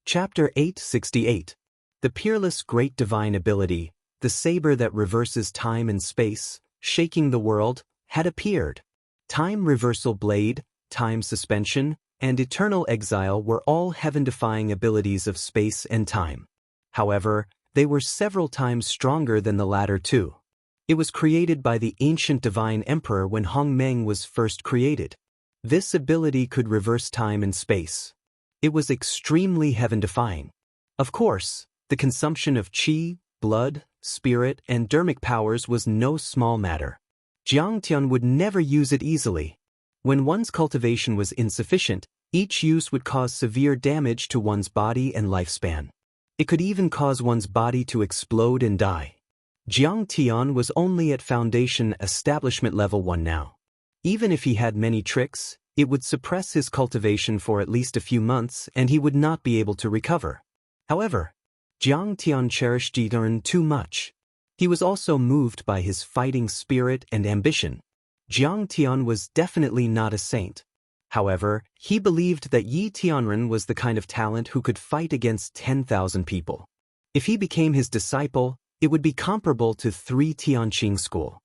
Chapter 868. The Peerless Great Divine Ability, the saber that reverses time and space, shaking the world, had appeared. Time Reversal Blade, Time Suspension, and Eternal Exile were all heaven-defying abilities of space and time. However, they were several times stronger than the latter two. It was created by the ancient divine emperor when Hongmeng was first created. This ability could reverse time and space. It was extremely heaven-defying. Of course, the consumption of qi, blood, spirit, and dermic powers was no small matter. Jiang Tian would never use it easily. When one's cultivation was insufficient, each use would cause severe damage to one's body and lifespan. It could even cause one's body to explode and die. Jiang Tian was only at Foundation Establishment Level 1 now. Even if he had many tricks, it would suppress his cultivation for at least a few months and he would not be able to recover. However, Jiang Tian cherished Jiren too much. He was also moved by his fighting spirit and ambition. Jiang Tian was definitely not a saint. However, he believed that Yi Tianren was the kind of talent who could fight against 10,000 people. If he became his disciple, it would be comparable to 3 Tianqing school.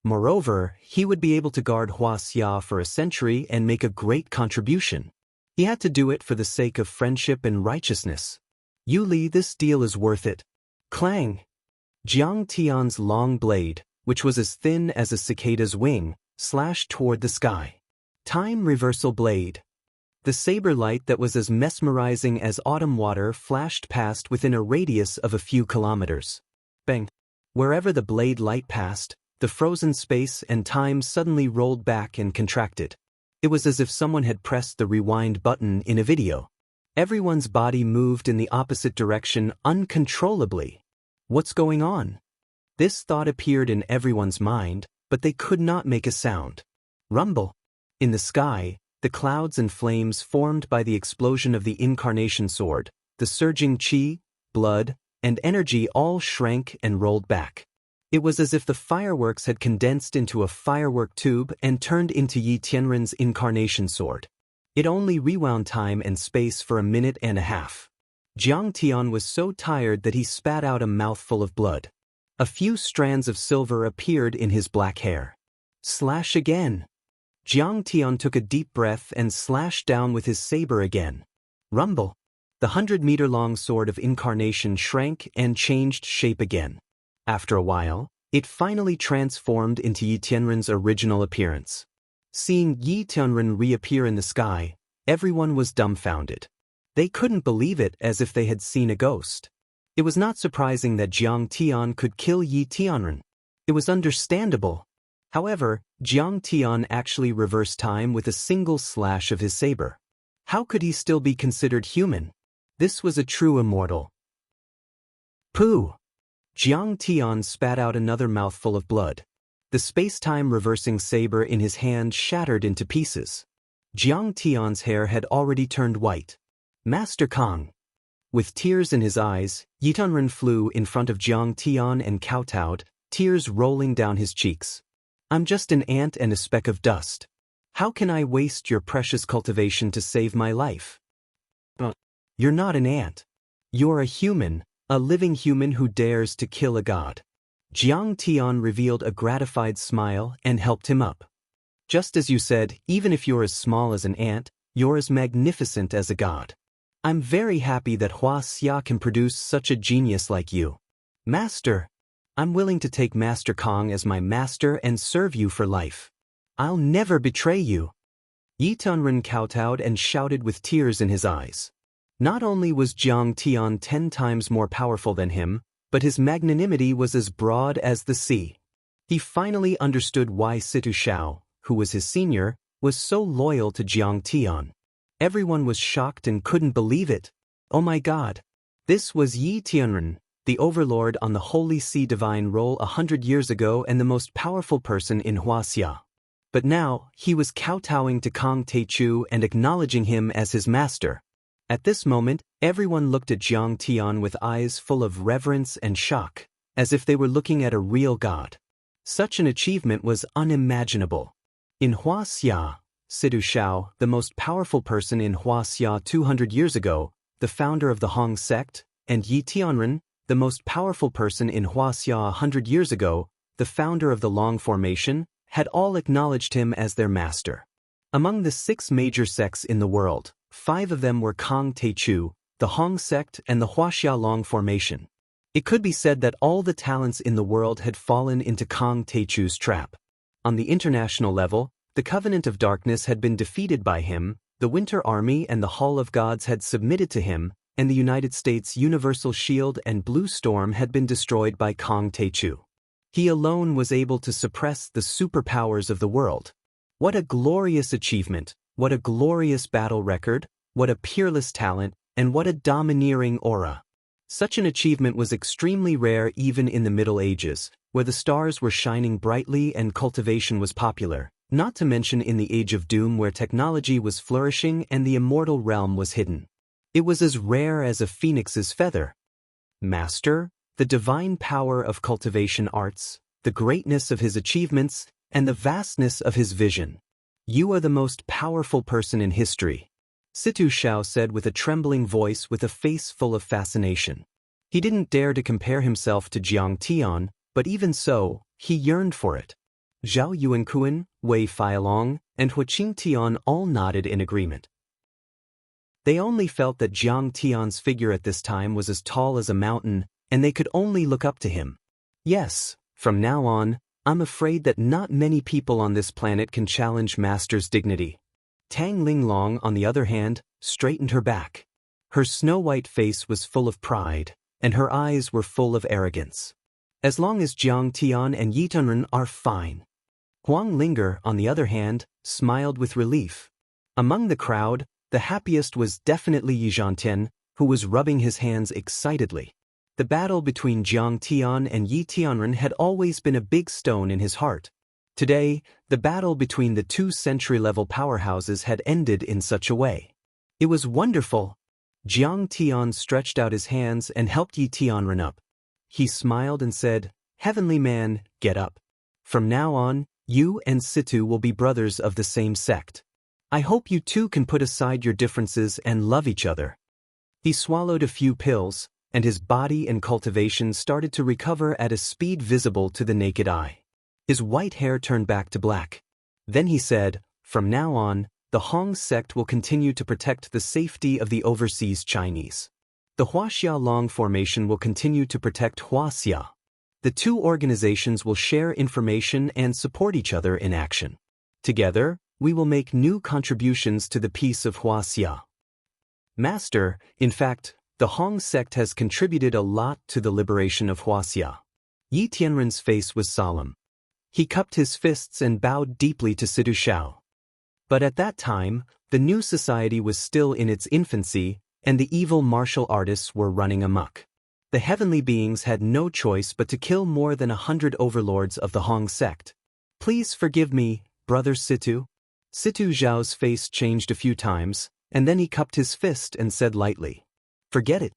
Moreover, he would be able to guard Wuxia for a century and make a great contribution. He had to do it for the sake of friendship and righteousness. Yu Li, this deal is worth it. Clang! Jiang Tian's long blade, which was as thin as a cicada's wing, slashed toward the sky. Time Reversal Blade. The saber light that was as mesmerizing as autumn water flashed past within a radius of a few kilometers. Bang! Wherever the blade light passed, the frozen space and time suddenly rolled back and contracted. It was as if someone had pressed the rewind button in a video. Everyone's body moved in the opposite direction uncontrollably. What's going on? This thought appeared in everyone's mind, but they could not make a sound. Rumble. In the sky, the clouds and flames formed by the explosion of the incarnation sword, the surging qi, blood, and energy all shrank and rolled back. It was as if the fireworks had condensed into a firework tube and turned into Yi Tianren's incarnation sword. It only rewound time and space for a minute and a half. Jiang Tian was so tired that he spat out a mouthful of blood. A few strands of silver appeared in his black hair. Slash again. Jiang Tian took a deep breath and slashed down with his saber again. Rumble. The 100-meter-long sword of incarnation shrank and changed shape again. After a while, it finally transformed into Yi Tianren's original appearance. Seeing Yi Tianren reappear in the sky, everyone was dumbfounded. They couldn't believe it, as if they had seen a ghost. It was not surprising that Jiang Tian could kill Yi Tianren. It was understandable. However, Jiang Tian actually reversed time with a single slash of his saber. How could he still be considered human? This was a true immortal. Pooh! Jiang Tian spat out another mouthful of blood. The space-time reversing saber in his hand shattered into pieces. Jiang Tian's hair had already turned white. Master Kong. With tears in his eyes, Yi Tianren flew in front of Jiang Tian and kowtowed, tears rolling down his cheeks. I'm just an ant and a speck of dust. How can I waste your precious cultivation to save my life? You're not an ant. You're a human, a living human who dares to kill a god. Jiang Tian revealed a gratified smile and helped him up. Just as you said, even if you're as small as an ant, you're as magnificent as a god. I'm very happy that Wuxia can produce such a genius like you. Master, I'm willing to take Master Kong as my master and serve you for life. I'll never betray you. Yi Tianren kowtowed and shouted with tears in his eyes. Not only was Jiang Tian 10 times more powerful than him, but his magnanimity was as broad as the sea. He finally understood why Situ Shao, who was his senior, was so loyal to Jiang Tian. Everyone was shocked and couldn't believe it. Oh my god! This was Yi Tianren, the overlord on the Holy Sea Divine Roll 100 years ago and the most powerful person in Wuxia. But now, he was kowtowing to Kong Teichu and acknowledging him as his master. At this moment, everyone looked at Jiang Tian with eyes full of reverence and shock, as if they were looking at a real god. Such an achievement was unimaginable. In Wuxia, Situ Shao, the most powerful person in Wuxia 200 years ago, the founder of the Hong sect, and Yi Tianren, the most powerful person in Wuxia 100 years ago, the founder of the Long formation, had all acknowledged him as their master. Among the 6 major sects in the world, 5 of them were Kang Teichu, the Hong sect and the Wuxia Long formation. It could be said that all the talents in the world had fallen into Kang Teichu's trap. On the international level, the Covenant of Darkness had been defeated by him, the Winter Army and the Hall of Gods had submitted to him, and the United States Universal Shield and Blue Storm had been destroyed by Kang Teichu. He alone was able to suppress the superpowers of the world. What a glorious achievement, what a glorious battle record, what a peerless talent, and what a domineering aura. Such an achievement was extremely rare even in the Middle Ages, where the stars were shining brightly and cultivation was popular, not to mention in the Age of Doom where technology was flourishing and the immortal realm was hidden. It was as rare as a phoenix's feather. Master, the divine power of cultivation arts, the greatness of his achievements, and the vastness of his vision. You are the most powerful person in history, Situ Xiao said with a trembling voice with a face full of fascination. He didn't dare to compare himself to Jiang Tian, but even so, he yearned for it. Zhao Yuankuan, Wei Feilong, and Huqing Tian all nodded in agreement. They only felt that Jiang Tian's figure at this time was as tall as a mountain, and they could only look up to him. Yes, from now on, I'm afraid that not many people on this planet can challenge Master's dignity. Tang Linglong, on the other hand, straightened her back. Her snow-white face was full of pride, and her eyes were full of arrogance. As long as Jiang Tian and Yi Tianren are fine. Huang Linger, on the other hand, smiled with relief. Among the crowd, the happiest was definitely Yi Zhantian, who was rubbing his hands excitedly. The battle between Jiang Tian and Yi Tianren had always been a big stone in his heart. Today, the battle between the 2 century-level powerhouses had ended in such a way. It was wonderful. Jiang Tian stretched out his hands and helped Yi Tianren up. He smiled and said, "Heavenly man, get up. From now on, you and Situ will be brothers of the same sect. I hope you two can put aside your differences and love each other." He swallowed a few pills, and his body and cultivation started to recover at a speed visible to the naked eye. His white hair turned back to black. Then he said, "From now on, the Hong sect will continue to protect the safety of the overseas Chinese. The Wuxia Long formation will continue to protect Wuxia. The 2 organizations will share information and support each other in action. Together, we will make new contributions to the peace of Wuxia." Master, in fact, the Hong sect has contributed a lot to the liberation of Wuxia. Yi Tianren's face was solemn. He cupped his fists and bowed deeply to Situ Xiao. But at that time, the new society was still in its infancy, and the evil martial artists were running amok. The heavenly beings had no choice but to kill more than 100 overlords of the Hong sect. "Please forgive me, brother Situ." Situ Zhao's face changed a few times, and then he cupped his fist and said lightly, "Forget it.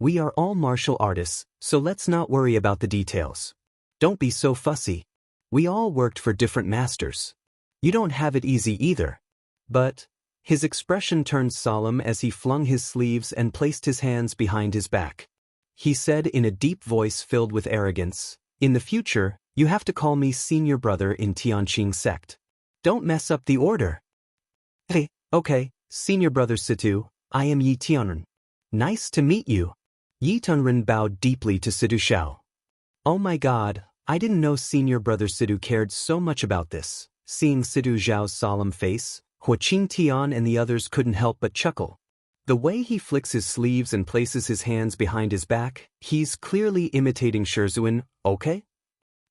We are all martial artists, so let's not worry about the details. Don't be so fussy. We all worked for different masters. You don't have it easy either." But his expression turned solemn as he flung his sleeves and placed his hands behind his back. He said in a deep voice filled with arrogance, "In the future, you have to call me senior brother in Tianqing sect. Don't mess up the order." "Hey, okay, senior brother Situ, I am Yi Tianren. Nice to meet you." Yi Tianren bowed deeply to Situ Xiao. "Oh my God, I didn't know senior brother Situ cared so much about this." Seeing Situ Zhao's solemn face, Huqing Tian and the others couldn't help but chuckle. The way he flicks his sleeves and places his hands behind his back, he's clearly imitating Shizhuan, okay?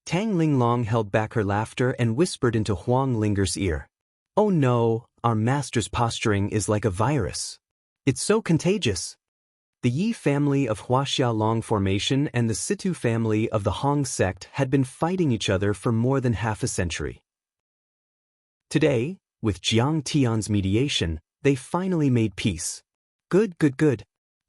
Tang Linglong held back her laughter and whispered into Huang Linger's ear. "Oh no, our master's posturing is like a virus. It's so contagious." The Yi family of Wuxia Long formation and the Situ family of the Hong sect had been fighting each other for more than half a century. Today, with Jiang Tian's mediation, they finally made peace. Good.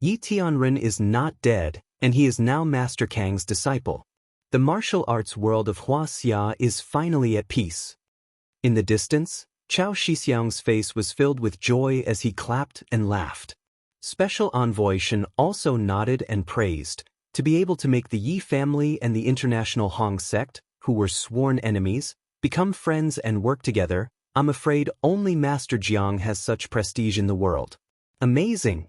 Yi Tianren is not dead, and he is now Master Kang's disciple. The martial arts world of Wuxia is finally at peace. In the distance, Chao Shixiang's face was filled with joy as he clapped and laughed. Special Envoy Shen also nodded and praised, to be able to make the Yi family and the international Hong sect, who were sworn enemies, become friends and work together. I'm afraid only Master Jiang has such prestige in the world. Amazing!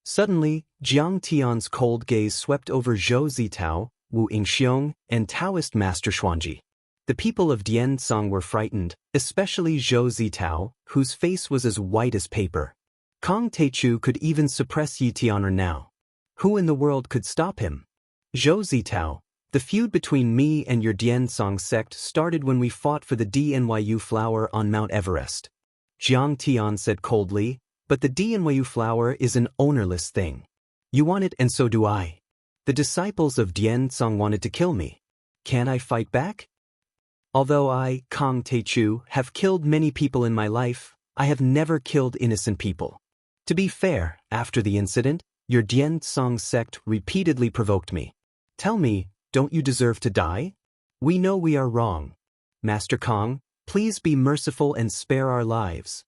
Suddenly, Jiang Tian's cold gaze swept over Zhou Zitao, Wu Yingxiong, and Taoist Master Xuanji. The people of Diansong were frightened, especially Zhou Zitao, whose face was as white as paper. Kong Teichu could even suppress Yi Tian'er now. Who in the world could stop him? Zhou Zitao, the feud between me and your Diansong sect started when we fought for the DNYU flower on Mount Everest. Jiang Tian said coldly, but the DNYU flower is an ownerless thing. You want it and so do I. The disciples of Diansong wanted to kill me. Can I fight back? Although I, Kong Teichu, have killed many people in my life, I have never killed innocent people. To be fair, after the incident, your Diansong sect repeatedly provoked me. Tell me, don't you deserve to die? We know we are wrong. Master Kong, please be merciful and spare our lives.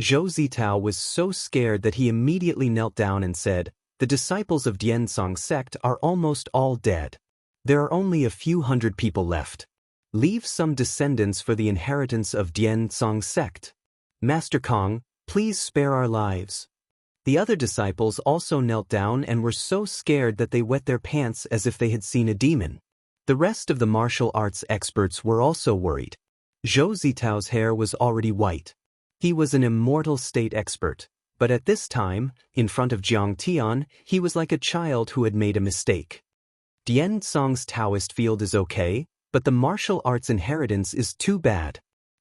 Zhou Zitao was so scared that he immediately knelt down and said, the disciples of Diansong sect are almost all dead. There are only a few hundred people left. Leave some descendants for the inheritance of Diansong sect. Master Kong, please spare our lives. The other disciples also knelt down and were so scared that they wet their pants as if they had seen a demon. The rest of the martial arts experts were also worried. Zhou Zitao's hair was already white. He was an immortal state expert, but at this time, in front of Jiang Tian, he was like a child who had made a mistake. Diansong's Taoist field is okay, but the martial arts inheritance is too bad.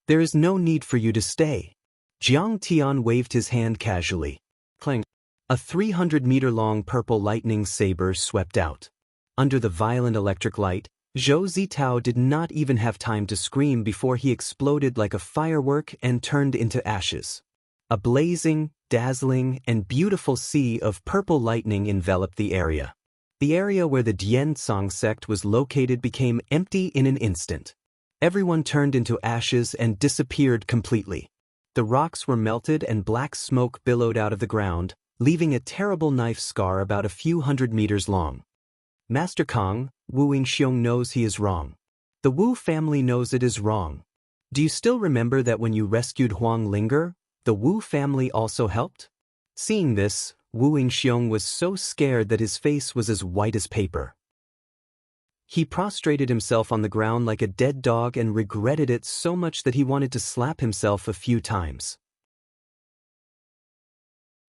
There is no need for you to stay. Jiang Tian waved his hand casually. Clang. A 300-meter-long purple lightning saber swept out. Under the violent electric light, Zhou Zitao did not even have time to scream before he exploded like a firework and turned into ashes. A blazing, dazzling, and beautiful sea of purple lightning enveloped the area. The area where the Diansong sect was located became empty in an instant. Everyone turned into ashes and disappeared completely. The rocks were melted and black smoke billowed out of the ground, leaving a terrible knife scar about a few hundred meters long. Master Kong, Wu Yingxiong knows he is wrong. The Wu family knows it is wrong. Do you still remember that when you rescued Huang Linger, the Wu family also helped? Seeing this, Wu Yingxiong was so scared that his face was as white as paper. He prostrated himself on the ground like a dead dog and regretted it so much that he wanted to slap himself a few times.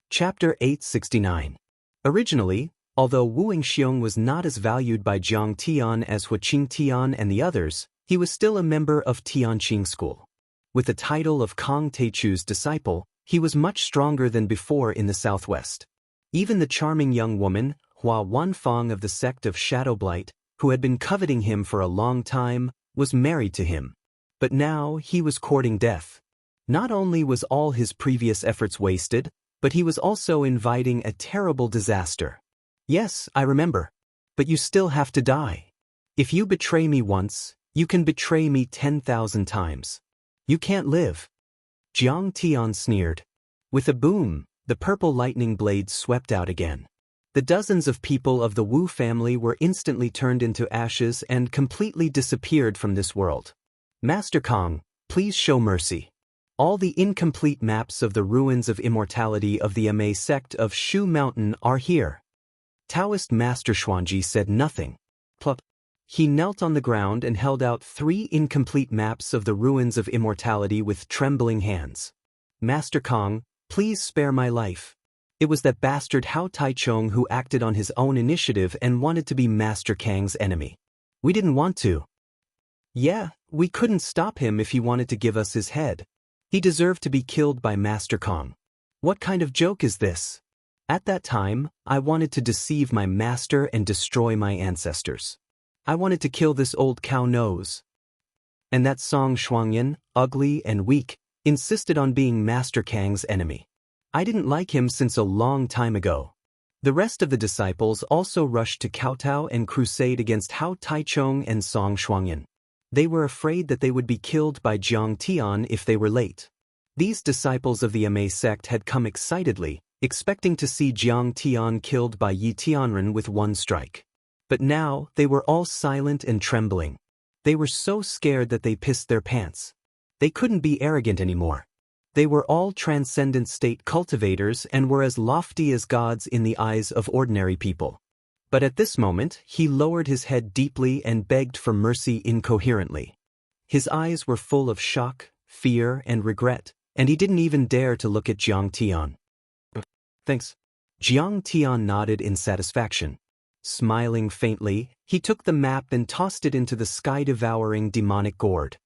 Chapter 869. Originally, although Wu Yingxiong was not as valued by Jiang Tian as Huaqing Tian and the others, he was still a member of Tianqing School. With the title of Kong Teichu's disciple, he was much stronger than before in the southwest. Even the charming young woman, Hua Wanfang of the sect of Shadowblight, who had been coveting him for a long time, was married to him. But now he was courting death. Not only was all his previous efforts wasted, but he was also inviting a terrible disaster. Yes, I remember. But you still have to die. If you betray me once, you can betray me 10,000 times. You can't live. Jiang Tian sneered. With a boom, the purple lightning blade swept out again. The dozens of people of the Wu family were instantly turned into ashes and completely disappeared from this world. Master Kong, please show mercy. All the incomplete maps of the ruins of immortality of the Ma sect of Shu Mountain are here. Taoist Master Xuanji said nothing. Plup. He knelt on the ground and held out 3 incomplete maps of the ruins of immortality with trembling hands. Master Kong, please spare my life. It was that bastard Hao Taichung who acted on his own initiative and wanted to be Master Kang's enemy. We didn't want to. Yeah, we couldn't stop him if he wanted to give us his head. He deserved to be killed by Master Kong. What kind of joke is this? At that time, I wanted to deceive my master and destroy my ancestors. I wanted to kill this old cow nose. And that Song Shuangyan, ugly and weak, insisted on being Master Kang's enemy. I didn't like him since a long time ago. The rest of the disciples also rushed to kowtow and crusade against Hao Taichung and Song Shuangyan. They were afraid that they would be killed by Jiang Tian if they were late. These disciples of the Ma sect had come excitedly, expecting to see Jiang Tian killed by Yi Tianren with one strike. But now, they were all silent and trembling. They were so scared that they pissed their pants. They couldn't be arrogant anymore. They were all transcendent state cultivators and were as lofty as gods in the eyes of ordinary people. But at this moment, he lowered his head deeply and begged for mercy incoherently. His eyes were full of shock, fear, and regret, and he didn't even dare to look at Jiang Tian. Thanks. Jiang Tian nodded in satisfaction. Smiling faintly, he took the map and tossed it into the sky-devouring demonic gourd.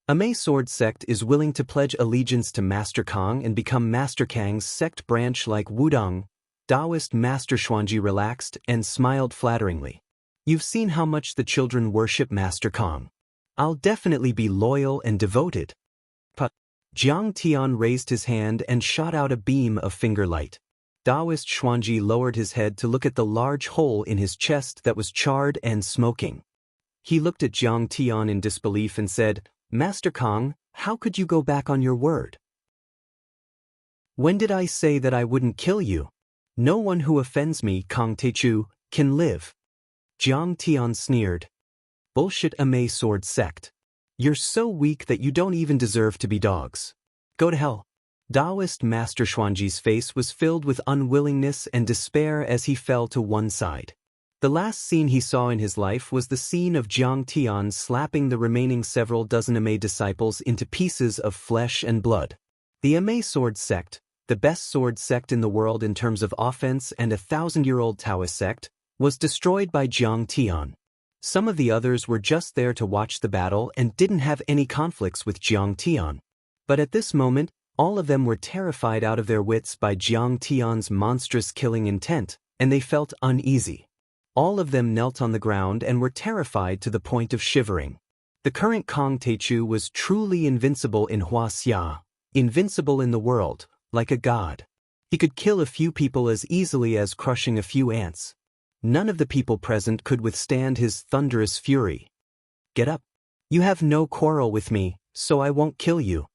A Mei Sword sect is willing to pledge allegiance to Master Kang and become Master Kang's sect branch like Wudong. Daoist Master Xuanji relaxed and smiled flatteringly. You've seen how much the children worship Master Kang. I'll definitely be loyal and devoted. But Jiang Tian raised his hand and shot out a beam of finger light. Daoist Xuanji lowered his head to look at the large hole in his chest that was charred and smoking. He looked at Jiang Tian in disbelief and said, Master Kang, how could you go back on your word? When did I say that I wouldn't kill you? No one who offends me, Kang Techu, can live. Jiang Tian sneered. Bullshit, a Mei Sword sect. You're so weak that you don't even deserve to be dogs. Go to hell. Daoist Master Xuanji's face was filled with unwillingness and despair as he fell to one side. The last scene he saw in his life was the scene of Jiang Tian slapping the remaining several dozen Amei disciples into pieces of flesh and blood. The Amei Sword sect, the best sword sect in the world in terms of offense and a 1,000-year-old Taoist sect, was destroyed by Jiang Tian. Some of the others were just there to watch the battle and didn't have any conflicts with Jiang Tian. But at this moment, all of them were terrified out of their wits by Jiang Tian's monstrous killing intent, and they felt uneasy. All of them knelt on the ground and were terrified to the point of shivering. The current Kang Techu was truly invincible in Wuxia, invincible in the world, like a god. He could kill a few people as easily as crushing a few ants. None of the people present could withstand his thunderous fury. Get up. You have no quarrel with me, so I won't kill you.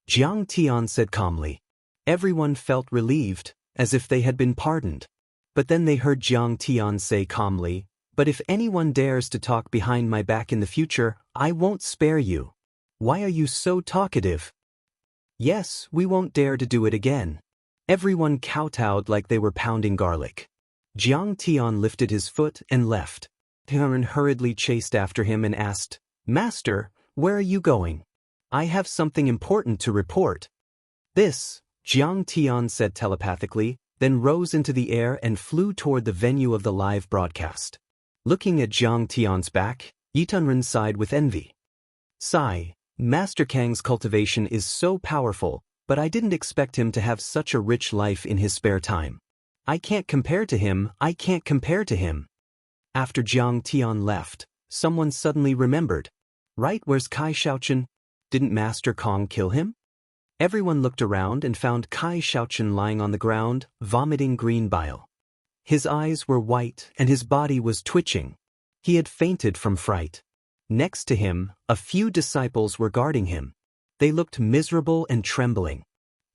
Jiang Tian said calmly. Everyone felt relieved, as if they had been pardoned. But then they heard Jiang Tian say calmly, but if anyone dares to talk behind my back in the future, I won't spare you. Why are you so talkative? Yes, we won't dare to do it again. Everyone kowtowed like they were pounding garlic. Jiang Tian lifted his foot and left. Tian hurriedly chased after him and asked, Master, where are you going? I have something important to report. This, Jiang Tian said telepathically, then rose into the air and flew toward the venue of the live broadcast. Looking at Jiang Tian's back, Yi Tianren sighed with envy. Sigh, Master Kang's cultivation is so powerful, but I didn't expect him to have such a rich life in his spare time. I can't compare to him. After Jiang Tian left, someone suddenly remembered. Right, where's Kai Shaochen? Didn't Master Kang kill him? Everyone looked around and found Kai Shaochen lying on the ground, vomiting green bile. His eyes were white and his body was twitching. He had fainted from fright. Next to him, a few disciples were guarding him. They looked miserable and trembling.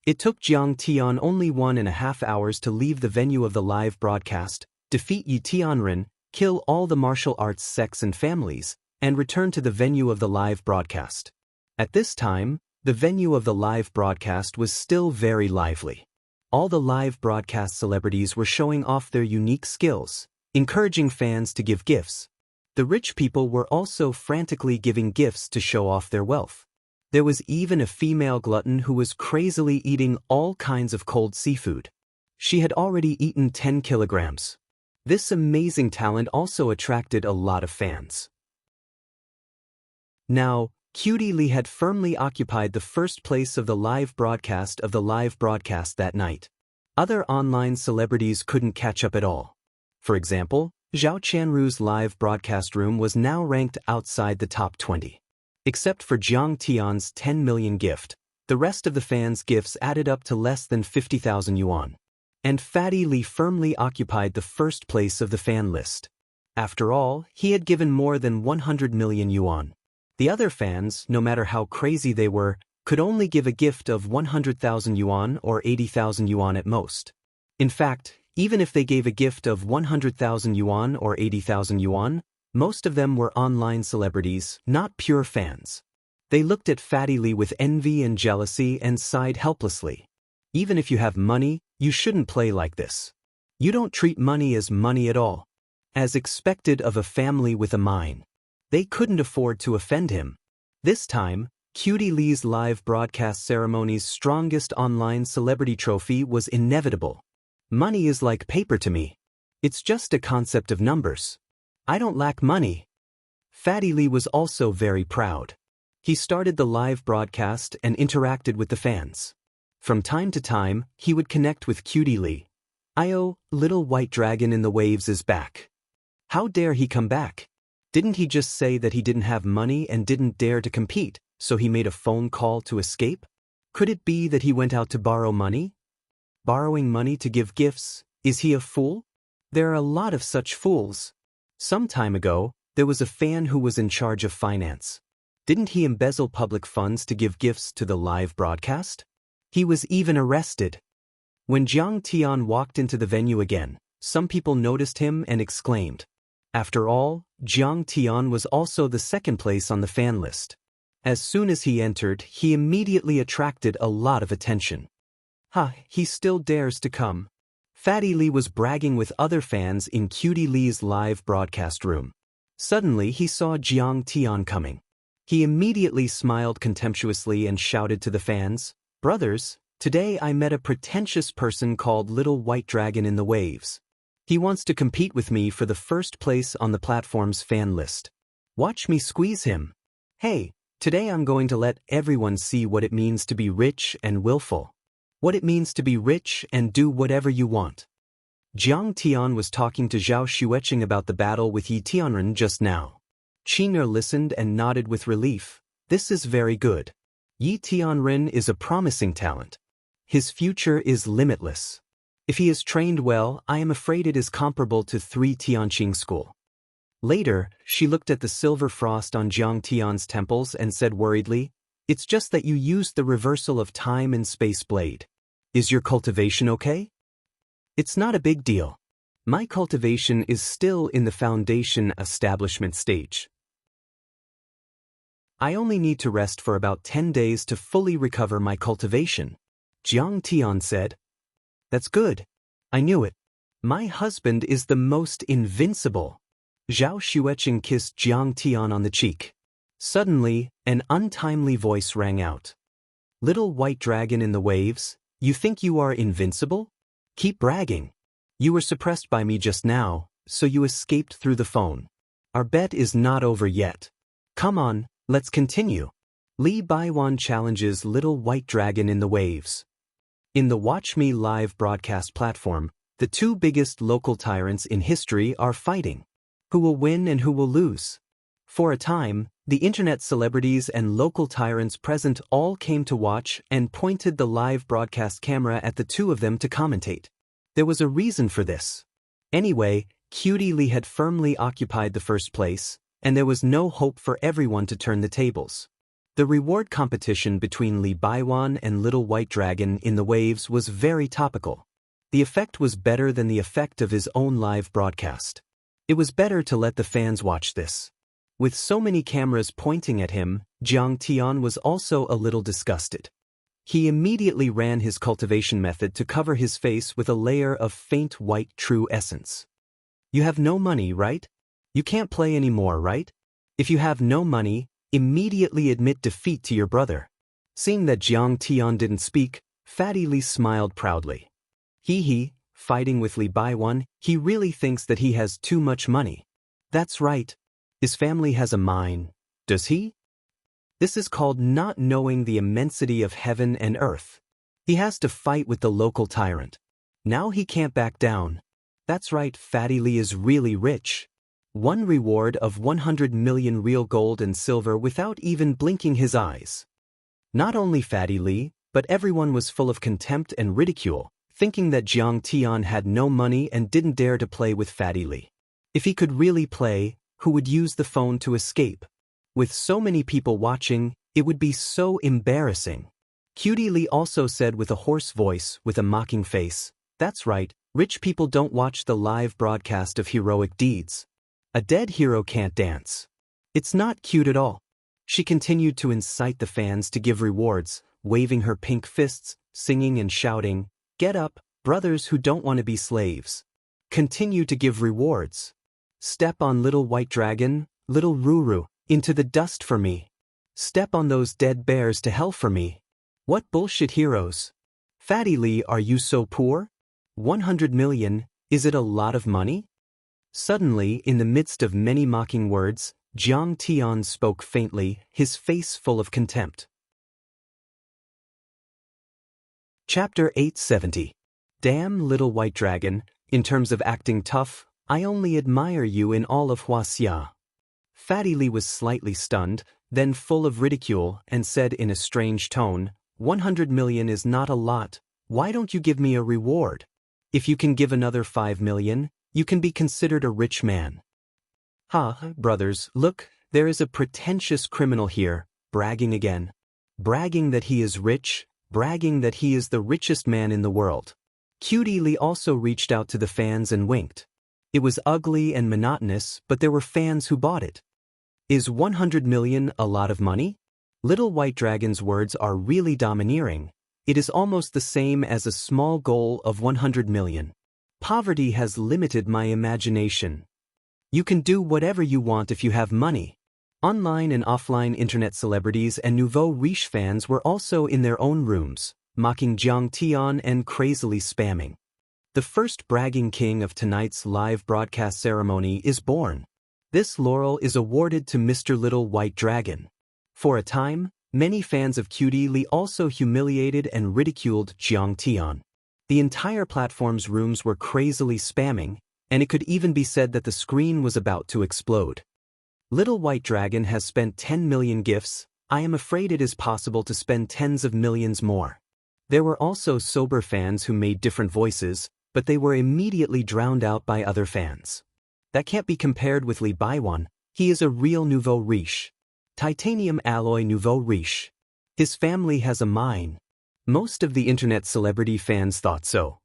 It took Jiang Tian only 1.5 hours to leave the venue of the live broadcast, defeat Yi Tianren, kill all the martial arts sects and families, and return to the venue of the live broadcast. At this time, the venue of the live broadcast was still very lively. All the live broadcast celebrities were showing off their unique skills, encouraging fans to give gifts. The rich people were also frantically giving gifts to show off their wealth. There was even a female glutton who was crazily eating all kinds of cold seafood. She had already eaten 10 kilograms. This amazing talent also attracted a lot of fans. Now, Cutie Lee had firmly occupied the first place of the live broadcast that night. Other online celebrities couldn't catch up at all. For example, Zhao Qianru's live broadcast room was now ranked outside the top 20. Except for Jiang Tian's 10 million gift, the rest of the fans' gifts added up to less than 50,000 yuan. And Fatty Lee firmly occupied the first place of the fan list. After all, he had given more than 100 million yuan. The other fans, no matter how crazy they were, could only give a gift of 100,000 yuan or 80,000 yuan at most. In fact, even if they gave a gift of 100,000 yuan or 80,000 yuan, most of them were online celebrities, not pure fans. They looked at Fatty Lee with envy and jealousy and sighed helplessly. Even if you have money, you shouldn't play like this. You don't treat money as money at all. As expected of a family with a mine. They couldn't afford to offend him. This time, Cutie Lee's live broadcast ceremony's strongest online celebrity trophy was inevitable. Money is like paper to me. It's just a concept of numbers. I don't lack money. Fatty Lee was also very proud. He started the live broadcast and interacted with the fans. From time to time, he would connect with Cutie Lee. "Io, little white dragon in the waves is back." How dare he come back? Didn't he just say that he didn't have money and didn't dare to compete, so he made a phone call to escape? Could it be that he went out to borrow money? Borrowing money to give gifts, is he a fool? There are a lot of such fools. Some time ago, there was a fan who was in charge of finance. Didn't he embezzle public funds to give gifts to the live broadcast? He was even arrested. When Jiang Tian walked into the venue again, some people noticed him and exclaimed. After all, Jiang Tian was also the second place on the fan list. As soon as he entered, he immediately attracted a lot of attention. He still dares to come. Fatty Lee was bragging with other fans in Cutie Lee's live broadcast room. Suddenly he saw Jiang Tian coming. He immediately smiled contemptuously and shouted to the fans, "Brothers, today I met a pretentious person called Little White Dragon in the Waves. He wants to compete with me for the first place on the platform's fan list. Watch me squeeze him. Hey, today I'm going to let everyone see what it means to be rich and willful. What it means to be rich and do whatever you want." Jiang Tian was talking to Zhao Xueqing about the battle with Yi Tianren just now. Qing'er listened and nodded with relief. This is very good. Yi Tianren is a promising talent. His future is limitless. If he is trained well, I am afraid it is comparable to 3 Tianqing School. Later, she looked at the silver frost on Jiang Tian's temples and said worriedly, "It's just that you used the reversal of time and space blade. Is your cultivation okay?" "It's not a big deal. My cultivation is still in the foundation establishment stage. I only need to rest for about 10 days to fully recover my cultivation," Jiang Tian said. "That's good. I knew it. My husband is the most invincible." Zhao Xueqing kissed Jiang Tian on the cheek. Suddenly, an untimely voice rang out. "Little white dragon in the waves, you think you are invincible? Keep bragging. You were suppressed by me just now, so you escaped through the phone. Our bet is not over yet. Come on, let's continue." Li Baiwan challenges Little White Dragon in the Waves. In the Watch Me live broadcast platform, the two biggest local tyrants in history are fighting. Who will win and who will lose? For a time, the internet celebrities and local tyrants present all came to watch and pointed the live broadcast camera at the two of them to commentate. There was a reason for this. Anyway, Cutie Lee had firmly occupied the first place, and there was no hope for everyone to turn the tables. The reward competition between Li Baiwan and Little White Dragon in the Waves was very topical. The effect was better than the effect of his own live broadcast. It was better to let the fans watch this. With so many cameras pointing at him, Jiang Tian was also a little disgusted. He immediately ran his cultivation method to cover his face with a layer of faint white true essence. "You have no money, right? You can't play anymore, right? If you have no money, immediately admit defeat to your brother." Seeing that Jiang Tian didn't speak, Fatty Lee smiled proudly. Fighting with Li Baiwan, he really thinks that he has too much money. That's right. His family has a mine, does he? This is called not knowing the immensity of heaven and earth. He has to fight with the local tyrant. Now he can't back down. That's right, Fatty Lee is really rich. One reward of 100 million real gold and silver without even blinking his eyes. Not only Fatty Lee, but everyone was full of contempt and ridicule, thinking that Jiang Tian had no money and didn't dare to play with Fatty Lee. If he could really play, who would use the phone to escape? With so many people watching, it would be so embarrassing. Cutie Lee also said with a hoarse voice, with a mocking face, That's right, rich people don't watch the live broadcast of heroic deeds. A dead hero can't dance. It's not cute at all. She continued to incite the fans to give rewards, waving her pink fists, singing and shouting, "Get up, brothers who don't want to be slaves. Continue to give rewards. Step on little white dragon, little Ruru, into the dust for me. Step on those dead bears to hell for me. What bullshit heroes. Fatty Lee, are you so poor? 100 million, is it a lot of money?" Suddenly, in the midst of many mocking words, Jiang Tian spoke faintly, his face full of contempt. Chapter 870. Damn little white dragon, in terms of acting tough, I only admire you in all of Wuxia. Fatty Lee was slightly stunned, then full of ridicule, and said in a strange tone, 100 million is not a lot, why don't you give me a reward? If you can give another 5 million, you can be considered a rich man. Ha, brothers, look, there is a pretentious criminal here, bragging again. Bragging that he is rich, bragging that he is the richest man in the world. Cutie Lee also reached out to the fans and winked. It was ugly and monotonous, but there were fans who bought it. Is 100 million a lot of money? Little White Dragon's words are really domineering. It is almost the same as a small goal of 100 million. Poverty has limited my imagination. You can do whatever you want if you have money. Online and offline internet celebrities and nouveau riche fans were also in their own rooms, mocking Jiang Tian and crazily spamming. The first bragging king of tonight's live broadcast ceremony is born. This laurel is awarded to Mr. Little White Dragon. For a time, many fans of Cutie Lee also humiliated and ridiculed Jiang Tian. The entire platform's rooms were crazily spamming, and it could even be said that the screen was about to explode. Little White Dragon has spent 10 million gifts. I am afraid it is possible to spend tens of millions more. There were also sober fans who made different voices, but they were immediately drowned out by other fans. That can't be compared with Li Baiwan. He is a real nouveau riche. Titanium alloy nouveau riche. His family has a mine. Most of the internet celebrity fans thought so.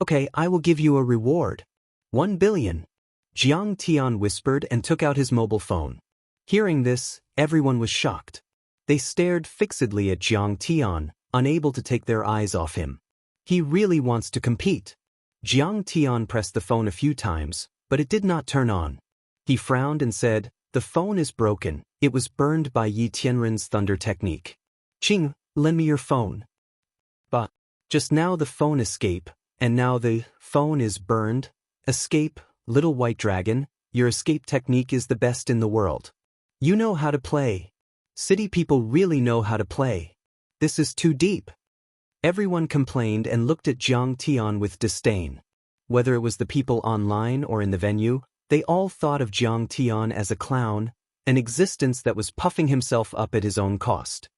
Okay, I will give you a reward. 1 billion. Jiang Tian whispered and took out his mobile phone. Hearing this, everyone was shocked. They stared fixedly at Jiang Tian, unable to take their eyes off him. He really wants to compete. Jiang Tian pressed the phone a few times, but it did not turn on. He frowned and said, "The phone is broken. It was burned by Yi Tianren's thunder technique. Qing, lend me your phone." But just now the phone escape, and now the phone is burned. Escape, Little White Dragon, your escape technique is the best in the world. You know how to play. City people really know how to play. This is too deep. Everyone complained and looked at Jiang Tian with disdain. Whether it was the people online or in the venue, they all thought of Jiang Tian as a clown, an existence that was puffing himself up at his own cost.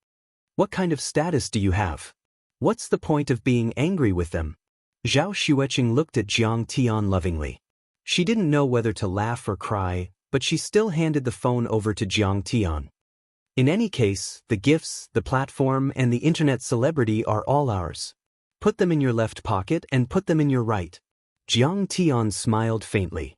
What kind of status do you have? What's the point of being angry with them? Zhao Xueqing looked at Jiang Tian lovingly. She didn't know whether to laugh or cry, but she still handed the phone over to Jiang Tian. In any case, the gifts, the platform, and the internet celebrity are all ours. Put them in your left pocket and put them in your right. Jiang Tian smiled faintly.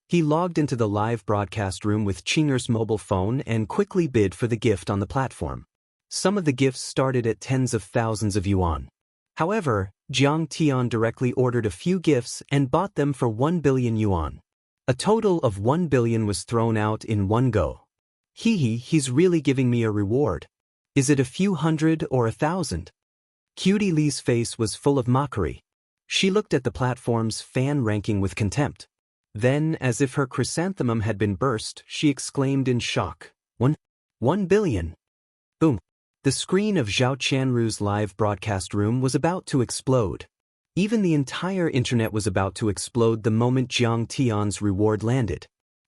He logged into the live broadcast room with Qinger's mobile phone and quickly bid for the gift on the platform. Some of the gifts started at tens of thousands of yuan. However, Jiang Tian directly ordered a few gifts and bought them for 1 billion yuan. A total of 1 billion was thrown out in one go. He's really giving me a reward. Is it a few hundred or 1,000? Cutie Lee's face was full of mockery. She looked at the platform's fan ranking with contempt. Then, as if her chrysanthemum had been burst, she exclaimed in shock, 1 billion. Boom. The screen of Zhao Qianru's live broadcast room was about to explode. Even the entire internet was about to explode the moment Jiang Tian's reward landed.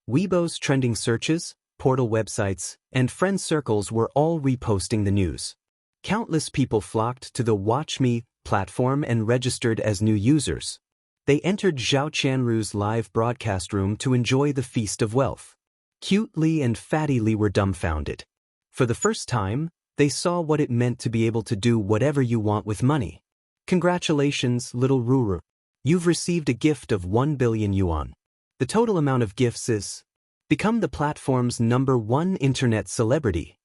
Weibo's trending searches, portal websites, and friend circles were all reposting the news. Countless people flocked to the Watch Me platform and registered as new users. They entered Zhao Qianru's live broadcast room to enjoy the feast of wealth. Cute Lee and Fatty Lee were dumbfounded. For the first time, they saw what it meant to be able to do whatever you want with money. Congratulations, little Ruru. You've received a gift of 1 billion yuan. The total amount of gifts is... Become the platform's #1 internet celebrity.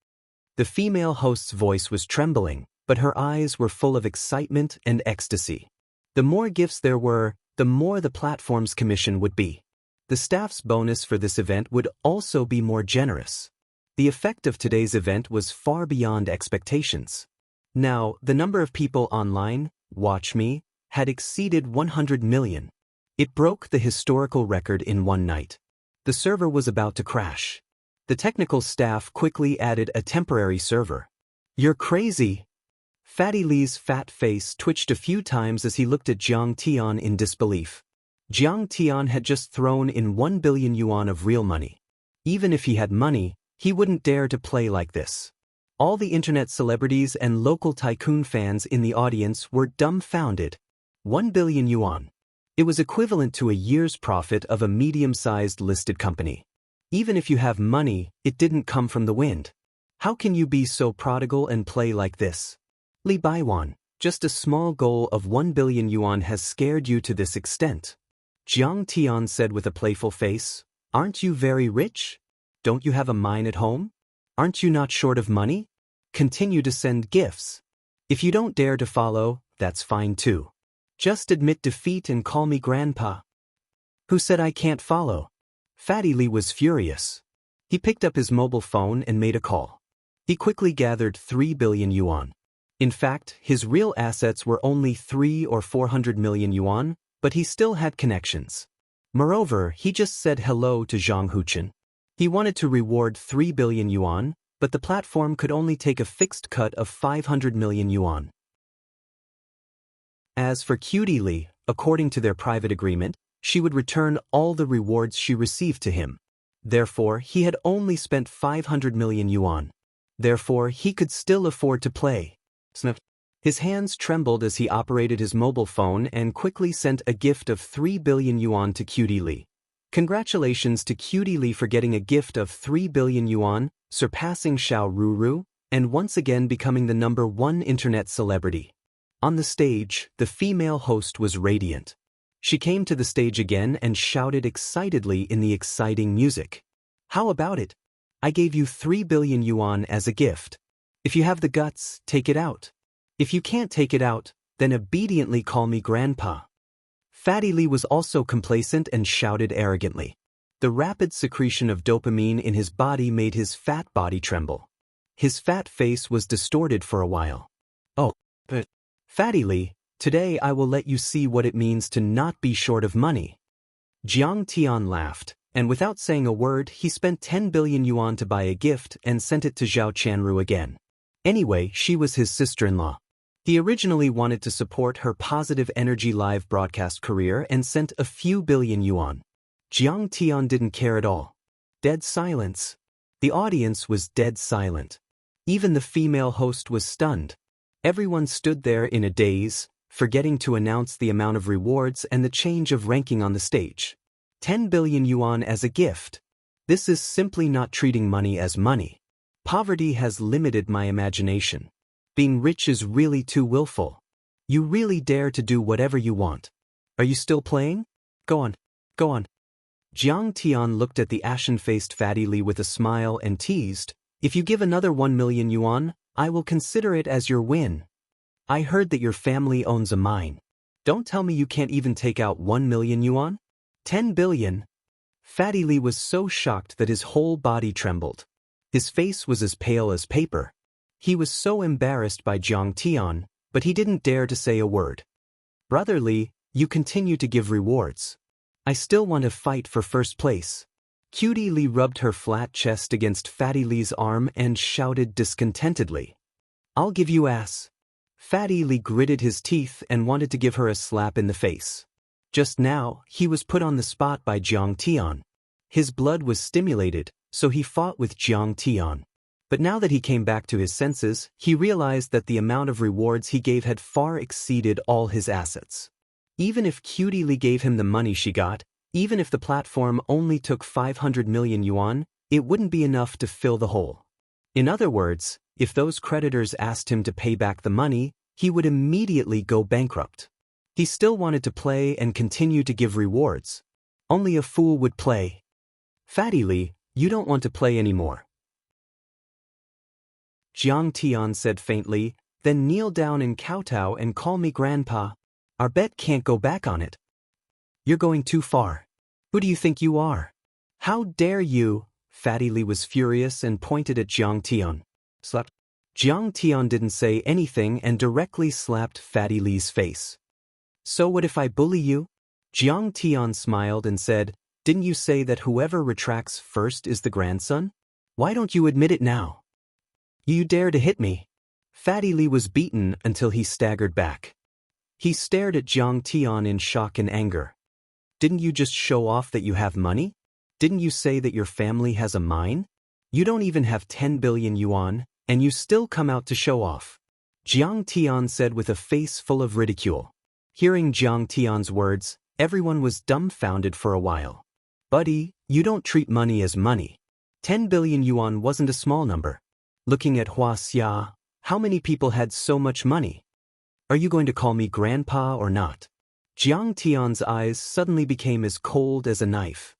The female host's voice was trembling, but her eyes were full of excitement and ecstasy. The more gifts there were, the more the platform's commission would be. The staff's bonus for this event would also be more generous. The effect of today's event was far beyond expectations. Now, the number of people online, watch me, had exceeded 100 million. It broke the historical record in one night. The server was about to crash. The technical staff quickly added a temporary server. You're crazy. Fatty Li's fat face twitched a few times as he looked at Jiang Tian in disbelief. Jiang Tian had just thrown in 1 billion yuan of real money. Even if he had money, he wouldn't dare to play like this. All the internet celebrities and local tycoon fans in the audience were dumbfounded. 1 billion yuan. It was equivalent to a year's profit of a medium-sized listed company. Even if you have money, it didn't come from the wind. How can you be so prodigal and play like this? Li Baiwan, just a small goal of 1 billion yuan has scared you to this extent. Jiang Tian said with a playful face, aren't you very rich? Don't you have a mine at home? Aren't you not short of money? Continue to send gifts. If you don't dare to follow, that's fine too. Just admit defeat and call me grandpa. Who said I can't follow? Fatty Li was furious. He picked up his mobile phone and made a call. He quickly gathered 3 billion yuan. In fact, his real assets were only 3 or 400 million yuan, but he still had connections. Moreover, he just said hello to Zhang Huchen. He wanted to reward 3 billion yuan, but the platform could only take a fixed cut of 500 million yuan. As for Cutie Li, according to their private agreement, she would return all the rewards she received to him. Therefore, he had only spent 500 million yuan. Therefore, he could still afford to play. Snip. His hands trembled as he operated his mobile phone and quickly sent a gift of 3 billion yuan to Cutie Li. Congratulations to Cutie Li for getting a gift of 3 billion yuan, surpassing Xiao Ruru, and once again becoming the #1 internet celebrity. On the stage, the female host was radiant. She came to the stage again and shouted excitedly in the exciting music. How about it? I gave you 3 billion yuan as a gift. If you have the guts, take it out. If you can't take it out, then obediently call me grandpa. Fatty Li was also complacent and shouted arrogantly. The rapid secretion of dopamine in his body made his fat body tremble. His fat face was distorted for a while. Oh, but Fatty Li, today I will let you see what it means to not be short of money. Jiang Tian laughed, and without saying a word, he spent 10 billion yuan to buy a gift and sent it to Zhao Chanru again. Anyway, she was his sister-in-law. He originally wanted to support her positive energy live broadcast career and sent a few billion yuan. Jiang Tian didn't care at all. Dead silence. The audience was dead silent. Even the female host was stunned. Everyone stood there in a daze, forgetting to announce the amount of rewards and the change of ranking on the stage. 10 billion yuan as a gift. This is simply not treating money as money. Poverty has limited my imagination. Being rich is really too willful. You really dare to do whatever you want. Are you still playing? Go on, go on. Jiang Tian looked at the ashen-faced Fatty Li with a smile and teased, if you give another 1 million yuan, I will consider it as your win. I heard that your family owns a mine. Don't tell me you can't even take out 1 million yuan? 10 billion? Fatty Li was so shocked that his whole body trembled. His face was as pale as paper. He was so embarrassed by Jiang Tian, but he didn't dare to say a word. Brother Li, you continue to give rewards. I still want to fight for first place. Cutie Li rubbed her flat chest against Fatty Li's arm and shouted discontentedly. I'll give you ass. Fatty Li gritted his teeth and wanted to give her a slap in the face. Just now, he was put on the spot by Jiang Tian. His blood was stimulated, so he fought with Jiang Tian. But now that he came back to his senses, he realized that the amount of rewards he gave had far exceeded all his assets. Even if Cutie Li gave him the money she got, even if the platform only took 500 million yuan, it wouldn't be enough to fill the hole. In other words, if those creditors asked him to pay back the money, he would immediately go bankrupt. He still wanted to play and continue to give rewards. Only a fool would play. Fatty Li, you don't want to play anymore. Jiang Tian said faintly, then kneel down and kowtow and call me grandpa. Our bet can't go back on it. You're going too far. Who do you think you are? How dare you? Fatty Li was furious and pointed at Jiang Tian. Slap. Jiang Tian didn't say anything and directly slapped Fatty Li's face. So what if I bully you? Jiang Tian smiled and said, didn't you say that whoever retracts first is the grandson? Why don't you admit it now? You dare to hit me? Fatty Li was beaten until he staggered back. He stared at Jiang Tian in shock and anger. Didn't you just show off that you have money? Didn't you say that your family has a mine? You don't even have 10 billion yuan, and you still come out to show off. Jiang Tian said with a face full of ridicule. Hearing Jiang Tian's words, everyone was dumbfounded for a while. Buddy, you don't treat money as money. 10 billion yuan wasn't a small number. Looking at Wuxia, how many people had so much money? Are you going to call me grandpa or not? Jiang Tian's eyes suddenly became as cold as a knife.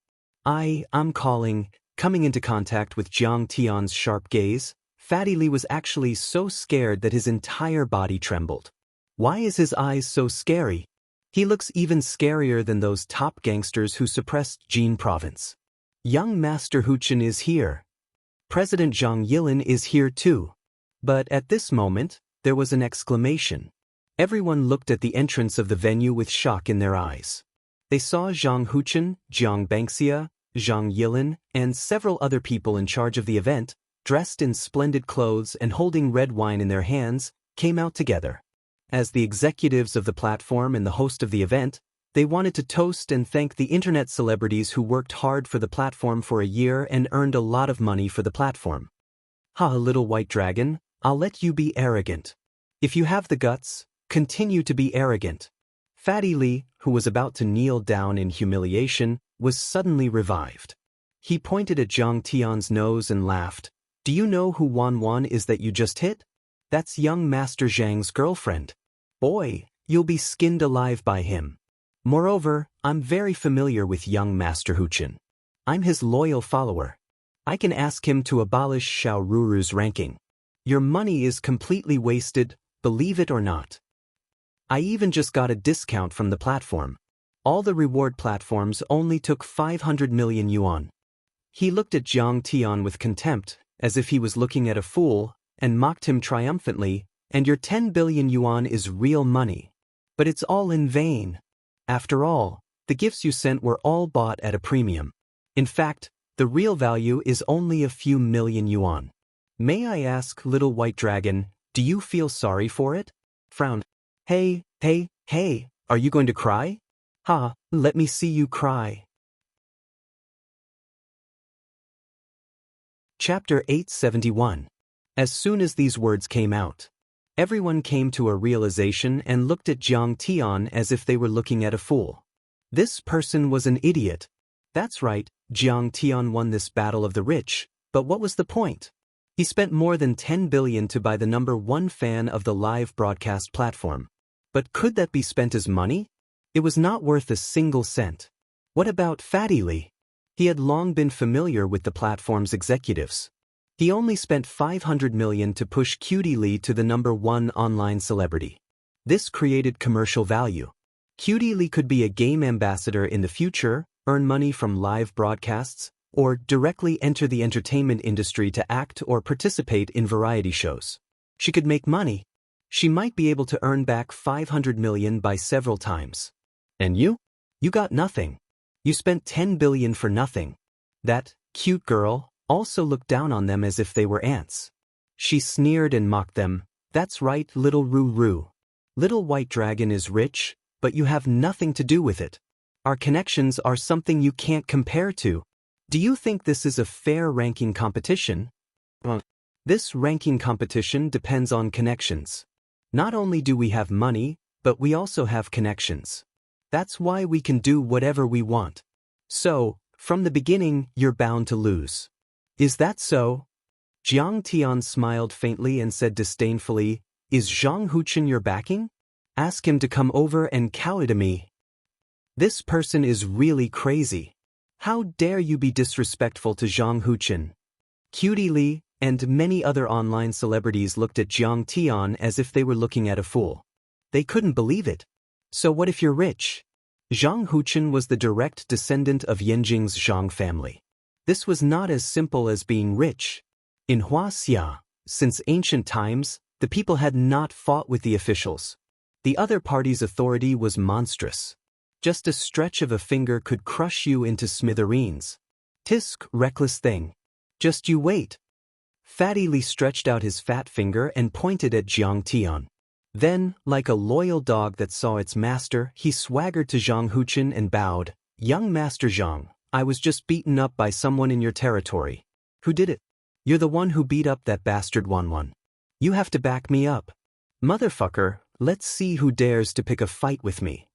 I'm calling. Coming into contact with Jiang Tian's sharp gaze, Fatty Li was actually so scared that his entire body trembled. Why is his eyes so scary? He looks even scarier than those top gangsters who suppressed Jin province. Young Master Huchen is here. President Zhang Yilin is here too. But at this moment, there was an exclamation. Everyone looked at the entrance of the venue with shock in their eyes. They saw Zhang Huchen, Zhang Bangxia, Zhang Yilin, and several other people in charge of the event, dressed in splendid clothes and holding red wine in their hands, came out together. As the executives of the platform and the host of the event, they wanted to toast and thank the internet celebrities who worked hard for the platform for a year and earned a lot of money for the platform. Ha, little white dragon, I'll let you be arrogant. If you have the guts, continue to be arrogant. Fatty Li, who was about to kneel down in humiliation, was suddenly revived. He pointed at Jiang Tian's nose and laughed. Do you know who Wan is that you just hit? That's young Master Zhang's girlfriend. Boy, you'll be skinned alive by him. Moreover, I'm very familiar with young Master Huchen. I'm his loyal follower. I can ask him to abolish Xiao Ruru's ranking. Your money is completely wasted, believe it or not. I even just got a discount from the platform. All the reward platforms only took 500 million yuan. He looked at Jiang Tian with contempt, as if he was looking at a fool, and mocked him triumphantly, and your 10 billion yuan is real money. But it's all in vain. After all, the gifts you sent were all bought at a premium. In fact, the real value is only a few million yuan. May I ask, little white dragon, do you feel sorry for it? Frowned. Hey, are you going to cry? Ha, let me see you cry. Chapter 871. As soon as these words came out, everyone came to a realization and looked at Jiang Tian as if they were looking at a fool. This person was an idiot. That's right, Jiang Tian won this battle of the rich, but what was the point? He spent more than 10 billion to buy the #1 fan of the live broadcast platform. But could that be spent as money? It was not worth a single cent. What about Fatty Li? He had long been familiar with the platform's executives. He only spent 500 million to push Cutie Li to the #1 online celebrity. This created commercial value. Cutie Li could be a game ambassador in the future, earn money from live broadcasts, or directly enter the entertainment industry to act or participate in variety shows. She could make money. She might be able to earn back 500 million by several times. And you? You got nothing. You spent 10 billion for nothing. That cute girl also looked down on them as if they were ants. She sneered and mocked them. That's right, little Ruru. Little white dragon is rich, but you have nothing to do with it. Our connections are something you can't compare to. Do you think this is a fair ranking competition? This ranking competition depends on connections. Not only do we have money, but we also have connections. That's why we can do whatever we want. So, from the beginning, you're bound to lose. Is that so? Jiang Tian smiled faintly and said disdainfully, Is Zhang Huchen your backing? Ask him to come over and kowtow to me. This person is really crazy. How dare you be disrespectful to Zhang Huchen? Cutie Li and many other online celebrities looked at Jiang Tian as if they were looking at a fool. They couldn't believe it. So what if you're rich? Zhang Huchen was the direct descendant of Yanjing's Zhang family. This was not as simple as being rich. In Wuxia, since ancient times, the people had not fought with the officials. The other party's authority was monstrous. Just a stretch of a finger could crush you into smithereens. Tisk, reckless thing. Just you wait. Fatty Li stretched out his fat finger and pointed at Jiang Tian. Then, like a loyal dog that saw its master, he swaggered to Zhang Huchen and bowed. Young Master Zhang, I was just beaten up by someone in your territory. Who did it? You're the one who beat up that bastard Wan. You have to back me up. Motherfucker, let's see who dares to pick a fight with me.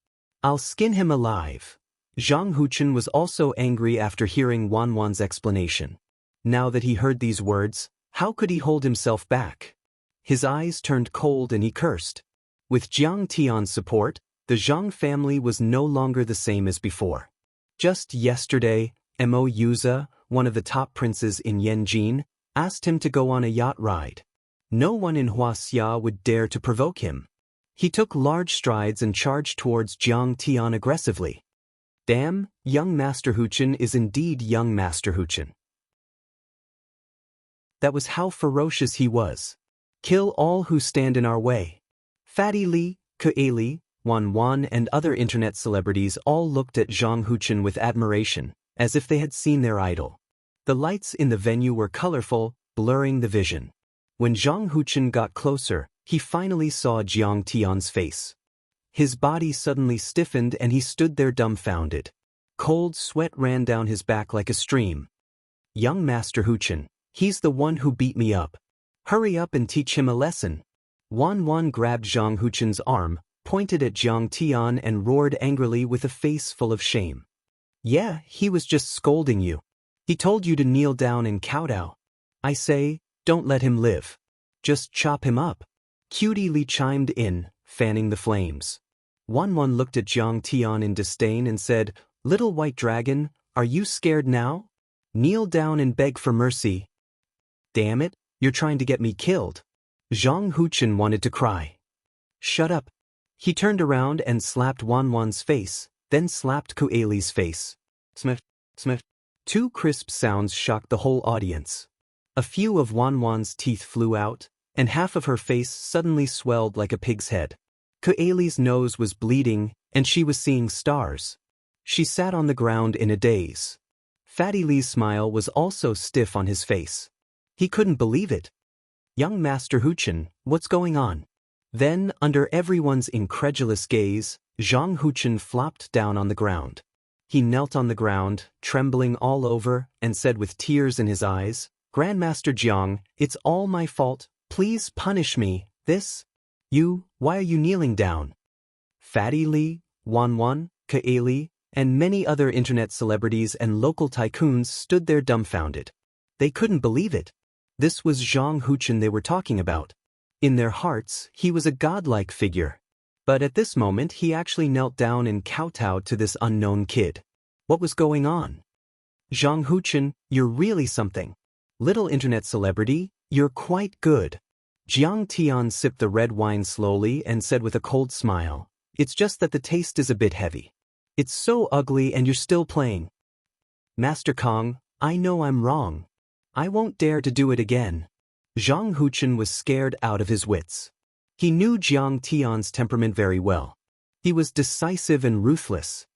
I'll skin him alive. Zhang Huchen was also angry after hearing Wan's explanation. Now that he heard these words, how could he hold himself back? His eyes turned cold and he cursed. With Jiang Tian's support, the Zhang family was no longer the same as before. Just yesterday, Mo Yuza, one of the top princes in Yanjin, asked him to go on a yacht ride. No one in Wuxia would dare to provoke him. He took large strides and charged towards Jiang Tian aggressively. Damn, young Master Huchen is indeed young Master Huchen. That was how ferocious he was. Kill all who stand in our way. Fatty Li, Kueli, Wan and other internet celebrities all looked at Zhang Huchen with admiration, as if they had seen their idol. The lights in the venue were colorful, blurring the vision. When Zhang Huchen got closer, he finally saw Jiang Tian's face. His body suddenly stiffened and he stood there dumbfounded. Cold sweat ran down his back like a stream. Young Master Huchen, he's the one who beat me up. Hurry up and teach him a lesson. Wan grabbed Zhang Huchen's arm, pointed at Jiang Tian and roared angrily with a face full of shame. Yeah, he was just scolding you. He told you to kneel down and kowtow. I say, don't let him live. Just chop him up. Cutie Li chimed in, fanning the flames. Wan looked at Jiang Tian in disdain and said, Little white dragon, are you scared now? Kneel down and beg for mercy. Damn it, you're trying to get me killed. Zhang Huchen wanted to cry. Shut up. He turned around and slapped Wan's face, then slapped Kueli's face. Smith. Two crisp sounds shocked the whole audience. A few of Wan's teeth flew out, and half of her face suddenly swelled like a pig's head. Kueli's nose was bleeding, and she was seeing stars. She sat on the ground in a daze. Fatty Li's smile was also stiff on his face. He couldn't believe it. Young Master Huchen, what's going on? Then, under everyone's incredulous gaze, Zhang Huchen flopped down on the ground. He knelt on the ground, trembling all over, and said with tears in his eyes, Grandmaster Jiang, it's all my fault, please punish me, why are you kneeling down? Fatty Li, Wan, Kueli, and many other internet celebrities and local tycoons stood there dumbfounded. They couldn't believe it. This was Zhang Huchen they were talking about. In their hearts, he was a godlike figure. But at this moment he actually knelt down and kowtowed to this unknown kid. What was going on? Zhang Huchen, you're really something. Little internet celebrity, you're quite good. Jiang Tian sipped the red wine slowly and said with a cold smile, It's just that the taste is a bit heavy. It's so ugly and you're still playing. Master Kong, I know I'm wrong. I won't dare to do it again. Zhang Huchen was scared out of his wits. He knew Jiang Tian's temperament very well. He was decisive and ruthless.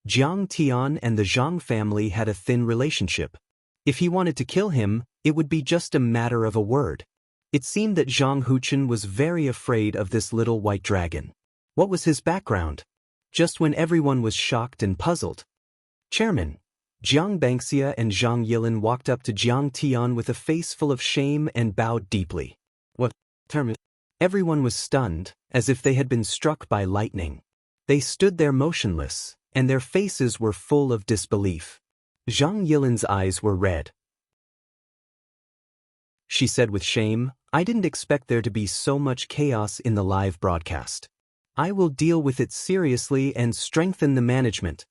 Jiang Tian and the Zhang family had a thin relationship. If he wanted to kill him, it would be just a matter of a word. It seemed that Zhang Huchen was very afraid of this little white dragon. What was his background? Just when everyone was shocked and puzzled, Chairman Jiang Bangxia and Zhang Yilin walked up to Jiang Tian with a face full of shame and bowed deeply. What? Everyone was stunned, as if they had been struck by lightning. They stood there motionless, and their faces were full of disbelief. Zhang Yilin's eyes were red. She said with shame, I didn't expect there to be so much chaos in the live broadcast. I will deal with it seriously and strengthen the management.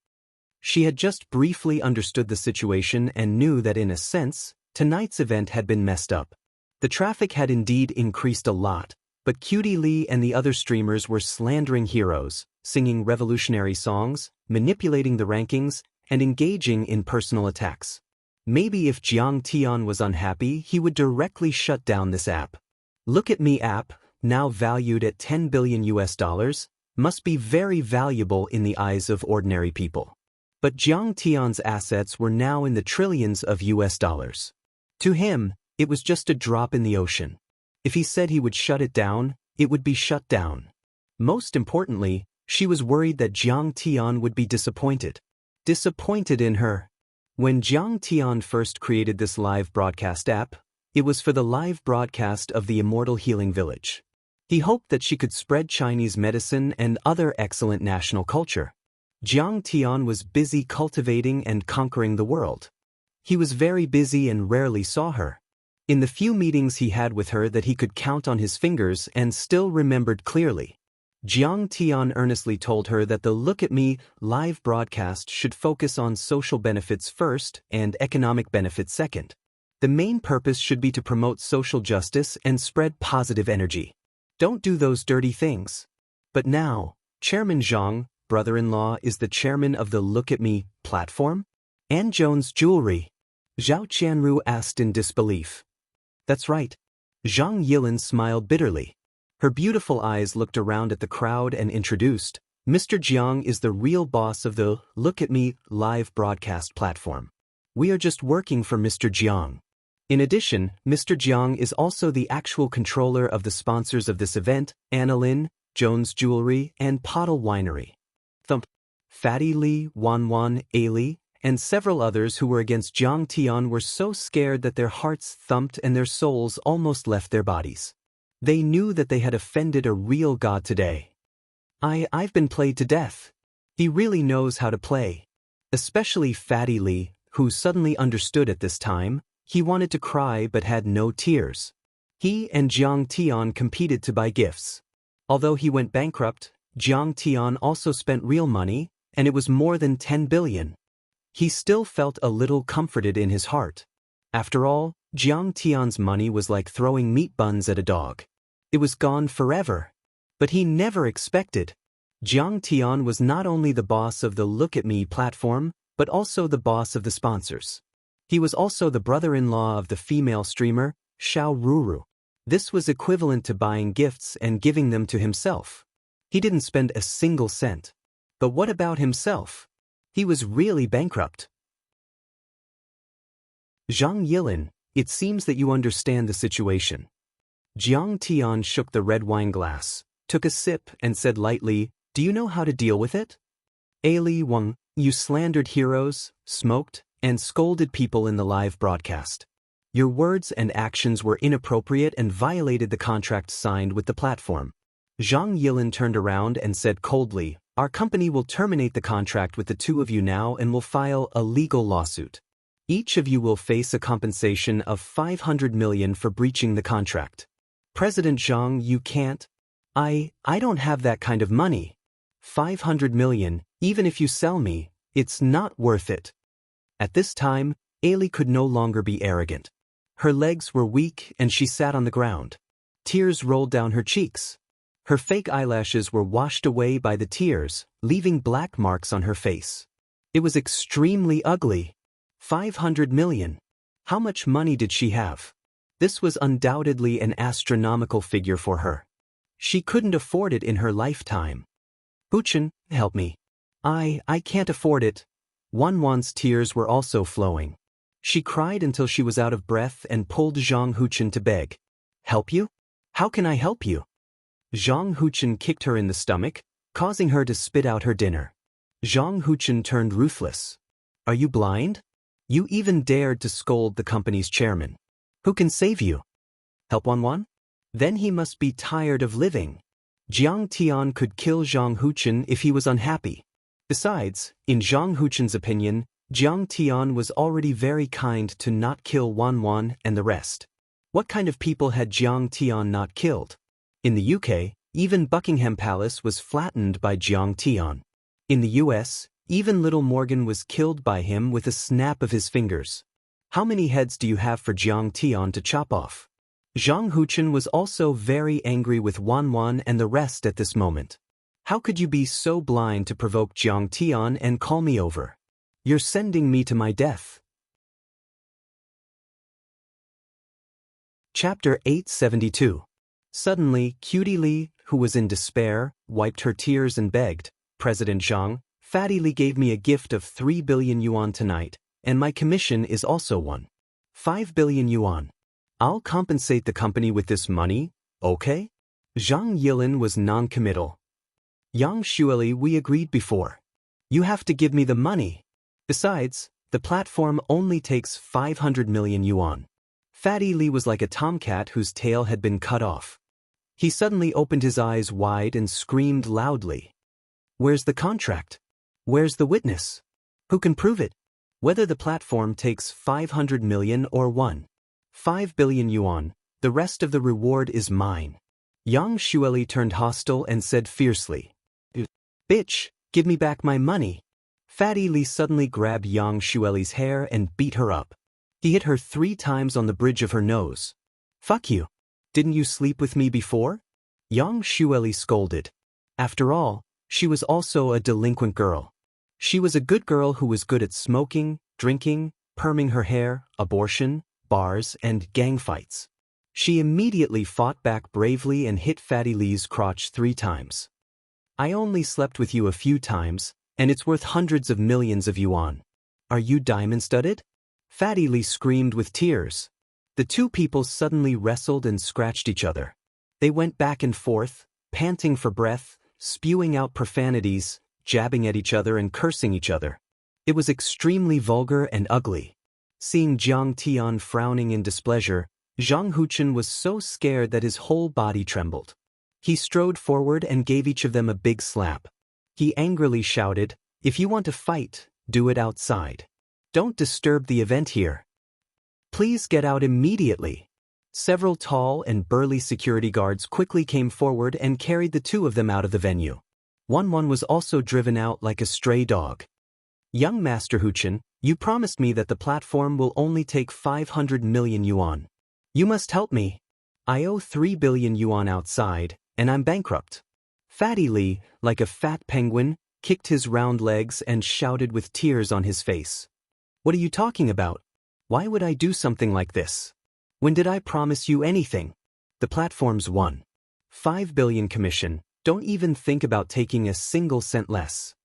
She had just briefly understood the situation and knew that in a sense, tonight's event had been messed up. The traffic had indeed increased a lot, but Cutie Lee and the other streamers were slandering heroes, singing revolutionary songs, manipulating the rankings, and engaging in personal attacks. Maybe if Jiang Tian was unhappy, he would directly shut down this app. Look at Me app, now valued at $10 billion, must be very valuable in the eyes of ordinary people. But Jiang Tian's assets were now in the trillions of US dollars. To him, it was just a drop in the ocean. If he said he would shut it down, it would be shut down. Most importantly, she was worried that Jiang Tian would be disappointed. Disappointed in her. When Jiang Tian first created this live broadcast app, it was for the live broadcast of the Immortal Healing Village. He hoped that she could spread Chinese medicine and other excellent national culture. Jiang Tian was busy cultivating and conquering the world. He was very busy and rarely saw her. In the few meetings he had with her that he could count on his fingers and still remembered clearly, Jiang Tian earnestly told her that the Look at Me live broadcast should focus on social benefits first and economic benefits second. The main purpose should be to promote social justice and spread positive energy. Don't do those dirty things. But now, Chairman Zhang, brother-in-law, is the chairman of the Look at Me platform? Anne Jones Jewelry. Zhao Qianru asked in disbelief. That's right. Zhang Yilin smiled bitterly. Her beautiful eyes looked around at the crowd and introduced, Mr. Jiang is the real boss of the Look at Me live broadcast platform. We are just working for Mr. Jiang. In addition, Mr. Jiang is also the actual controller of the sponsors of this event, Anna Lin, Jones Jewelry, and Pottle Winery. Thump. Fatty Lee, Wan, Ali, and several others who were against Jiang Tian were so scared that their hearts thumped and their souls almost left their bodies. They knew that they had offended a real god today. I've been played to death. He really knows how to play. Especially Fatty Lee, who suddenly understood at this time. He wanted to cry but had no tears. He and Jiang Tian competed to buy gifts. Although he went bankrupt, Jiang Tian also spent real money, and it was more than 10 billion. He still felt a little comforted in his heart. After all, Jiang Tian's money was like throwing meat buns at a dog. It was gone forever. But he never expected. Jiang Tian was not only the boss of the Look at Me platform, but also the boss of the sponsors. He was also the brother-in-law of the female streamer, Xiao Ruru. This was equivalent to buying gifts and giving them to himself. He didn't spend a single cent. But what about himself? He was really bankrupt. Zhang Yilin, it seems that you understand the situation. Jiang Tian shook the red wine glass, took a sip, and said lightly, do you know how to deal with it? Ali Wang, you slandered heroes, smoked, and scolded people in the live broadcast. Your words and actions were inappropriate and violated the contract signed with the platform. Zhang Yilin turned around and said coldly, our company will terminate the contract with the two of you now and will file a legal lawsuit. Each of you will face a compensation of 500 million for breaching the contract. President Zhang, you can't. I don't have that kind of money. 500 million, even if you sell me, it's not worth it. At this time, Ali could no longer be arrogant. Her legs were weak and she sat on the ground. Tears rolled down her cheeks. Her fake eyelashes were washed away by the tears, leaving black marks on her face. It was extremely ugly. 500 million. How much money did she have? This was undoubtedly an astronomical figure for her. She couldn't afford it in her lifetime. Huchen, help me. I can't afford it. Wan's tears were also flowing. She cried until she was out of breath and pulled Zhang Huchen to beg. Help you? How can I help you? Zhang Huchen kicked her in the stomach, causing her to spit out her dinner. Zhang Huchen turned ruthless. Are you blind? You even dared to scold the company's chairman. Who can save you? Help Wan? Then he must be tired of living. Jiang Tian could kill Zhang Huchen if he was unhappy. Besides, in Zhang Huchen's opinion, Jiang Tian was already very kind to not kill Wan and the rest. What kind of people had Jiang Tian not killed? In the UK, even Buckingham Palace was flattened by Jiang Tian. In the US, even little Morgan was killed by him with a snap of his fingers. How many heads do you have for Jiang Tian to chop off? Zhang Huchen was also very angry with Wan and the rest at this moment. How could you be so blind to provoke Jiang Tian and call me over? You're sending me to my death. Chapter 872. Suddenly, Cutie Li, who was in despair, wiped her tears and begged, President Zhang, Fatty Li gave me a gift of 3 billion yuan tonight, and my commission is also 5 billion yuan. I'll compensate the company with this money, okay? Zhang Yilin was non-committal. Yang Xueli, we agreed before. You have to give me the money. Besides, the platform only takes 500 million yuan. Fatty Li was like a tomcat whose tail had been cut off. He suddenly opened his eyes wide and screamed loudly. Where's the contract? Where's the witness? Who can prove it? Whether the platform takes 500 million or 5 billion yuan, the rest of the reward is mine. Yang Xueli turned hostile and said fiercely, Bitch, give me back my money. Fatty Li suddenly grabbed Yang Xueli's hair and beat her up. He hit her 3 times on the bridge of her nose. Fuck you. Didn't you sleep with me before? Yang Xueli scolded. After all, she was also a delinquent girl. She was a good girl who was good at smoking, drinking, perming her hair, abortion, bars, and gang fights. She immediately fought back bravely and hit Fatty Li's crotch 3 times. I only slept with you a few times, and it's worth hundreds of millions of yuan. Are you diamond-studded? Fatty Li screamed with tears. The two people suddenly wrestled and scratched each other. They went back and forth, panting for breath, spewing out profanities, jabbing at each other and cursing each other. It was extremely vulgar and ugly. Seeing Jiang Tian frowning in displeasure, Zhang Huchen was so scared that his whole body trembled. He strode forward and gave each of them a big slap. He angrily shouted, If you want to fight, do it outside. Don't disturb the event here. Please get out immediately. Several tall and burly security guards quickly came forward and carried the 2 of them out of the venue. Wan was also driven out like a stray dog. Young Master Huchen, you promised me that the platform will only take 500 million yuan. You must help me. I owe 3 billion yuan outside, and I'm bankrupt. Fatty Li, like a fat penguin, kicked his round legs and shouted with tears on his face. What are you talking about? Why would I do something like this? When did I promise you anything? The platform's 5 billion commission. Don't even think about taking a single cent less.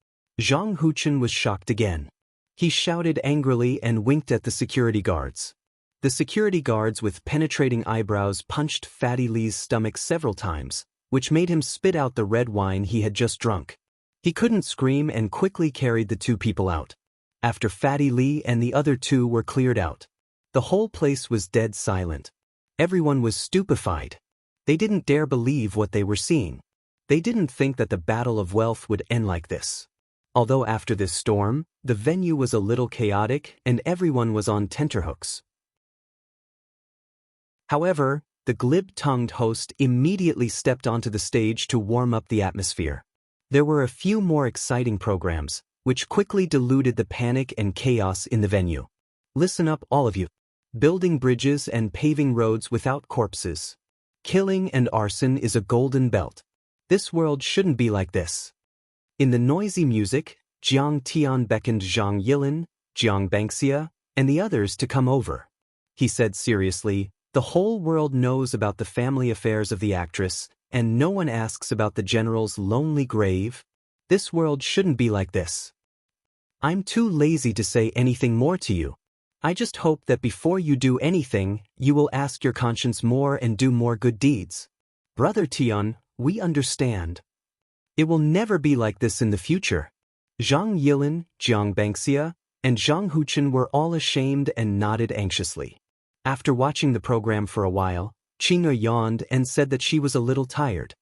Zhang Huchen was shocked again. He shouted angrily and winked at the security guards. The security guards with penetrating eyebrows punched Fatty Li's stomach several times, which made him spit out the red wine he had just drunk. He couldn't scream and quickly carried the 2 people out. After Fatty Li and the other 2 were cleared out, the whole place was dead silent. Everyone was stupefied. They didn't dare believe what they were seeing. They didn't think that the battle of wealth would end like this. Although after this storm, the venue was a little chaotic and everyone was on tenterhooks. However, the glib-tongued host immediately stepped onto the stage to warm up the atmosphere. There were a few more exciting programs, which quickly diluted the panic and chaos in the venue. Listen up, all of you. Building bridges and paving roads without corpses. Killing and arson is a golden belt. This world shouldn't be like this. In the noisy music, Jiang Tian beckoned Zhang Yilin, Jiang Xianxia, and the others to come over. He said seriously, the whole world knows about the family affairs of the actress, and no one asks about the general's lonely grave. This world shouldn't be like this. I'm too lazy to say anything more to you. I just hope that before you do anything, you will ask your conscience more and do more good deeds. Brother Tian, we understand. It will never be like this in the future. Zhang Yilin, Jiang Xianxia, and Zhang Huchen were all ashamed and nodded anxiously. After watching the program for a while, Qing'e yawned and said that she was a little tired.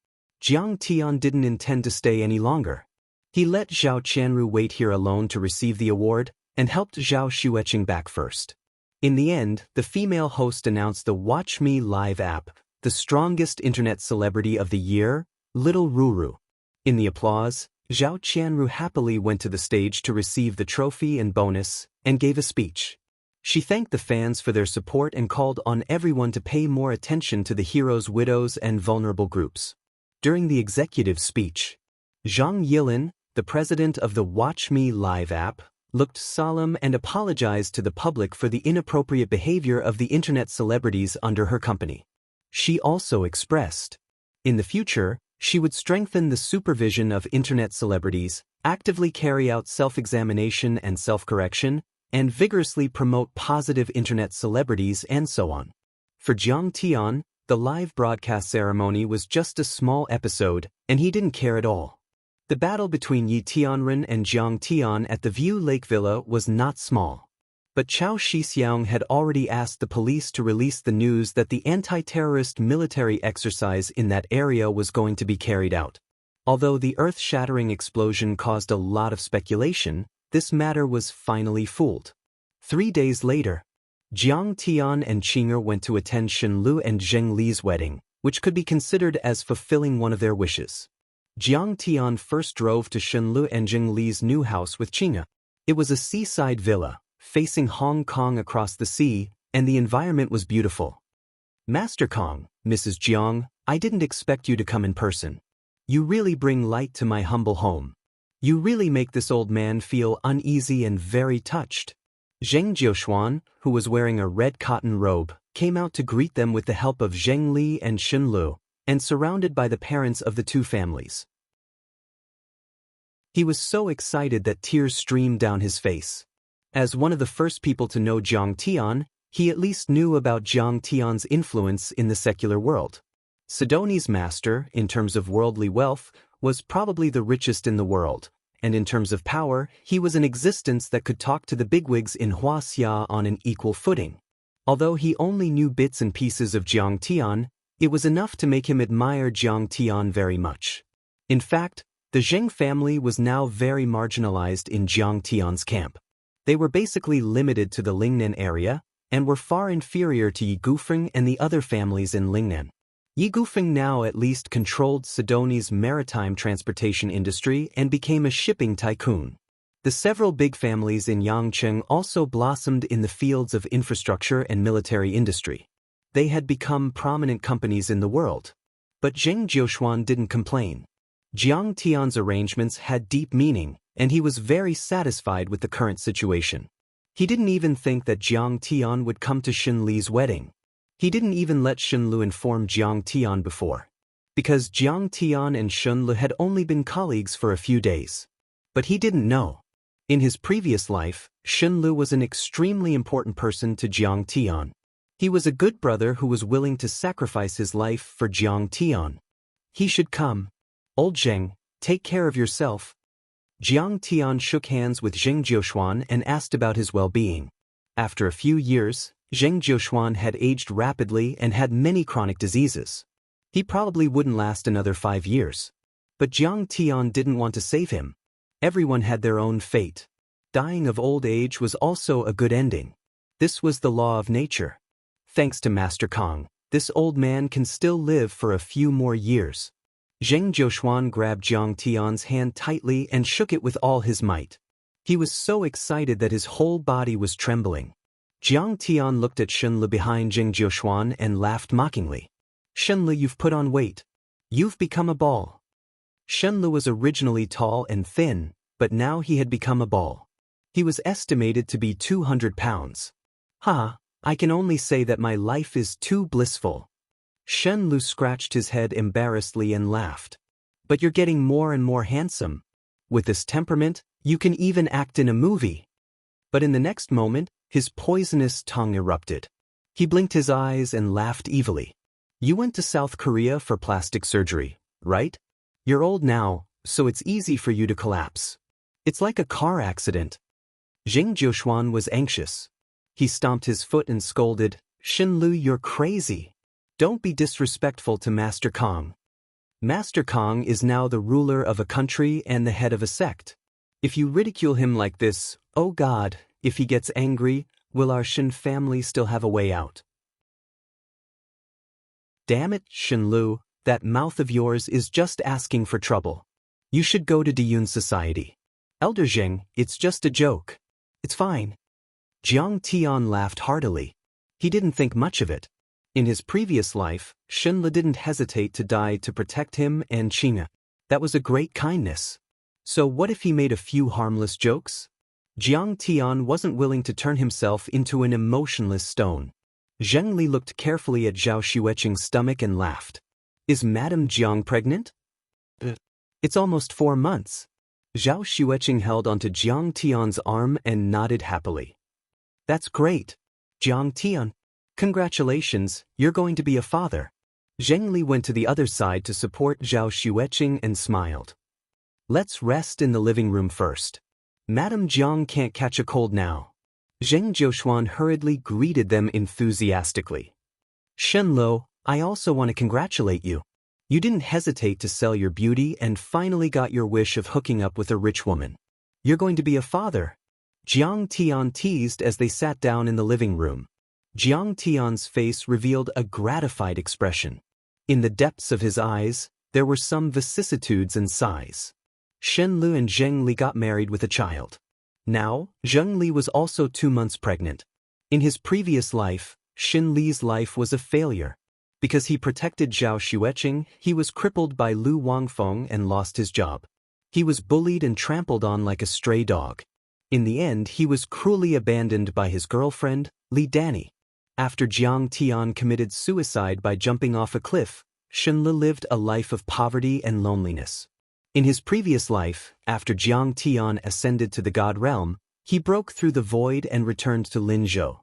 Jiang Tian didn't intend to stay any longer. He let Zhao Qianru wait here alone to receive the award, and helped Zhao Xueqing back first. In the end, the female host announced the Watch Me Live app, the strongest internet celebrity of the year, Little Ruru. In the applause, Zhao Qianru happily went to the stage to receive the trophy and bonus, and gave a speech. She thanked the fans for their support and called on everyone to pay more attention to the heroes' widows and vulnerable groups. During the executive speech, Zhang Yilin, the president of the Watch Me Live app, looked solemn and apologized to the public for the inappropriate behavior of the internet celebrities under her company. She also expressed, in the future, she would strengthen the supervision of internet celebrities, actively carry out self-examination and self-correction, and vigorously promote positive internet celebrities and so on. For Jiang Tian, the live broadcast ceremony was just a small episode, and he didn't care at all. The battle between Yi Tianren and Jiang Tian at the View Lake Villa was not small. But Chao Shixiang had already asked the police to release the news that the anti-terrorist military exercise in that area was going to be carried out. Although the earth-shattering explosion caused a lot of speculation, this matter was finally fooled. 3 days later, Jiang Tian and Qing'er went to attend Shenlu and Zheng Li's wedding, which could be considered as fulfilling one of their wishes. Jiang Tian first drove to Shenlu and Zheng Li's new house with Qing'er. It was a seaside villa, facing Hong Kong across the sea, and the environment was beautiful. Master Kong, Mrs. Jiang, I didn't expect you to come in person. You really bring light to my humble home. You really make this old man feel uneasy and very touched. Zheng Jiuxuan, who was wearing a red cotton robe, came out to greet them with the help of Zheng Li and Shenlu, and surrounded by the parents of the two families. He was so excited that tears streamed down his face. As one of the first people to know Jiang Tian, he at least knew about Jiang Tian's influence in the secular world. Sidoni's master, in terms of worldly wealth, was probably the richest in the world, and in terms of power, he was an existence that could talk to the bigwigs in Huaxia on an equal footing. Although he only knew bits and pieces of Jiang Tian, it was enough to make him admire Jiang Tian very much. In fact, the Zheng family was now very marginalized in Jiang Tian's camp. They were basically limited to the Lingnan area, and were far inferior to Yi Gufeng and the other families in Lingnan. Yi Gufeng now at least controlled Sidoni's maritime transportation industry and became a shipping tycoon. The several big families in Yangcheng also blossomed in the fields of infrastructure and military industry. They had become prominent companies in the world. But Zheng Jiuxuan didn't complain. Jiang Tian's arrangements had deep meaning, and he was very satisfied with the current situation. He didn't even think that Jiang Tian would come to Shen Li's wedding. He didn't even let Shenlu inform Jiang Tian before, because Jiang Tian and Shenlu had only been colleagues for a few days. But he didn't know. In his previous life, Shenlu was an extremely important person to Jiang Tian. He was a good brother who was willing to sacrifice his life for Jiang Tian. He should come. Old Zheng, take care of yourself. Jiang Tian shook hands with Zheng Jiuxuan and asked about his well-being. After a few years, Zheng Jiuxuan had aged rapidly and had many chronic diseases. He probably wouldn't last another 5 years. But Jiang Tian didn't want to save him. Everyone had their own fate. Dying of old age was also a good ending. This was the law of nature. Thanks to Master Kong, this old man can still live for a few more years. Zheng Jiuxuan grabbed Jiang Tian's hand tightly and shook it with all his might. He was so excited that his whole body was trembling. Jiang Tian looked at Shenlu behind Zheng Jiuxuan and laughed mockingly. Shenlu, you've put on weight. You've become a ball. Shenlu was originally tall and thin, but now he had become a ball. He was estimated to be 200 pounds. Ha, I can only say that my life is too blissful. Shenlu scratched his head embarrassedly and laughed. But you're getting more and more handsome. With this temperament, you can even act in a movie. But in the next moment, his poisonous tongue erupted. He blinked his eyes and laughed evilly. You went to South Korea for plastic surgery, right? You're old now, so it's easy for you to collapse. It's like a car accident. Zheng Jiuxuan was anxious. He stomped his foot and scolded, Shenlu, you're crazy. Don't be disrespectful to Master Kong. Master Kong is now the ruler of a country and the head of a sect. If you ridicule him like this, oh God, if he gets angry, Will our Shen family still have a way out? Damn it, Shenlu, that mouth of yours is just asking for trouble. You should go to Diyun Society. Elder Zheng, it's just a joke. It's fine. Jiang Tian laughed heartily. He didn't think much of it. In his previous life, Shenle didn't hesitate to die to protect him and Qina. That was a great kindness. So what if he made a few harmless jokes? Jiang Tian wasn't willing to turn himself into an emotionless stone. Zheng Li looked carefully at Zhao Xueqing's stomach and laughed. Is Madame Jiang pregnant? It's almost 4 months. Zhao Xueqing held onto Jiang Tian's arm and nodded happily. That's great. Jiang Tian. Congratulations, you're going to be a father. Zheng Li went to the other side to support Zhao Xueqing and smiled. Let's rest in the living room first. Madame Jiang can't catch a cold now. Zheng Jiuxuan hurriedly greeted them enthusiastically. Shenlo, I also want to congratulate you. You didn't hesitate to sell your beauty and finally got your wish of hooking up with a rich woman. You're going to be a father. Jiang Tian teased as they sat down in the living room. Jiang Tian's face revealed a gratified expression. In the depths of his eyes, there were some vicissitudes and sighs. Shenlu and Zheng Li got married with a child. Now, Zheng Li was also 2 months pregnant. In his previous life, Shen Li's life was a failure. Because he protected Zhao Xueqing, he was crippled by Lu Wangfeng and lost his job. He was bullied and trampled on like a stray dog. In the end, he was cruelly abandoned by his girlfriend, Li Danny. After Jiang Tian committed suicide by jumping off a cliff, Shenle lived a life of poverty and loneliness. In his previous life, after Jiang Tian ascended to the God realm, he broke through the void and returned to Linzhou.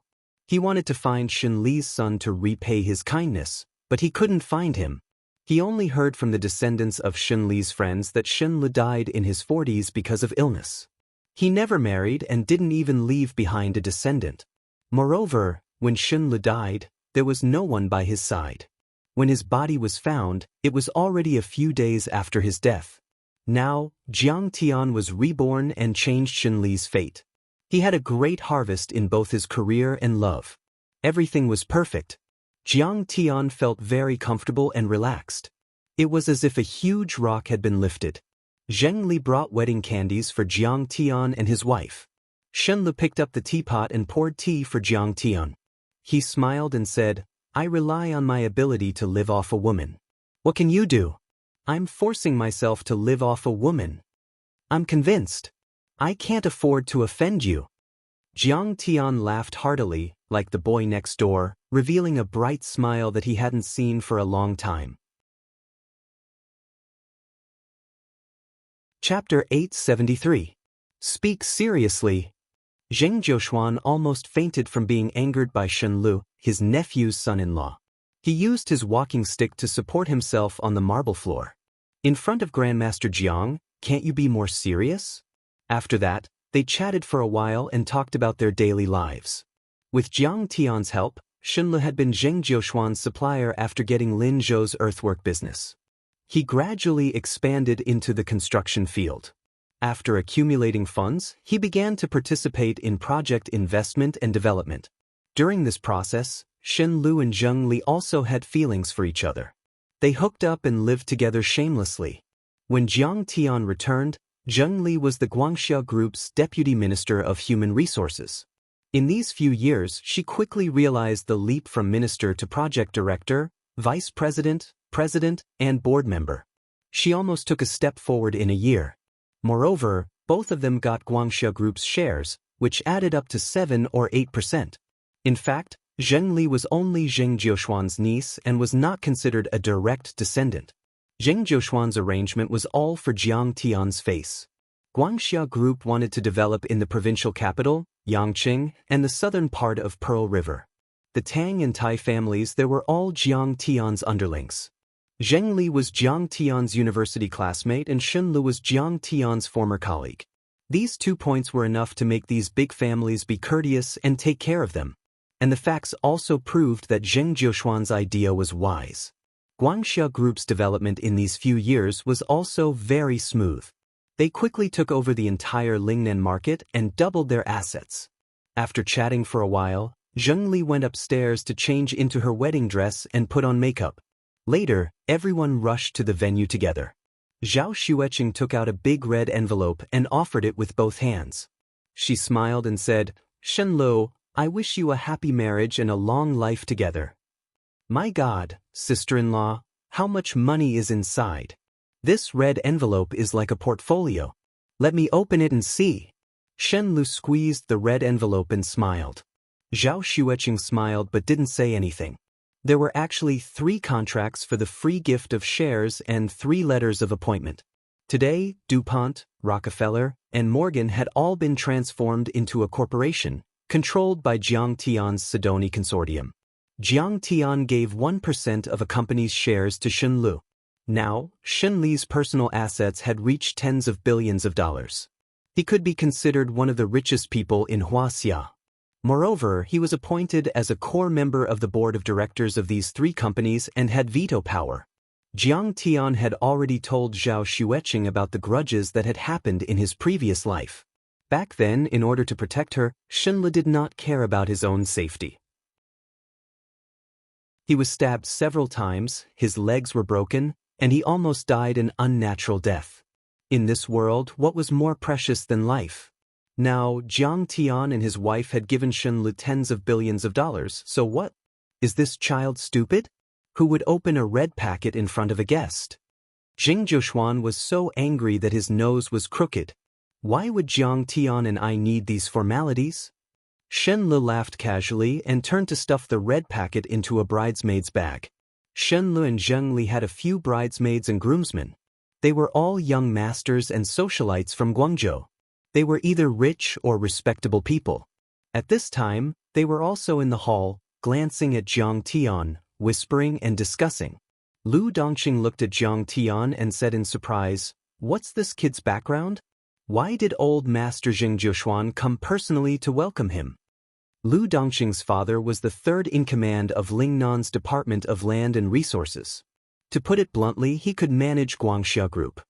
He wanted to find Shen Li's son to repay his kindness, but he couldn't find him. He only heard from the descendants of Shen Li's friends that Shenle died in his 40s because of illness. He never married and didn't even leave behind a descendant. Moreover, when Shenle died, there was no one by his side. When his body was found, it was already a few days after his death. Now, Jiang Tian was reborn and changed Shen Li's fate. He had a great harvest in both his career and love. Everything was perfect. Jiang Tian felt very comfortable and relaxed. It was as if a huge rock had been lifted. Zheng Li brought wedding candies for Jiang Tian and his wife. Shenle picked up the teapot and poured tea for Jiang Tian. He smiled and said, I rely on my ability to live off a woman. What can you do? I'm forcing myself to live off a woman. I'm convinced. I can't afford to offend you. Jiang Tian laughed heartily, like the boy next door, revealing a bright smile that he hadn't seen for a long time. Chapter 873. Speak seriously. Zheng Jiuxuan almost fainted from being angered by Shenlu, his nephew's son-in-law. He used his walking stick to support himself on the marble floor. In front of Grandmaster Jiang, can't you be more serious? After that, they chatted for a while and talked about their daily lives. With Jiang Tian's help, Shenle had been Zheng Jiuxuan's supplier after getting Lin Zhou's earthwork business. He gradually expanded into the construction field. After accumulating funds, he began to participate in project investment and development. During this process, Shenlu and Zheng Li also had feelings for each other. They hooked up and lived together shamelessly. When Jiang Tian returned, Zheng Li was the Guangxia Group's Deputy Minister of Human Resources. In these few years, she quickly realized the leap from minister to project director, vice president, president, and board member. She almost took a step forward in a year. Moreover, both of them got Guangxia Group's shares, which added up to 7 or 8%. In fact, Zheng Li was only Zheng Jiuxuan's niece and was not considered a direct descendant. Zheng Jiuxuan's arrangement was all for Jiang Tian's face. Guangxia Group wanted to develop in the provincial capital, Yangqing, and the southern part of Pearl River. The Tang and Tai families there were all Jiang Tian's underlings. Zheng Li was Jiang Tian's university classmate and Shenlu was Jiang Tian's former colleague. These 2 points were enough to make these big families be courteous and take care of them. And the facts also proved that Zheng Jiuxuan's idea was wise. Guangxia Group's development in these few years was also very smooth. They quickly took over the entire Lingnan market and doubled their assets. After chatting for a while, Zheng Li went upstairs to change into her wedding dress and put on makeup. Later, everyone rushed to the venue together. Zhao Xueqing took out a big red envelope and offered it with both hands. She smiled and said, "Shenlu, I wish you a happy marriage and a long life together." "My God, sister-in-law, how much money is inside? This red envelope is like a portfolio. Let me open it and see." Shenlu squeezed the red envelope and smiled. Zhao Xueqing smiled but didn't say anything. There were actually 3 contracts for the free gift of shares and 3 letters of appointment. Today, DuPont, Rockefeller, and Morgan had all been transformed into a corporation, controlled by Jiang Tian's Sidoni Consortium. Jiang Tian gave 1% of a company's shares to Shenlu. Now, Shenli's personal assets had reached tens of billions of dollars. He could be considered one of the richest people in Wuxia. Moreover, he was appointed as a core member of the board of directors of these 3 companies and had veto power. Jiang Tian had already told Zhao Xueqing about the grudges that had happened in his previous life. Back then, in order to protect her, Shenle did not care about his own safety. He was stabbed several times, his legs were broken, and he almost died an unnatural death. In this world, what was more precious than life? Now, Jiang Tian and his wife had given Shenle tens of billions of dollars, so what? Is this child stupid? Who would open a red packet in front of a guest? Jing Zhuoxuan was so angry that his nose was crooked. Why would Jiang Tian and I need these formalities? Shenle laughed casually and turned to stuff the red packet into a bridesmaid's bag. Shenle and Zheng Li had a few bridesmaids and groomsmen. They were all young masters and socialites from Guangzhou. They were either rich or respectable people. At this time, they were also in the hall, glancing at Jiang Tian, whispering and discussing. Lu Dongqing looked at Jiang Tian and said in surprise, "What's this kid's background? Why did old Master Jing Zhuoxuan come personally to welcome him?" Lu Dongqing's father was the 3rd in command of Lingnan's Department of Land and Resources. To put it bluntly, he could manage Guangxia Group.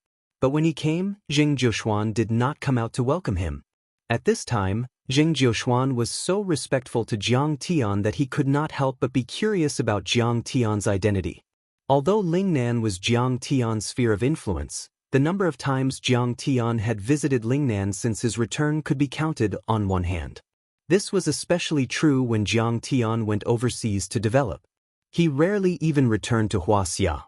But when he came, Jing Zhuoxuan did not come out to welcome him. At this time, Jing Zhuoxuan was so respectful to Jiang Tian that he could not help but be curious about Jiang Tian's identity. Although Lingnan was Jiang Tian's sphere of influence, the number of times Jiang Tian had visited Lingnan since his return could be counted on one hand. This was especially true when Jiang Tian went overseas to develop. He rarely even returned to Wuxia.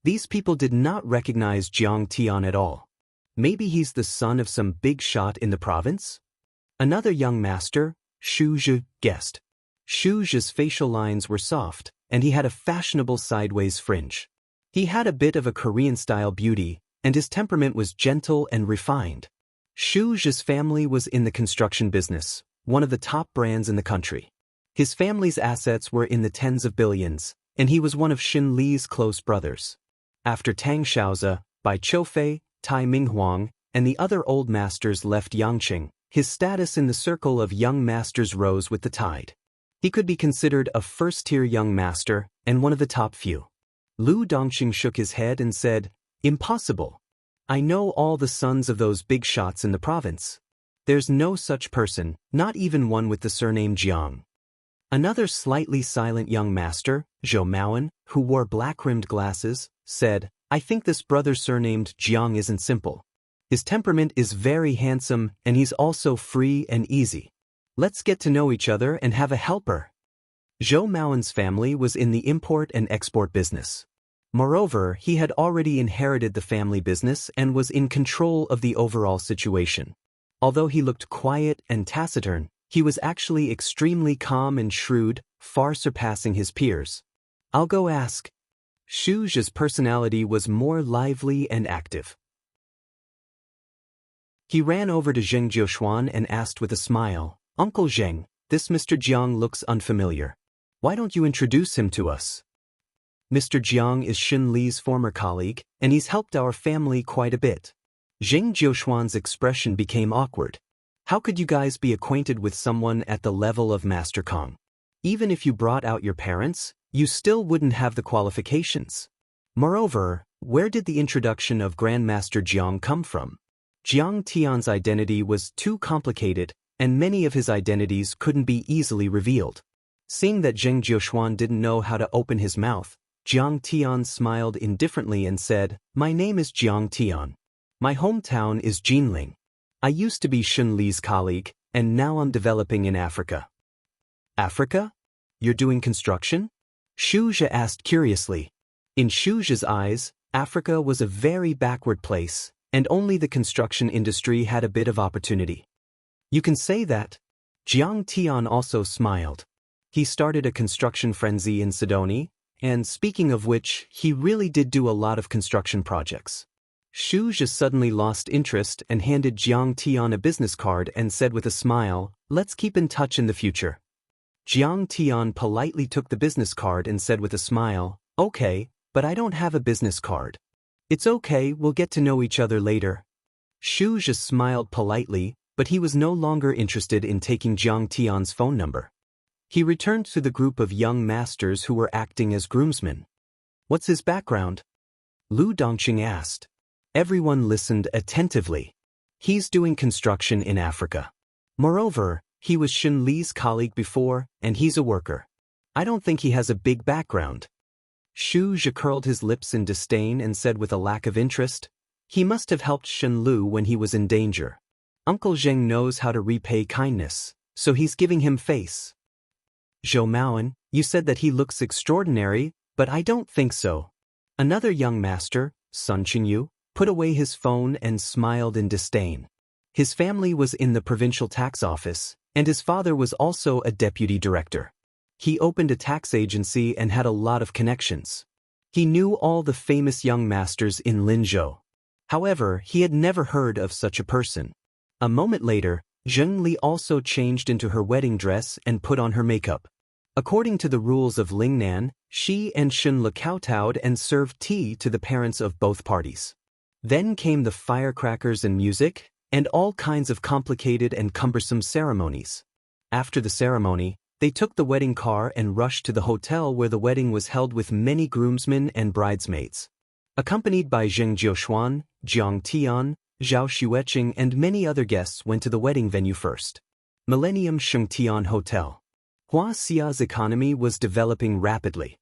These people did not recognize Jiang Tian at all. Maybe he's the son of some big shot in the province? Another young master, Xu Zhi, guessed. Xu Zhi's facial lines were soft, and he had a fashionable sideways fringe. He had a bit of a Korean-style beauty, and his temperament was gentle and refined. Xu Zhi's family was in the construction business, one of the top brands in the country. His family's assets were in the tens of billions, and he was one of Xin Li's close brothers. After Tang Xiaozi, Bai Qiufei, Tai Minghuang, and the other old masters left Yangqing, his status in the circle of young masters rose with the tide. He could be considered a first-tier young master and one of the top few. Lu Dongqing shook his head and said, "Impossible. I know all the sons of those big shots in the province. There's no such person, not even one with the surname Jiang." Another slightly silent young master, Zhou Maoan, who wore black-rimmed glasses, said, "I think this brother surnamed Jiang isn't simple. His temperament is very handsome and he's also free and easy. Let's get to know each other and have a helper." Zhou Maoan's family was in the import and export business. Moreover, he had already inherited the family business and was in control of the overall situation. Although he looked quiet and taciturn, he was actually extremely calm and shrewd, far surpassing his peers. "I'll go ask." Xu Zhi's personality was more lively and active. He ran over to Jing Zhuoxuan and asked with a smile, "Uncle Zheng, this Mr. Jiang looks unfamiliar. Why don't you introduce him to us?" Mr. Jiang is Xin Li's former colleague, and he's helped our family quite a bit. Jing Zhuoxuan's expression became awkward. How could you guys be acquainted with someone at the level of Master Kong? Even if you brought out your parents, you still wouldn't have the qualifications. Moreover, where did the introduction of Grandmaster Jiang come from? Jiang Tian's identity was too complicated, and many of his identities couldn't be easily revealed. Seeing that Zheng Jiuxuan didn't know how to open his mouth, Jiang Tian smiled indifferently and said, "My name is Jiang Tian. My hometown is Jinling. I used to be Xun Li's colleague, and now I'm developing in Africa." Africa? You're doing construction? Xu Zhe asked curiously. In Xu Zhe's eyes, Africa was a very backward place, and only the construction industry had a bit of opportunity. You can say that. Jiang Tian also smiled. He started a construction frenzy in Sidoni, and speaking of which, he really did do a lot of construction projects. Xu Zhe suddenly lost interest and handed Jiang Tian a business card and said with a smile, "Let's keep in touch in the future." Jiang Tian politely took the business card and said with a smile, "Okay, but I don't have a business card." "It's okay, we'll get to know each other later." Xu Zhe smiled politely, but he was no longer interested in taking Jiang Tian's phone number. He returned to the group of young masters who were acting as groomsmen. "What's his background?" Lu Dongqing asked. Everyone listened attentively. "He's doing construction in Africa. Moreover, he was Xun Li's colleague before, and he's a worker. I don't think he has a big background." Xu Zhe curled his lips in disdain and said with a lack of interest, "He must have helped Xun Lu when he was in danger. Uncle Zheng knows how to repay kindness, so he's giving him face." "Zhou Maoan, you said that he looks extraordinary, but I don't think so." Another young master, Sun Qingyu, put away his phone and smiled in disdain. His family was in the provincial tax office, and his father was also a deputy director. He opened a tax agency and had a lot of connections. He knew all the famous young masters in Linzhou. However, he had never heard of such a person. A moment later, Zheng Li also changed into her wedding dress and put on her makeup. According to the rules of Lingnan, she and Xun Li kowtowed and served tea to the parents of both parties. Then came the firecrackers and music, and all kinds of complicated and cumbersome ceremonies. After the ceremony, they took the wedding car and rushed to the hotel where the wedding was held with many groomsmen and bridesmaids. Accompanied by Zheng Jiuxuan, Jiang Tian, Zhao Xueqing and many other guests went to the wedding venue first. Millennium Shengtian Hotel. Huaxia's economy was developing rapidly.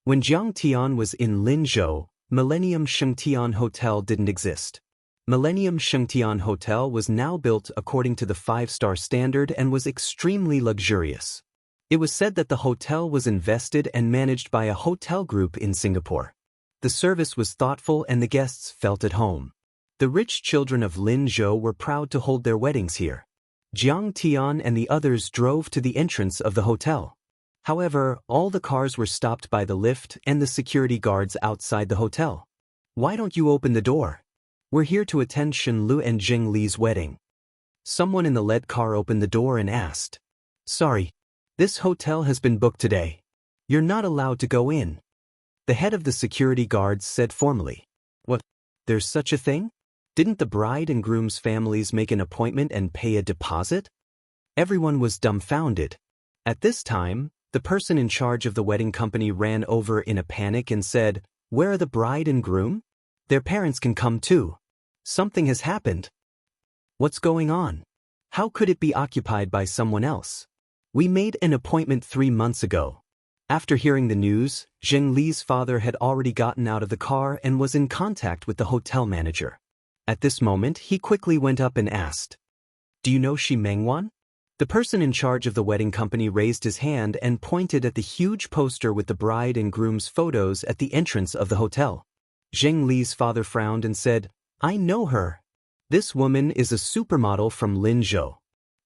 When Jiang Tian was in Linzhou, Millennium Shengtian Hotel didn't exist. Millennium Shengtian Hotel was now built according to the 5-star standard and was extremely luxurious. It was said that the hotel was invested and managed by a hotel group in Singapore. The service was thoughtful and the guests felt at home. The rich children of Linzhou were proud to hold their weddings here. Jiang Tian and the others drove to the entrance of the hotel. However, all the cars were stopped by the lift and the security guards outside the hotel. "Why don't you open the door? We're here to attend Xun Lu and Zheng Li's wedding." Someone in the lead car opened the door and asked, "Sorry, this hotel has been booked today. You're not allowed to go in." The head of the security guards said formally, "What? There's such a thing? Didn't the bride and groom's families make an appointment and pay a deposit?" Everyone was dumbfounded. At this time, the person in charge of the wedding company ran over in a panic and said, "Where are the bride and groom? Their parents can come too. Something has happened. What's going on? How could it be occupied by someone else? We made an appointment 3 months ago." After hearing the news, Zheng Li's father had already gotten out of the car and was in contact with the hotel manager. At this moment, he quickly went up and asked, "Do you know Xi Mengwan?" The person in charge of the wedding company raised his hand and pointed at the huge poster with the bride and groom's photos at the entrance of the hotel. Zheng Li's father frowned and said, "I know her. This woman is a supermodel from Linzhou.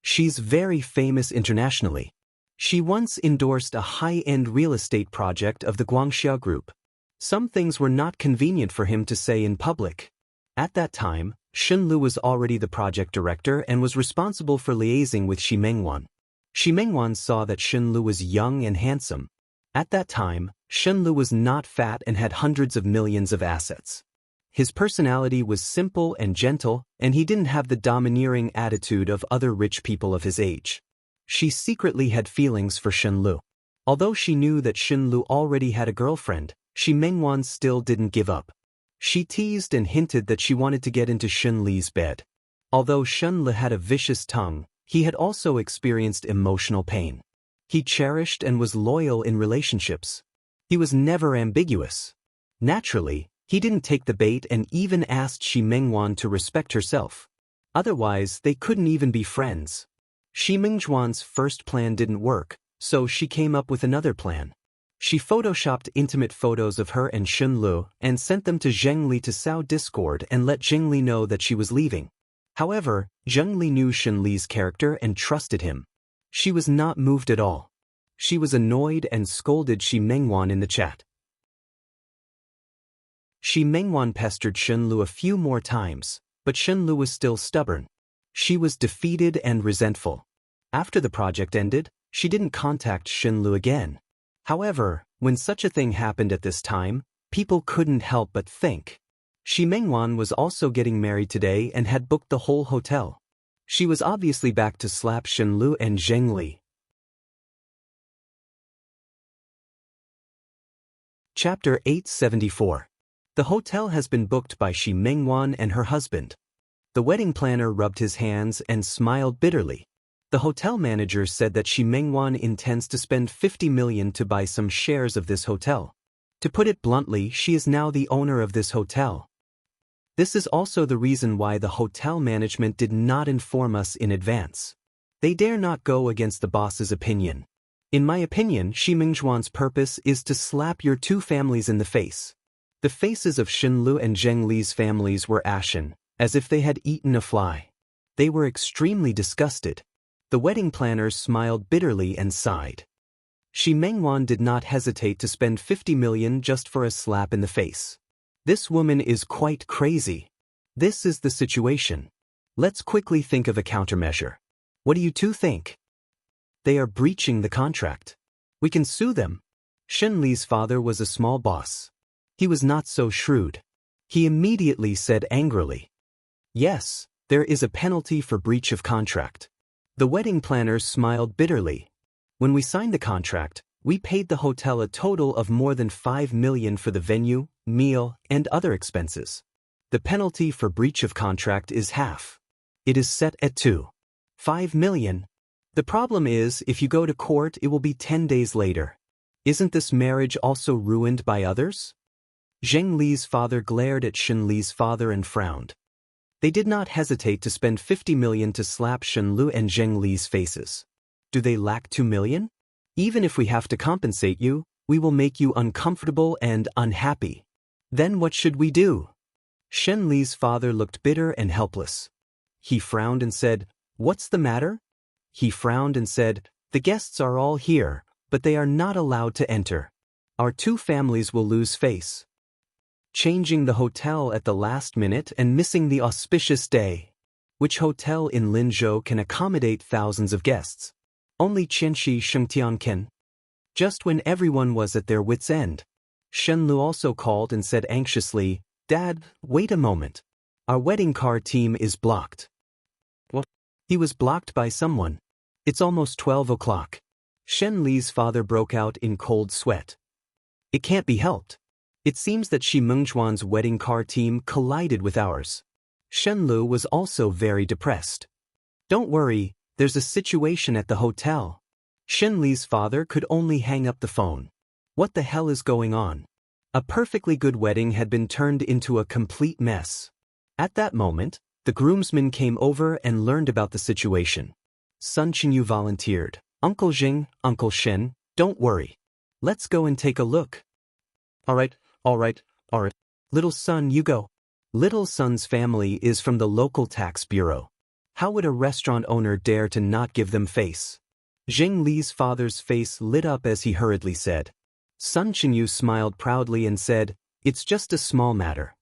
She's very famous internationally. She once endorsed a high-end real estate project of the Guangxia Group. Some things were not convenient for him to say in public." At that time, Xun Lu was already the project director and was responsible for liaising with Xi Mengwan. Xi Mengwan saw that Xun Lu was young and handsome. At that time, Xun Lu was not fat and had hundreds of millions of assets. His personality was simple and gentle, and he didn't have the domineering attitude of other rich people of his age. She secretly had feelings for Xun Lu. Although she knew that Xun Lu already had a girlfriend, Xi Mengwan still didn't give up. She teased and hinted that she wanted to get into Xun Li's bed. Although Shen Le had a vicious tongue, he had also experienced emotional pain. He cherished and was loyal in relationships. He was never ambiguous. Naturally, he didn't take the bait and even asked Xi Mengwan to respect herself. Otherwise, they couldn't even be friends. Xi Mengwan's first plan didn't work, so she came up with another plan. She photoshopped intimate photos of her and Shen Lu and sent them to Zheng Li to sow discord and let Zheng Li know that she was leaving. However, Zheng Li knew Shen Li's character and trusted him. She was not moved at all. She was annoyed and scolded Xi Mengwan in the chat. Xi Mengwan pestered Shen Lu a few more times, but Shen Lu was still stubborn. She was defeated and resentful. After the project ended, she didn't contact Shen Lu again. However, when such a thing happened at this time, people couldn't help but think. Xi Mengwan was also getting married today and had booked the whole hotel. She was obviously back to slap Shen Lu and Zheng Li. Chapter 874. The hotel has been booked by Xi Mengwan and her husband. The wedding planner rubbed his hands and smiled bitterly. The hotel manager said that Xi Mengwan intends to spend 50 million to buy some shares of this hotel. To put it bluntly, she is now the owner of this hotel. This is also the reason why the hotel management did not inform us in advance. They dare not go against the boss's opinion. In my opinion, Xi Mengwan's purpose is to slap your two families in the face. The faces of Shen Lu and Zheng Li's families were ashen, as if they had eaten a fly. They were extremely disgusted. The wedding planners smiled bitterly and sighed. Xi Mengwan did not hesitate to spend 50 million just for a slap in the face. This woman is quite crazy. This is the situation. Let's quickly think of a countermeasure. What do you two think? They are breaching the contract. We can sue them. Shen Li's father was a small boss. He was not so shrewd. He immediately said angrily, "Yes, there is a penalty for breach of contract." The wedding planners smiled bitterly. When we signed the contract, we paid the hotel a total of more than 5 million for the venue, meal, and other expenses. The penalty for breach of contract is half. It is set at 2.5 million. The problem is, if you go to court, it will be 10 days later. Isn't this marriage also ruined by others? Zheng Li's father glared at Shen Li's father and frowned. They did not hesitate to spend 50 million to slap Shen Lu and Zheng Li's faces. Do they lack 2 million? Even if we have to compensate you, we will make you uncomfortable and unhappy. Then what should we do? Shen Li's father looked bitter and helpless. He frowned and said, "What's the matter?" He frowned and said, "The guests are all here, but they are not allowed to enter. Our two families will lose face. Changing the hotel at the last minute and missing the auspicious day. Which hotel in Linzhou can accommodate thousands of guests? Only Qianxi Shengtian can." Just when everyone was at their wits' end, Shen Lu also called and said anxiously, "Dad, wait a moment. Our wedding car team is blocked." What? He was blocked by someone. It's almost 12 o'clock. Shen Li's father broke out in cold sweat. It can't be helped. It seems that Xi Mengwan's wedding car team collided with ours. Shen Lu was also very depressed. "Don't worry, there's a situation at the hotel." Shen Li's father could only hang up the phone. What the hell is going on? A perfectly good wedding had been turned into a complete mess. At that moment, the groomsmen came over and learned about the situation. Sun Qinyu volunteered. "Uncle Jing, Uncle Shen, don't worry. Let's go and take a look." All right. Little son, you go. Little son's family is from the local tax bureau. How would a restaurant owner dare to not give them face? Zheng Li's father's face lit up as he hurriedly said. Sun Qinyu smiled proudly and said, "It's just a small matter.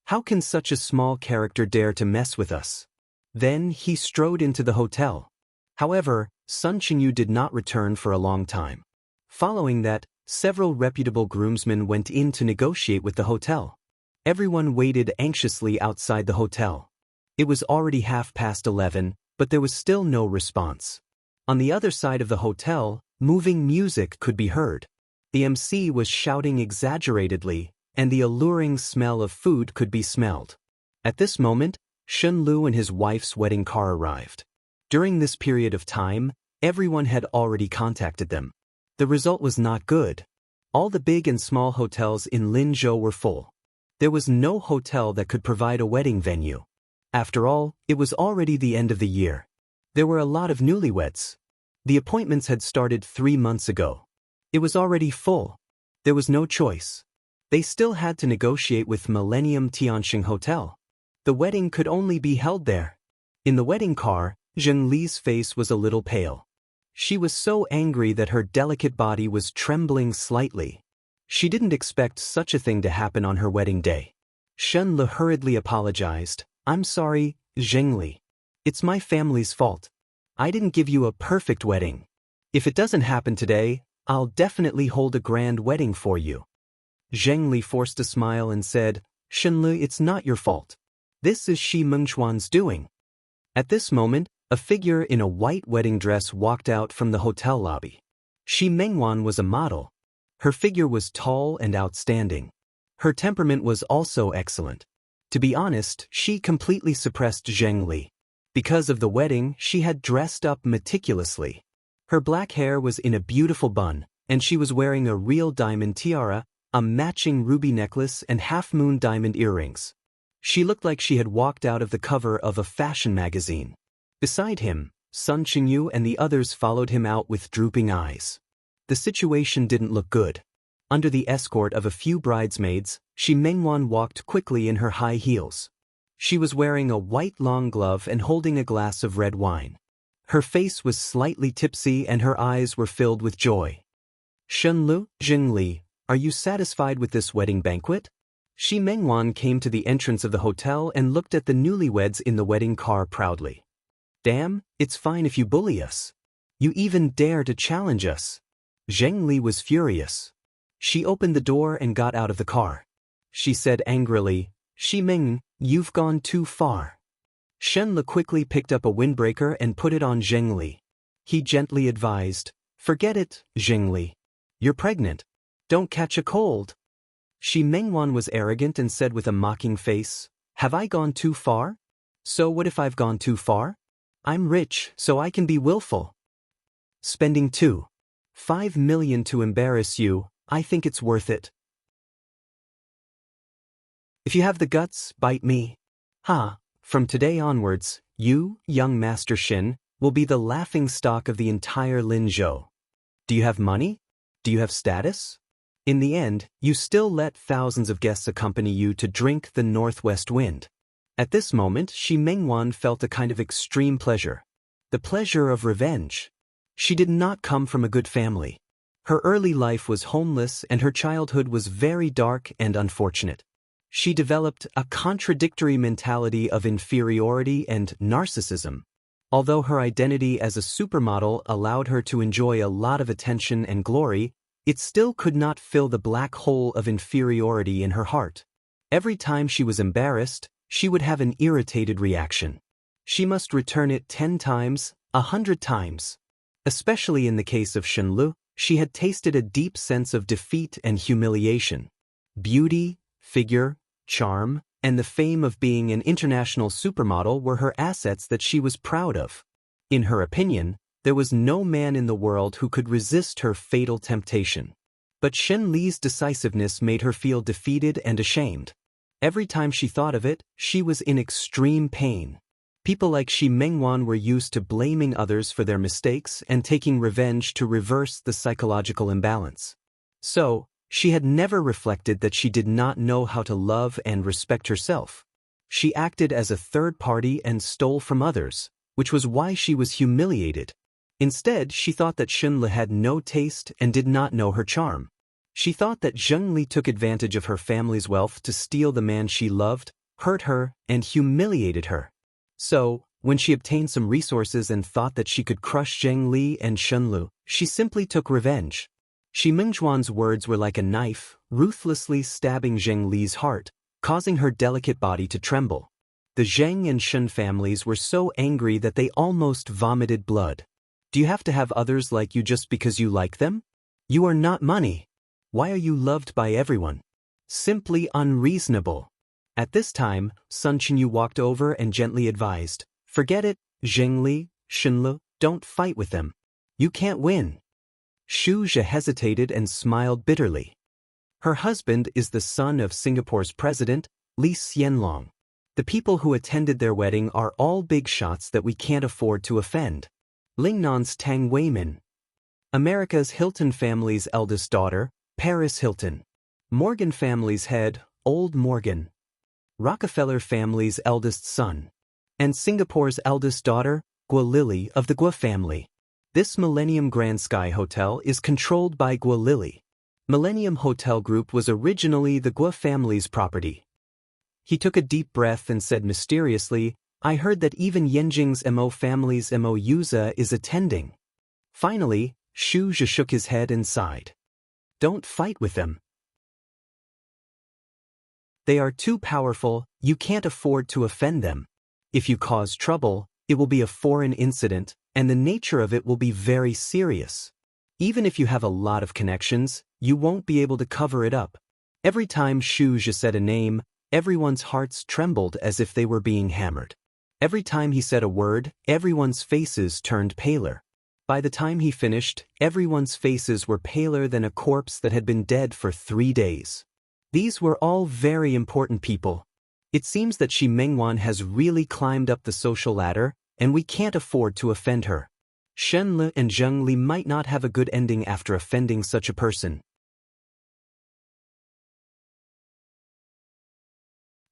How can such a small character dare to mess with us?" Then he strode into the hotel. However, Sun Qinyu did not return for a long time. Following that, several reputable groomsmen went in to negotiate with the hotel. Everyone waited anxiously outside the hotel. It was already 11:30, but there was still no response. On the other side of the hotel, moving music could be heard. The MC was shouting exaggeratedly, and the alluring smell of food could be smelled. At this moment, Shen Lu and his wife's wedding car arrived. During this period of time, everyone had already contacted them. The result was not good. All the big and small hotels in Linzhou were full. There was no hotel that could provide a wedding venue. After all, it was already the end of the year. There were a lot of newlyweds. The appointments had started 3 months ago. It was already full. There was no choice. They still had to negotiate with Millennium Tianxing Hotel. The wedding could only be held there. In the wedding car, Zheng Li's face was a little pale. She was so angry that her delicate body was trembling slightly. She didn't expect such a thing to happen on her wedding day. Shen Le hurriedly apologized. "I'm sorry, Zheng Li. It's my family's fault. I didn't give you a perfect wedding. If it doesn't happen today, I'll definitely hold a grand wedding for you." Zheng Li forced a smile and said, "Shen Le, it's not your fault. This is Shi Mengchuan's doing." At this moment, a figure in a white wedding dress walked out from the hotel lobby. Shi Mengchuan was a model. Her figure was tall and outstanding. Her temperament was also excellent. To be honest, she completely suppressed Zheng Li. Because of the wedding, she had dressed up meticulously. Her black hair was in a beautiful bun, and she was wearing a real diamond tiara, a matching ruby necklace and half-moon diamond earrings. She looked like she had walked out of the cover of a fashion magazine. Beside him, Sun Qingyu and the others followed him out with drooping eyes. The situation didn't look good. Under the escort of a few bridesmaids, Shi Mengchuan walked quickly in her high heels. She was wearing a white long glove and holding a glass of red wine. Her face was slightly tipsy and her eyes were filled with joy. "Shen Lu, Zheng Li, are you satisfied with this wedding banquet?" Shi Mengchuan came to the entrance of the hotel and looked at the newlyweds in the wedding car proudly. "Damn, it's fine if you bully us. You even dare to challenge us." Zheng Li was furious. She opened the door and got out of the car. She said angrily, "Shi Meng, you've gone too far." Shen Le quickly picked up a windbreaker and put it on Zheng Li. He gently advised, "Forget it, Zheng Li. You're pregnant. Don't catch a cold." Shi Mengchuan was arrogant and said with a mocking face, "Have I gone too far? So what if I've gone too far? I'm rich, so I can be willful. Spending 2.5 million to embarrass you, I think it's worth it. If you have the guts, bite me. Ha! From today onwards, you, young Master Shin, will be the laughing stock of the entire Linzhou. Do you have money? Do you have status? In the end, you still let thousands of guests accompany you to drink the northwest wind." At this moment, Shi Mengchuan felt a kind of extreme pleasure. The pleasure of revenge. She did not come from a good family. Her early life was homeless and her childhood was very dark and unfortunate. She developed a contradictory mentality of inferiority and narcissism. Although her identity as a supermodel allowed her to enjoy a lot of attention and glory, it still could not fill the black hole of inferiority in her heart. Every time she was embarrassed, she would have an irritated reaction. She must return it 10 times, 100 times. Especially in the case of Shen Lu, she had tasted a deep sense of defeat and humiliation. Beauty, figure, charm, and the fame of being an international supermodel were her assets that she was proud of. In her opinion, there was no man in the world who could resist her fatal temptation. But Shen Li's decisiveness made her feel defeated and ashamed. Every time she thought of it, she was in extreme pain. People like Shi Mengchuan were used to blaming others for their mistakes and taking revenge to reverse the psychological imbalance. So, she had never reflected that she did not know how to love and respect herself. She acted as a third party and stole from others, which was why she was humiliated. Instead, she thought that Shen Le had no taste and did not know her charm. She thought that Zheng Li took advantage of her family's wealth to steal the man she loved, hurt her, and humiliated her. So, when she obtained some resources and thought that she could crush Zheng Li and Shen Lu, she simply took revenge. Shi Mengchuan's words were like a knife, ruthlessly stabbing Zheng Li's heart, causing her delicate body to tremble. The Zheng and Shen families were so angry that they almost vomited blood. Do you have to have others like you just because you like them? You are not money. Why are you loved by everyone? Simply unreasonable. At this time, Sun Qinyu walked over and gently advised, "Forget it, Zhengli, Shenlu, don't fight with them. You can't win." Xu Zhe hesitated and smiled bitterly. Her husband is the son of Singapore's president, Li Xianlong. The people who attended their wedding are all big shots that we can't afford to offend. Lingnan's Tang Weimin. America's Hilton family's eldest daughter, Paris Hilton. Morgan family's head, Old Morgan. Rockefeller family's eldest son. And Singapore's eldest daughter, Guo Lily of the Guo family. This Millennium Grand Sky Hotel is controlled by Guo Lily. Millennium Hotel Group was originally the Guo family's property. He took a deep breath and said mysteriously, "I heard that even Yenjing's Mo family's Mo Yuza is attending." Finally, Xu Zhe shook his head and sighed. "Don't fight with them. They are too powerful, you can't afford to offend them. If you cause trouble, it will be a foreign incident, and the nature of it will be very serious. Even if you have a lot of connections, you won't be able to cover it up." Every time Xu Zhe said a name, everyone's hearts trembled as if they were being hammered. Every time he said a word, everyone's faces turned paler. By the time he finished, everyone's faces were paler than a corpse that had been dead for 3 days. These were all very important people. It seems that Xi Mengwan has really climbed up the social ladder, and we can't afford to offend her. Shen Le and Zheng Li might not have a good ending after offending such a person.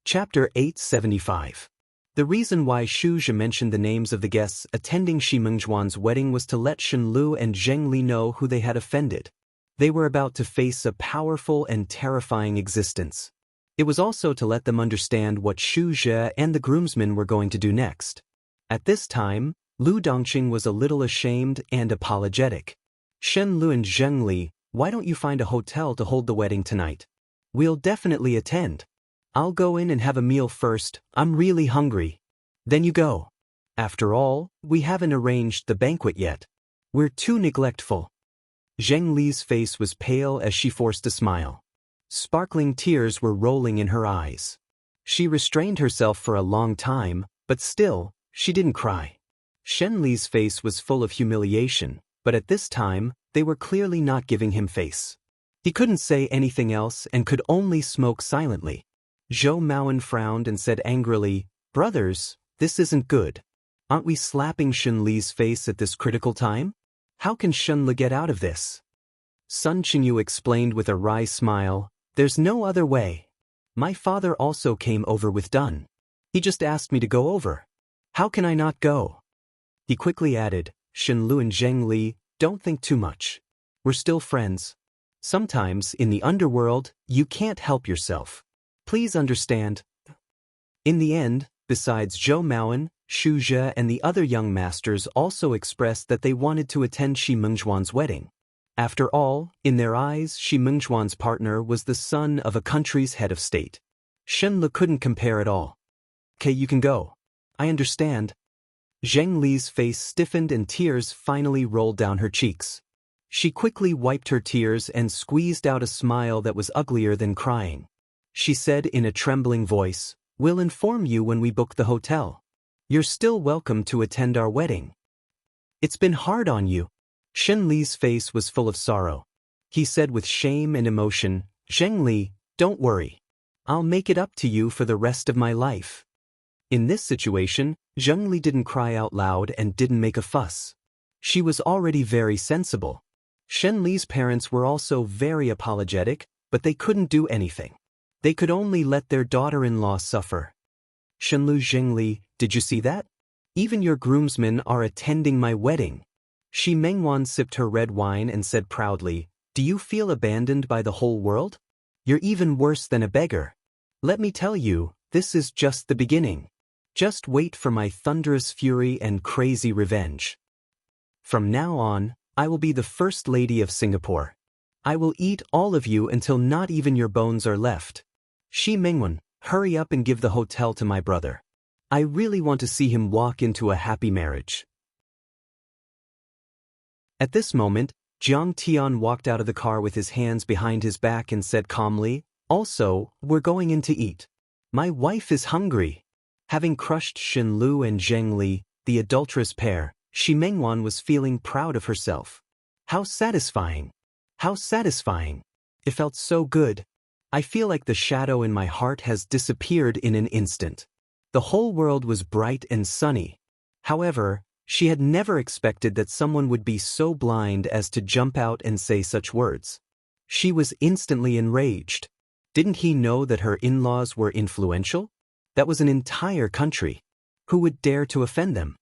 Chapter 875. The reason why Xu Zhe mentioned the names of the guests attending Xi Mengzhuan's wedding was to let Shen Lu and Zheng Li know who they had offended. They were about to face a powerful and terrifying existence. It was also to let them understand what Xu Zhe and the groomsmen were going to do next. At this time, Lu Dongqing was a little ashamed and apologetic. "Shen Lu and Zheng Li, why don't you find a hotel to hold the wedding tonight? We'll definitely attend. I'll go in and have a meal first, I'm really hungry. Then you go. After all, we haven't arranged the banquet yet. We're too neglectful." Zheng Li's face was pale as she forced a smile. Sparkling tears were rolling in her eyes. She restrained herself for a long time, but still, she didn't cry. Shen Li's face was full of humiliation, but at this time, they were clearly not giving him face. He couldn't say anything else and could only smoke silently. Zhou Maoan frowned and said angrily, "Brothers, this isn't good. Aren't we slapping Shen Li's face at this critical time? How can Shen Li get out of this?" Sun Qinyu explained with a wry smile, "There's no other way. My father also came over with Dun. He just asked me to go over. How can I not go?" He quickly added, "Shen Lu and Zheng Li, don't think too much. We're still friends. Sometimes, in the underworld, you can't help yourself. Please understand." In the end, besides Zhou Maoan, Xu Zhe and the other young masters also expressed that they wanted to attend Xi Mengzhuan's wedding. After all, in their eyes, Xi Mengzhuan's partner was the son of a country's head of state. Shen Le couldn't compare at all. "Okay, you can go. I understand." Zheng Li's face stiffened and tears finally rolled down her cheeks. She quickly wiped her tears and squeezed out a smile that was uglier than crying. She said in a trembling voice, "We'll inform you when we book the hotel. You're still welcome to attend our wedding. It's been hard on you." Shen Li's face was full of sorrow. He said with shame and emotion, "Zheng Li, don't worry. I'll make it up to you for the rest of my life." In this situation, Zheng Li didn't cry out loud and didn't make a fuss. She was already very sensible. Shen Li's parents were also very apologetic, but they couldn't do anything. They could only let their daughter-in-law suffer. "Shen Lu, Zheng Li, did you see that? Even your groomsmen are attending my wedding." Xi Mengwan sipped her red wine and said proudly, "Do you feel abandoned by the whole world? You're even worse than a beggar. Let me tell you, this is just the beginning. Just wait for my thunderous fury and crazy revenge. From now on, I will be the First Lady of Singapore. I will eat all of you until not even your bones are left. Xi Mengwan, hurry up and give the hotel to my brother. I really want to see him walk into a happy marriage." At this moment, Jiang Tian walked out of the car with his hands behind his back and said calmly, "Also, we're going in to eat." My wife is hungry. Having crushed Xin Lu and Zheng Li, the adulterous pair, Xi Mengwan was feeling proud of herself. How satisfying! How satisfying! It felt so good. I feel like the shadow in my heart has disappeared in an instant. The whole world was bright and sunny. However, she had never expected that someone would be so blind as to jump out and say such words. She was instantly enraged. Didn't he know that her in-laws were influential? That was an entire country. Who would dare to offend them?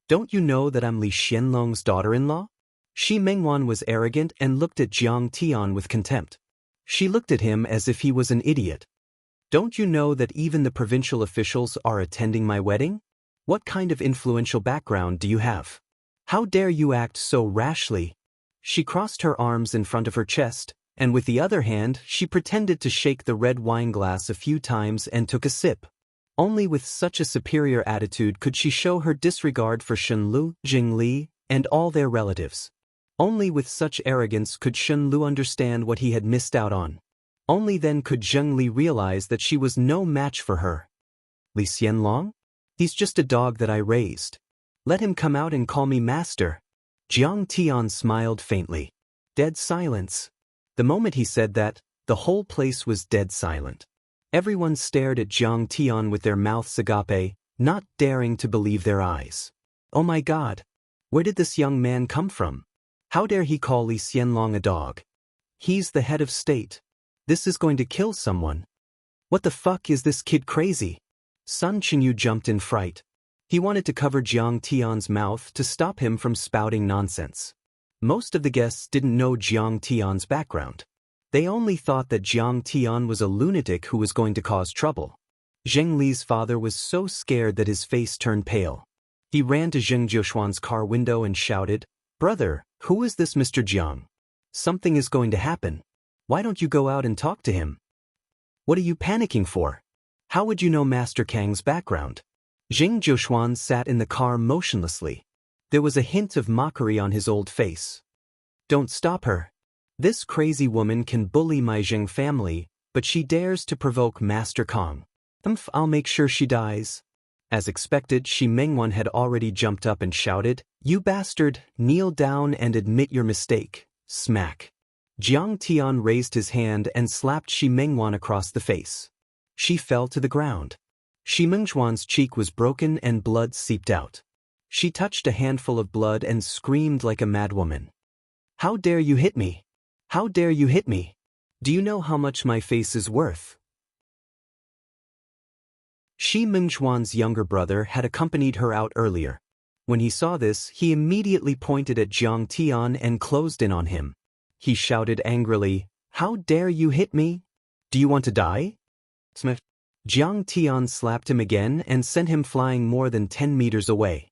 Don't you know that I'm Li Xianlong's daughter-in-law? Xi Mengwan was arrogant and looked at Jiang Tian with contempt. She looked at him as if he was an idiot. Don't you know that even the provincial officials are attending my wedding? What kind of influential background do you have? How dare you act so rashly? She crossed her arms in front of her chest, and with the other hand she pretended to shake the red wine glass a few times and took a sip. Only with such a superior attitude could she show her disregard for Shen Lu, Jing Li, and all their relatives. Only with such arrogance could Shen Lu understand what he had missed out on. Only then could Zheng Li realize that she was no match for her. Li Xianlong? He's just a dog that I raised. Let him come out and call me master. Jiang Tian smiled faintly. Dead silence. The moment he said that, the whole place was dead silent. Everyone stared at Jiang Tian with their mouths agape, not daring to believe their eyes. Oh my God! Where did this young man come from? How dare he call Li Xianlong a dog? He's the head of state. This is going to kill someone. What the fuck is this kid crazy? Sun Chenyu jumped in fright. He wanted to cover Jiang Tian's mouth to stop him from spouting nonsense. Most of the guests didn't know Jiang Tian's background. They only thought that Jiang Tian was a lunatic who was going to cause trouble. Zheng Li's father was so scared that his face turned pale. He ran to Zheng Jiushuan's car window and shouted, "Brother, who is this Mr. Jiang? Something is going to happen. Why don't you go out and talk to him? What are you panicking for? How would you know Master Kang's background?" Zheng Jiushuan sat in the car motionlessly. There was a hint of mockery on his old face. Don't stop her. This crazy woman can bully my Zheng family, but she dares to provoke Master Kang. I'll make sure she dies. As expected, Xi Mengwan had already jumped up and shouted, "You bastard, kneel down and admit your mistake." Smack. Jiang Tian raised his hand and slapped Xi Mengwan across the face. She fell to the ground. Xi Mengwan's cheek was broken and blood seeped out. She touched a handful of blood and screamed like a madwoman. How dare you hit me? How dare you hit me? Do you know how much my face is worth? Xi Mengwan's younger brother had accompanied her out earlier. When he saw this, he immediately pointed at Jiang Tian and closed in on him. He shouted angrily, "How dare you hit me? Do you want to die?" Smith. Jiang Tian slapped him again and sent him flying more than 10 meters away.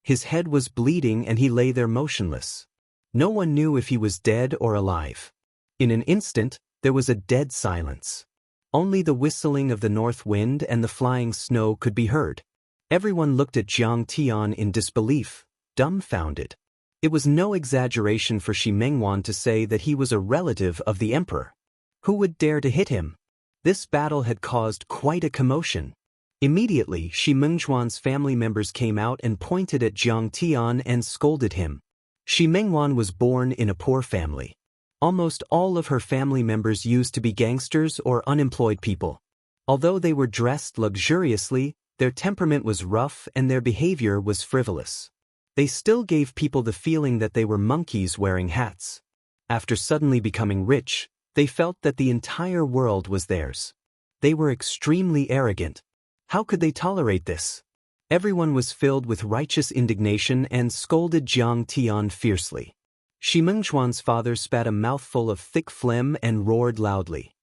His head was bleeding and he lay there motionless. No one knew if he was dead or alive. In an instant, there was a dead silence. Only the whistling of the north wind and the flying snow could be heard. Everyone looked at Jiang Tian in disbelief, dumbfounded. It was no exaggeration for Xi Mengwan to say that he was a relative of the emperor. Who would dare to hit him? This battle had caused quite a commotion. Immediately, Xi Mengwan's family members came out and pointed at Jiang Tian and scolded him. Xi Mengwan was born in a poor family. Almost all of her family members used to be gangsters or unemployed people. Although they were dressed luxuriously, their temperament was rough and their behavior was frivolous. They still gave people the feeling that they were monkeys wearing hats. After suddenly becoming rich, they felt that the entire world was theirs. They were extremely arrogant. How could they tolerate this? Everyone was filled with righteous indignation and scolded Jiang Tian fiercely. Xi Mengwan's father spat a mouthful of thick phlegm and roared loudly.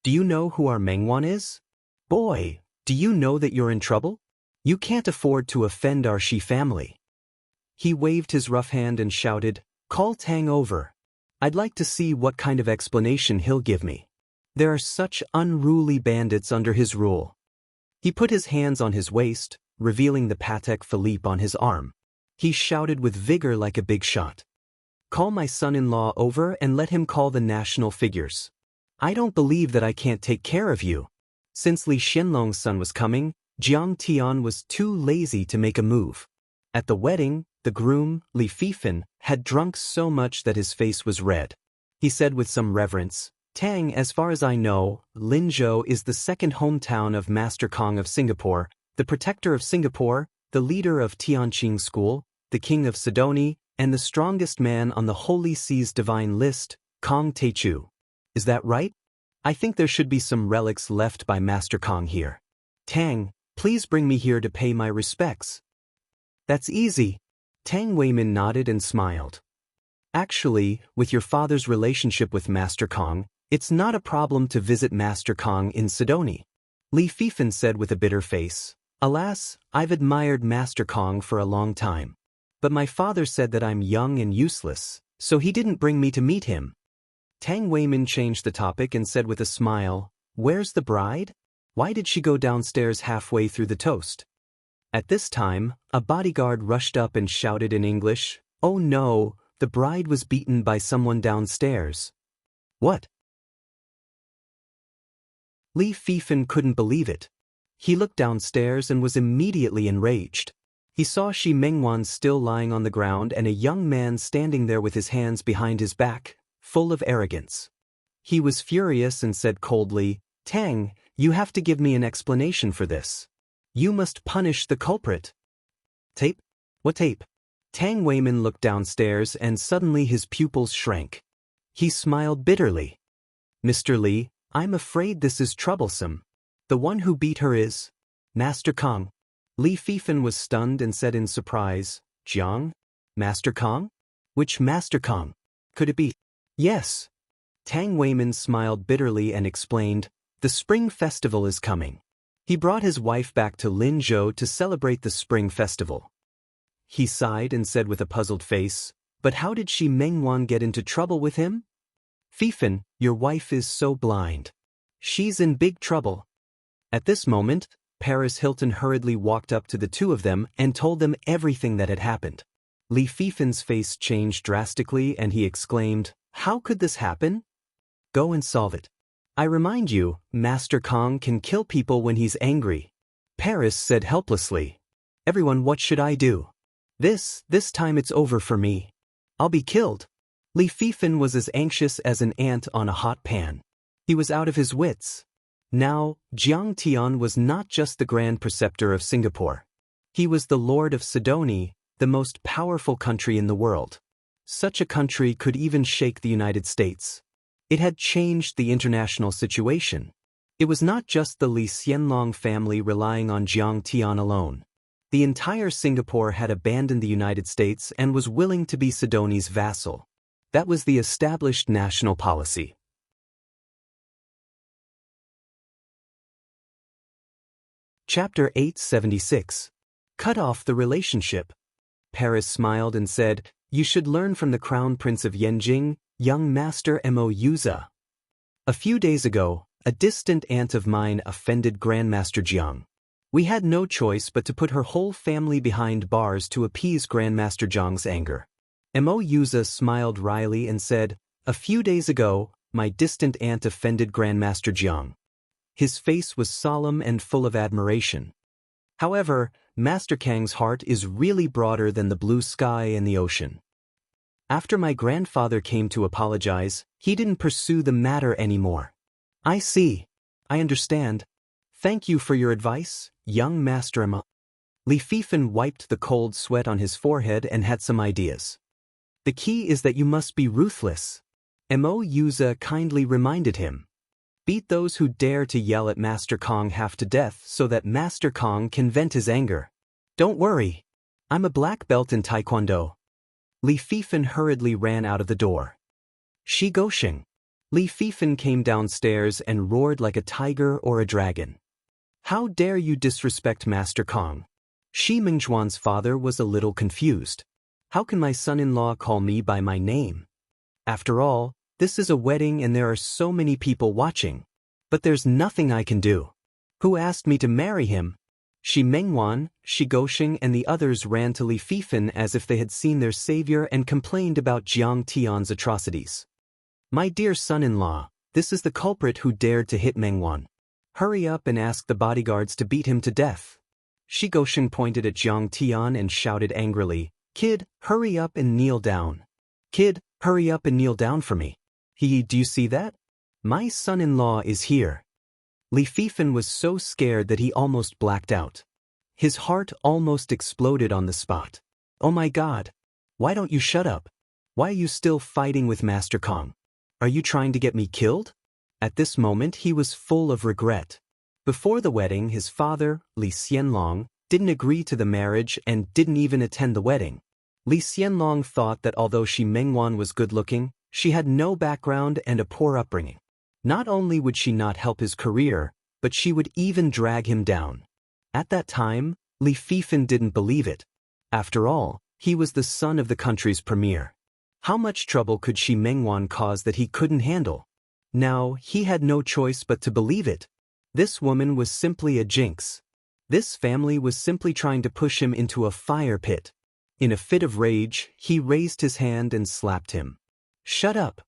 "Do you know who our Mengwan is? Boy, do you know that you're in trouble? You can't afford to offend our Xi family." He waved his rough hand and shouted, "Call Tang over. I'd like to see what kind of explanation he'll give me. There are such unruly bandits under his rule." He put his hands on his waist, revealing the Patek Philippe on his arm. He shouted with vigor like a big shot. "Call my son-in-law over and let him call the national figures. I don't believe that I can't take care of you." Since Li Xianlong's son was coming, Jiang Tian was too lazy to make a move. At the wedding, the groom, Li Fifan, had drunk so much that his face was red. He said with some reverence, "Tang, as far as I know, Linzhou is the second hometown of Master Kong of Singapore, the protector of Singapore, the leader of Tianqing School, the king of Sidoni, and the strongest man on the Holy See's divine list, Kong Teichu. Is that right? I think there should be some relics left by Master Kong here. Tang, please bring me here to pay my respects." "That's easy." Tang Weimin nodded and smiled. "Actually, with your father's relationship with Master Kong, it's not a problem to visit Master Kong in Sidoni." Li Fifan said with a bitter face, "Alas, I've admired Master Kong for a long time. But my father said that I'm young and useless, so he didn't bring me to meet him." Tang Weimin changed the topic and said with a smile, "Where's the bride? Why did she go downstairs halfway through the toast?" At this time, a bodyguard rushed up and shouted in English, "Oh no, the bride was beaten by someone downstairs." "What?" Li Fifan couldn't believe it. He looked downstairs and was immediately enraged. He saw Shi Mengwan still lying on the ground and a young man standing there with his hands behind his back, full of arrogance. He was furious and said coldly, "Tang, you have to give me an explanation for this. You must punish the culprit." "Tape? What tape?" Tang Weimin looked downstairs and suddenly his pupils shrank. He smiled bitterly. "Mr. Li, I'm afraid this is troublesome. The one who beat her is Master Kong." Li Fifan was stunned and said in surprise, "Jiang? Master Kong? Which Master Kong? Could it be?" "Yes." Tang Weimin smiled bitterly and explained, "The Spring Festival is coming. He brought his wife back to Linzhou to celebrate the Spring Festival." He sighed and said with a puzzled face, "But how did Shi Mengwan get into trouble with him?" "Fifan, your wife is so blind. She's in big trouble." At this moment, Paris Hilton hurriedly walked up to the two of them and told them everything that had happened. Li Fifan's face changed drastically and he exclaimed, "How could this happen? Go and solve it. I remind you, Master Kong can kill people when he's angry." Paris said helplessly, "Everyone, what should I do? This time it's over for me. I'll be killed." Li Fifan was as anxious as an ant on a hot pan. He was out of his wits. Now, Jiang Tian was not just the Grand Preceptor of Singapore. He was the Lord of Sidoni, the most powerful country in the world. Such a country could even shake the United States. It had changed the international situation. It was not just the Li Xianlong family relying on Jiang Tian alone. The entire Singapore had abandoned the United States and was willing to be Sidoni's vassal. That was the established national policy. Chapter 876. Cut off the relationship. Paris smiled and said, "You should learn from the Crown Prince of Yenjing, young Master Mo Yuza. A few days ago, a distant aunt of mine offended Grandmaster Jiang. We had no choice but to put her whole family behind bars to appease Grandmaster Jiang's anger." Mo Yuza smiled wryly and said, "A few days ago, my distant aunt offended Grandmaster Jiang." His face was solemn and full of admiration. However, Master Kang's heart is really broader than the blue sky and the ocean. After my grandfather came to apologize, he didn't pursue the matter anymore. "I see. I understand. Thank you for your advice, young Master Emma." Li Fifan wiped the cold sweat on his forehead and had some ideas. "The key is that you must be ruthless." Mo Yuza kindly reminded him. "Beat those who dare to yell at Master Kong half to death so that Master Kong can vent his anger. Don't worry. I'm a black belt in Taekwondo." Li Fifan hurriedly ran out of the door. "Shi Gosheng." Li Fifan came downstairs and roared like a tiger or a dragon. "How dare you disrespect Master Kong?" Shi Mingzhuan's father was a little confused. "How can my son-in-law call me by my name? After all, this is a wedding and there are so many people watching. But there's nothing I can do. Who asked me to marry him?" Shi Mengwan, Shi Gosheng and the others ran to Li Fifan as if they had seen their savior and complained about Jiang Tian's atrocities. "My dear son-in-law, this is the culprit who dared to hit Mengwan. hurry up and ask the bodyguards to beat him to death. Shi Goshen pointed at Jiang Tian and shouted angrily, "Kid, hurry up and kneel down. Kid, hurry up and kneel down for me. Do you see that? My son-in-law is here." Li Fifan was so scared that he almost blacked out. His heart almost exploded on the spot. "Oh my God! Why don't you shut up? Why are you still fighting with Master Kong? Are you trying to get me killed?" At this moment he was full of regret. Before the wedding his father, Li Xianlong, didn't agree to the marriage and didn't even attend the wedding. Li Xianlong thought that although Shi Mengwan was good-looking, she had no background and a poor upbringing. Not only would she not help his career, but she would even drag him down. At that time, Li Fifan didn't believe it. After all, he was the son of the country's premier. How much trouble could Shi Mengwan cause that he couldn't handle? Now, he had no choice but to believe it. This woman was simply a jinx. This family was simply trying to push him into a fire pit. In a fit of rage, he raised his hand and slapped him. "Shut up."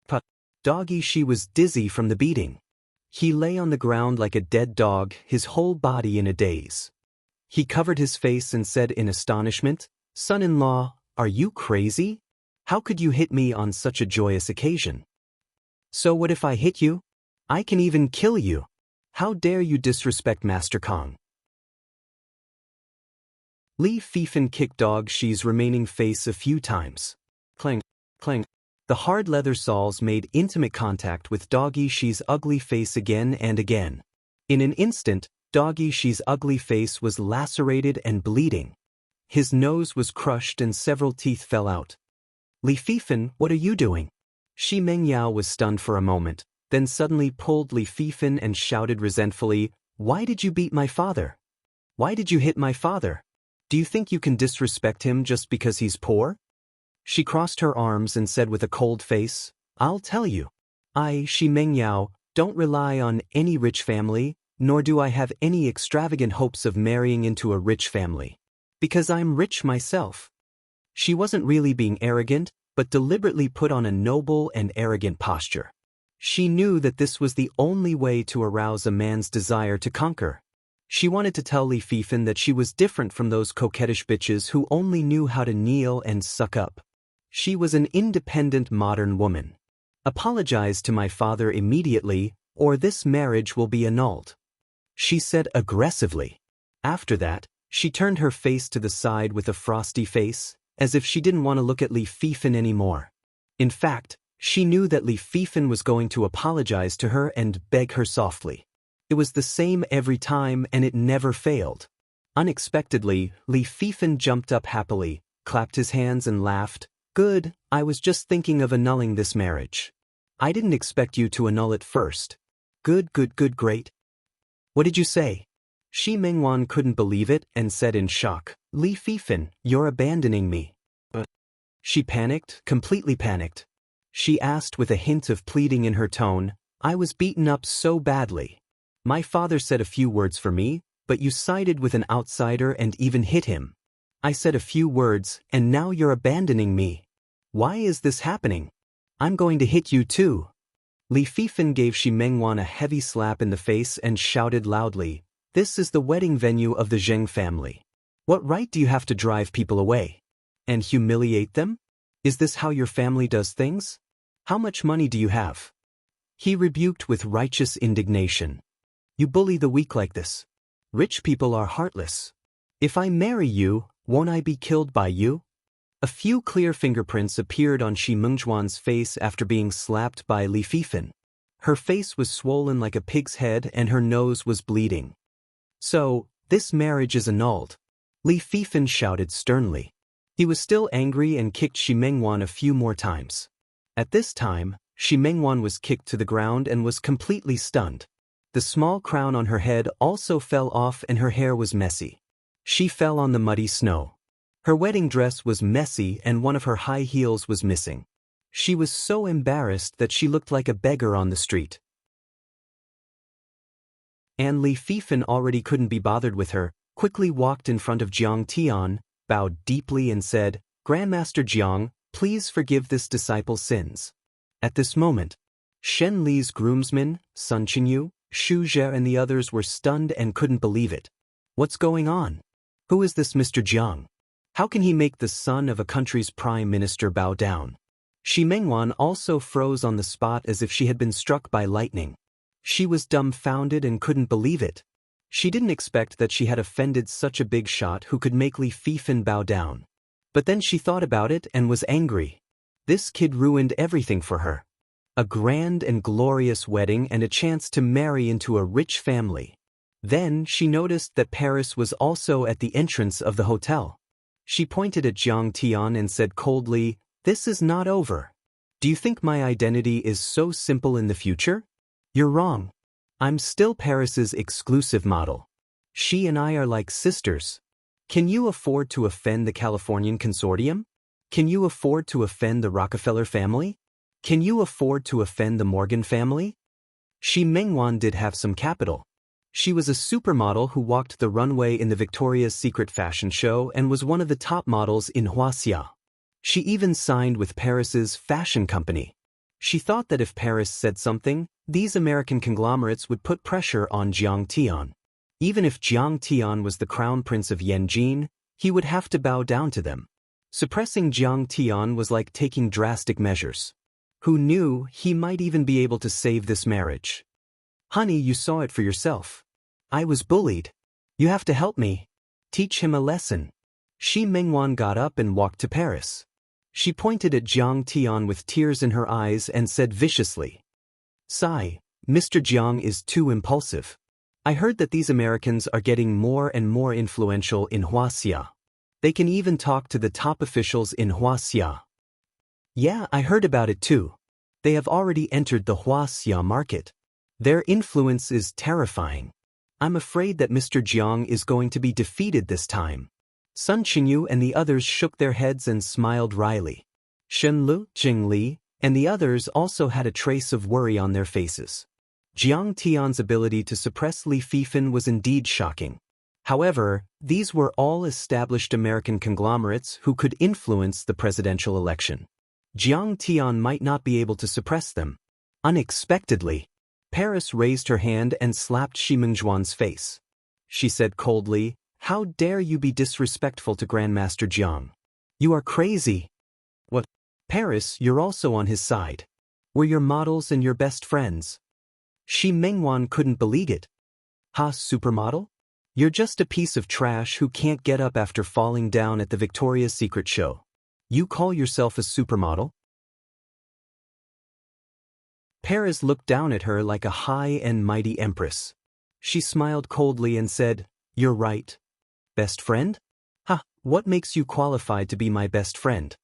But Doggy Shi was dizzy from the beating. He lay on the ground like a dead dog, his whole body in a daze. He covered his face and said in astonishment, "Son-in-law, are you crazy? How could you hit me on such a joyous occasion? So what if I hit you? I can even kill you. How dare you disrespect Master Kong?" Li Fifan kicked Dog Shi's remaining face a few times. Clang, clang. The hard leather soles made intimate contact with Doggy Shi's ugly face again and again. In an instant, Doggy Shi's ugly face was lacerated and bleeding. His nose was crushed and several teeth fell out. "Li Fifan, what are you doing?" Shi Mengyao was stunned for a moment, then suddenly pulled Li Fifan and shouted resentfully, "Why did you beat my father? Why did you hit my father? Do you think you can disrespect him just because he's poor?" She crossed her arms and said with a cold face, "I'll tell you. I, Shi Mengyao, don't rely on any rich family, nor do I have any extravagant hopes of marrying into a rich family. Because I'm rich myself." She wasn't really being arrogant, but deliberately put on a noble and arrogant posture. She knew that this was the only way to arouse a man's desire to conquer. She wanted to tell Li Fifan that she was different from those coquettish bitches who only knew how to kneel and suck up. She was an independent modern woman. "Apologize to my father immediately, or this marriage will be annulled," she said aggressively. After that, she turned her face to the side with a frosty face, as if she didn't want to look at Li Fifan anymore. In fact, she knew that Li Fifan was going to apologize to her and beg her softly. It was the same every time and it never failed. Unexpectedly, Li Fifan jumped up happily, clapped his hands and laughed. "Good, I was just thinking of annulling this marriage. I didn't expect you to annul it first. Good, great." "What did you say?" Shi Mengwan couldn't believe it and said in shock, "Li Fifan, you're abandoning me." She panicked, completely panicked. She asked with a hint of pleading in her tone, "I was beaten up so badly. My father said a few words for me, but you sided with an outsider and even hit him. I said a few words, and now you're abandoning me. Why is this happening? I'm going to hit you too." Li Fifan gave Shi Mengwan a heavy slap in the face and shouted loudly, "This is the wedding venue of the Zheng family. What right do you have to drive people away? And humiliate them? Is this how your family does things? How much money do you have?" He rebuked with righteous indignation. "You bully the weak like this. Rich people are heartless. If I marry you, won't I be killed by you?" A few clear fingerprints appeared on Shi Mengjuan's face after being slapped by Li Fifan. Her face was swollen like a pig's head and her nose was bleeding. "So, this marriage is annulled," Li Fifan shouted sternly. He was still angry and kicked Shi Mengwan a few more times. At this time, Shi Mengwan was kicked to the ground and was completely stunned. The small crown on her head also fell off and her hair was messy. She fell on the muddy snow. Her wedding dress was messy and one of her high heels was missing. She was so embarrassed that she looked like a beggar on the street. And Li Fifan already couldn't be bothered with her, quickly walked in front of Jiang Tian, bowed deeply and said, "Grandmaster Jiang, please forgive this disciple's sins." At this moment, Shen Li's groomsman, Sun Qingyu, Xu Jie and the others were stunned and couldn't believe it. What's going on? Who is this Mr. Jiang? How can he make the son of a country's prime minister bow down? Shi Mengwan also froze on the spot as if she had been struck by lightning. She was dumbfounded and couldn't believe it. She didn't expect that she had offended such a big shot who could make Li Fifan bow down. But then she thought about it and was angry. This kid ruined everything for her. A grand and glorious wedding and a chance to marry into a rich family. Then she noticed that Paris was also at the entrance of the hotel. She pointed at Jiang Tian and said coldly, "This is not over. Do you think my identity is so simple in the future? You're wrong. I'm still Paris's exclusive model. She and I are like sisters. Can you afford to offend the Californian consortium? Can you afford to offend the Rockefeller family? Can you afford to offend the Morgan family?" Shi Mengwan did have some capital. She was a supermodel who walked the runway in the Victoria's Secret fashion show and was one of the top models in Wuxia. She even signed with Paris's fashion company. She thought that if Paris said something, these American conglomerates would put pressure on Jiang Tian. Even if Jiang Tian was the crown prince of Yanjin, he would have to bow down to them. Suppressing Jiang Tian was like taking drastic measures. Who knew he might even be able to save this marriage? "Honey, you saw it for yourself. I was bullied. You have to help me. Teach him a lesson." Shi Mengwan got up and walked to Paris. She pointed at Jiang Tian with tears in her eyes and said viciously, "Sigh, Mr. Jiang is too impulsive. I heard that these Americans are getting more and more influential in Wuxia. They can even talk to the top officials in Wuxia." "Yeah, I heard about it too. They have already entered the Wuxia market. Their influence is terrifying. I'm afraid that Mr. Jiang is going to be defeated this time." Sun Qingyu and the others shook their heads and smiled wryly. Shen Lu, Jing Li, and the others also had a trace of worry on their faces. Jiang Tian's ability to suppress Li Fifan was indeed shocking. However, these were all established American conglomerates who could influence the presidential election. Jiang Tian might not be able to suppress them. Unexpectedly, Paris raised her hand and slapped Shi Mengjuan's face. She said coldly, "How dare you be disrespectful to Grandmaster Jiang? You are crazy." "What? Paris, you're also on his side. We're your models and your best friends." Shi Mengwan couldn't believe it. "Ha, supermodel? You're just a piece of trash who can't get up after falling down at the Victoria's Secret show. You call yourself a supermodel?" Paris looked down at her like a high and mighty empress. She smiled coldly and said, "You're right. Best friend? Ha, what makes you qualified to be my best friend?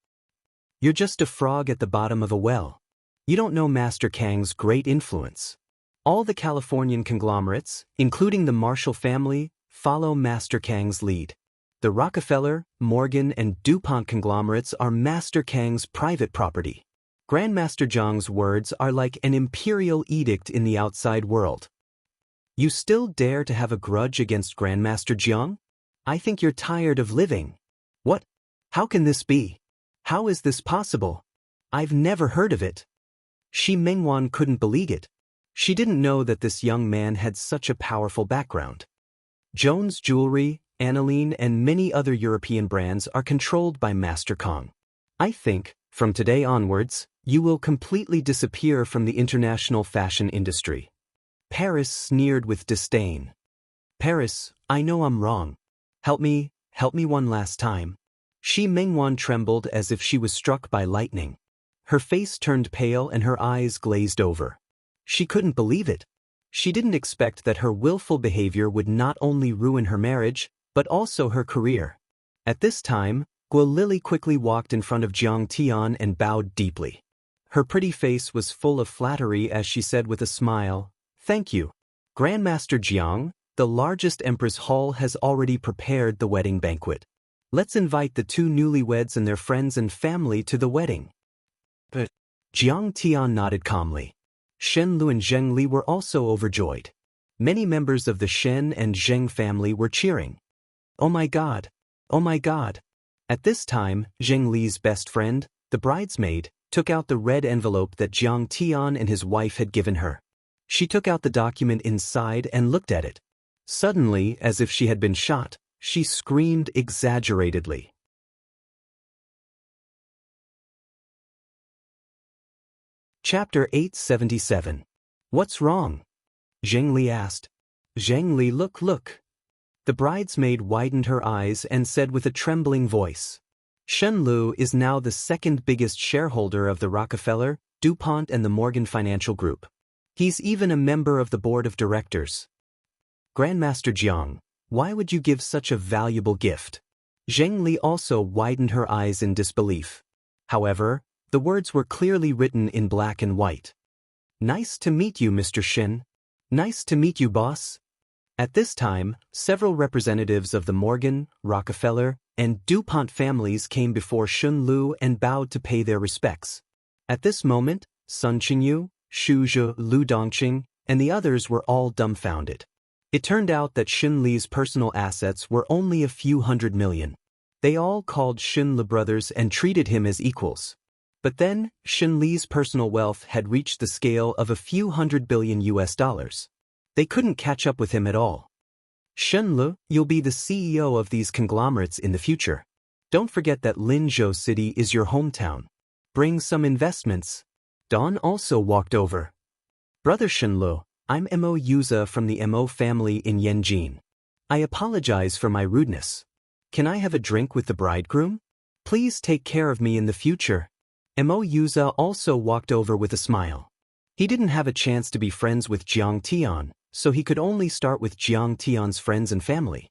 You're just a frog at the bottom of a well. You don't know Master Kang's great influence. All the Californian conglomerates, including the Marshall family, follow Master Kang's lead. The Rockefeller, Morgan, and DuPont conglomerates are Master Kang's private property. Grandmaster Jiang's words are like an imperial edict in the outside world. You still dare to have a grudge against Grandmaster Jiang? I think you're tired of living." "What? How can this be? How is this possible? I've never heard of it." Shi Mengwan couldn't believe it. She didn't know that this young man had such a powerful background. Jones Jewelry, Aniline, and many other European brands are controlled by Master Kang. "I think, from today onwards, you will completely disappear from the international fashion industry." Paris sneered with disdain. "Paris, I know I'm wrong. Help me one last time." Shi Mengwan trembled as if she was struck by lightning. Her face turned pale and her eyes glazed over. She couldn't believe it. She didn't expect that her willful behavior would not only ruin her marriage, but also her career. At this time, Guo Lili quickly walked in front of Jiang Tian and bowed deeply. Her pretty face was full of flattery as she said with a smile, "Thank you. Grandmaster Jiang, the largest Empress Hall has already prepared the wedding banquet. Let's invite the two newlyweds and their friends and family to the wedding." But Jiang Tian nodded calmly. Shen Lu and Zheng Li were also overjoyed. Many members of the Shen and Zheng family were cheering. "Oh my God! Oh my God!" At this time, Zheng Li's best friend, the bridesmaid, took out the red envelope that Jiang Tian and his wife had given her. She took out the document inside and looked at it. Suddenly, as if she had been shot, she screamed exaggeratedly. Chapter 877. What's wrong? Zheng Li asked. Zheng Li, look. The bridesmaid widened her eyes and said with a trembling voice. Shen Lu is now the second biggest shareholder of the Rockefeller, DuPont and the Morgan Financial Group. He's even a member of the board of directors. Grandmaster Jiang, why would you give such a valuable gift? Zheng Li also widened her eyes in disbelief. However, the words were clearly written in black and white. Nice to meet you, Mr. Shen. Nice to meet you, boss. At this time, several representatives of the Morgan, Rockefeller, and DuPont families came before Shen Lu and bowed to pay their respects. At this moment, Sun Qingyu, Xu Zhe, Lu Dongqing, and the others were all dumbfounded. It turned out that Shen Li's personal assets were only a few $100 million. They all called Shen Li brothers and treated him as equals. But then, Shen Li's personal wealth had reached the scale of a few $100 billion. They couldn't catch up with him at all. Shen Li, you'll be the CEO of these conglomerates in the future. Don't forget that Linzhou City is your hometown. Bring some investments. Don also walked over. Brother Shen Li, I'm Mo Yuza from the Mo family in Yanjin. I apologize for my rudeness. Can I have a drink with the bridegroom? Please take care of me in the future. Mo Yuza also walked over with a smile. He didn't have a chance to be friends with Jiang Tian, so he could only start with Jiang Tian's friends and family.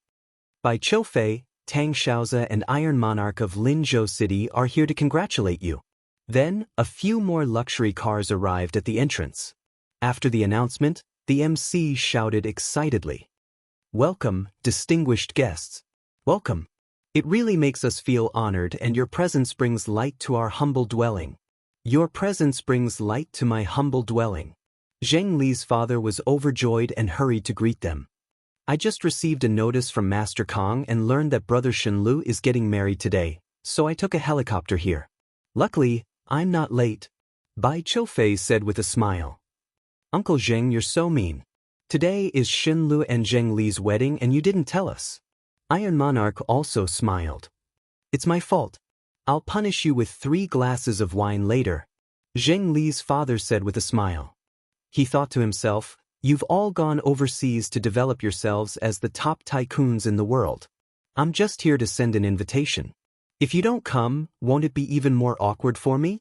Bai Qiufei, Tang Xiaozi and Iron Monarch of Linzhou City are here to congratulate you. Then, a few more luxury cars arrived at the entrance. After the announcement, the MC shouted excitedly. Welcome, distinguished guests. Welcome. It really makes us feel honored, and your presence brings light to our humble dwelling. Your presence brings light to my humble dwelling. Zheng Li's father was overjoyed and hurried to greet them. I just received a notice from Master Kong and learned that Brother Shen Lu is getting married today, so I took a helicopter here. Luckily, I'm not late. Bai Qiufei said with a smile. Uncle Zheng, you're so mean. Today is Shen Lu and Zheng Li's wedding and you didn't tell us. Iron Monarch also smiled. It's my fault. I'll punish you with 3 glasses of wine later. Zheng Li's father said with a smile. He thought to himself, you've all gone overseas to develop yourselves as the top tycoons in the world. I'm just here to send an invitation. If you don't come, won't it be even more awkward for me?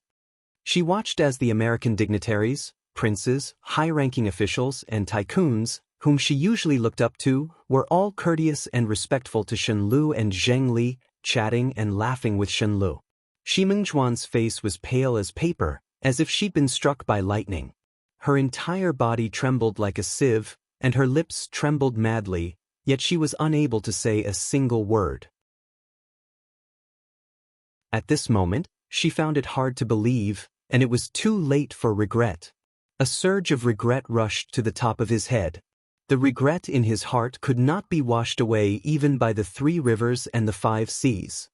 She watched as the American dignitaries, princes, high-ranking officials, and tycoons, whom she usually looked up to, were all courteous and respectful to Shen Lu and Zheng Li, chatting and laughing with Shen Lu. Shi Mingzhuan's face was pale as paper, as if she'd been struck by lightning. Her entire body trembled like a sieve, and her lips trembled madly, yet she was unable to say a single word. At this moment, she found it hard to believe, and it was too late for regret. A surge of regret rushed to the top of his head. The regret in his heart could not be washed away even by the 3 rivers and the 5 seas.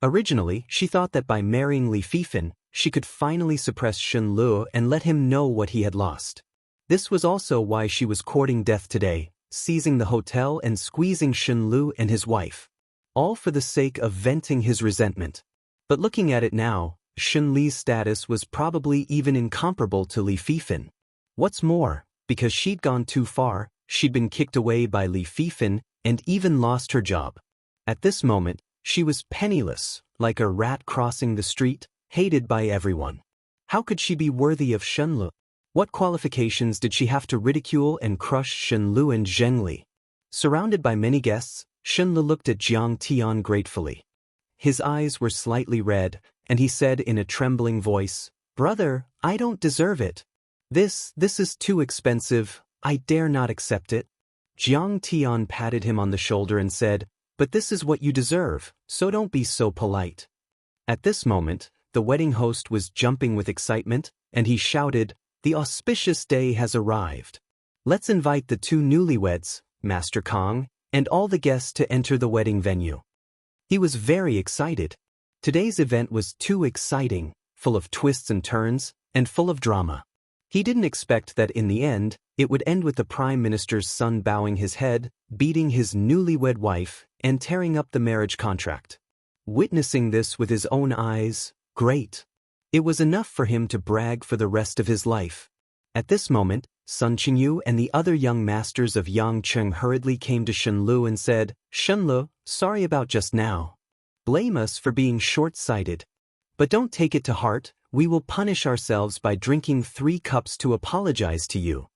Originally, she thought that by marrying Li Fifan, she could finally suppress Shen Lu and let him know what he had lost. This was also why she was courting death today, seizing the hotel and squeezing Shen Lu and his wife. All for the sake of venting his resentment. But looking at it now, Shen Li's status was probably even incomparable to Li Fifan. What's more, because she'd gone too far, she'd been kicked away by Li Fifan and even lost her job. At this moment, she was penniless, like a rat crossing the street, hated by everyone. How could she be worthy of Shen Lu? What qualifications did she have to ridicule and crush Shen Lu and Zheng Li? Surrounded by many guests, Shen Lu looked at Jiang Tian gratefully. His eyes were slightly red, and he said in a trembling voice, "Brother, I don't deserve it. This is too expensive. I dare not accept it." Jiang Tian patted him on the shoulder and said, "But this is what you deserve, so don't be so polite." At this moment, the wedding host was jumping with excitement, and he shouted, "The auspicious day has arrived. Let's invite the 2 newlyweds, Master Kong, and all the guests to enter the wedding venue." He was very excited. Today's event was too exciting, full of twists and turns, and full of drama. He didn't expect that in the end, It would end with the Prime Minister's son bowing his head, beating his newlywed wife, and tearing up the marriage contract. Witnessing this with his own eyes, great. It was enough for him to brag for the rest of his life. At this moment, Sun Qingyu and the other young masters of Yangcheng hurriedly came to Shenlu and said, "Shenlu, sorry about just now. Blame us for being short-sighted. But don't take it to heart, we will punish ourselves by drinking 3 cups to apologize to you."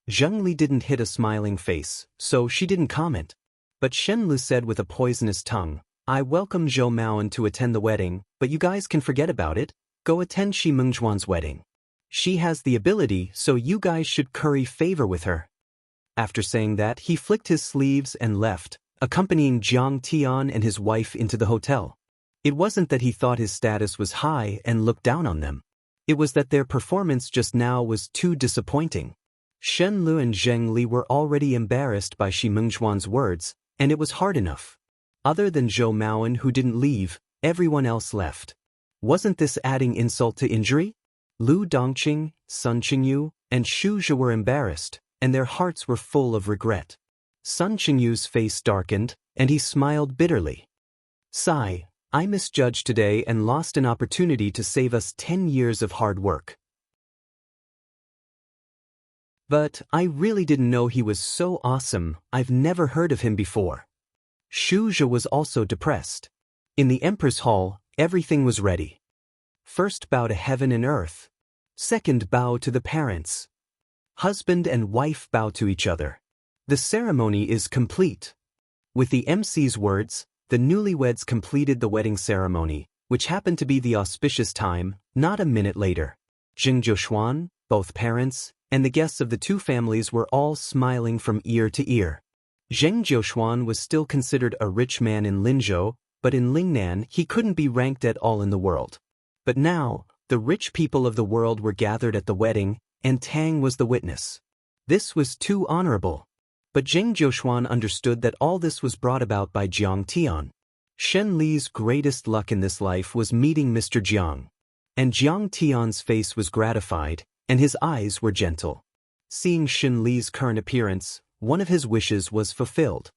Zhengli didn't hit a smiling face, so she didn't comment. But Shenlu said with a poisonous tongue, "I welcome Zhou Maoan to attend the wedding, but you guys can forget about it. Go attend Shi Mengzhuan's wedding. She has the ability, so you guys should curry favor with her." After saying that, he flicked his sleeves and left, accompanying Jiang Tian and his wife into the hotel. It wasn't that he thought his status was high and looked down on them. It was that their performance just now was too disappointing. Shen Lu and Zheng Li were already embarrassed by Shi Mengzhuan's words, and it was hard enough. Other than Zhou Maoan, who didn't leave, everyone else left. Wasn't this adding insult to injury? Lu Dongqing, Sun Qingyu, and Xu Zhe were embarrassed, and their hearts were full of regret. Sun Qingyu's face darkened, and he smiled bitterly. "Sigh, I misjudged today and lost an opportunity to save us 10 years of hard work. But I really didn't know he was so awesome. I've never heard of him before." Xu Zhe was also depressed. In the Empress Hall, everything was ready. First bow to heaven and earth. Second bow to the parents. Husband and wife bow to each other. The ceremony is complete. With the MC's words, the newlyweds completed the wedding ceremony, which happened to be the auspicious time, not a minute later. Jing Jiushuan, both parents, and the guests of the 2 families were all smiling from ear to ear. Zheng Jiushuan was still considered a rich man in Linzhou, but in Lingnan he couldn't be ranked at all in the world. But now, the rich people of the world were gathered at the wedding, and Tang was the witness. This was too honorable. But Zheng Jiushuan understood that all this was brought about by Jiang Tian. Shen Li's greatest luck in this life was meeting Mr. Jiang. And Jiang Tian's face was gratified, and his eyes were gentle. Seeing Shen Li's current appearance, one of his wishes was fulfilled.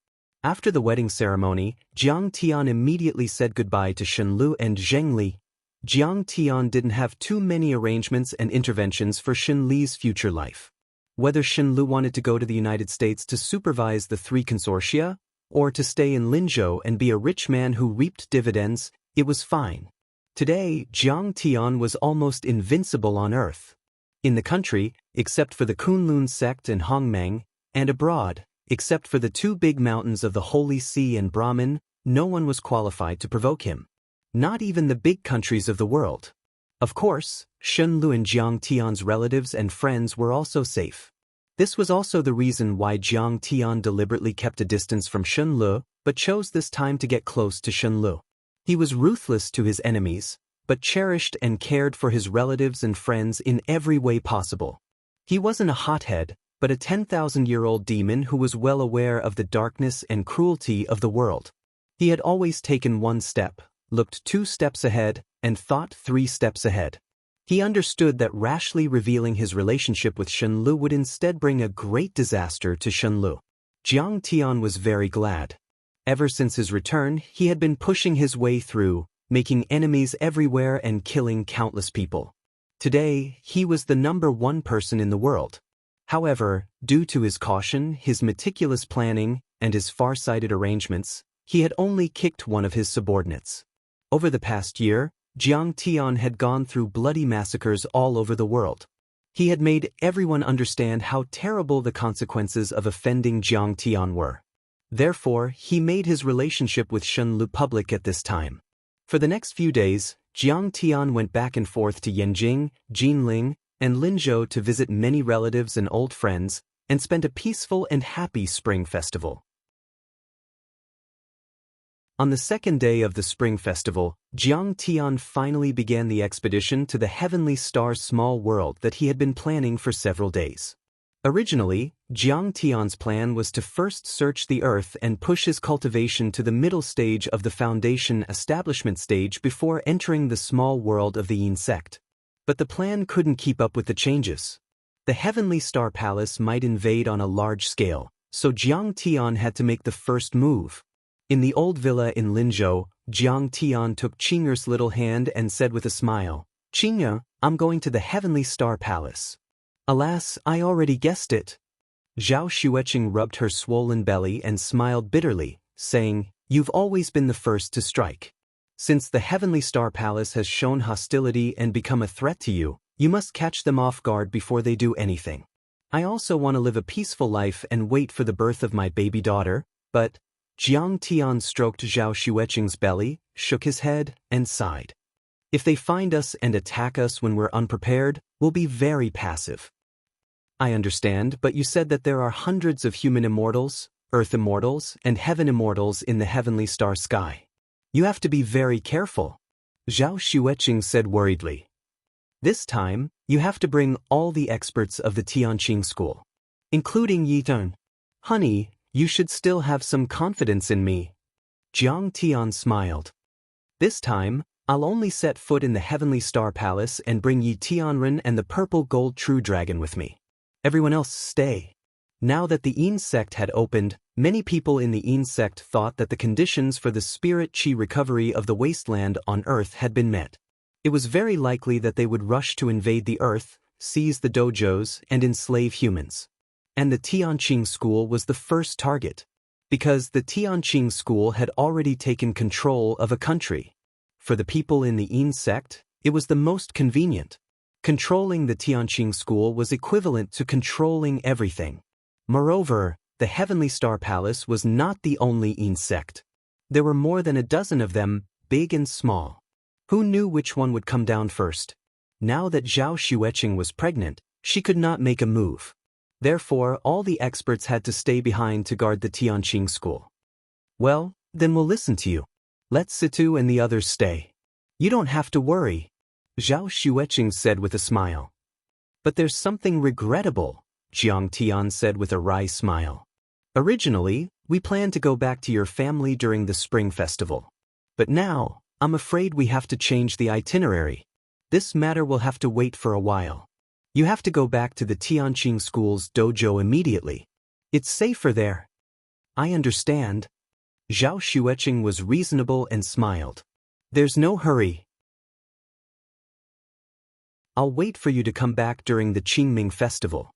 After the wedding ceremony, Jiang Tian immediately said goodbye to Shen Lu and Zheng Li. Jiang Tian didn't have too many arrangements and interventions for Shen Li's future life. Whether Shen Lu wanted to go to the United States to supervise the 3 consortia, or to stay in Linzhou and be a rich man who reaped dividends, it was fine. Today, Jiang Tian was almost invincible on Earth. In the country, except for the Kunlun sect and Hongmeng, and abroad, except for the 2 big mountains of the Holy See and Brahmin, no one was qualified to provoke him. Not even the big countries of the world. Of course, Shen Lu and Jiang Tian's relatives and friends were also safe. This was also the reason why Jiang Tian deliberately kept a distance from Shen Lu, but chose this time to get close to Shen Lu. He was ruthless to his enemies, but cherished and cared for his relatives and friends in every way possible. He wasn't a hothead, but a 10,000-year-old demon who was well aware of the darkness and cruelty of the world. He had always taken 1 step, looked 2 steps ahead, and thought 3 steps ahead. He understood that rashly revealing his relationship with Shen Lu would instead bring a great disaster to Shen Lu. Jiang Tian was very glad. Ever since his return, he had been pushing his way through, making enemies everywhere and killing countless people. Today, he was the #1 person in the world. However, due to his caution, his meticulous planning, and his far-sighted arrangements, he had only kicked one of his subordinates. Over the past year, Jiang Tian had gone through bloody massacres all over the world. He had made everyone understand how terrible the consequences of offending Jiang Tian were. Therefore, he made his relationship with Shen Lu public at this time. For the next few days, Jiang Tian went back and forth to Yanjing, Jinling, and Linzhou to visit many relatives and old friends, and spent a peaceful and happy spring festival. On the 2nd day of the Spring Festival, Jiang Tian finally began the expedition to the Heavenly Star's small world that he had been planning for several days. Originally, Jiang Tian's plan was to first search the earth and push his cultivation to the middle stage of the Foundation establishment stage before entering the small world of the Yin sect. But the plan couldn't keep up with the changes. The Heavenly Star Palace might invade on a large scale, so Jiang Tian had to make the first move. In the old villa in Linzhou, Jiang Tian took Qing'er's little hand and said with a smile, "Qing'er, I'm going to the Heavenly Star Palace." "Alas, I already guessed it." Zhao Xueqing rubbed her swollen belly and smiled bitterly, saying, "You've always been the first to strike. Since the Heavenly Star Palace has shown hostility and become a threat to you, you must catch them off guard before they do anything. I also want to live a peaceful life and wait for the birth of my baby daughter, but..." Jiang Tian stroked Zhao Xueqing's belly, shook his head, and sighed. "If they find us and attack us when we're unprepared, we'll be very passive." "I understand, but you said that there are hundreds of human immortals, earth immortals, and heaven immortals in the heavenly star sky. You have to be very careful," Zhao Xueqing said worriedly. "This time, you have to bring all the experts of the Tianqing school, including Yi Deng. Honey, you should still have some confidence in me." Jiang Tian smiled. "This time, I'll only set foot in the Heavenly Star Palace and bring Yi Tianren and the purple gold true dragon with me. Everyone else stay." Now that the Yin sect had opened, many people in the Yin sect thought that the conditions for the spirit qi recovery of the wasteland on Earth had been met. It was very likely that they would rush to invade the Earth, seize the dojos, and enslave humans. And the Tianqing school was the first target, because the Tianqing school had already taken control of a country. For the people in the Yin sect, it was the most convenient. Controlling the Tianqing school was equivalent to controlling everything. Moreover, the Heavenly Star Palace was not the only Yin sect. There were more than a dozen of them, big and small. Who knew which one would come down first? Now that Zhao Xueqing was pregnant, she could not make a move. Therefore, all the experts had to stay behind to guard the Tianqing school. "Well, then we'll listen to you. Let Situ and the others stay. You don't have to worry," Zhao Xueqing said with a smile. "But there's something regrettable," Jiang Tian said with a wry smile. "Originally, we planned to go back to your family during the Spring Festival. But now, I'm afraid we have to change the itinerary. This matter will have to wait for a while. You have to go back to the Tianqing school's dojo immediately. It's safer there." "I understand." Zhao Xueqing was reasonable and smiled. "There's no hurry. I'll wait for you to come back during the Qingming festival.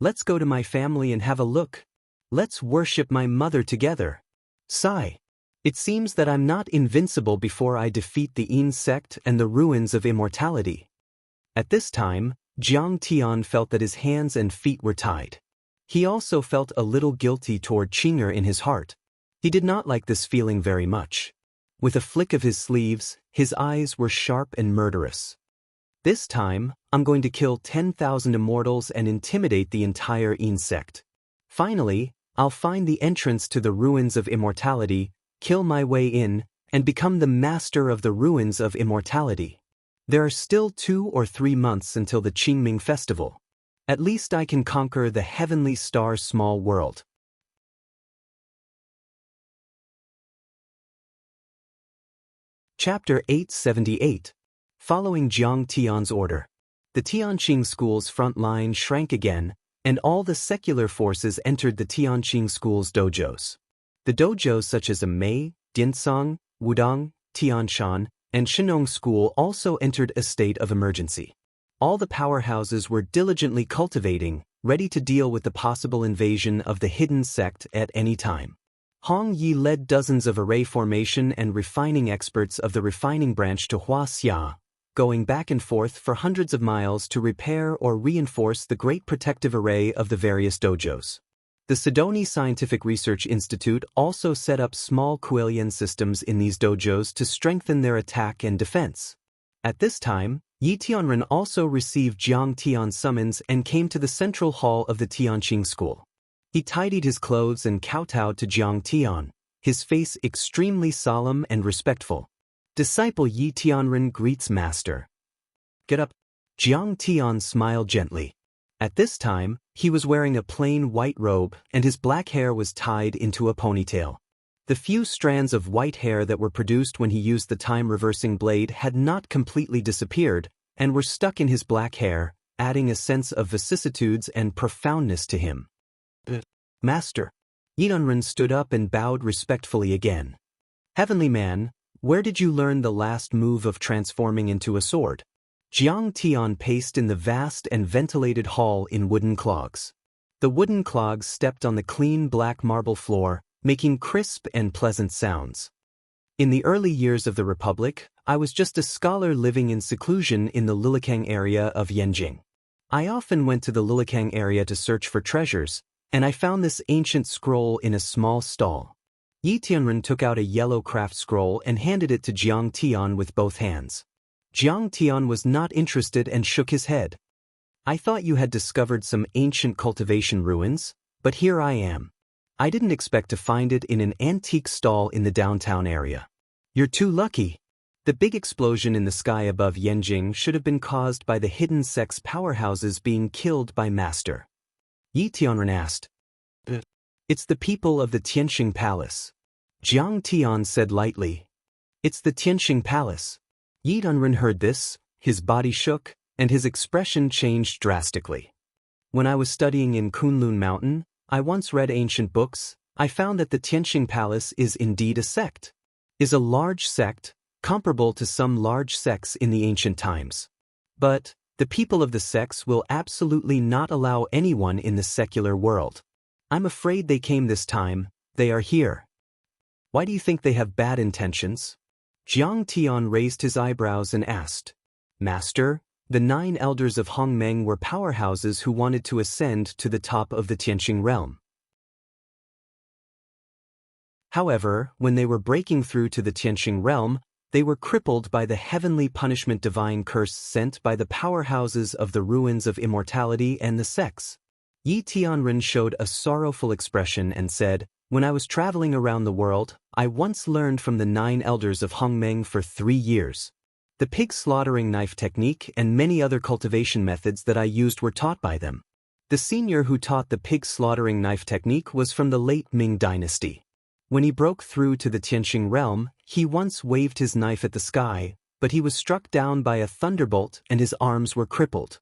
Let's go to my family and have a look. Let's worship my mother together. Sigh. It seems that I'm not invincible before I defeat the Yin sect and the ruins of immortality." At this time, Jiang Tian felt that his hands and feet were tied. He also felt a little guilty toward Qing'er in his heart. He did not like this feeling very much. With a flick of his sleeves, his eyes were sharp and murderous. "This time, I'm going to kill 10,000 immortals and intimidate the entire Yin sect. Finally, I'll find the entrance to the ruins of immortality, kill my way in, and become the master of the ruins of immortality. There are still 2 or 3 months until the Qingming festival. At least I can conquer the Heavenly Star small world." Chapter 878. Following Jiang Tian's order, the Tianqing school's front line shrank again, and all the secular forces entered the Tianqing school's dojos. The dojos such as Mei, Dinsang, Wudang, Tianshan, and Shenong School also entered a state of emergency. All the powerhouses were diligently cultivating, ready to deal with the possible invasion of the hidden sect at any time. Hong Yi led dozens of array formation and refining experts of the refining branch to Wuxia, going back and forth for hundreds of miles to repair or reinforce the great protective array of the various dojos. The Sidoni Scientific Research Institute also set up small Kuelian systems in these dojos to strengthen their attack and defense. At this time, Yi Tianren also received Jiang Tian's summons and came to the central hall of the Tianqing school. He tidied his clothes and kowtowed to Jiang Tian, his face extremely solemn and respectful. "Disciple Yi Tianren greets master." "Get up." Jiang Tian smiled gently. At this time, he was wearing a plain white robe and his black hair was tied into a ponytail. The few strands of white hair that were produced when he used the time-reversing blade had not completely disappeared and were stuck in his black hair, adding a sense of vicissitudes and profoundness to him. Master. Yinunren stood up and bowed respectfully again. Heavenly man, where did you learn the last move of transforming into a sword? Jiang Tian paced in the vast and ventilated hall in wooden clogs. The wooden clogs stepped on the clean black marble floor, making crisp and pleasant sounds. In the early years of the Republic, I was just a scholar living in seclusion in the Lilikang area of Yanjing. I often went to the Lilikang area to search for treasures, and I found this ancient scroll in a small stall. Yi Tianren took out a yellow craft scroll and handed it to Jiang Tian with both hands. Jiang Tian was not interested and shook his head. I thought you had discovered some ancient cultivation ruins, but here I am. I didn't expect to find it in an antique stall in the downtown area. You're too lucky. The big explosion in the sky above Yanjing should have been caused by the hidden sex powerhouses being killed by Master. Yi Tianren asked. It's the people of the Tianxing Palace. Jiang Tian said lightly. It's the Tianxing Palace. Yi Tianren heard this, his body shook, and his expression changed drastically. When I was studying in Kunlun Mountain, I once read ancient books. I found that the Tianxing Palace is indeed a sect. Is a large sect, comparable to some large sects in the ancient times. But the people of the sects will absolutely not allow anyone in the secular world. I'm afraid they came this time. They are here. Why do you think they have bad intentions? Jiang Tian raised his eyebrows and asked. Master, the 9 elders of Hongmeng were powerhouses who wanted to ascend to the top of the Tianxing realm. However, when they were breaking through to the Tianxing realm, they were crippled by the heavenly punishment divine curse sent by the powerhouses of the ruins of immortality and the sects. Yi Tianren showed a sorrowful expression and said, When I was traveling around the world, I once learned from the 9 elders of Hongmeng for 3 years. The pig slaughtering knife technique and many other cultivation methods that I used were taught by them. The senior who taught the pig slaughtering knife technique was from the late Ming dynasty. When he broke through to the Tianxing realm, he once waved his knife at the sky, but he was struck down by a thunderbolt and his arms were crippled.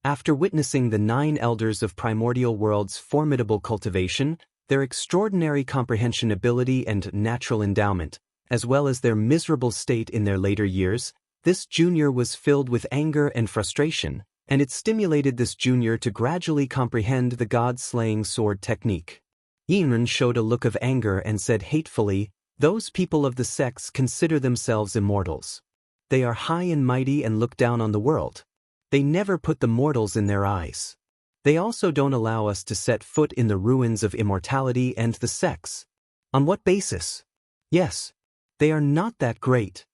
After witnessing the 9 elders of primordial world's formidable cultivation, their extraordinary comprehension ability and natural endowment, as well as their miserable state in their later years, this junior was filled with anger and frustration, and it stimulated this junior to gradually comprehend the god-slaying sword technique. Yinren showed a look of anger and said hatefully, Those people of the sects consider themselves immortals. They are high and mighty and look down on the world. They never put the mortals in their eyes. They also don't allow us to set foot in the ruins of immortality and the sects. On what basis? Yes. They are not that great.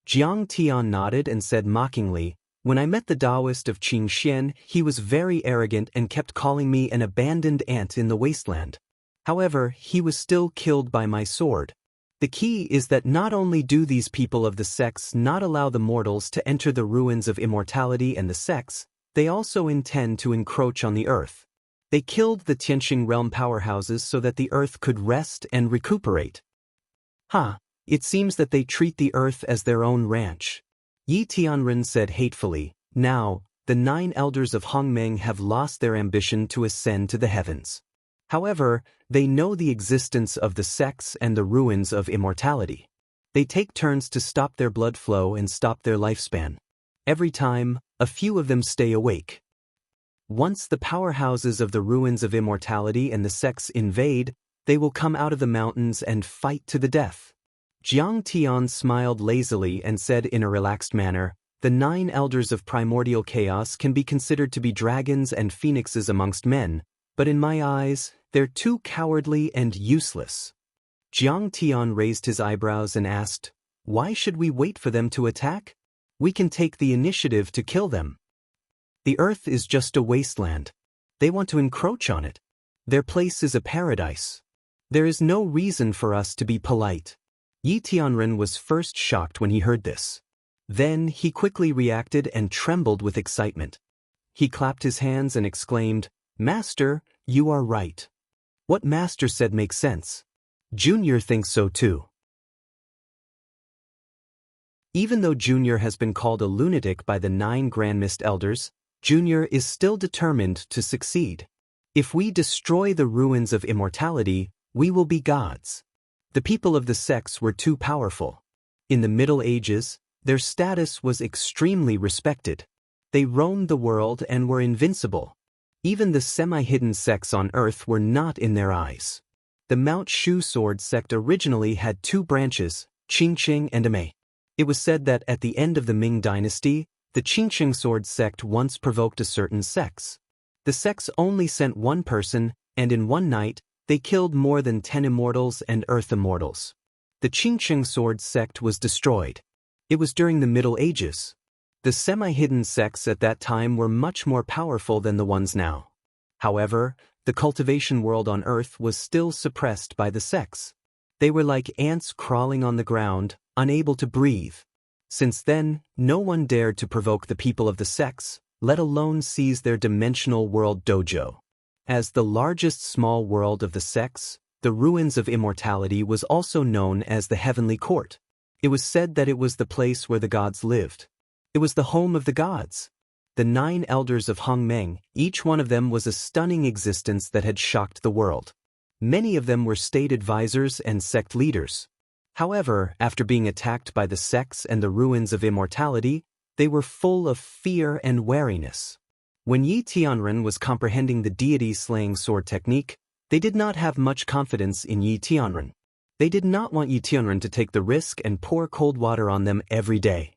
Jiang Tian nodded and said mockingly, When I met the Daoist of Qingxian, he was very arrogant and kept calling me an abandoned ant in the wasteland. However, he was still killed by my sword. The key is that not only do these people of the sects not allow the mortals to enter the ruins of immortality and the sects, they also intend to encroach on the earth. They killed the Tianxing realm powerhouses so that the earth could rest and recuperate. It seems that they treat the earth as their own ranch. Yi Tianren said hatefully, Now, the 9 elders of Hongmeng have lost their ambition to ascend to the heavens. However, they know the existence of the sects and the ruins of immortality. They take turns to stop their blood flow and stop their lifespan. Every time, a few of them stay awake. Once the powerhouses of the ruins of immortality and the sects invade, they will come out of the mountains and fight to the death. Jiang Tian smiled lazily and said in a relaxed manner, The 9 elders of primordial chaos can be considered to be dragons and phoenixes amongst men, but in my eyes, they're too cowardly and useless. Jiang Tian raised his eyebrows and asked, Why should we wait for them to attack? We can take the initiative to kill them. The earth is just a wasteland. They want to encroach on it. Their place is a paradise. There is no reason for us to be polite. Yi Tianren was first shocked when he heard this. Then he quickly reacted and trembled with excitement. He clapped his hands and exclaimed, Master, you are right. What Master said makes sense. Junior thinks so too. Even though Junior has been called a lunatic by the 9 Grand Mist Elders, Junior is still determined to succeed. If we destroy the ruins of immortality, we will be gods. The people of the sects were too powerful. In the Middle Ages, their status was extremely respected. They roamed the world and were invincible. Even the semi-hidden sects on Earth were not in their eyes. The Mount Shu sword sect originally had two branches, Qingqing and Amei. It was said that at the end of the Ming dynasty, the Qingqing sword sect once provoked a certain sects. The sects only sent one person, and in one night, they killed more than 10 immortals and earth immortals. The Qingqing sword sect was destroyed. It was during the Middle Ages. The semi-hidden sects at that time were much more powerful than the ones now. However, the cultivation world on Earth was still suppressed by the sects. They were like ants crawling on the ground, unable to breathe. Since then, no one dared to provoke the people of the sects, let alone seize their dimensional world dojo. As the largest small world of the sects, the ruins of immortality was also known as the Heavenly Court. It was said that it was the place where the gods lived. It was the home of the gods. The 9 elders of Hongmeng, each one of them was a stunning existence that had shocked the world. Many of them were state advisors and sect leaders. However, after being attacked by the sects and the ruins of immortality, they were full of fear and wariness. When Yi Tianren was comprehending the deity-slaying sword technique, they did not have much confidence in Yi Tianren. They did not want Yi Tianren to take the risk and pour cold water on them every day.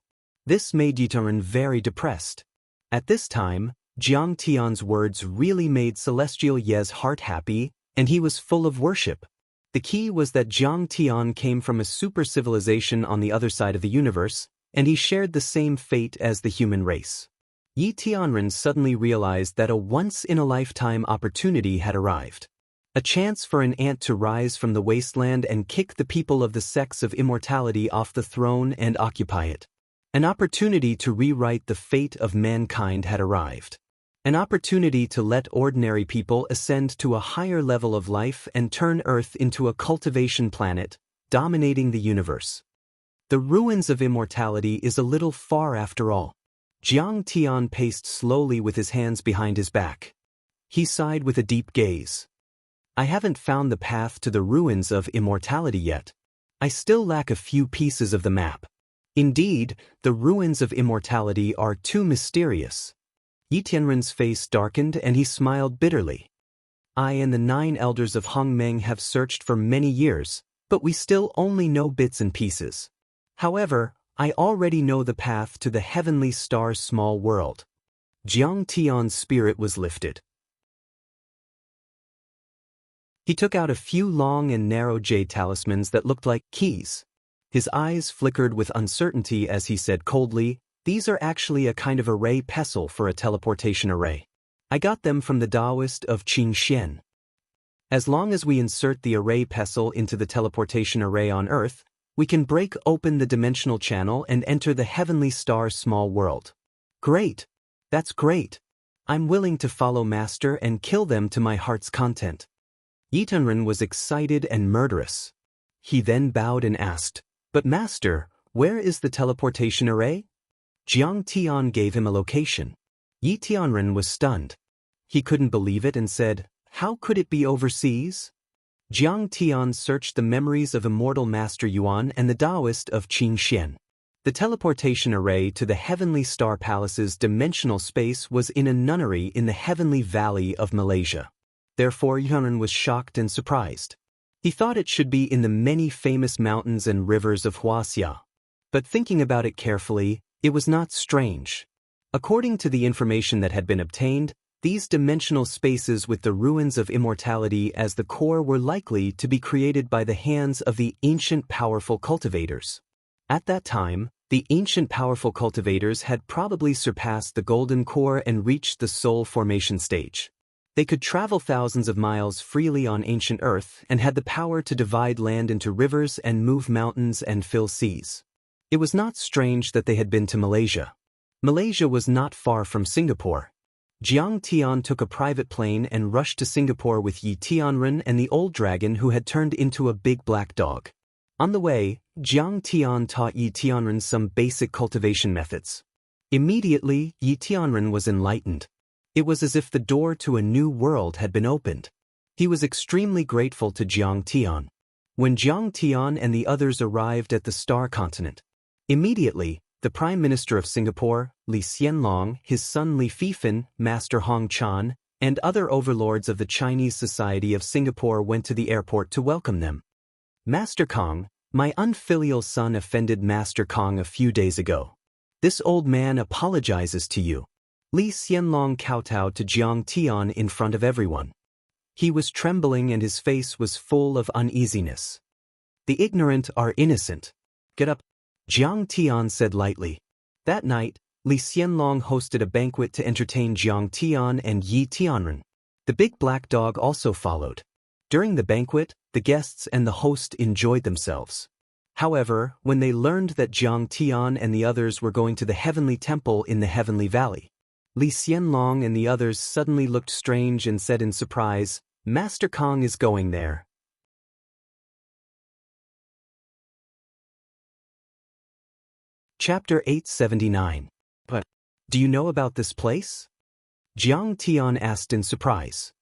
This made Yi Tianren very depressed. At this time, Jiang Tian's words really made Celestial Ye's heart happy, and he was full of worship. The key was that Jiang Tian came from a super civilization on the other side of the universe, and he shared the same fate as the human race. Yi Tianren suddenly realized that a once-in-a-lifetime opportunity had arrived. A chance for an ant to rise from the wasteland and kick the people of the sects of immortality off the throne and occupy it. An opportunity to rewrite the fate of mankind had arrived. An opportunity to let ordinary people ascend to a higher level of life and turn Earth into a cultivation planet, dominating the universe. The ruins of immortality is a little far after all. Jiang Tian paced slowly with his hands behind his back. He sighed with a deep gaze. I haven't found the path to the ruins of immortality yet. I still lack a few pieces of the map. Indeed, the ruins of immortality are too mysterious. Yi Tianren's face darkened and he smiled bitterly. I and the 9 elders of Hongmeng have searched for many years, but we still only know bits and pieces. However, I already know the path to the heavenly star's small world. Jiang Tian's spirit was lifted. He took out a few long and narrow jade talismans that looked like keys. His eyes flickered with uncertainty as he said coldly, "These are actually a kind of array pestle for a teleportation array. I got them from the Daoist of Qingxian. As long as we insert the array pestle into the teleportation array on Earth, we can break open the dimensional channel and enter the heavenly star's small world." Great! That's great! I'm willing to follow Master and kill them to my heart's content. Yi Tianren was excited and murderous. He then bowed and asked, "But Master, where is the teleportation array?" Jiang Tian gave him a location. Yi Tianren was stunned. He couldn't believe it and said, "How could it be overseas?" Jiang Tian searched the memories of Immortal Master Yuan and the Daoist of Qingxian. The teleportation array to the Heavenly Star Palace's dimensional space was in a nunnery in the Heavenly Valley of Malaysia. Therefore, Yuan was shocked and surprised. He thought it should be in the many famous mountains and rivers of Wuxia. But thinking about it carefully, it was not strange. According to the information that had been obtained, these dimensional spaces with the ruins of immortality as the core were likely to be created by the hands of the ancient powerful cultivators. At that time, the ancient powerful cultivators had probably surpassed the golden core and reached the soul formation stage. They could travel thousands of miles freely on ancient Earth and had the power to divide land into rivers and move mountains and fill seas. It was not strange that they had been to Malaysia. Malaysia was not far from Singapore. Jiang Tian took a private plane and rushed to Singapore with Yi Tianren and the old dragon who had turned into a big black dog. On the way, Jiang Tian taught Yi Tianren some basic cultivation methods. Immediately, Yi Tianren was enlightened. It was as if the door to a new world had been opened. He was extremely grateful to Jiang Tian. When Jiang Tian and the others arrived at the Star Continent, immediately, the Prime Minister of Singapore, Li Xianlong, his son Li Fifan, Master Hong Chan, and other overlords of the Chinese Society of Singapore went to the airport to welcome them. Master Kong, my unfilial son offended Master Kong a few days ago. This old man apologizes to you. Li Xianlong kowtowed to Jiang Tian in front of everyone. He was trembling and his face was full of uneasiness. The ignorant are innocent. Get up, Jiang Tian said lightly. That night, Li Xianlong hosted a banquet to entertain Jiang Tian and Yi Tianren. The big black dog also followed. During the banquet, the guests and the host enjoyed themselves. However, when they learned that Jiang Tian and the others were going to the Heavenly Temple in the Heavenly Valley, Li Xianlong and the others suddenly looked strange and said in surprise, Master Kong is going there. Chapter 879. But, do you know about this place? Jiang Tian asked in surprise.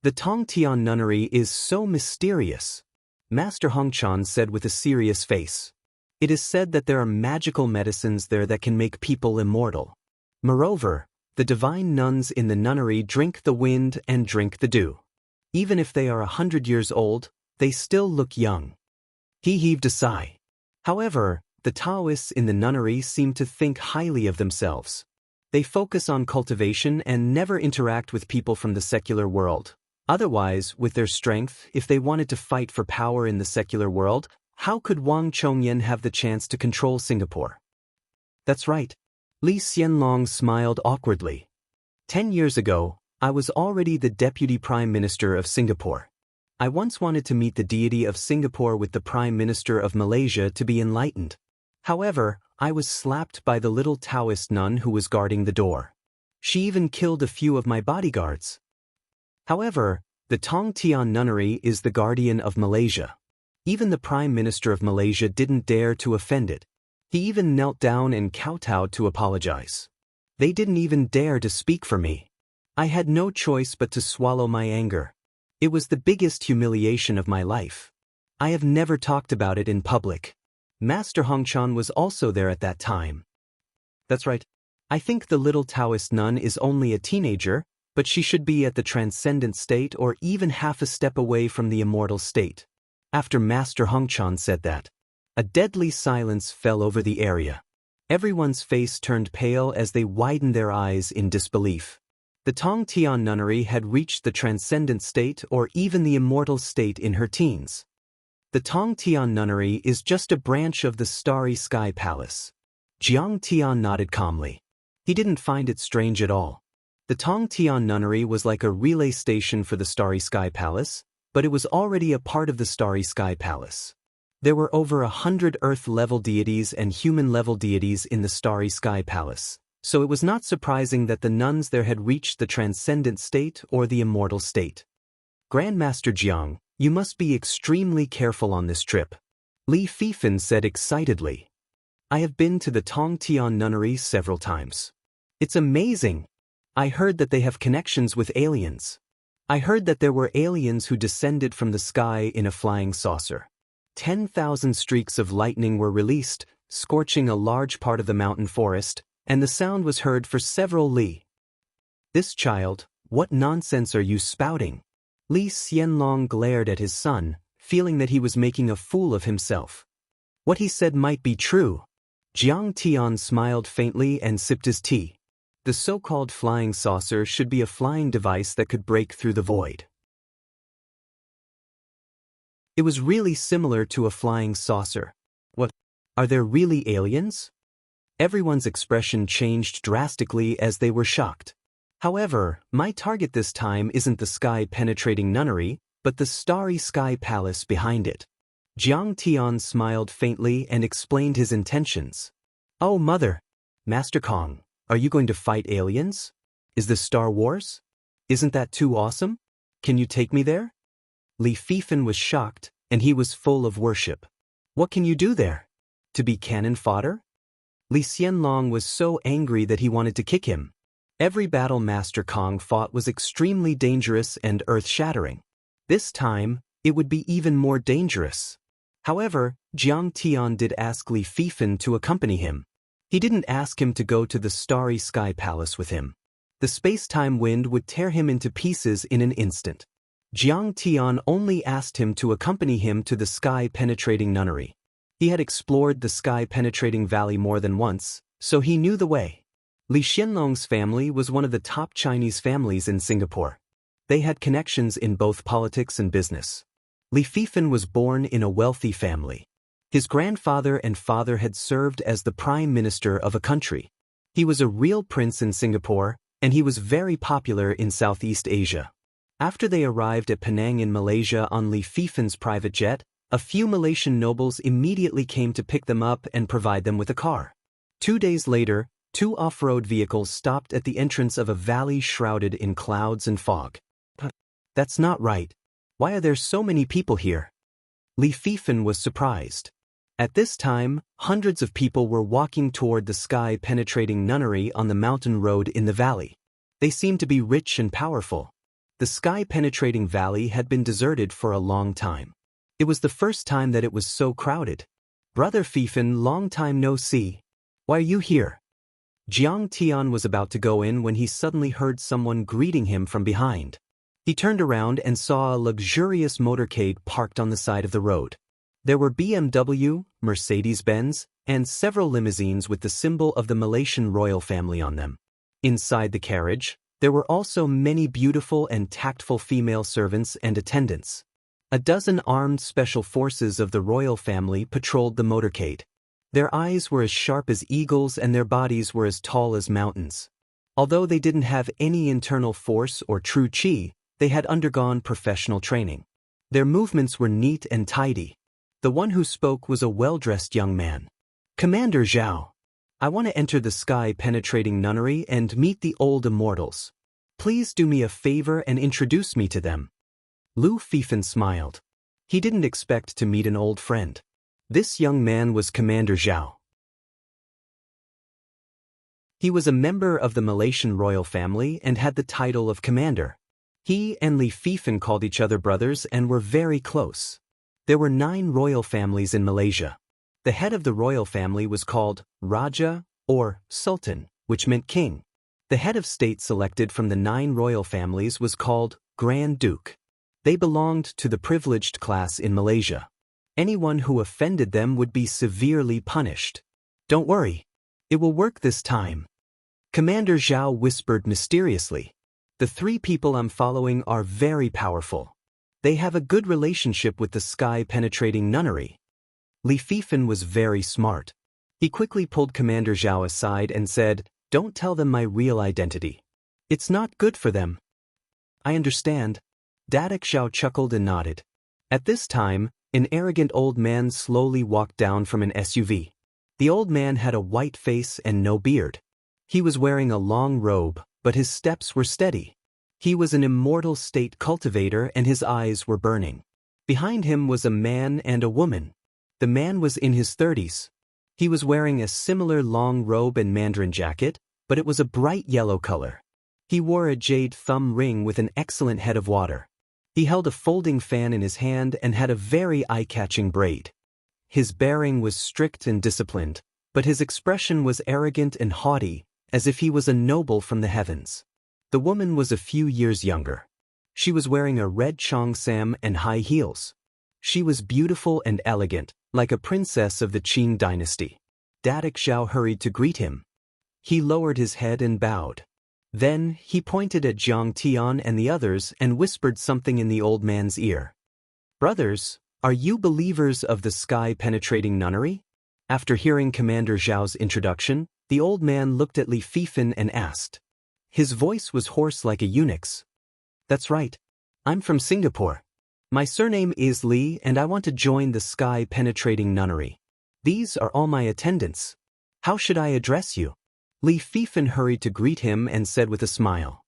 The Tongtian nunnery is so mysterious, Master Hong Chan said with a serious face. It is said that there are magical medicines there that can make people immortal. Moreover, the divine nuns in the nunnery drink the wind and drink the dew. Even if they are 100 years old, they still look young. He heaved a sigh. However, the Daoists in the nunnery seem to think highly of themselves. They focus on cultivation and never interact with people from the secular world. Otherwise, with their strength, if they wanted to fight for power in the secular world, how could Wang Chongyan have the chance to control Singapore? That's right. Li Xianlong smiled awkwardly. 10 years ago, I was already the Deputy Prime Minister of Singapore. I once wanted to meet the deity of Singapore with the Prime Minister of Malaysia to be enlightened. However, I was slapped by the little Taoist nun who was guarding the door. She even killed a few of my bodyguards. However, the Tongtian nunnery is the guardian of Malaysia. Even the Prime Minister of Malaysia didn't dare to offend it. He even knelt down and kowtowed to apologize. They didn't even dare to speak for me. I had no choice but to swallow my anger. It was the biggest humiliation of my life. I have never talked about it in public. Master Hongchan was also there at that time. That's right. I think the little Taoist nun is only a teenager, but she should be at the transcendent state or even half a step away from the immortal state. After Master Hongchan said that, a deadly silence fell over the area. Everyone's face turned pale as they widened their eyes in disbelief. The Tongtian nunnery had reached the transcendent state or even the immortal state in her teens. The Tongtian nunnery is just a branch of the Starry Sky Palace. Jiang Tian nodded calmly. He didn't find it strange at all. The Tongtian nunnery was like a relay station for the Starry Sky Palace, but it was already a part of the Starry Sky Palace. There were over 100 Earth-level deities and human-level deities in the Starry Sky Palace, so it was not surprising that the nuns there had reached the transcendent state or the immortal state. Grandmaster Jiang, you must be extremely careful on this trip, Li Fifan said excitedly. I have been to the Tongtian nunnery several times. It's amazing. I heard that they have connections with aliens. I heard that there were aliens who descended from the sky in a flying saucer. 10,000 streaks of lightning were released, scorching a large part of the mountain forest, and the sound was heard for several li. This child, what nonsense are you spouting? Li Xianlong glared at his son, feeling that he was making a fool of himself. What he said might be true. Jiang Tian smiled faintly and sipped his tea. The so-called flying saucer should be a flying device that could break through the void. It was really similar to a flying saucer. What? Are there really aliens? Everyone's expression changed drastically as they were shocked. However, my target this time isn't the sky-penetrating nunnery, but the Starry Sky Palace behind it. Jiang Tian smiled faintly and explained his intentions. Oh, Mother! Master Kong, are you going to fight aliens? Is this Star Wars? Isn't that too awesome? Can you take me there? Li Fifan was shocked, and he was full of worship. What can you do there? To be cannon fodder? Li Xianlong was so angry that he wanted to kick him. Every battle Master Kong fought was extremely dangerous and earth-shattering. This time, it would be even more dangerous. However, Jiang Tian did ask Li Fifan to accompany him. He didn't ask him to go to the Starry Sky Palace with him. The space-time wind would tear him into pieces in an instant. Jiang Tian only asked him to accompany him to the sky-penetrating nunnery. He had explored the sky-penetrating valley more than once, so he knew the way. Li Xianlong's family was one of the top Chinese families in Singapore. They had connections in both politics and business. Li Fifan was born in a wealthy family. His grandfather and father had served as the prime minister of a country. He was a real prince in Singapore, and he was very popular in Southeast Asia. After they arrived at Penang in Malaysia on Li Fifan's private jet, a few Malaysian nobles immediately came to pick them up and provide them with a car. 2 days later, 2 off-road vehicles stopped at the entrance of a valley shrouded in clouds and fog. That's not right. Why are there so many people here? Li Fifan was surprised. At this time, hundreds of people were walking toward the sky-penetrating nunnery on the mountain road in the valley. They seemed to be rich and powerful. The sky-penetrating valley had been deserted for a long time. It was the first time that it was so crowded. Brother Fifan, long time no see. Why are you here? Jiang Tian was about to go in when he suddenly heard someone greeting him from behind. He turned around and saw a luxurious motorcade parked on the side of the road. There were BMW, Mercedes-Benz, and several limousines with the symbol of the Malaysian royal family on them. Inside the carriage, there were also many beautiful and tactful female servants and attendants. A dozen armed special forces of the royal family patrolled the motorcade. Their eyes were as sharp as eagles and their bodies were as tall as mountains. Although they didn't have any internal force or true qi, they had undergone professional training. Their movements were neat and tidy. The one who spoke was a well-dressed young man. Commander Zhao. I want to enter the sky-penetrating nunnery and meet the old immortals. Please do me a favor and introduce me to them. Lu Fifan smiled. He didn't expect to meet an old friend. This young man was Commander Zhao. He was a member of the Malaysian royal family and had the title of commander. He and Li Fifan called each other brothers and were very close. There were 9 royal families in Malaysia. The head of the royal family was called Raja or Sultan, which meant king. The head of state selected from the 9 royal families was called Grand Duke. They belonged to the privileged class in Malaysia. Anyone who offended them would be severely punished. Don't worry. It will work this time. Commander Zhao whispered mysteriously. The 3 people I'm following are very powerful. They have a good relationship with the sky-penetrating nunnery. Li Fifan was very smart. He quickly pulled Commander Zhao aside and said, Don't tell them my real identity. It's not good for them. I understand. Dadak Zhao chuckled and nodded. At this time, an arrogant old man slowly walked down from an SUV. The old man had a white face and no beard. He was wearing a long robe, but his steps were steady. He was an immortal state cultivator and his eyes were burning. Behind him was a man and a woman. The man was in his 30s. He was wearing a similar long robe and mandarin jacket, but it was a bright yellow color. He wore a jade thumb ring with an excellent head of water. He held a folding fan in his hand and had a very eye-catching braid. His bearing was strict and disciplined, but his expression was arrogant and haughty, as if he was a noble from the heavens. The woman was a few years younger. She was wearing a red cheongsam and high heels. She was beautiful and elegant, like a princess of the Qing dynasty. Dadak Zhao hurried to greet him. He lowered his head and bowed. Then, he pointed at Jiang Tian and the others and whispered something in the old man's ear. Brothers, are you believers of the sky-penetrating nunnery? After hearing Commander Zhao's introduction, the old man looked at Li Fifan and asked. His voice was hoarse like a eunuch's. That's right. I'm from Singapore. My surname is Li and I want to join the sky-penetrating nunnery. These are all my attendants. How should I address you? Li Fifan hurried to greet him and said with a smile.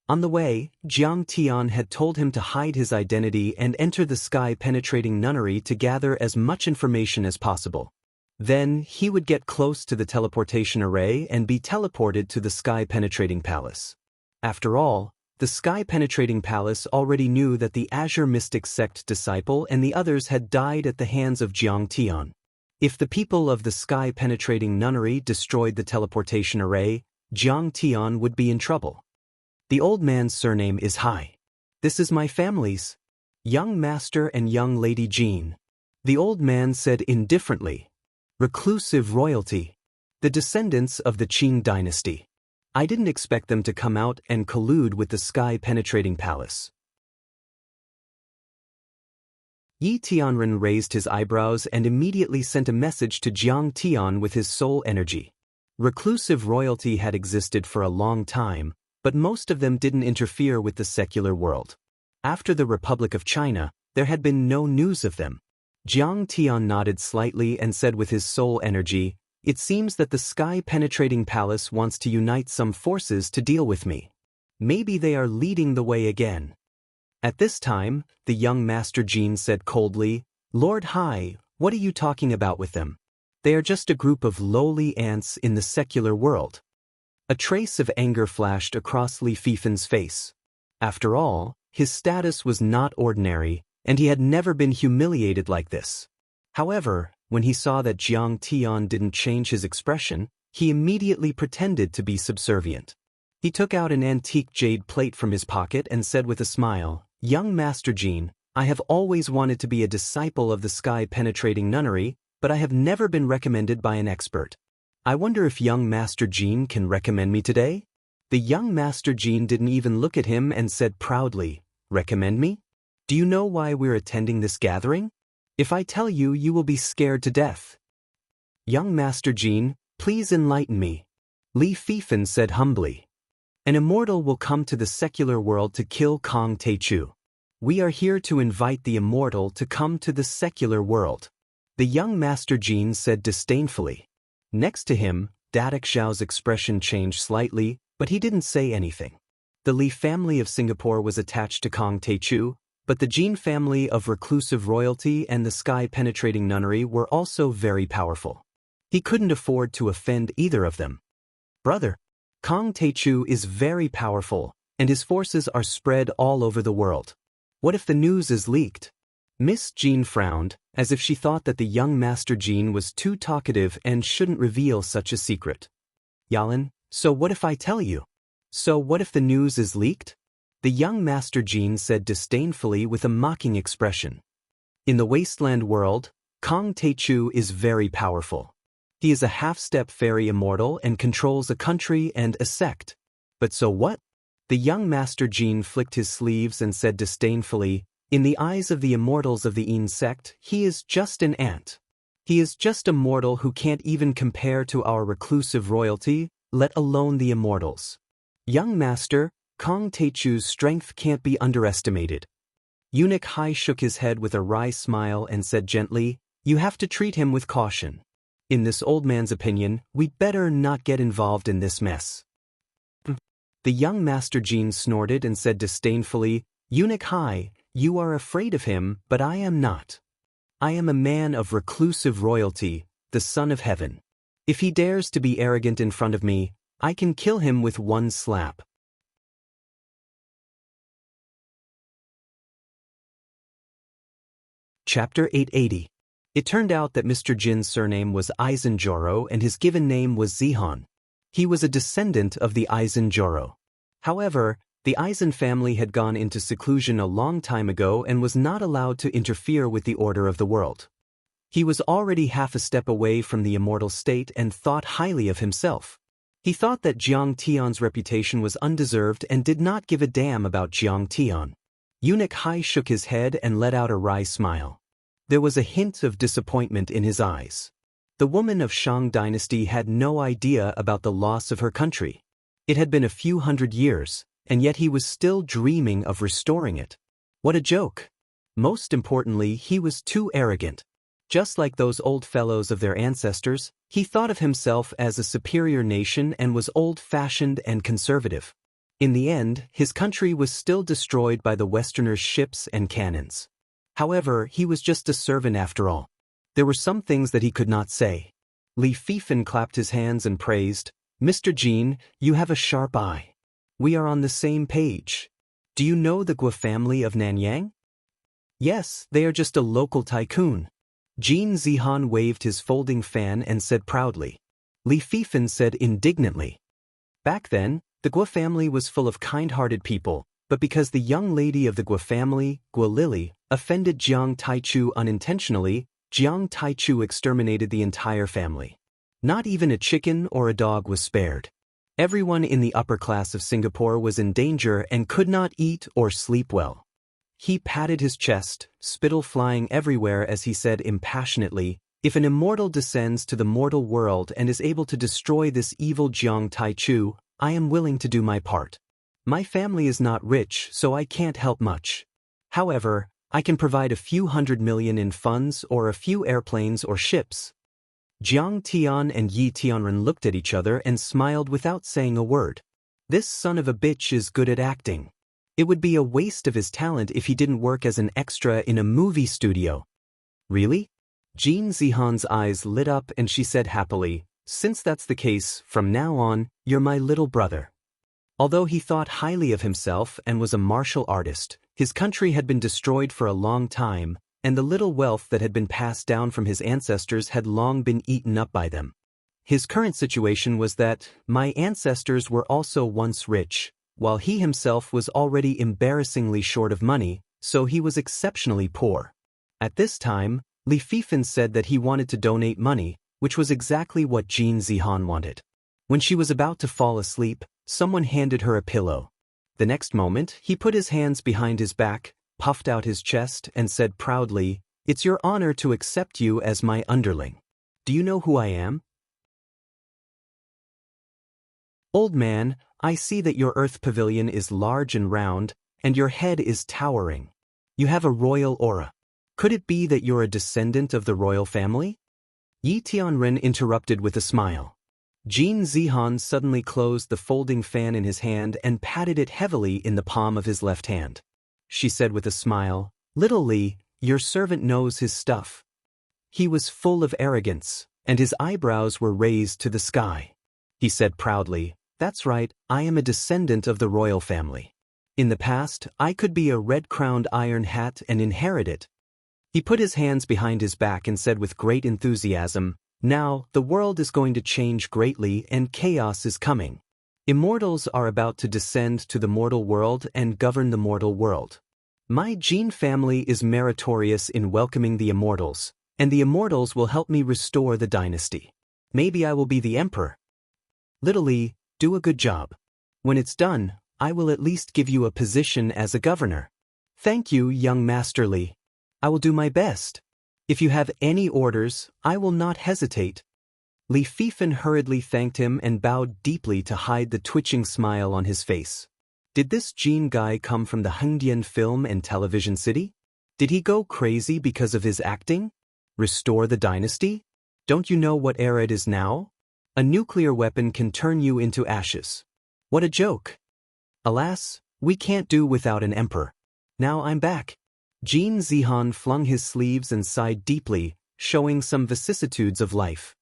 On the way, Jiang Tian had told him to hide his identity and enter the sky-penetrating nunnery to gather as much information as possible. Then, he would get close to the teleportation array and be teleported to the sky-penetrating palace. After all, the sky-penetrating palace already knew that the Azure Mystic Sect disciple and the others had died at the hands of Jiang Tian. If the people of the sky-penetrating nunnery destroyed the teleportation array, Jiang Tian would be in trouble. The old man's surname is Hai. This is my family's. Young Master and Young Lady Jean. The old man said indifferently. Reclusive royalty. The descendants of the Qing dynasty. I didn't expect them to come out and collude with the sky-penetrating palace. Yi Tianren raised his eyebrows and immediately sent a message to Jiang Tian with his soul energy. Reclusive royalty had existed for a long time, but most of them didn't interfere with the secular world. After the Republic of China, there had been no news of them. Jiang Tian nodded slightly and said with his soul energy, "It seems that the sky-penetrating palace wants to unite some forces to deal with me. Maybe they are leading the way again." At this time, the young Master Jean said coldly, "Lord Hai, what are you talking about with them? They are just a group of lowly ants in the secular world." A trace of anger flashed across Li Fifen's face. After all, his status was not ordinary, and he had never been humiliated like this. However, when he saw that Jiang Tian didn't change his expression, he immediately pretended to be subservient. He took out an antique jade plate from his pocket and said with a smile, "Young Master Jean, I have always wanted to be a disciple of the sky-penetrating nunnery, but I have never been recommended by an expert. I wonder if young Master Jean can recommend me today?" The young Master Jean didn't even look at him and said proudly, "Recommend me? Do you know why we're attending this gathering? If I tell you, you will be scared to death." "Young Master Jean, please enlighten me," Li Fifen said humbly. "An immortal will come to the secular world to kill Kong Teichu. We are here to invite the immortal to come to the secular world," the young Master Jean said disdainfully. Next to him, Dadak Xiao's expression changed slightly, but he didn't say anything. The Li family of Singapore was attached to Kong Teichu, but the Jean family of reclusive royalty and the sky-penetrating nunnery were also very powerful. He couldn't afford to offend either of them. "Brother, Kong Teichu is very powerful, and his forces are spread all over the world. What if the news is leaked?" Miss Jean frowned, as if she thought that the young Master Jean was too talkative and shouldn't reveal such a secret. "Yalin, so what if I tell you? So what if the news is leaked?" The young Master Jean said disdainfully with a mocking expression. "In the wasteland world, Kong Teichu is very powerful. He is a half-step fairy immortal and controls a country and a sect. But so what?" The young Master Jean flicked his sleeves and said disdainfully, "In the eyes of the immortals of the Yin sect, he is just an ant. He is just a mortal who can't even compare to our reclusive royalty, let alone the immortals. Young Master, Kong Teichu's strength can't be underestimated." Eunuch Hai shook his head with a wry smile and said gently, "You have to treat him with caution. In this old man's opinion, we'd better not get involved in this mess." The young Master Jean snorted and said disdainfully, "Eunuch Hai, you are afraid of him, but I am not. I am a man of reclusive royalty, the son of heaven. If he dares to be arrogant in front of me, I can kill him with one slap." Chapter 880. It turned out that Mr. Jin's surname was Eisenjoro and his given name was Zihan. He was a descendant of the Eisenjoro. However, the Eisen family had gone into seclusion a long time ago and was not allowed to interfere with the order of the world. He was already half a step away from the immortal state and thought highly of himself. He thought that Jiang Tian's reputation was undeserved and did not give a damn about Jiang Tian. Eunuch Hai shook his head and let out a wry smile. There was a hint of disappointment in his eyes. The woman of Shang dynasty had no idea about the loss of her country. It had been a few hundred years, and yet he was still dreaming of restoring it. What a joke! Most importantly, he was too arrogant. Just like those old fellows of their ancestors, he thought of himself as a superior nation and was old-fashioned and conservative. In the end, his country was still destroyed by the Westerners' ships and cannons. However, he was just a servant after all. There were some things that he could not say. Li Fifan clapped his hands and praised, "Mr. Jin, you have a sharp eye. We are on the same page. Do you know the Gua family of Nanyang?" "Yes, they are just a local tycoon." Jin Zihan waved his folding fan and said proudly. Li Fifan said indignantly, "Back then, the Gua family was full of kind-hearted people, but because the young lady of the Gua family, Gua Lily, offended Jiang Taichu unintentionally, Jiang Taichu exterminated the entire family. Not even a chicken or a dog was spared. Everyone in the upper class of Singapore was in danger and could not eat or sleep well." He patted his chest, spittle flying everywhere as he said impassionately, "If an immortal descends to the mortal world and is able to destroy this evil Jiang Taichu, I am willing to do my part. My family is not rich, so I can't help much. However, I can provide a few $100 million in funds or a few airplanes or ships." Jiang Tian and Yi Tianren looked at each other and smiled without saying a word. This son of a bitch is good at acting. It would be a waste of his talent if he didn't work as an extra in a movie studio. "Really?" Jin Zihan's eyes lit up and she said happily, "Since that's the case, from now on, you're my little brother." Although he thought highly of himself and was a martial artist, his country had been destroyed for a long time, and the little wealth that had been passed down from his ancestors had long been eaten up by them. His current situation was that, "My ancestors were also once rich," while he himself was already embarrassingly short of money, so he was exceptionally poor. At this time, Li Fifan said that he wanted to donate money, which was exactly what Jin Zihan wanted. When she was about to fall asleep, someone handed her a pillow. The next moment, he put his hands behind his back, puffed out his chest, and said proudly, "It's your honor to accept you as my underling. Do you know who I am?" "Old man, I see that your earth pavilion is large and round, and your head is towering. You have a royal aura. Could it be that you're a descendant of the royal family?" Yi Tianren interrupted with a smile. Jin Zihan suddenly closed the folding fan in his hand and patted it heavily in the palm of his left hand. She said with a smile, "Little Li, your servant knows his stuff." He was full of arrogance, and his eyebrows were raised to the sky. He said proudly, "That's right, I am a descendant of the royal family. In the past, I could be a red-crowned iron hat and inherit it." He put his hands behind his back and said with great enthusiasm, "Now, the world is going to change greatly and chaos is coming. Immortals are about to descend to the mortal world and govern the mortal world. My Jin family is meritorious in welcoming the immortals, and the immortals will help me restore the dynasty. Maybe I will be the emperor. Little Li, do a good job. When it's done, I will at least give you a position as a governor." "Thank you, young Master Li. I will do my best. If you have any orders, I will not hesitate." Li Fifan hurriedly thanked him and bowed deeply to hide the twitching smile on his face. Did this Jin guy come from the Hengdian film and television city? Did he go crazy because of his acting? Restore the dynasty? Don't you know what era it is now? A nuclear weapon can turn you into ashes. What a joke. Alas, we can't do without an emperor. Now I'm back. Jin Zihan flung his sleeves and sighed deeply, showing some vicissitudes of life.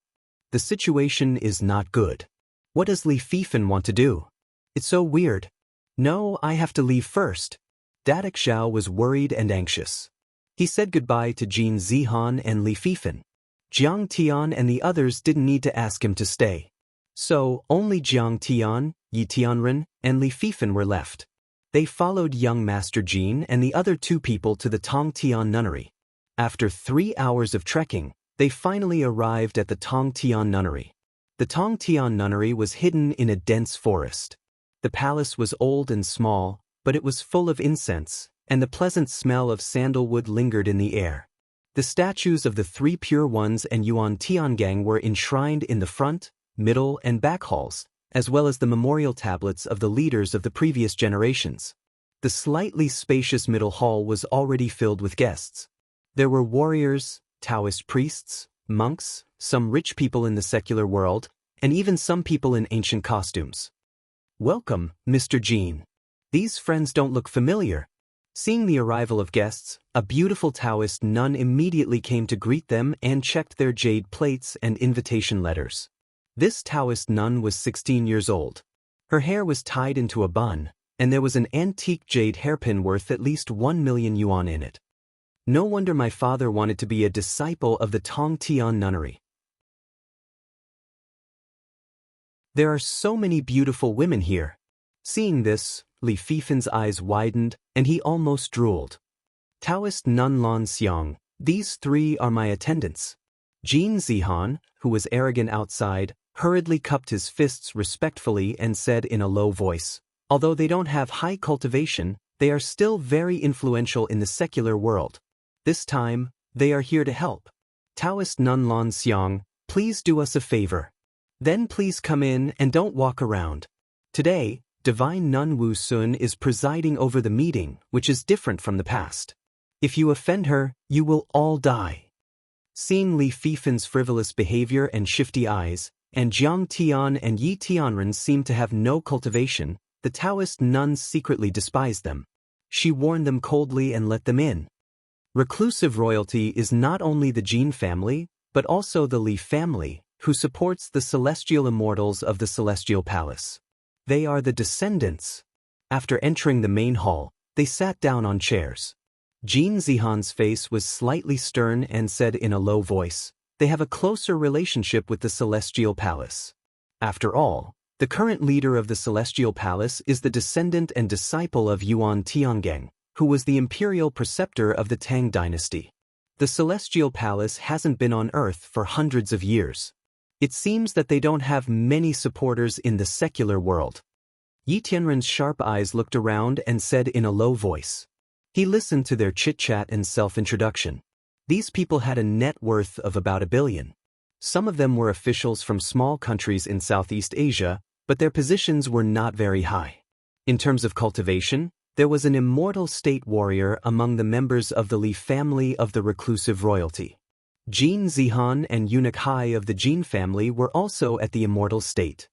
The situation is not good. What does Li Fifan want to do? It's so weird. No, I have to leave first. Dadak Xiao was worried and anxious. He said goodbye to Jin Zihan and Li Fifan. Jiang Tian and the others didn't need to ask him to stay. So, only Jiang Tian, Yi Tianren, and Li Fifan were left. They followed young Master Jin and the other two people to the Tongtian nunnery. After 3 hours of trekking, they finally arrived at the Tongtian nunnery. The Tongtian nunnery was hidden in a dense forest. The palace was old and small, but it was full of incense, and the pleasant smell of sandalwood lingered in the air. The statues of the 3 Pure Ones and Yuan Tiangang were enshrined in the front, middle, and back halls, as well as the memorial tablets of the leaders of the previous generations. The slightly spacious middle hall was already filled with guests. There were warriors, Daoist priests, monks, some rich people in the secular world, and even some people in ancient costumes. "Welcome, Mr. Jin. These friends don't look familiar." Seeing the arrival of guests, a beautiful Taoist nun immediately came to greet them and checked their jade plates and invitation letters. This Taoist nun was 16 years old. Her hair was tied into a bun, and there was an antique jade hairpin worth at least 1 million yuan in it. No wonder my father wanted to be a disciple of the Tongtian nunnery. There are so many beautiful women here. Seeing this, Li Fifan's eyes widened, and he almost drooled. Taoist nun Lan Xiang, these three are my attendants. Jin Zihan, who was arrogant outside, hurriedly cupped his fists respectfully and said in a low voice, although they don't have high cultivation, they are still very influential in the secular world. This time, they are here to help. Taoist nun Lan Xiang, please do us a favor. Then please come in and don't walk around. Today, Divine Nun Wu Sun is presiding over the meeting, which is different from the past. If you offend her, you will all die. Seeing Li Fifan's frivolous behavior and shifty eyes, and Jiang Tian and Yi Tianren seemed to have no cultivation, the Taoist nuns secretly despised them. She warned them coldly and let them in. Reclusive royalty is not only the Jin family, but also the Li family, who supports the celestial immortals of the celestial palace. They are the descendants. After entering the main hall, they sat down on chairs. Jin Zihan's face was slightly stern and said in a low voice, they have a closer relationship with the celestial palace. After all, the current leader of the celestial palace is the descendant and disciple of Yuan Tiangeng, who was the imperial preceptor of the Tang dynasty. The celestial palace hasn't been on Earth for hundreds of years. It seems that they don't have many supporters in the secular world. Yi Tianren's sharp eyes looked around and said in a low voice. He listened to their chit-chat and self-introduction. These people had a net worth of about 1 billion. Some of them were officials from small countries in Southeast Asia, but their positions were not very high. In terms of cultivation, there was an immortal state warrior among the members of the Li family of the reclusive royalty. Jin Zihan and Eunuch Hai of the Jin family were also at the immortal state.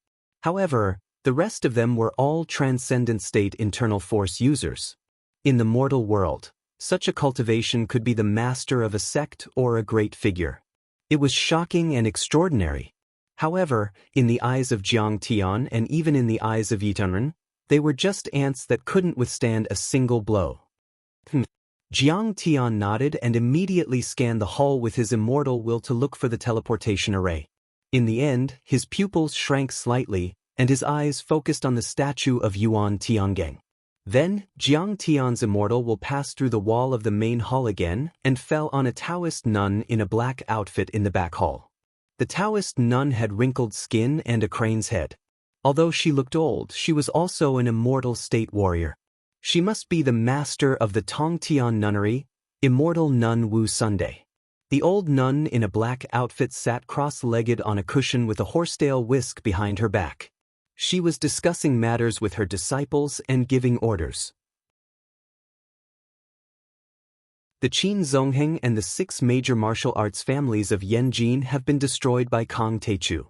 However, the rest of them were all transcendent state internal force users. In the mortal world, such a cultivation could be the master of a sect or a great figure. It was shocking and extraordinary. However, in the eyes of Jiang Tian and even in the eyes of Yi Tianren, they were just ants that couldn't withstand a single blow. Jiang Tian nodded and immediately scanned the hall with his immortal will to look for the teleportation array. In the end, his pupils shrank slightly, and his eyes focused on the statue of Yuan Tiangeng. Then, Jiang Tian's immortal will pass through the wall of the main hall again and fell on a Taoist nun in a black outfit in the back hall. The Taoist nun had wrinkled skin and a crane's head. Although she looked old, she was also an immortal state warrior. She must be the master of the Tongtian nunnery, Immortal Nun Wu Sunday. The old nun in a black outfit sat cross-legged on a cushion with a horsetail whisk behind her back. She was discussing matters with her disciples and giving orders. The Qin Zongheng and the 6 major martial arts families of Yanjin have been destroyed by Kang Teichu.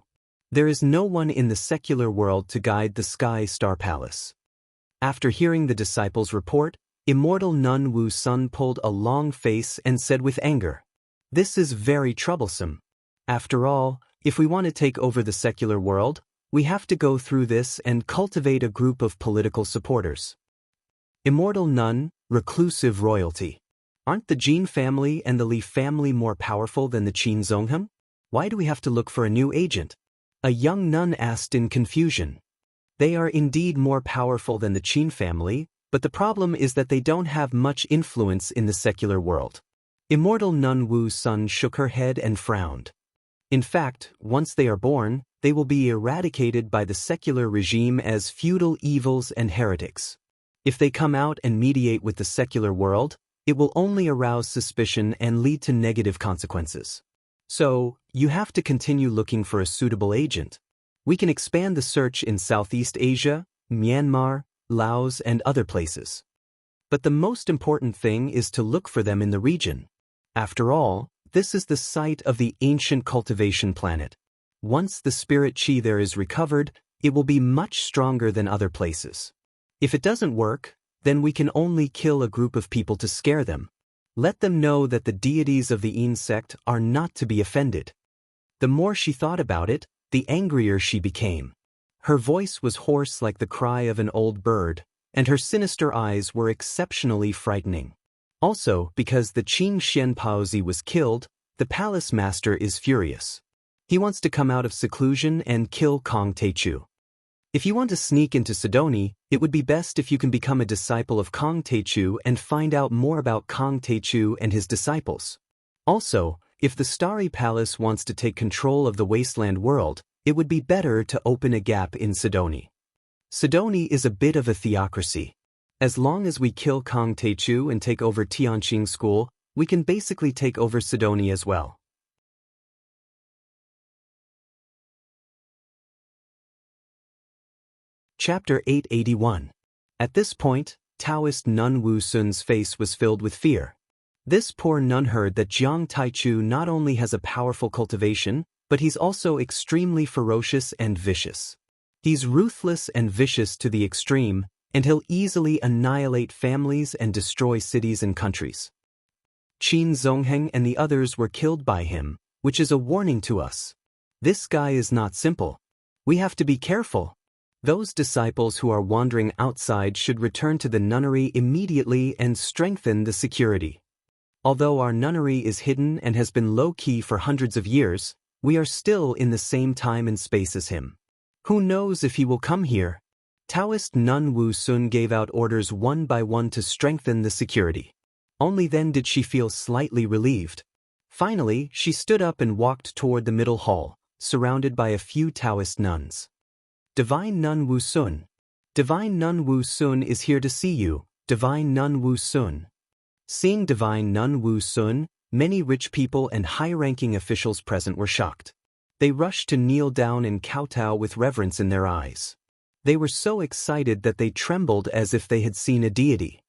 There is no one in the secular world to guide the Sky Star Palace. After hearing the disciples' report, Immortal Nun Wu Sun pulled a long face and said with anger, "This is very troublesome. After all, if we want to take over the secular world, we have to go through this and cultivate a group of political supporters. Immortal Nun, reclusive royalty. Aren't the Jin family and the Li family more powerful than the Qin Zongheng? Why do we have to look for a new agent?" A young nun asked in confusion. They are indeed more powerful than the Qin family, but the problem is that they don't have much influence in the secular world. Immortal Nun Wu Sun shook her head and frowned. In fact, once they are born, they will be eradicated by the secular regime as feudal evils and heretics. If they come out and mediate with the secular world, it will only arouse suspicion and lead to negative consequences. So, you have to continue looking for a suitable agent. We can expand the search in Southeast Asia, Myanmar, Laos, and other places. But the most important thing is to look for them in the region. After all, this is the site of the ancient cultivation planet. Once the spirit chi there is recovered, it will be much stronger than other places. If it doesn't work, then we can only kill a group of people to scare them. Let them know that the deities of the Yin sect are not to be offended. The more she thought about it, the angrier she became. Her voice was hoarse like the cry of an old bird, and her sinister eyes were exceptionally frightening. Also, because the Qin Xian Paozi was killed, the palace master is furious. He wants to come out of seclusion and kill Kong Teichu. If you want to sneak into Sidoni, it would be best if you can become a disciple of Kong Teichu and find out more about Kong Teichu and his disciples. Also, if the Starry Palace wants to take control of the wasteland world, it would be better to open a gap in Sidoni. Sidoni is a bit of a theocracy. As long as we kill Kong Teichu and take over Tianqing School, we can basically take over Sidoni as well. Chapter 881. At this point, Taoist nun Wu Sun's face was filled with fear. This poor nun heard that Jiang Taichu not only has a powerful cultivation, but he's also extremely ferocious and vicious. He's ruthless and vicious to the extreme, and he'll easily annihilate families and destroy cities and countries. Qin Zongheng and the others were killed by him, which is a warning to us. This guy is not simple. We have to be careful. Those disciples who are wandering outside should return to the nunnery immediately and strengthen the security. Although our nunnery is hidden and has been low-key for hundreds of years, we are still in the same time and space as him. Who knows if he will come here? Taoist nun Wu Sun gave out orders one by one to strengthen the security. Only then did she feel slightly relieved. Finally, she stood up and walked toward the middle hall, surrounded by a few Taoist nuns. Divine Nun Wu Sun. Divine Nun Wu Sun is here to see you, Divine Nun Wu Sun. Seeing Divine Nun Wu Sun, many rich people and high-ranking officials present were shocked. They rushed to kneel down and kowtow with reverence in their eyes. They were so excited that they trembled as if they had seen a deity.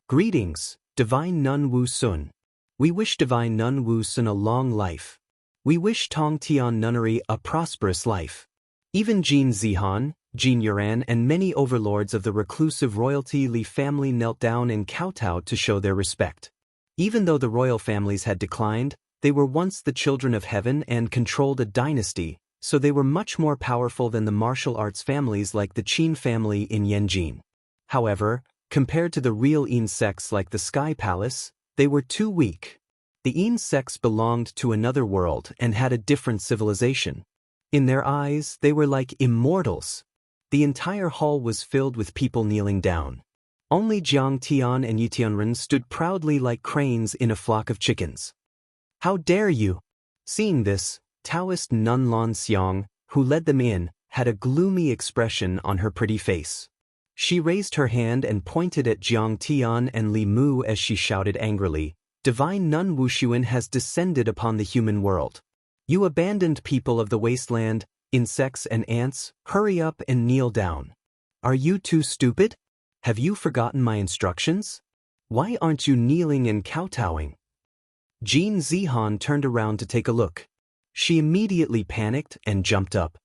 Greetings, Divine Nun Wu Sun. We wish Divine Nun Wu Sun a long life. We wish Tong Tian Nunnery a prosperous life. Even Jin Zihan, Jin Yuran and many overlords of the reclusive royalty Li family knelt down and kowtowed to show their respect. Even though the royal families had declined, they were once the children of heaven and controlled a dynasty, so they were much more powerful than the martial arts families like the Qin family in Yanjin. However, compared to the real Yin sects like the Sky Palace, they were too weak. The Yin sects belonged to another world and had a different civilization. In their eyes, they were like immortals. The entire hall was filled with people kneeling down. Only Jiang Tian and Yi Tianren stood proudly like cranes in a flock of chickens. How dare you! Seeing this, Taoist nun Lan Xiang, who led them in, had a gloomy expression on her pretty face. She raised her hand and pointed at Jiang Tian and Li Mu as she shouted angrily, Divine Nun Wushuan has descended upon the human world. You abandoned people of the wasteland, insects and ants, hurry up and kneel down. Are you too stupid? Have you forgotten my instructions? Why aren't you kneeling and kowtowing? Jin Zihan turned around to take a look. She immediately panicked and jumped up.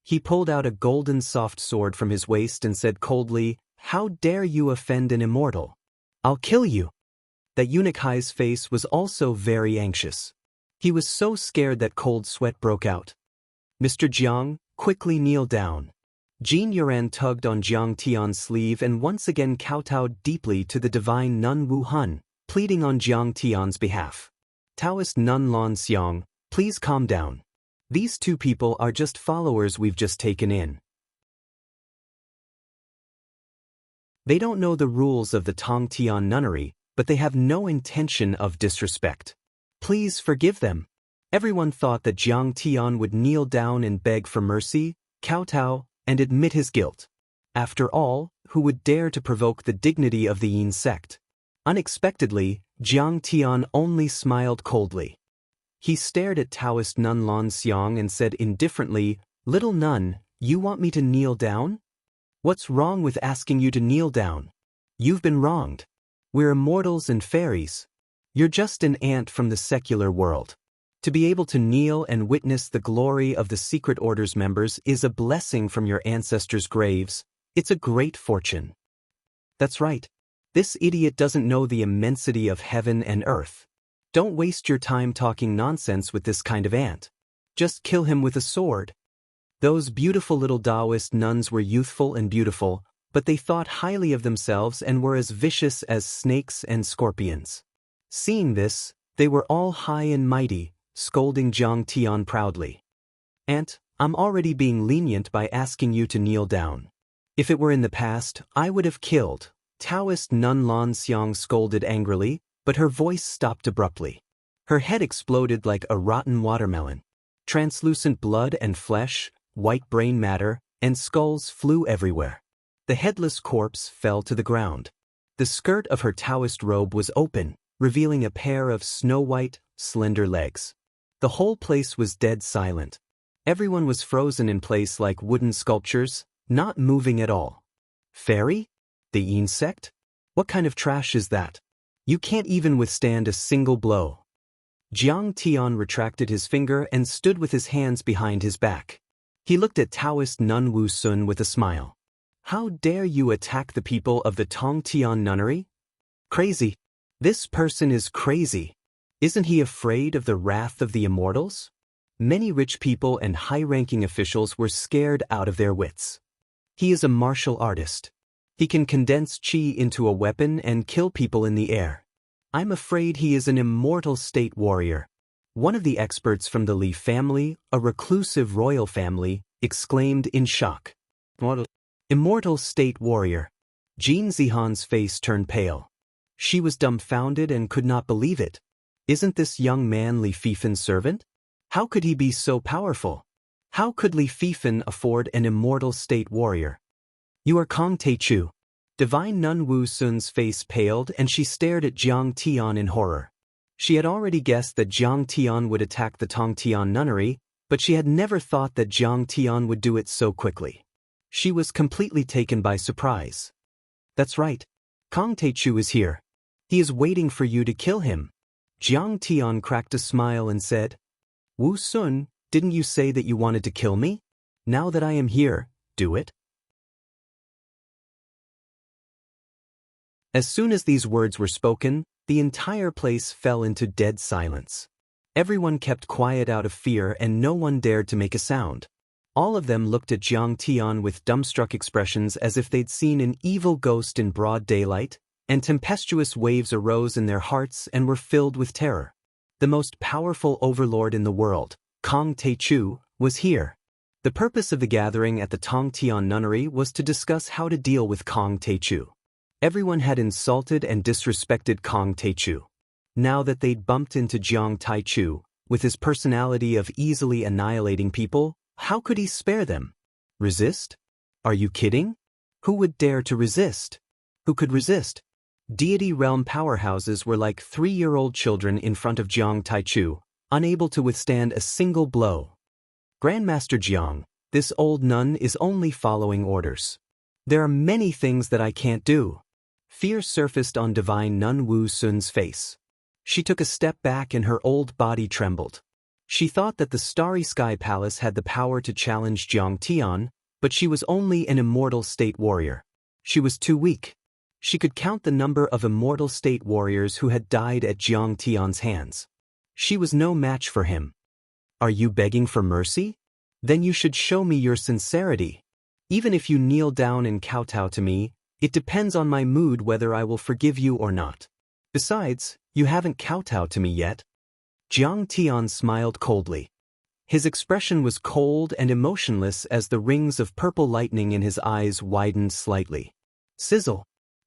He pulled out a golden soft sword from his waist and said coldly, How dare you offend an immortal? I'll kill you. That eunuch Hai's face was also very anxious. He was so scared that cold sweat broke out. Mr. Jiang, quickly kneel down. Jin Yuran tugged on Jiang Tian's sleeve and once again kowtowed deeply to the divine Nun Wu Hun, pleading on Jiang Tian's behalf. Taoist Nun Lan Xiang, please calm down. These two people are just followers we've just taken in. They don't know the rules of the Tong Tian nunnery, but they have no intention of disrespect. Please forgive them. Everyone thought that Jiang Tian would kneel down and beg for mercy, kowtow, and admit his guilt. After all, who would dare to provoke the dignity of the Yin sect? Unexpectedly, Jiang Tian only smiled coldly. He stared at Taoist Nun Lan Xiang and said indifferently, Little nun, you want me to kneel down? What's wrong with asking you to kneel down? You've been wronged. We're immortals and fairies. You're just an ant from the secular world. To be able to kneel and witness the glory of the secret order's members is a blessing from your ancestors' graves. It's a great fortune. That's right. This idiot doesn't know the immensity of heaven and earth. Don't waste your time talking nonsense with this kind of ant. Just kill him with a sword. Those beautiful little Daoist nuns were youthful and beautiful, but they thought highly of themselves and were as vicious as snakes and scorpions. Seeing this, they were all high and mighty, scolding Jiang Tian proudly. Aunt, I'm already being lenient by asking you to kneel down. If it were in the past, I would have killed. Taoist nun Lan Xiang scolded angrily, but her voice stopped abruptly. Her head exploded like a rotten watermelon. Translucent blood and flesh, white brain matter, and skulls flew everywhere. The headless corpse fell to the ground. The skirt of her Taoist robe was open, revealing a pair of snow-white, slender legs. The whole place was dead silent. Everyone was frozen in place like wooden sculptures, not moving at all. Fairy? The insect? What kind of trash is that? You can't even withstand a single blow. Jiang Tian retracted his finger and stood with his hands behind his back. He looked at Taoist nun Wu Sun with a smile. How dare you attack the people of the Tongtian nunnery? Crazy. This person is crazy. Isn't he afraid of the wrath of the immortals? Many rich people and high-ranking officials were scared out of their wits. He is a martial artist. He can condense qi into a weapon and kill people in the air. I'm afraid he is an immortal state warrior. One of the experts from the Li family, a reclusive royal family, exclaimed in shock. Immortal state warrior. Jin Zihan's face turned pale. She was dumbfounded and could not believe it. Isn't this young man Li Fifen's servant? How could he be so powerful? How could Li Fifen afford an immortal state warrior? You are Kong Teichu. Divine Nun Wu Sun's face paled and she stared at Jiang Tian in horror. She had already guessed that Jiang Tian would attack the Tongtian nunnery, but she had never thought that Jiang Tian would do it so quickly. She was completely taken by surprise. That's right. Kong Teichu is here. He is waiting for you to kill him. Jiang Tian cracked a smile and said, Wu Sun, didn't you say that you wanted to kill me? Now that I am here, do it. As soon as these words were spoken, the entire place fell into dead silence. Everyone kept quiet out of fear and no one dared to make a sound. All of them looked at Jiang Tian with dumbstruck expressions as if they'd seen an evil ghost in broad daylight, and tempestuous waves arose in their hearts and were filled with terror. The most powerful overlord in the world, Kong Teichu, was here. The purpose of the gathering at the Tongtian nunnery was to discuss how to deal with Kong Teichu. Everyone had insulted and disrespected Kong Teichu. Now that they'd bumped into Jiang Taichu, with his personality of easily annihilating people, how could he spare them? Resist? Are you kidding? Who would dare to resist? Who could resist? Deity realm powerhouses were like 3-year-old children in front of Jiang Taichu, unable to withstand a single blow. Grandmaster Jiang, this old nun is only following orders. There are many things that I can't do. Fear surfaced on Divine Nun Wu Sun's face. She took a step back and her old body trembled. She thought that the Starry Sky Palace had the power to challenge Jiang Tian, but she was only an immortal state warrior. She was too weak. She could count the number of immortal state warriors who had died at Jiang Tian's hands. She was no match for him. Are you begging for mercy? Then you should show me your sincerity. Even if you kneel down and kowtow to me, it depends on my mood whether I will forgive you or not. Besides, you haven't kowtowed to me yet. Jiang Tian smiled coldly. His expression was cold and emotionless as the rings of purple lightning in his eyes widened slightly. Sizzle!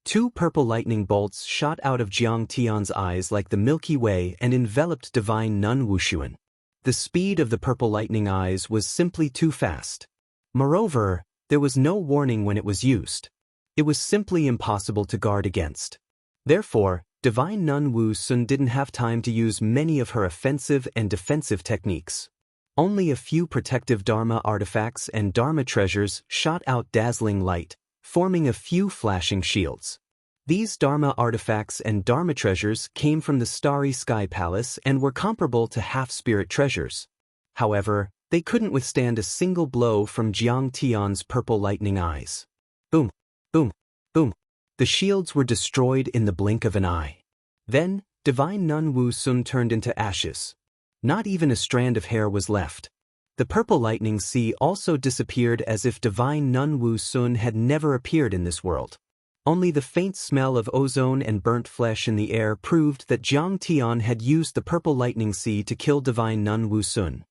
2 purple lightning bolts shot out of Jiang Tian's eyes like the Milky Way and enveloped Divine Nun Wushuan. The speed of the purple lightning eyes was simply too fast. Moreover, there was no warning when it was used. It was simply impossible to guard against. Therefore, Divine Nun Wu Sun didn't have time to use many of her offensive and defensive techniques. Only a few protective Dharma artifacts and Dharma treasures shot out dazzling light, forming a few flashing shields. These Dharma artifacts and Dharma treasures came from the Starry Sky Palace and were comparable to half-spirit treasures. However, they couldn't withstand a single blow from Jiang Tian's purple lightning eyes. Boom! Boom! Boom! The shields were destroyed in the blink of an eye. Then, divine Nun Wu Sun turned into ashes. Not even a strand of hair was left. The purple lightning sea also disappeared as if divine Nun Wu Sun had never appeared in this world. Only the faint smell of ozone and burnt flesh in the air proved that Jiang Tian had used the purple lightning sea to kill divine Nun Wu Sun.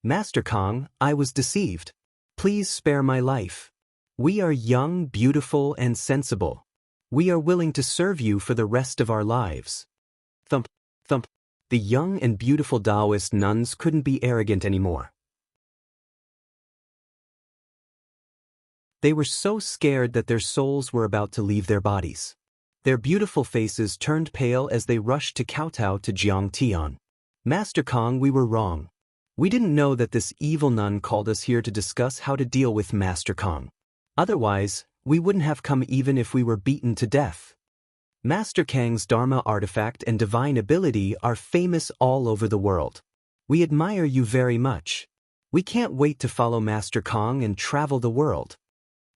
Master Kong, I was deceived. Please spare my life. We are young, beautiful, and sensible. We are willing to serve you for the rest of our lives. Thump, thump. The young and beautiful Daoist nuns couldn't be arrogant anymore. They were so scared that their souls were about to leave their bodies. Their beautiful faces turned pale as they rushed to kowtow to Jiang Tian. Master Kong, we were wrong. We didn't know that this evil nun called us here to discuss how to deal with Master Kong. Otherwise, we wouldn't have come even if we were beaten to death. Master Kang's Dharma artifact and divine ability are famous all over the world. We admire you very much. We can't wait to follow Master Kong and travel the world.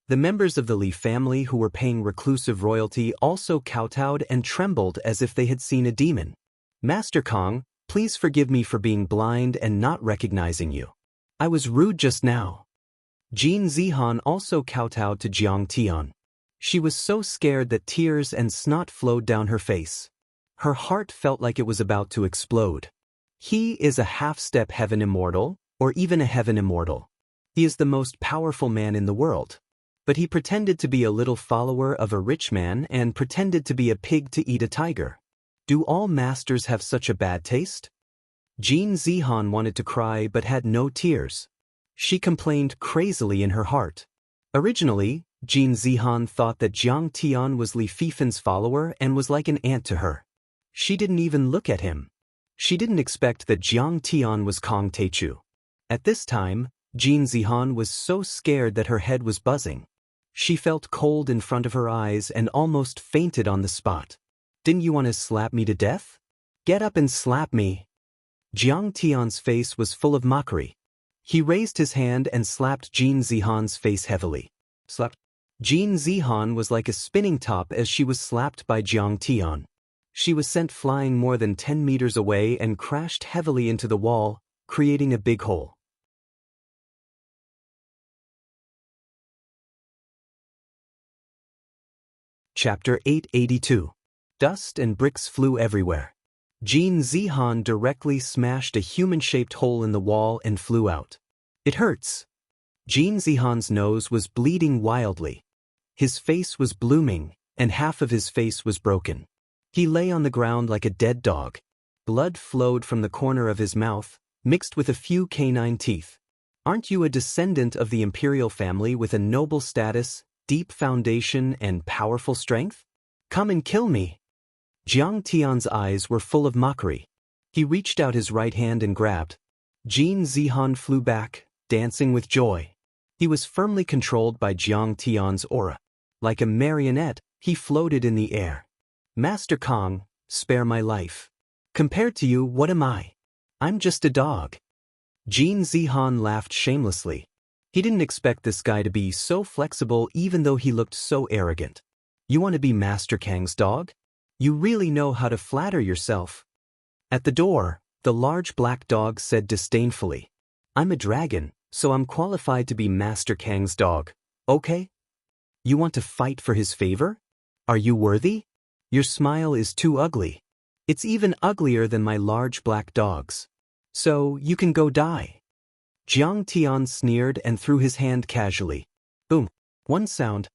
The members of the Li family who were paying reclusive royalty also kowtowed and trembled as if they had seen a demon. Master Kong, please forgive me for being blind and not recognizing you. I was rude just now. Jin Zihan also kowtowed to Jiang Tian. She was so scared that tears and snot flowed down her face. Her heart felt like it was about to explode. He is a half-step heaven immortal, or even a heaven immortal. He is the most powerful man in the world. But he pretended to be a little follower of a rich man and pretended to be a pig to eat a tiger. Do all masters have such a bad taste? Jin Zihan wanted to cry but had no tears. She complained crazily in her heart. Originally, Jin Zihan thought that Jiang Tian was Li Fifen's follower and was like an aunt to her. She didn't even look at him. She didn't expect that Jiang Tian was Kong Teichu. At this time, Jin Zihan was so scared that her head was buzzing. She felt cold in front of her eyes and almost fainted on the spot. Didn't you want to slap me to death? Get up and slap me. Jiang Tian's face was full of mockery. He raised his hand and slapped Jin Zihan's face heavily. Slap. Jin Zihan was like a spinning top as she was slapped by Jiang Tian. She was sent flying more than 10 meters away and crashed heavily into the wall, creating a big hole. Chapter 882. Dust and bricks flew everywhere. Jin Zihan directly smashed a human-shaped hole in the wall and flew out. It hurts. Jin Zihan's nose was bleeding wildly. His face was blooming, and half of his face was broken. He lay on the ground like a dead dog. Blood flowed from the corner of his mouth, mixed with a few canine teeth. Aren't you a descendant of the imperial family with a noble status, deep foundation, and powerful strength? Come and kill me. Jiang Tian's eyes were full of mockery. He reached out his right hand and grabbed. Jin Zihan flew back, dancing with joy. He was firmly controlled by Jiang Tian's aura. Like a marionette, he floated in the air. Master Kong, spare my life. Compared to you, what am I? I'm just a dog. Jin Zihan laughed shamelessly. He didn't expect this guy to be so flexible even though he looked so arrogant. You want to be Master Kang's dog? You really know how to flatter yourself. At the door, the large black dog said disdainfully, I'm a dragon, so I'm qualified to be Master Kang's dog, okay? You want to fight for his favor? Are you worthy? Your smile is too ugly. It's even uglier than my large black dog's. So you can go die. Jiang Tian sneered and threw his hand casually. Boom. One sound.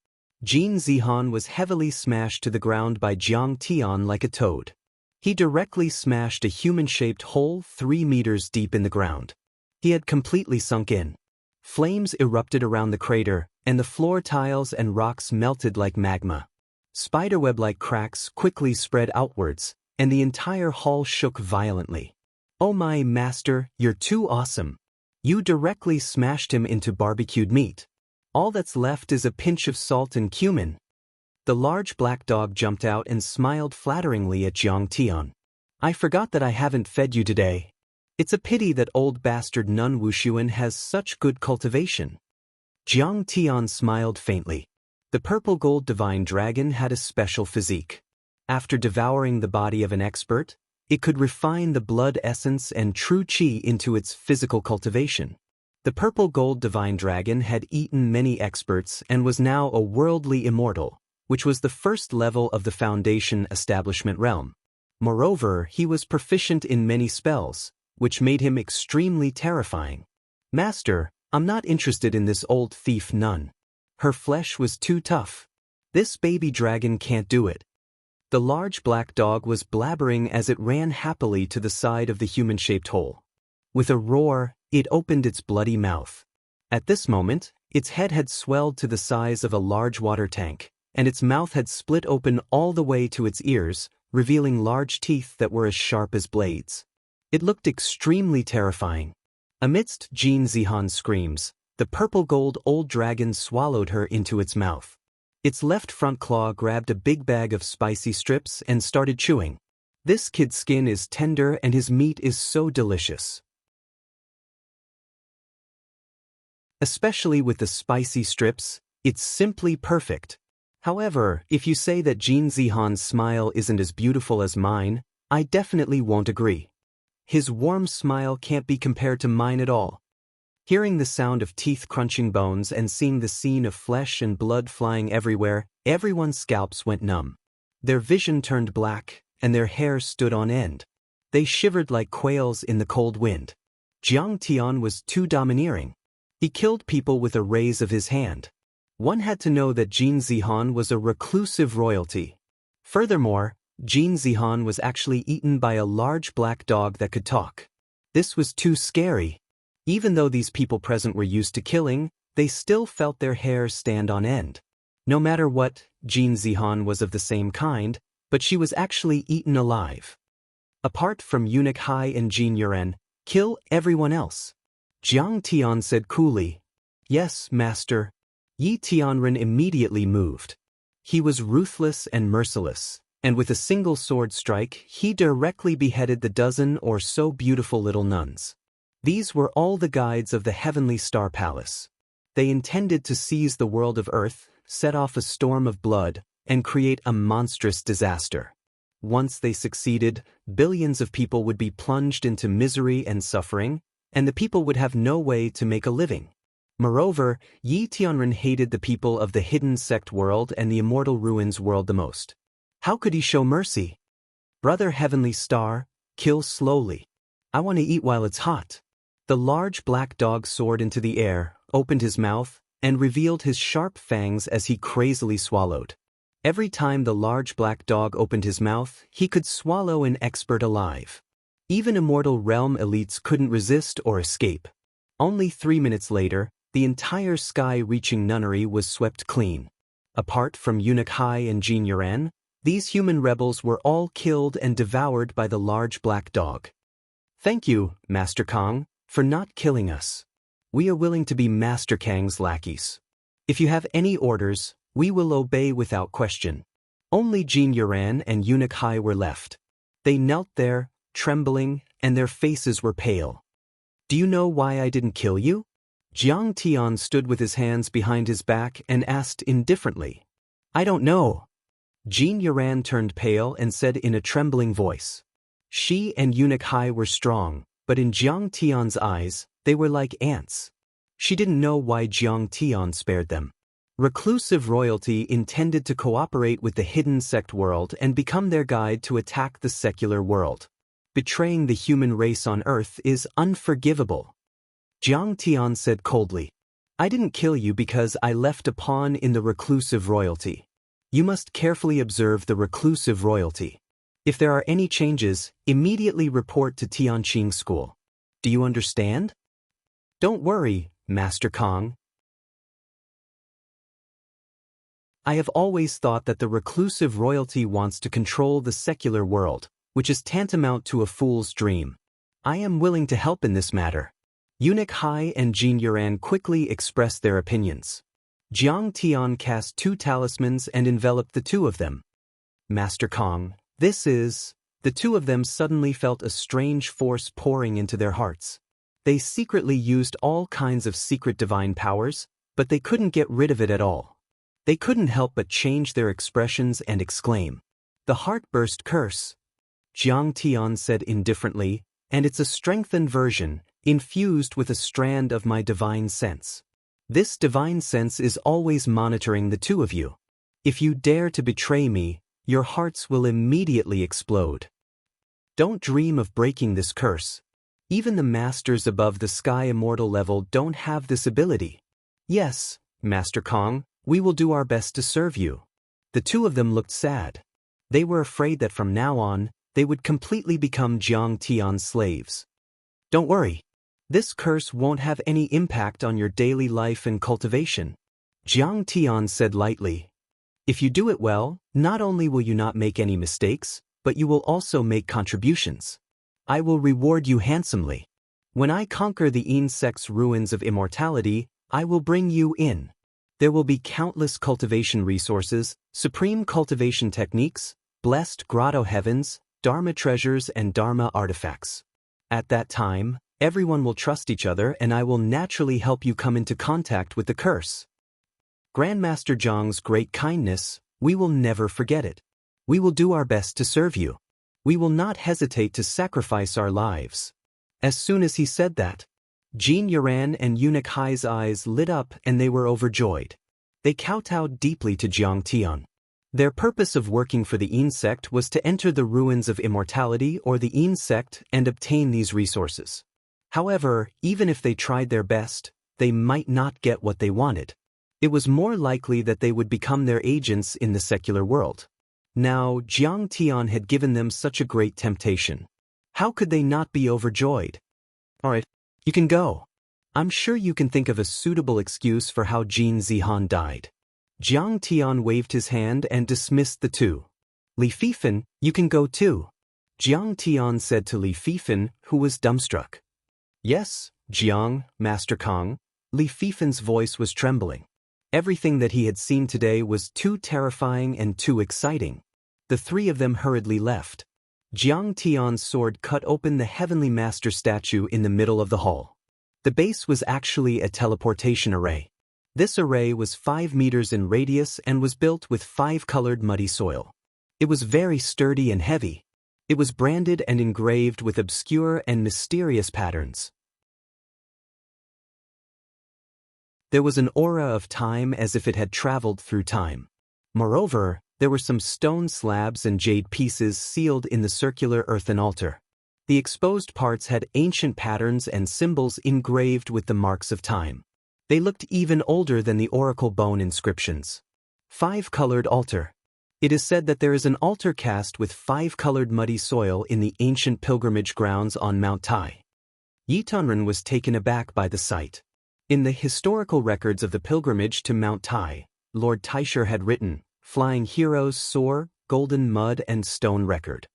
Jin Zihan was heavily smashed to the ground by Jiang Tian like a toad. He directly smashed a human-shaped hole 3 meters deep in the ground. He had completely sunk in. Flames erupted around the crater, and the floor tiles and rocks melted like magma. Spiderweb-like cracks quickly spread outwards, and the entire hall shook violently. Oh my master, you're too awesome. You directly smashed him into barbecued meat. All that's left is a pinch of salt and cumin. The large black dog jumped out and smiled flatteringly at Jiang Tian. I forgot that I haven't fed you today. It's a pity that old bastard Nun Wuxuan has such good cultivation. Jiang Tian smiled faintly. The purple gold divine dragon had a special physique. After devouring the body of an expert, it could refine the blood essence and true qi into its physical cultivation. The purple gold divine dragon had eaten many experts and was now a worldly immortal, which was the first level of the foundation establishment realm. Moreover, he was proficient in many spells, which made him extremely terrifying. Master, I'm not interested in this old thief nun. Her flesh was too tough. This baby dragon can't do it. The large black dog was blabbering as it ran happily to the side of the human-shaped hole. With a roar, it opened its bloody mouth. At this moment, its head had swelled to the size of a large water tank, and its mouth had split open all the way to its ears, revealing large teeth that were as sharp as blades. It looked extremely terrifying. Amidst Jin Zihan's screams, the purple gold old dragon swallowed her into its mouth. Its left front claw grabbed a big bag of spicy strips and started chewing. This kid's skin is tender and his meat is so delicious. Especially with the spicy strips, it's simply perfect. However, if you say that Jin Zihan's smile isn't as beautiful as mine, I definitely won't agree. His warm smile can't be compared to mine at all. Hearing the sound of teeth crunching bones and seeing the scene of flesh and blood flying everywhere, everyone's scalps went numb. Their vision turned black, and their hair stood on end. They shivered like quails in the cold wind. Jiang Tian was too domineering. He killed people with a raise of his hand. One had to know that Jin Zihan was a reclusive royalty. Furthermore, Jin Zihan was actually eaten by a large black dog that could talk. This was too scary. Even though these people present were used to killing, they still felt their hair stand on end. No matter what, Jin Zihan was of the same kind, but she was actually eaten alive. Apart from Eunuch Hai and Jin Yuren, kill everyone else. Jiang Tian said coolly. Yes, master. Yi Tianren immediately moved. He was ruthless and merciless, and with a single sword strike, he directly beheaded the dozen or so beautiful little nuns. These were all the guides of the heavenly star palace. They intended to seize the world of Earth, set off a storm of blood, and create a monstrous disaster. Once they succeeded, billions of people would be plunged into misery and suffering, and the people would have no way to make a living. Moreover, Yi Tianren hated the people of the hidden sect world and the immortal ruins world the most. How could he show mercy? Brother Heavenly Star, kill slowly. I want to eat while it's hot. The large black dog soared into the air, opened his mouth, and revealed his sharp fangs as he crazily swallowed. Every time the large black dog opened his mouth, he could swallow an expert alive. Even immortal realm elites couldn't resist or escape. Only 3 minutes later, the entire sky-reaching nunnery was swept clean. Apart from Eunuch Hai and Jin Yuren, these human rebels were all killed and devoured by the large black dog. Thank you, Master Kang, for not killing us. We are willing to be Master Kang's lackeys. If you have any orders, we will obey without question. Only Jin Yuren and Eunuch Hai were left. They knelt there, trembling, and their faces were pale. Do you know why I didn't kill you? Jiang Tian stood with his hands behind his back and asked indifferently. I don't know. Jin Yuren turned pale and said in a trembling voice. She and Eunuch Hai were strong, but in Jiang Tian's eyes, they were like ants. She didn't know why Jiang Tian spared them. Reclusive royalty intended to cooperate with the hidden sect world and become their guide to attack the secular world. Betraying the human race on Earth is unforgivable. Jiang Tian said coldly. I didn't kill you because I left a pawn in the reclusive royalty. You must carefully observe the reclusive royalty. If there are any changes, immediately report to Tianqing School. Do you understand? Don't worry, Master Kang. I have always thought that the reclusive royalty wants to control the secular world, which is tantamount to a fool's dream. I am willing to help in this matter. Eunuch Hai and Jin Yuren quickly expressed their opinions. Jiang Tian cast 2 talismans and enveloped the 2 of them. Master Kang, this is... The 2 of them suddenly felt a strange force pouring into their hearts. They secretly used all kinds of secret divine powers, but they couldn't get rid of it at all. They couldn't help but change their expressions and exclaim. The heart-burst curse, Jiang Tian said indifferently, and it's a strengthened version, infused with a strand of my divine sense. This divine sense is always monitoring the two of you. If you dare to betray me, your hearts will immediately explode. Don't dream of breaking this curse. Even the masters above the sky immortal level don't have this ability. Yes, Master Kong, we will do our best to serve you. The two of them looked sad. They were afraid that from now on, they would completely become Jiang Tian's slaves. Don't worry. This curse won't have any impact on your daily life and cultivation, Jiang Tian said lightly. If you do it well, not only will you not make any mistakes, but you will also make contributions. I will reward you handsomely. When I conquer the insect's ruins of immortality, I will bring you in. There will be countless cultivation resources, supreme cultivation techniques, blessed grotto heavens, Dharma treasures and Dharma artifacts. At that time, everyone will trust each other and I will naturally help you come into contact with the curse. Grandmaster Zhang's great kindness, we will never forget it. We will do our best to serve you. We will not hesitate to sacrifice our lives. As soon as he said that, Jin Yuran and Eunuch Hai's eyes lit up and they were overjoyed. They kowtowed deeply to Jiang Tian. Their purpose of working for the insect was to enter the ruins of immortality or the insect and obtain these resources. However, even if they tried their best, they might not get what they wanted. It was more likely that they would become their agents in the secular world. Now, Jiang Tian had given them such a great temptation. How could they not be overjoyed? Alright, you can go. I'm sure you can think of a suitable excuse for how Jin Zihan died. Jiang Tian waved his hand and dismissed the two. Li Fifan, you can go too. Jiang Tian said to Li Fifan, who was dumbstruck. Yes, Jiang, Master Kong. Li Fifan's voice was trembling. Everything that he had seen today was too terrifying and too exciting. The three of them hurriedly left. Jiang Tian's sword cut open the Heavenly Master statue in the middle of the hall. The base was actually a teleportation array. This array was 5 meters in radius and was built with 5-colored muddy soil. It was very sturdy and heavy. It was branded and engraved with obscure and mysterious patterns. There was an aura of time as if it had traveled through time. Moreover, there were some stone slabs and jade pieces sealed in the circular earthen altar. The exposed parts had ancient patterns and symbols engraved with the marks of time. They looked even older than the oracle bone inscriptions. 5-colored altar. It is said that there is an altar cast with 5-colored muddy soil in the ancient pilgrimage grounds on Mount Tai. Yi Tunren was taken aback by the sight. In the historical records of the pilgrimage to Mount Tai, Lord Taisher had written, Flying Heroes soar, golden mud and stone record.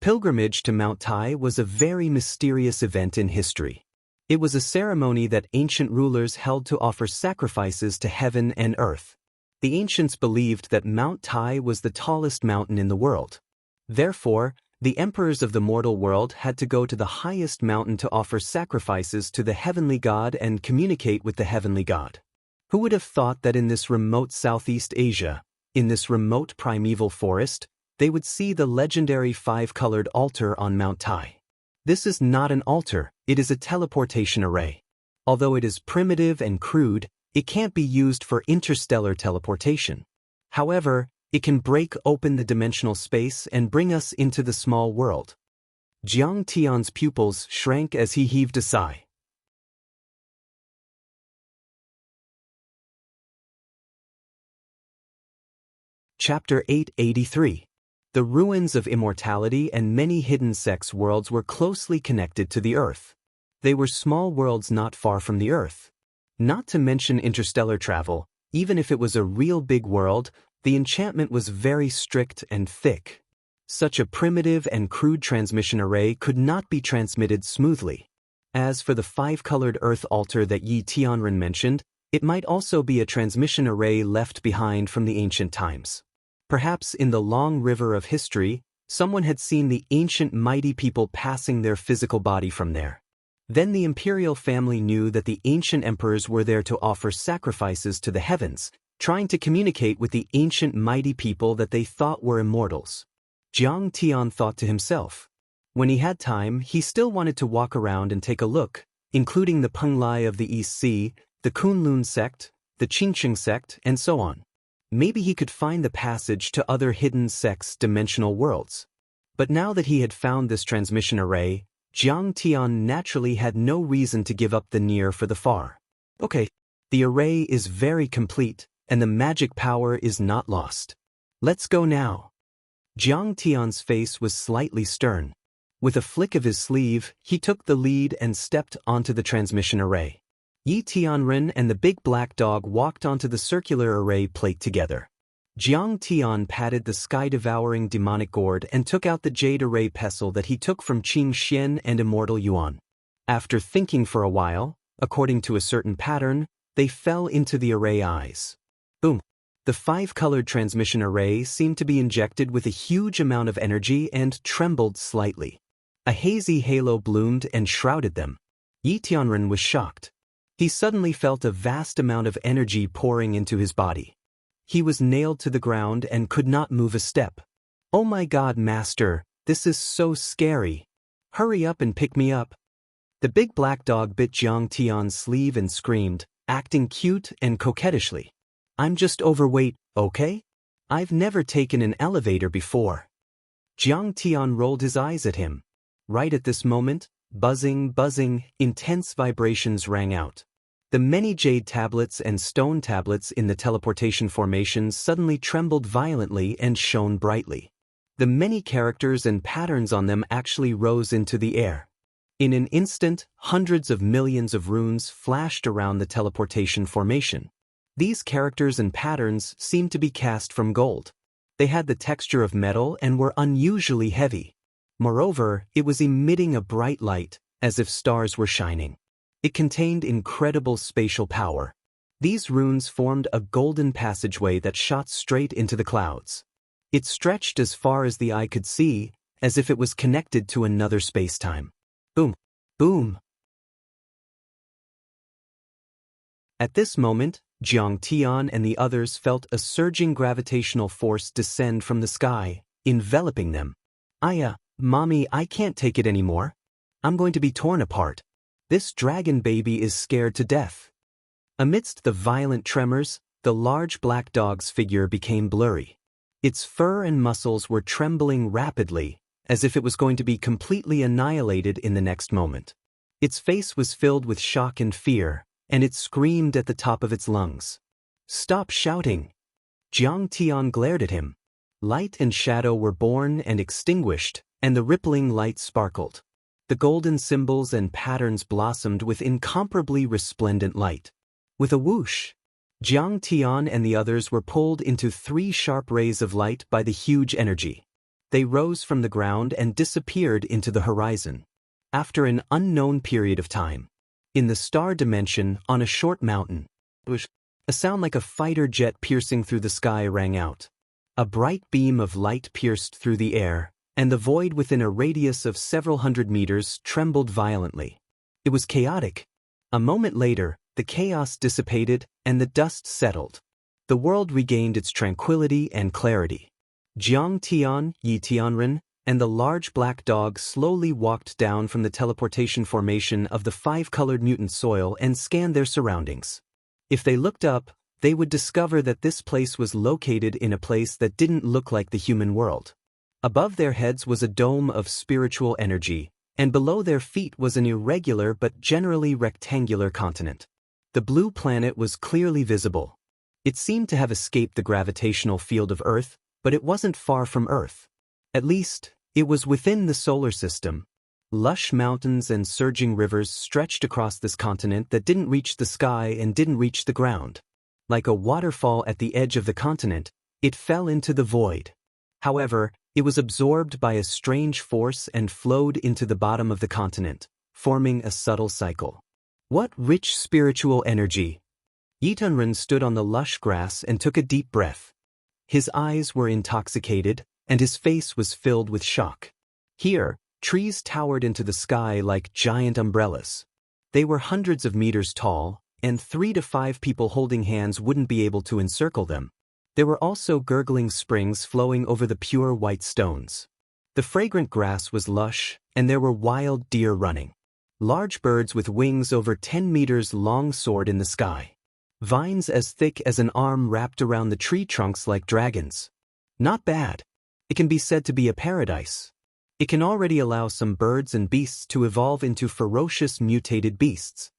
Pilgrimage to Mount Tai was a very mysterious event in history. It was a ceremony that ancient rulers held to offer sacrifices to heaven and earth. The ancients believed that Mount Tai was the tallest mountain in the world. Therefore, the emperors of the mortal world had to go to the highest mountain to offer sacrifices to the heavenly god and communicate with the heavenly god. Who would have thought that in this remote Southeast Asia, in this remote primeval forest, they would see the legendary 5-colored altar on Mount Tai? This is not an altar, it is a teleportation array. Although it is primitive and crude, it can't be used for interstellar teleportation. However, it can break open the dimensional space and bring us into the small world. Jiang Tian's pupils shrank as he heaved a sigh. Chapter 883. The ruins of immortality and many hidden sex worlds were closely connected to the Earth. They were small worlds not far from the Earth. Not to mention interstellar travel, even if it was a real big world, the enchantment was very strict and thick. Such a primitive and crude transmission array could not be transmitted smoothly. As for the 5-colored Earth altar that Yi Tianren mentioned, it might also be a transmission array left behind from the ancient times. Perhaps in the long river of history, someone had seen the ancient mighty people passing their physical body from there. Then the imperial family knew that the ancient emperors were there to offer sacrifices to the heavens, trying to communicate with the ancient mighty people that they thought were immortals. Jiang Tian thought to himself. When he had time, he still wanted to walk around and take a look, including the Penglai of the East Sea, the Kunlun sect, the Qingqing sect, and so on. Maybe he could find the passage to other hidden sects' dimensional worlds. But now that he had found this transmission array, Jiang Tian naturally had no reason to give up the near for the far. Okay, the array is very complete, and the magic power is not lost. Let's go now. Jiang Tian's face was slightly stern. With a flick of his sleeve, he took the lead and stepped onto the transmission array. Yi Tianren and the big black dog walked onto the circular array plate together. Jiang Tian patted the sky-devouring demonic gourd and took out the jade array pestle that he took from Qing Xian and Immortal Yuan. After thinking for a while, according to a certain pattern, they fell into the array eyes. Boom! The 5-colored transmission array seemed to be injected with a huge amount of energy and trembled slightly. A hazy halo bloomed and shrouded them. Yi Tianren was shocked. He suddenly felt a vast amount of energy pouring into his body. He was nailed to the ground and could not move a step. "Oh my God, Master, this is so scary. Hurry up and pick me up." The big black dog bit Jiang Tian's sleeve and screamed, acting cute and coquettishly. "I'm just overweight, okay? I've never taken an elevator before." Jiang Tian rolled his eyes at him. Right at this moment, buzzing, intense vibrations rang out. The many jade tablets and stone tablets in the teleportation formations suddenly trembled violently and shone brightly. The many characters and patterns on them actually rose into the air. In an instant, hundreds of millions of runes flashed around the teleportation formation. These characters and patterns seemed to be cast from gold. They had the texture of metal and were unusually heavy. Moreover, it was emitting a bright light, as if stars were shining. It contained incredible spatial power. These runes formed a golden passageway that shot straight into the clouds. It stretched as far as the eye could see, as if it was connected to another space-time. Boom! Boom! At this moment, Jiang Tian and the others felt a surging gravitational force descend from the sky, enveloping them. Mommy, I can't take it anymore. I'm going to be torn apart. This dragon baby is scared to death. Amidst the violent tremors, the large black dog's figure became blurry. Its fur and muscles were trembling rapidly, as if it was going to be completely annihilated in the next moment. Its face was filled with shock and fear, and it screamed at the top of its lungs. "Stop shouting!" Jiang Tian glared at him. Light and shadow were born and extinguished, and the rippling light sparkled. The golden symbols and patterns blossomed with incomparably resplendent light. With a whoosh, Jiang Tian and the others were pulled into 3 sharp rays of light by the huge energy. They rose from the ground and disappeared into the horizon. After an unknown period of time, in the star dimension on a short mountain, a sound like a fighter jet piercing through the sky rang out. A bright beam of light pierced through the air, and the void within a radius of several hundred meters trembled violently. It was chaotic. A moment later, the chaos dissipated and the dust settled. The world regained its tranquility and clarity. Jiang Tian, Yi Tianren, and the large black dog slowly walked down from the teleportation formation of the 5-colored mutant soil and scanned their surroundings. If they looked up, they would discover that this place was located in a place that didn't look like the human world. Above their heads was a dome of spiritual energy, and below their feet was an irregular but generally rectangular continent. The blue planet was clearly visible. It seemed to have escaped the gravitational field of Earth, but it wasn't far from Earth. At least, it was within the solar system. Lush mountains and surging rivers stretched across this continent that didn't reach the sky and didn't reach the ground. Like a waterfall at the edge of the continent, it fell into the void. However, it was absorbed by a strange force and flowed into the bottom of the continent, forming a subtle cycle. What rich spiritual energy! Yi Tianren stood on the lush grass and took a deep breath. His eyes were intoxicated, and his face was filled with shock. Here, trees towered into the sky like giant umbrellas. They were hundreds of meters tall, and 3 to 5 people holding hands wouldn't be able to encircle them. There were also gurgling springs flowing over the pure white stones. The fragrant grass was lush, and there were wild deer running. Large birds with wings over 10 meters long soared in the sky. Vines as thick as an arm wrapped around the tree trunks like dragons. Not bad. It can be said to be a paradise. It can already allow some birds and beasts to evolve into ferocious mutated beasts.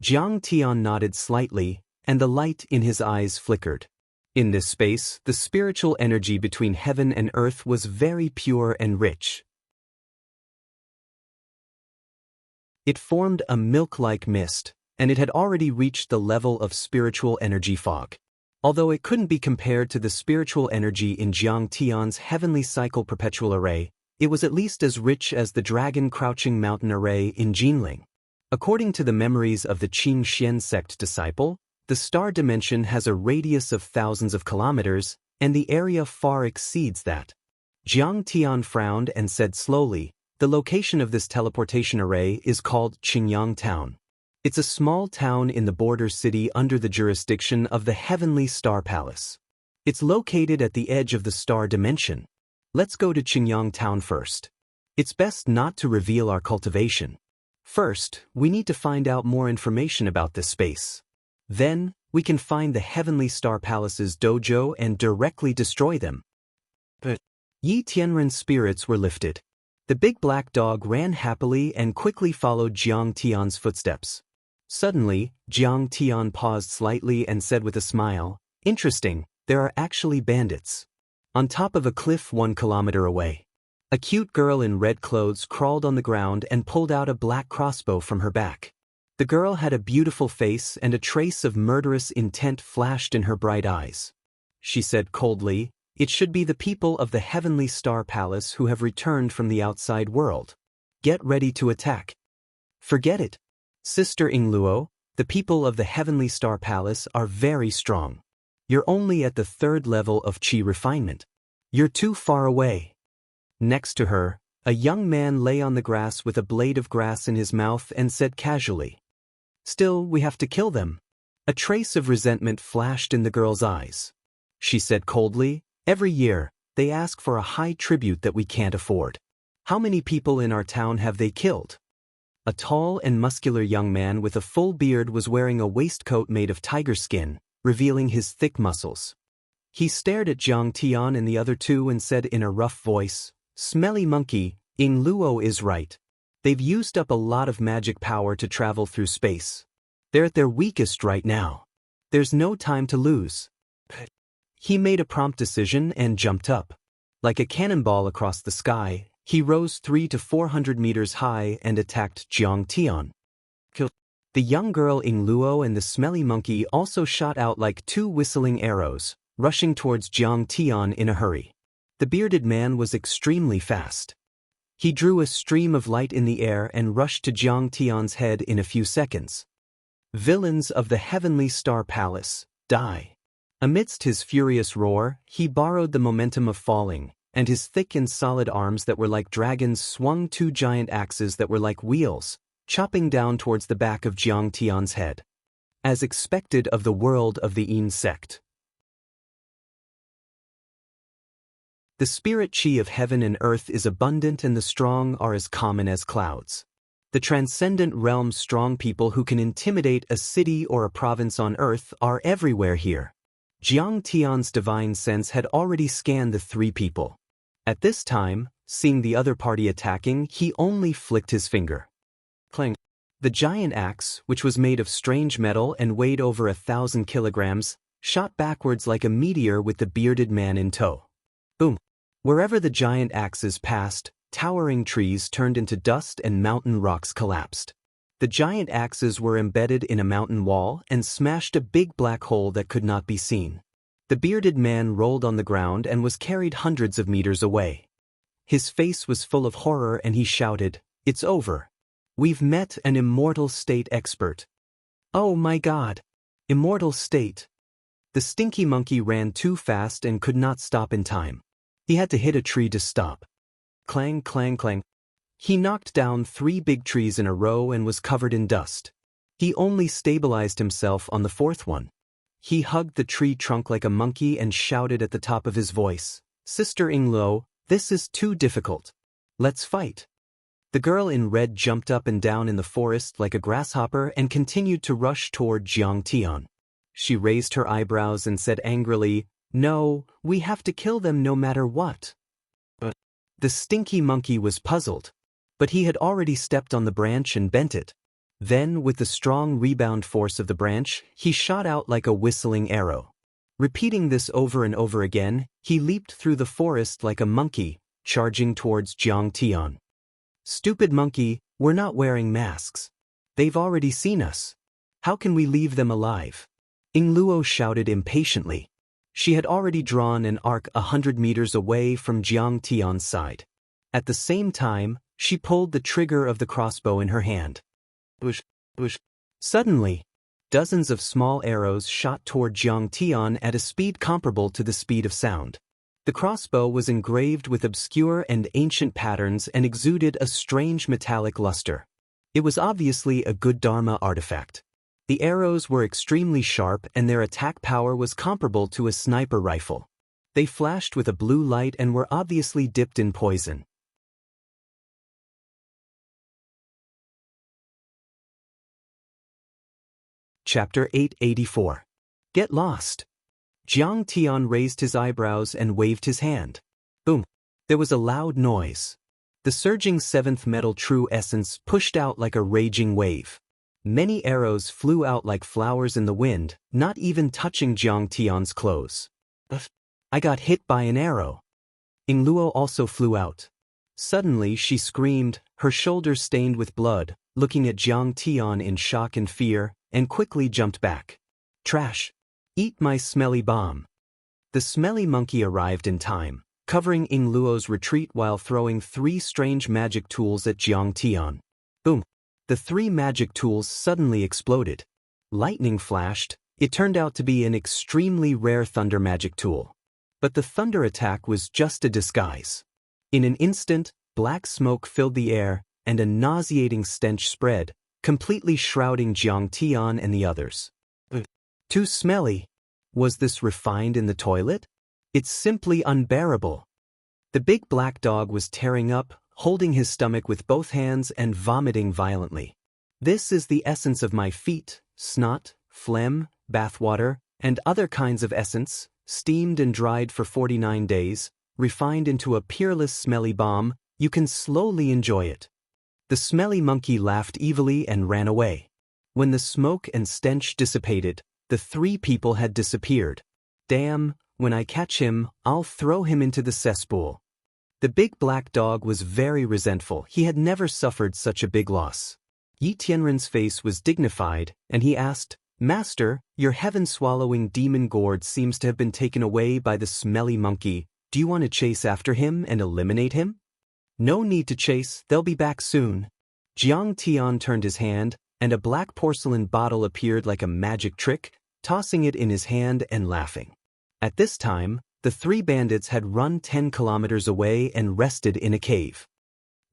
Jiang Tian nodded slightly, and the light in his eyes flickered. In this space, the spiritual energy between heaven and earth was very pure and rich. It formed a milk-like mist, and it had already reached the level of spiritual energy fog. Although it couldn't be compared to the spiritual energy in Jiang Tian's heavenly cycle perpetual array, it was at least as rich as the dragon crouching mountain array in Jinling. According to the memories of the Qing Xian sect disciple, the star dimension has a radius of thousands of kilometers, and the area far exceeds that. Jiang Tian frowned and said slowly, "The location of this teleportation array is called Qingyang Town. It's a small town in the border city under the jurisdiction of the Heavenly Star Palace. It's located at the edge of the star dimension. Let's go to Qingyang Town first. It's best not to reveal our cultivation. First, we need to find out more information about this space. Then, we can find the Heavenly Star Palace's dojo and directly destroy them." But Yi Tianren's spirits were lifted. The big black dog ran happily and quickly followed Jiang Tian's footsteps. Suddenly, Jiang Tian paused slightly and said with a smile, "Interesting, there are actually bandits." On top of a cliff 1 kilometer away. A cute girl in red clothes crawled on the ground and pulled out a black crossbow from her back. The girl had a beautiful face and a trace of murderous intent flashed in her bright eyes. She said coldly, "It should be the people of the Heavenly Star Palace who have returned from the outside world. Get ready to attack." "Forget it. Sister Ingluo, the people of the Heavenly Star Palace are very strong. You're only at the 3rd level of Qi refinement. You're too far away." Next to her, a young man lay on the grass with a blade of grass in his mouth and said casually, "Still, we have to kill them." A trace of resentment flashed in the girl's eyes. She said coldly, "Every year, they ask for a high tribute that we can't afford. How many people in our town have they killed?" A tall and muscular young man with a full beard was wearing a waistcoat made of tiger skin, revealing his thick muscles. He stared at Jiang Tian and the other two and said in a rough voice, "Smelly monkey, Ing Luo is right. They've used up a lot of magic power to travel through space. They're at their weakest right now. There's no time to lose." He made a prompt decision and jumped up. Like a cannonball across the sky, he rose 300 to 400 meters high and attacked Jiang Tian. The young girl Ing Luo and the smelly monkey also shot out like 2 whistling arrows, rushing towards Jiang Tian in a hurry. The bearded man was extremely fast. He drew a stream of light in the air and rushed to Jiang Tian's head in a few seconds. "Villains of the Heavenly Star Palace, die." Amidst his furious roar, he borrowed the momentum of falling, and his thick and solid arms that were like dragons swung 2 giant axes that were like wheels, chopping down towards the back of Jiang Tian's head. As expected of the world of the Yin sect. The spirit qi of heaven and earth is abundant and the strong are as common as clouds. The transcendent realm's strong people who can intimidate a city or a province on earth are everywhere here. Jiang Tian's divine sense had already scanned the 3 people. At this time, seeing the other party attacking, he only flicked his finger. Clang. The giant axe, which was made of strange metal and weighed over 1,000 kilograms, shot backwards like a meteor with the bearded man in tow. Boom. Wherever the giant axes passed, towering trees turned into dust and mountain rocks collapsed. The giant axes were embedded in a mountain wall and smashed a big black hole that could not be seen. The bearded man rolled on the ground and was carried hundreds of meters away. His face was full of horror and he shouted, "It's over. We've met an immortal state expert." "Oh my God! Immortal state!" The stinky monkey ran too fast and could not stop in time. He had to hit a tree to stop. Clang, clang, clang. He knocked down 3 big trees in a row and was covered in dust. He only stabilized himself on the fourth one. He hugged the tree trunk like a monkey and shouted at the top of his voice, "Sister Yingluo, this is too difficult. Let's fight." The girl in red jumped up and down in the forest like a grasshopper and continued to rush toward Jiang Tian. She raised her eyebrows and said angrily, "No, we have to kill them no matter what." But the stinky monkey was puzzled. But he had already stepped on the branch and bent it. Then, with the strong rebound force of the branch, he shot out like a whistling arrow. Repeating this over and over again, he leaped through the forest like a monkey, charging towards Jiang Tian. "Stupid monkey, we're not wearing masks. They've already seen us. How can we leave them alive?" Yingluo shouted impatiently. She had already drawn an arc 100 meters away from Jiang Tian's side. At the same time, she pulled the trigger of the crossbow in her hand. Bush, bush. Suddenly, dozens of small arrows shot toward Jiang Tian at a speed comparable to the speed of sound. The crossbow was engraved with obscure and ancient patterns and exuded a strange metallic luster. It was obviously a good Dharma artifact. The arrows were extremely sharp and their attack power was comparable to a sniper rifle. They flashed with a blue light and were obviously dipped in poison. Chapter 884. Get lost. Jiang Tian raised his eyebrows and waved his hand. Boom. There was a loud noise. The surging seventh metal true essence pushed out like a raging wave. Many arrows flew out like flowers in the wind, not even touching Jiang Tian's clothes. I got hit by an arrow. Yingluo also flew out. Suddenly she screamed, her shoulders stained with blood, looking at Jiang Tian in shock and fear, and quickly jumped back. Trash. Eat my smelly bomb. The smelly monkey arrived in time, covering Yingluo's retreat while throwing 3 strange magic tools at Jiang Tian. Boom. The 3 magic tools suddenly exploded. Lightning flashed. It turned out to be an extremely rare thunder magic tool. But the thunder attack was just a disguise. In an instant, black smoke filled the air, and a nauseating stench spread, completely shrouding Jiang Tian and the others. Too smelly. Was this refined in the toilet? It's simply unbearable. The big black dog was tearing up, holding his stomach with both hands and vomiting violently. This is the essence of my feet, snot, phlegm, bathwater, and other kinds of essence, steamed and dried for 49 days, refined into a peerless smelly bomb. You can slowly enjoy it. The smelly monkey laughed evilly and ran away. When the smoke and stench dissipated, the 3 people had disappeared. Damn, when I catch him, I'll throw him into the cesspool. The big black dog was very resentful. He had never suffered such a big loss. Yi Tianren's face was dignified, and he asked, "Master, your heaven-swallowing demon gourd seems to have been taken away by the smelly monkey. Do you want to chase after him and eliminate him?" "No need to chase, they'll be back soon." Jiang Tian turned his hand, and a black porcelain bottle appeared like a magic trick, tossing it in his hand and laughing. At this time, the 3 bandits had run 10 kilometers away and rested in a cave.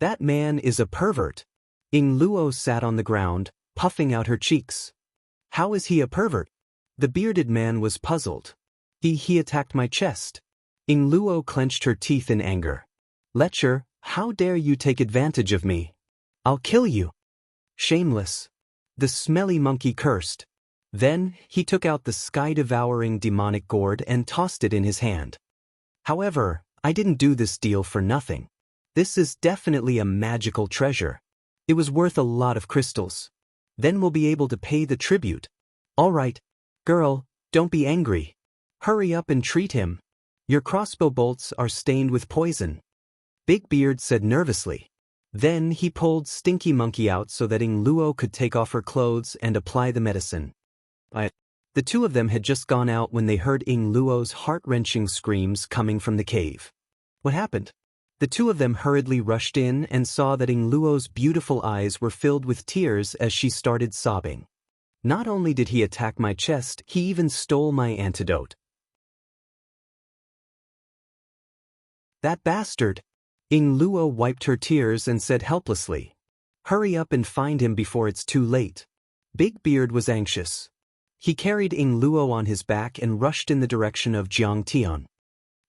"That man is a pervert." Yingluo sat on the ground, puffing out her cheeks. "How is he a pervert?" The bearded man was puzzled. He attacked my chest." Yingluo clenched her teeth in anger. "Lecher, how dare you take advantage of me? I'll kill you." "Shameless." The smelly monkey cursed. Then, he took out the sky-devouring demonic gourd and tossed it in his hand. "However, I didn't do this deal for nothing. This is definitely a magical treasure. It was worth a lot of crystals. Then we'll be able to pay the tribute." "All right. Girl, don't be angry. Hurry up and treat him. Your crossbow bolts are stained with poison," Big Beard said nervously. Then he pulled Stinky Monkey out so that Yingluo could take off her clothes and apply the medicine. The 2 of them had just gone out when they heard Yingluo's heart-wrenching screams coming from the cave. What happened? The 2 of them hurriedly rushed in and saw that Yingluo's beautiful eyes were filled with tears as she started sobbing. "Not only did he attack my chest, he even stole my antidote. That bastard!" Yingluo wiped her tears and said helplessly, "Hurry up and find him before it's too late." Big Beard was anxious. He carried Ying Luo on his back and rushed in the direction of Jiang Tian.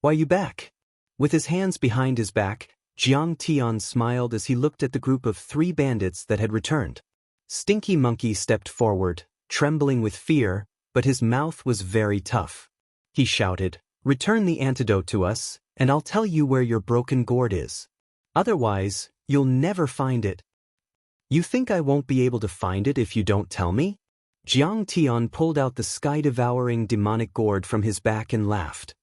"Why you back?" With his hands behind his back, Jiang Tian smiled as he looked at the group of 3 bandits that had returned. Stinky Monkey stepped forward, trembling with fear, but his mouth was very tough. He shouted, "Return the antidote to us, and I'll tell you where your broken gourd is. Otherwise, you'll never find it." "You think I won't be able to find it if you don't tell me?" Jiang Tian pulled out the sky-devouring demonic gourd from his back and laughed.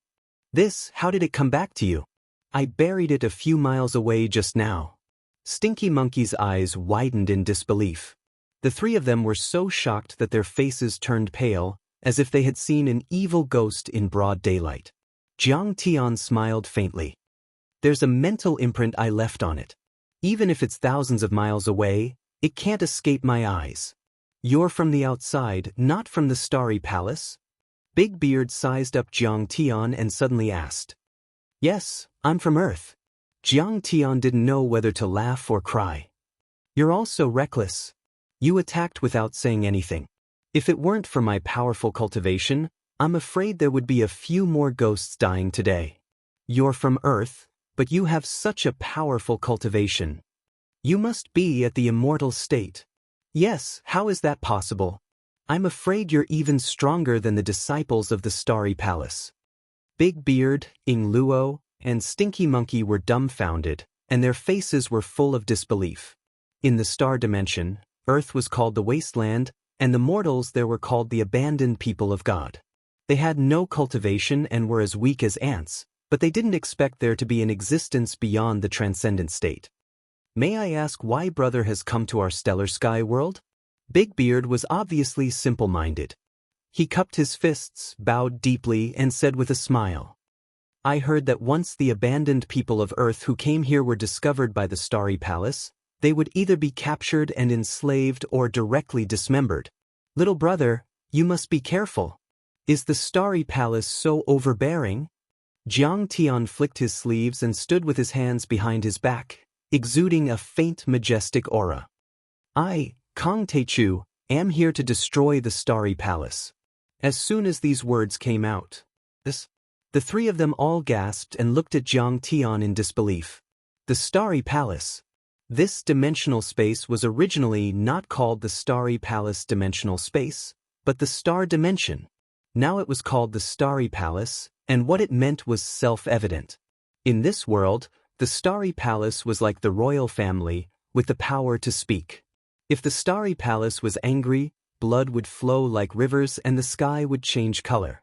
How did it come back to you?" "I buried it a few miles away just now." Stinky Monkey's eyes widened in disbelief. The 3 of them were so shocked that their faces turned pale, as if they had seen an evil ghost in broad daylight. Jiang Tian smiled faintly. "There's a mental imprint I left on it. Even if it's thousands of miles away, it can't escape my eyes." "You're from the outside, not from the Starry Palace?" Big Beard sized up Jiang Tian and suddenly asked. "Yes, I'm from Earth." Jiang Tian didn't know whether to laugh or cry. "You're all so reckless. You attacked without saying anything. If it weren't for my powerful cultivation, I'm afraid there would be a few more ghosts dying today." "You're from Earth, but you have such a powerful cultivation. You must be at the immortal state." "Yes, how is that possible? I'm afraid you're even stronger than the disciples of the Starry Palace." Big Beard, Ying Luo, and Stinky Monkey were dumbfounded, and their faces were full of disbelief. In the star dimension, Earth was called the Wasteland, and the mortals there were called the abandoned people of God. They had no cultivation and were as weak as ants, but they didn't expect there to be an existence beyond the transcendent state. "May I ask why brother has come to our stellar sky world?" Big Beard was obviously simple-minded. He cupped his fists, bowed deeply, and said with a smile, "I heard that once the abandoned people of Earth who came here were discovered by the Starry Palace, they would either be captured and enslaved or directly dismembered. Little brother, you must be careful. Is the Starry Palace so overbearing?" Jiang Tian flicked his sleeves and stood with his hands behind his back, exuding a faint majestic aura. "I, Kong Teichu, am here to destroy the Starry Palace." As soon as these words came out, the 3 of them all gasped and looked at Jiang Tian in disbelief. The Starry Palace. This dimensional space was originally not called the Starry Palace dimensional space, but the Star Dimension. Now it was called the Starry Palace, and what it meant was self-evident. In this world, the Starry Palace was like the royal family, with the power to speak. If the Starry Palace was angry, blood would flow like rivers and the sky would change color.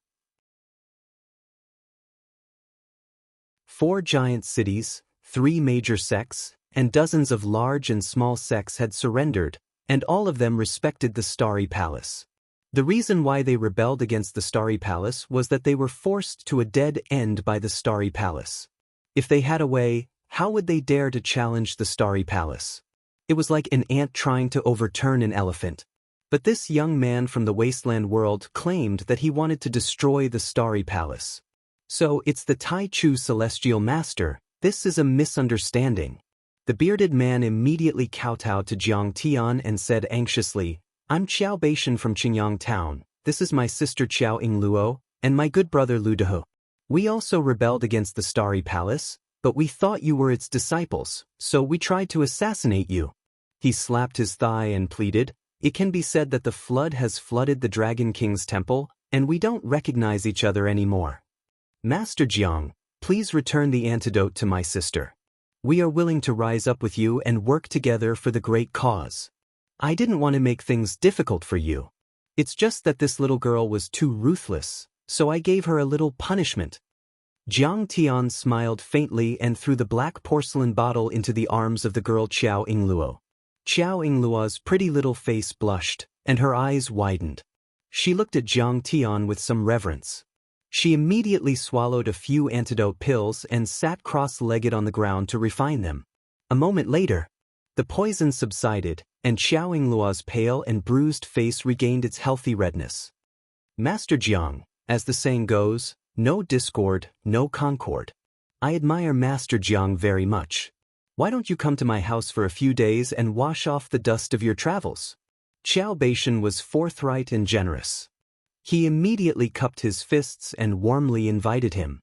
4 giant cities, 3 major sects, and dozens of large and small sects had surrendered, and all of them respected the Starry Palace. The reason why they rebelled against the Starry Palace was that they were forced to a dead end by the Starry Palace. If they had a way, how would they dare to challenge the Starry Palace? It was like an ant trying to overturn an elephant. But this young man from the wasteland world claimed that he wanted to destroy the Starry Palace. "So it's the Tai Chu Celestial Master. This is a misunderstanding." The bearded man immediately kowtowed to Jiang Tian and said anxiously, "I'm Qiao Beishan from Qingyang Town. This is my sister Qiao Ying Luo, and my good brother Lu Dehe. We also rebelled against the Starry Palace, but we thought you were its disciples, so we tried to assassinate you." He slapped his thigh and pleaded, "It can be said that the flood has flooded the Dragon King's temple, and we don't recognize each other anymore. Master Jiang, please return the antidote to my sister. We are willing to rise up with you and work together for the great cause. I didn't want to make things difficult for you. It's just that this little girl was too ruthless, so I gave her a little punishment." Jiang Tian smiled faintly and threw the black porcelain bottle into the arms of the girl Qiao Yingluo. Qiao Yingluo's pretty little face blushed, and her eyes widened. She looked at Jiang Tian with some reverence. She immediately swallowed a few antidote pills and sat cross-legged on the ground to refine them. A moment later, the poison subsided, and Qiao Yingluo's pale and bruised face regained its healthy redness. "Master Jiang, as the saying goes, no discord, no concord. I admire Master Jiang very much. Why don't you come to my house for a few days and wash off the dust of your travels? Qiao Beishan was forthright and generous. He immediately cupped his fists and warmly invited him.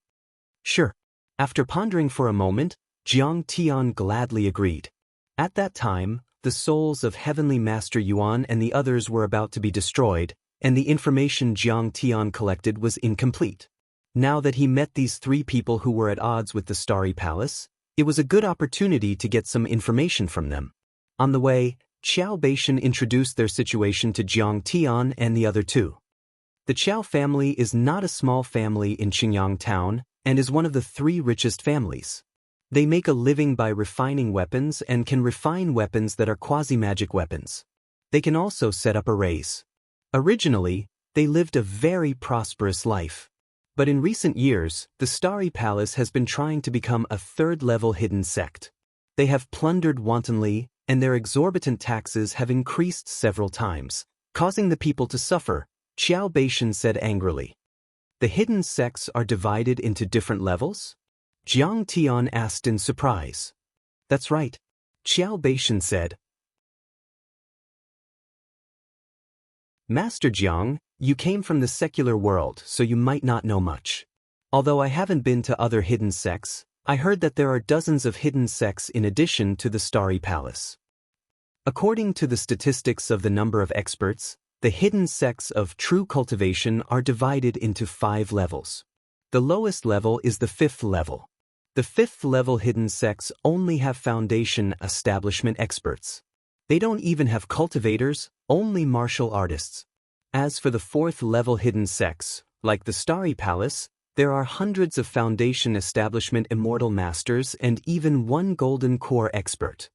Sure. After pondering for a moment, Jiang Tian gladly agreed. At that time, the souls of Heavenly Master Yuan and the others were about to be destroyed, and the information Jiang Tian collected was incomplete. Now that he met these three people who were at odds with the Starry Palace, it was a good opportunity to get some information from them. On the way, Qiao Beishan introduced their situation to Jiang Tian and the other two. The Qiao family is not a small family in Qingyang town and is one of the three richest families. They make a living by refining weapons and can refine weapons that are quasi-magic weapons. They can also set up arrays. Originally, they lived a very prosperous life. But in recent years, the Starry Palace has been trying to become a third-level hidden sect. They have plundered wantonly, and their exorbitant taxes have increased several times, causing the people to suffer, Qiao Beishan said angrily. The hidden sects are divided into different levels? Jiang Tian asked in surprise. That's right, Qiao Beishan said. Master Jiang, you came from the secular world, so you might not know much. Although I haven't been to other hidden sects, I heard that there are dozens of hidden sects in addition to the Starry Palace. According to the statistics of the number of experts, the hidden sects of true cultivation are divided into 5 levels. The lowest level is the 5th level. The 5th level hidden sects only have foundation establishment experts. They don't even have cultivators, only martial artists. As for the 4th level hidden sects, like the Starry Palace, there are hundreds of foundation establishment immortal masters and even 1 golden core expert.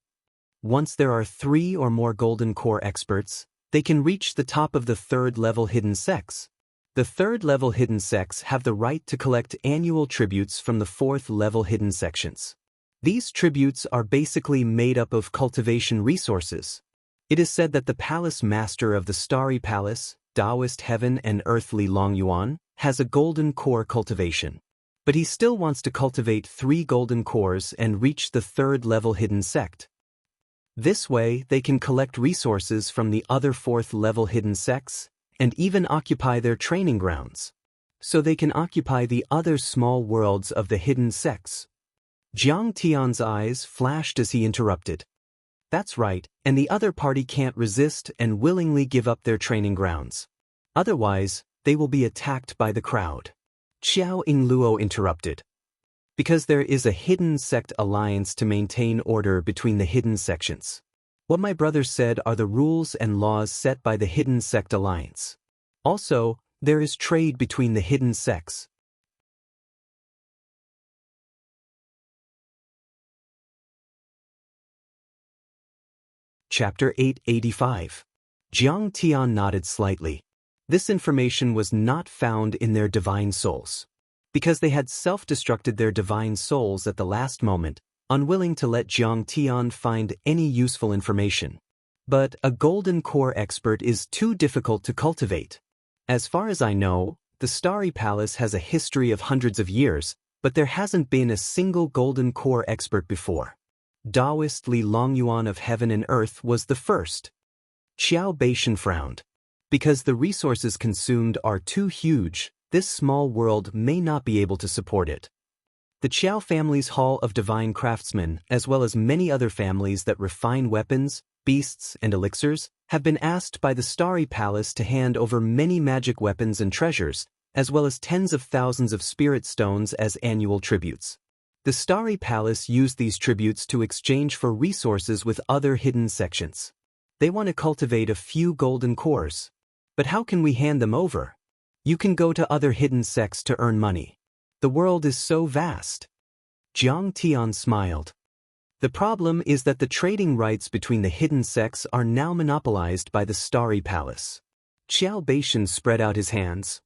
Once there are 3 or more golden core experts, they can reach the top of the 3rd level hidden sects. The 3rd level hidden sects have the right to collect annual tributes from the 4th level hidden sections. These tributes are basically made up of cultivation resources. It is said that the palace master of the Starry Palace, Daoist Heaven and Earthly Long Yuan, has a golden core cultivation. But he still wants to cultivate 3 golden cores and reach the 3rd level hidden sect. This way, they can collect resources from the other 4th level hidden sects and even occupy their training grounds. So they can occupy the other small worlds of the hidden sects. Jiang Tian's eyes flashed as he interrupted. That's right, and the other party can't resist and willingly give up their training grounds. Otherwise, they will be attacked by the crowd. Xiao Yingluo interrupted. Because there is a hidden sect alliance to maintain order between the hidden sections. What my brother said are the rules and laws set by the hidden sect alliance. Also, there is trade between the hidden sects. Chapter 885. Jiang Tian nodded slightly. This information was not found in their divine souls. Because they had self-destructed their divine souls at the last moment, unwilling to let Jiang Tian find any useful information. But a golden core expert is too difficult to cultivate. As far as I know, the Starry Palace has a history of hundreds of years, but there hasn't been a single golden core expert before. Daoist Li Longyuan of Heaven and Earth was the first. Qiao Beishan frowned. Because the resources consumed are too huge, this small world may not be able to support it. The Qiao family's Hall of Divine Craftsmen, as well as many other families that refine weapons, beasts, and elixirs, have been asked by the Starry Palace to hand over many magic weapons and treasures, as well as tens of thousands of spirit stones as annual tributes. The Starry Palace used these tributes to exchange for resources with other hidden sections. They want to cultivate a few golden cores. But how can we hand them over? You can go to other hidden sects to earn money. The world is so vast. Jiang Tian smiled. The problem is that the trading rights between the hidden sects are now monopolized by the Starry Palace. Qiao Beishan spread out his hands.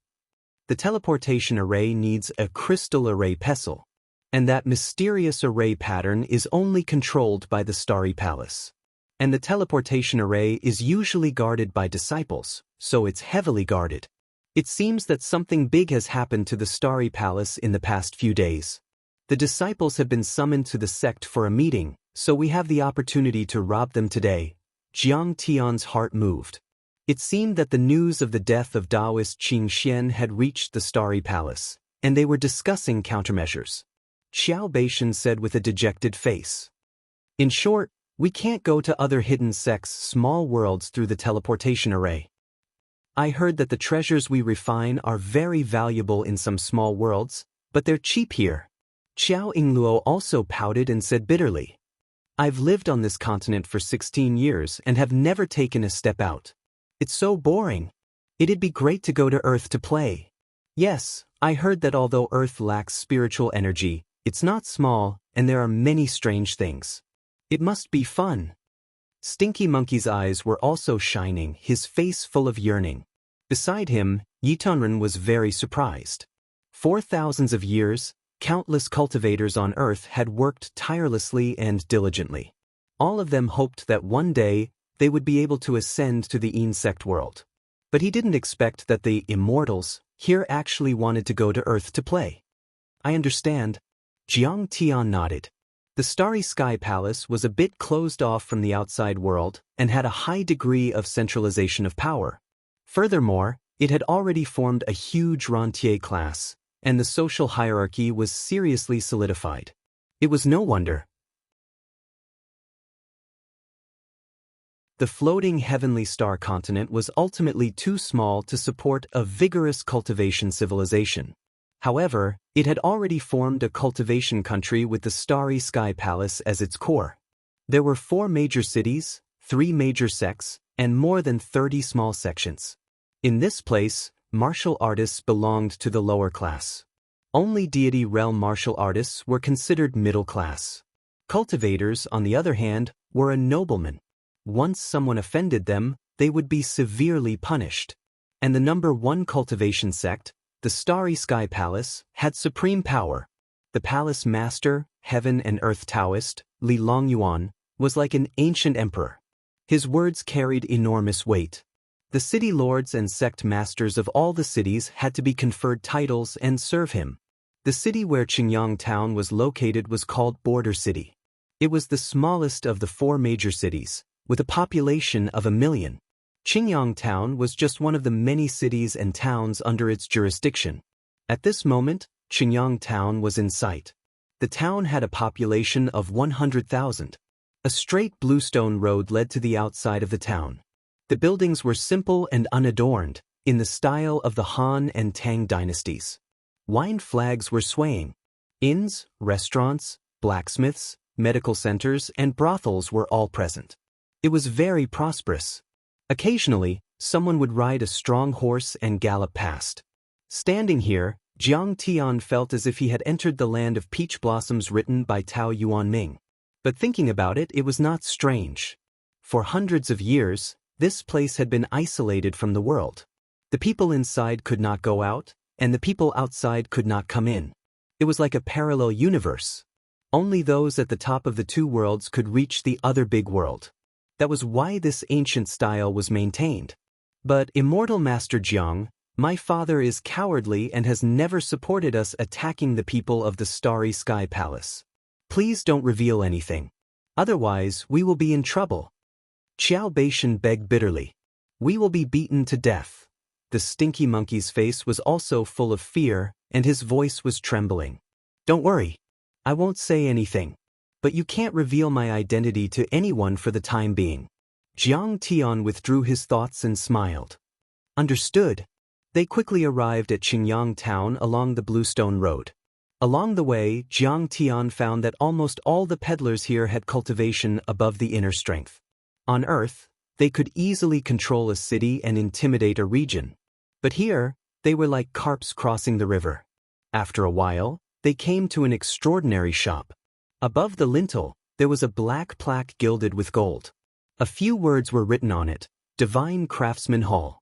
The teleportation array needs a crystal array pestle, and that mysterious array pattern is only controlled by the Starry Palace. And the teleportation array is usually guarded by disciples, so it's heavily guarded. It seems that something big has happened to the Starry Palace in the past few days. The disciples have been summoned to the sect for a meeting, so we have the opportunity to rob them today. Jiang Tian's heart moved. It seemed that the news of the death of Daoist Xianxia had reached the Starry Palace, and they were discussing countermeasures. Xiao Beishan said with a dejected face. In short, we can't go to other hidden sects' small worlds through the teleportation array. I heard that the treasures we refine are very valuable in some small worlds, but they're cheap here. Xiao Yingluo also pouted and said bitterly. I've lived on this continent for 16 years and have never taken a step out. It's so boring. It'd be great to go to Earth to play. Yes, I heard that although Earth lacks spiritual energy, it's not small, and there are many strange things. It must be fun. Stinky Monkey's eyes were also shining, his face full of yearning. Beside him, Yitonren was very surprised. For thousands of years, countless cultivators on Earth had worked tirelessly and diligently. All of them hoped that one day they would be able to ascend to the insect world. But he didn't expect that the immortals here actually wanted to go to Earth to play. I understand. Jiang Tian nodded. The Starry Sky Palace was a bit closed off from the outside world and had a high degree of centralization of power. Furthermore, it had already formed a huge rentier class, and the social hierarchy was seriously solidified. It was no wonder. The floating heavenly star continent was ultimately too small to support a vigorous cultivation civilization. However, it had already formed a cultivation country with the Starry Sky Palace as its core. There were 4 major cities, 3 major sects, and more than 30 small sections. In this place, martial artists belonged to the lower class. Only deity realm martial artists were considered middle class. Cultivators, on the other hand, were a nobleman. Once someone offended them, they would be severely punished. And the number 1 cultivation sect, the Starry Sky Palace, had supreme power. The palace master, heaven and earth Daoist, Li Longyuan, was like an ancient emperor. His words carried enormous weight. The city lords and sect masters of all the cities had to be conferred titles and serve him. The city where Qingyang Town was located was called Border City. It was the smallest of the 4 major cities, with a population of 1 million. Qingyang Town was just one of the many cities and towns under its jurisdiction. At this moment, Qingyang Town was in sight. The town had a population of 100,000. A straight bluestone road led to the outside of the town. The buildings were simple and unadorned, in the style of the Han and Tang dynasties. Wine flags were swaying. Inns, restaurants, blacksmiths, medical centers, and brothels were all present. It was very prosperous. Occasionally, someone would ride a strong horse and gallop past. Standing here, Jiang Tian felt as if he had entered the land of peach blossoms written by Tao Yuanming. But thinking about it, it was not strange. For hundreds of years, this place had been isolated from the world. The people inside could not go out, and the people outside could not come in. It was like a parallel universe. Only those at the top of the 2 worlds could reach the other big world. That was why this ancient style was maintained. But Immortal Master Jiang, my father is cowardly and has never supported us attacking the people of the Starry Sky Palace. Please don't reveal anything. Otherwise, we will be in trouble. Xiao Beishan begged bitterly. We will be beaten to death. The stinky monkey's face was also full of fear, and his voice was trembling. Don't worry. I won't say anything. But you can't reveal my identity to anyone for the time being. Jiang Tian withdrew his thoughts and smiled. Understood. They quickly arrived at Qingyang Town along the Bluestone Road. Along the way, Jiang Tian found that almost all the peddlers here had cultivation above the inner strength. On Earth, they could easily control a city and intimidate a region. But here, they were like carps crossing the river. After a while, they came to an extraordinary shop. Above the lintel, there was a black plaque gilded with gold. A few words were written on it, Divine Craftsman Hall.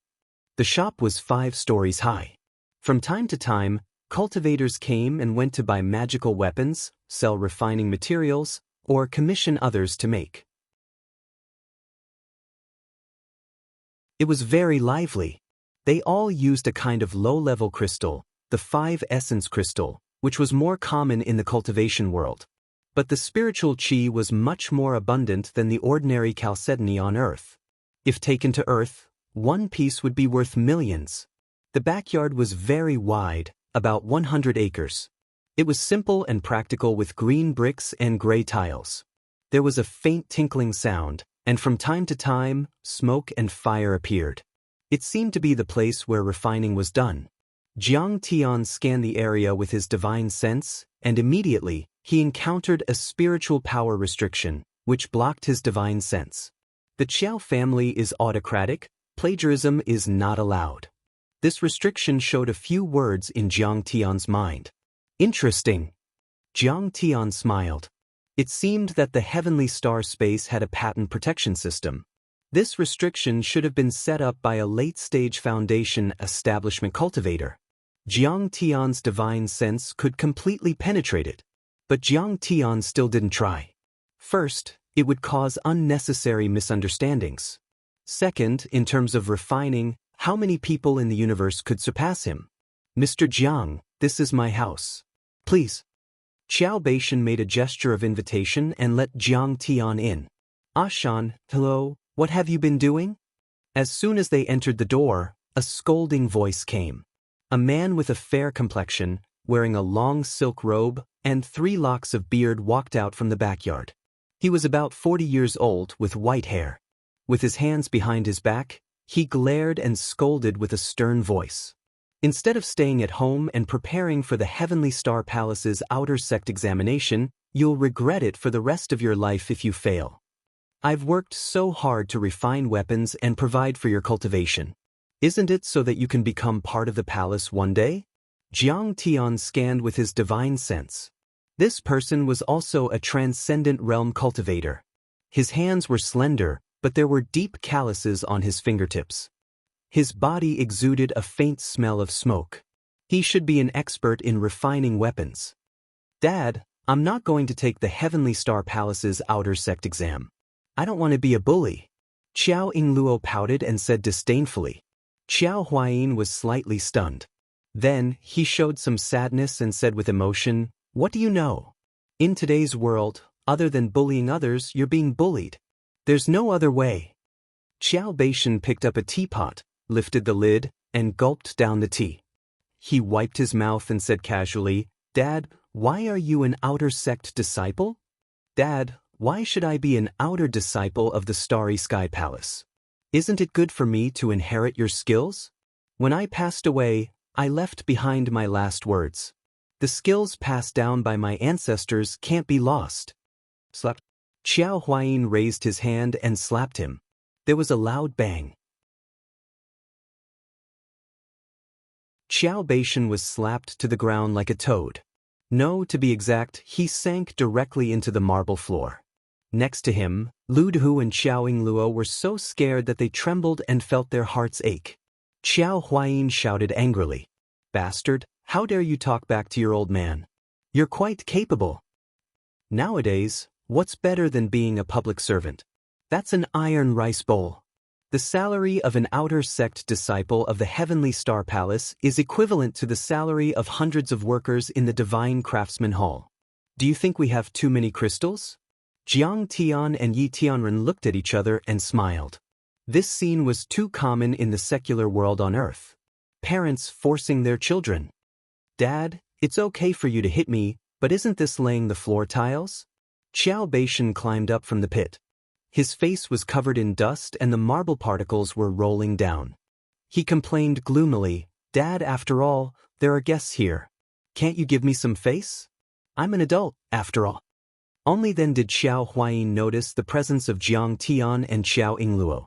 The shop was 5 stories high. From time to time, cultivators came and went to buy magical weapons, sell refining materials, or commission others to make. It was very lively. They all used a kind of low-level crystal, the 5 essence crystal, which was more common in the cultivation world. But the spiritual qi was much more abundant than the ordinary chalcedony on Earth. If taken to Earth, One piece would be worth millions. The backyard was very wide, about 100 acres. It was simple and practical with green bricks and gray tiles. There was a faint tinkling sound, and from time to time, smoke and fire appeared. It seemed to be the place where refining was done. Jiang Tian scanned the area with his divine sense, and immediately, he encountered a spiritual power restriction, which blocked his divine sense. The Qiao family is autocratic, plagiarism is not allowed. This restriction showed a few words in Jiang Tian's mind. Interesting. Jiang Tian smiled. It seemed that the heavenly star space had a patent protection system. This restriction should have been set up by a late-stage foundation establishment cultivator. Jiang Tian's divine sense could completely penetrate it. But Jiang Tian still didn't try. First, it would cause unnecessary misunderstandings. Second, in terms of refining, how many people in the universe could surpass him? Mr. Jiang, this is my house. Please. Xiao Beishan made a gesture of invitation and let Jiang Tian in. Shan, hello, what have you been doing? As soon as they entered the door, a scolding voice came. A man with a fair complexion, wearing a long silk robe and 3 locks of beard walked out from the backyard. He was about 40 years old with white hair. With his hands behind his back, he glared and scolded with a stern voice. Instead of staying at home and preparing for the Heavenly Star Palace's outer sect examination, you'll regret it for the rest of your life if you fail. I've worked so hard to refine weapons and provide for your cultivation. Isn't it so that you can become part of the palace one day? Jiang Tian scanned with his divine sense. This person was also a transcendent realm cultivator. His hands were slender, but there were deep calluses on his fingertips. His body exuded a faint smell of smoke. He should be an expert in refining weapons. Dad, I'm not going to take the Heavenly Star Palace's outer sect exam. I don't want to be a bully. Qiao Yingluo pouted and said disdainfully. Qiao Huayin was slightly stunned. Then, he showed some sadness and said with emotion, "What do you know? In today's world, other than bullying others, you're being bullied. There's no other way." Xiao Beishan picked up a teapot, lifted the lid, and gulped down the tea. He wiped his mouth and said casually, "Dad, why are you an outer sect disciple?" "Dad, why should I be an outer disciple of the Starry Sky Palace? Isn't it good for me to inherit your skills? When I passed away, I left behind my last words. The skills passed down by my ancestors can't be lost." Slap. Qiao Huayin raised his hand and slapped him. There was a loud bang. Xiao Beishan was slapped to the ground like a toad. No, to be exact, he sank directly into the marble floor. Next to him, Lu Dehu and Xiao Yingluo were so scared that they trembled and felt their hearts ache. Qiao Huayin shouted angrily, "Bastard, how dare you talk back to your old man? You're quite capable. Nowadays, what's better than being a public servant? That's an iron rice bowl. The salary of an outer sect disciple of the Heavenly Star Palace is equivalent to the salary of hundreds of workers in the Divine Craftsman Hall. Do you think we have too many crystals?" Jiang Tian and Yi Tianren looked at each other and smiled. This scene was too common in the secular world on Earth. Parents forcing their children. "Dad, it's okay for you to hit me, but isn't this laying the floor tiles?" Xiao Beishan climbed up from the pit. His face was covered in dust and the marble particles were rolling down. He complained gloomily, "Dad, after all, there are guests here. Can't you give me some face? I'm an adult, after all." Only then did Xiao Huayin notice the presence of Jiang Tian and Xiao Yingluo.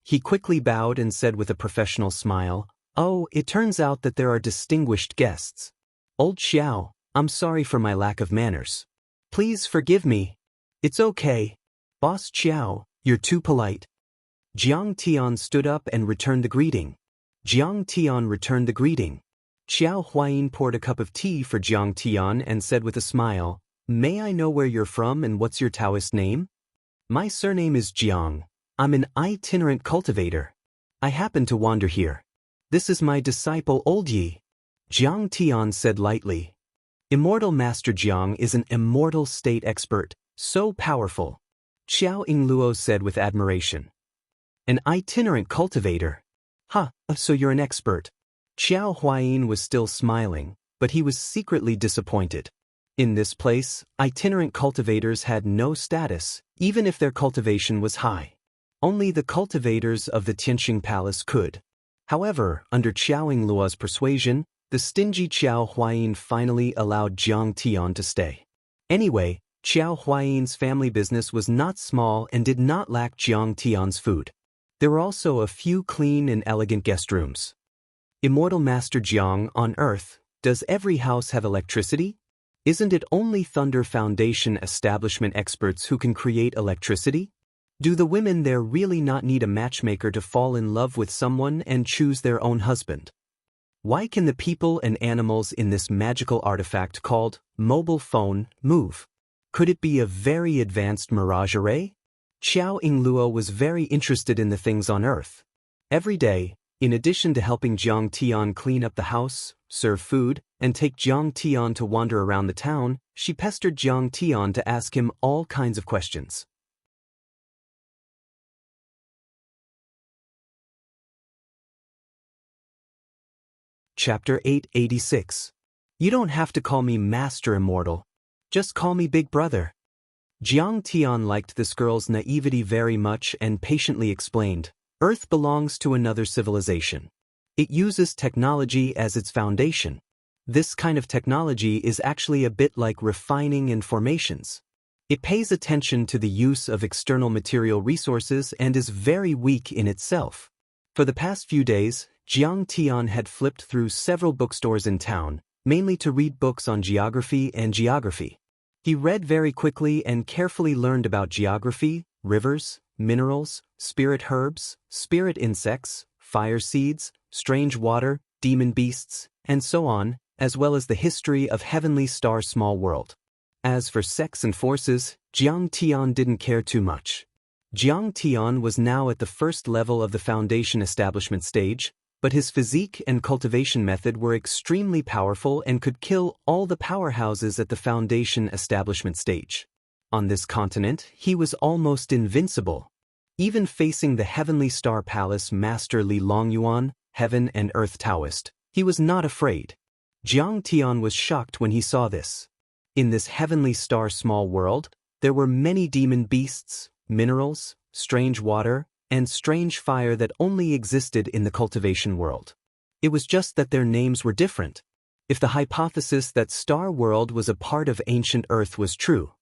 He quickly bowed and said with a professional smile, "Oh, it turns out that there are distinguished guests. Old Xiao, I'm sorry for my lack of manners. Please forgive me." "It's okay. Boss Qiao, you're too polite." Jiang Tian stood up and returned the greeting. Jiang Tian returned the greeting. Xiao Huayin poured a cup of tea for Jiang Tian and said with a smile, "May I know where you're from and what's your Taoist name?" "My surname is Jiang. I'm an itinerant cultivator. I happen to wander here. This is my disciple Old Yi." Jiang Tian said lightly. Immortal Master Jiang is an immortal state expert, so powerful. Xiao Yingluo said with admiration. "An itinerant cultivator. "Ha, so you're an expert." Xiao Huayin was still smiling, but he was secretly disappointed. In this place, itinerant cultivators had no status, even if their cultivation was high. Only the cultivators of the Tianqing Palace could. However, under Qiao Yingluo's persuasion, the stingy Qiao Huayin finally allowed Jiang Tian to stay. Anyway, Qiao Huayin's family business was not small and did not lack Jiang Tian's food. There were also a few clean and elegant guest rooms. Immortal Master Jiang, on Earth, does every house have electricity? Isn't it only Thunder Foundation establishment experts who can create electricity? Do the women there really not need a matchmaker to fall in love with someone and choose their own husband? Why can the people and animals in this magical artifact called mobile phone move? Could it be a very advanced mirage array? Qiao Yingluo was very interested in the things on Earth. Every day, in addition to helping Jiang Tian clean up the house, serve food, and take Jiang Tian to wander around the town, she pestered Jiang Tian to ask him all kinds of questions. Chapter 886. You don't have to call me Master Immortal. Just call me Big Brother. Jiang Tian liked this girl's naivety very much and patiently explained, Earth belongs to another civilization. It uses technology as its foundation. This kind of technology is actually a bit like refining and formations. It pays attention to the use of external material resources and is very weak in itself. For the past few days, Jiang Tian had flipped through several bookstores in town, mainly to read books on geography and geography. He read very quickly and carefully learned about geography, rivers, minerals, spirit herbs, spirit insects, fire seeds, strange water, demon beasts, and so on, as well as the history of heavenly star small world. As for sex and forces, Jiang Tian didn't care too much. Jiang Tian was now at the first level of the foundation establishment stage, but his physique and cultivation method were extremely powerful and could kill all the powerhouses at the foundation establishment stage. On this continent, he was almost invincible. Even facing the Heavenly Star Palace Master Li Longyuan, Heaven and Earth Daoist, he was not afraid. Jiang Tian was shocked when he saw this. In this Heavenly Star small world, there were many demon beasts, minerals, strange water, and strange fire that only existed in the cultivation world. It was just that their names were different. If the hypothesis that Star World was a part of ancient Earth was true,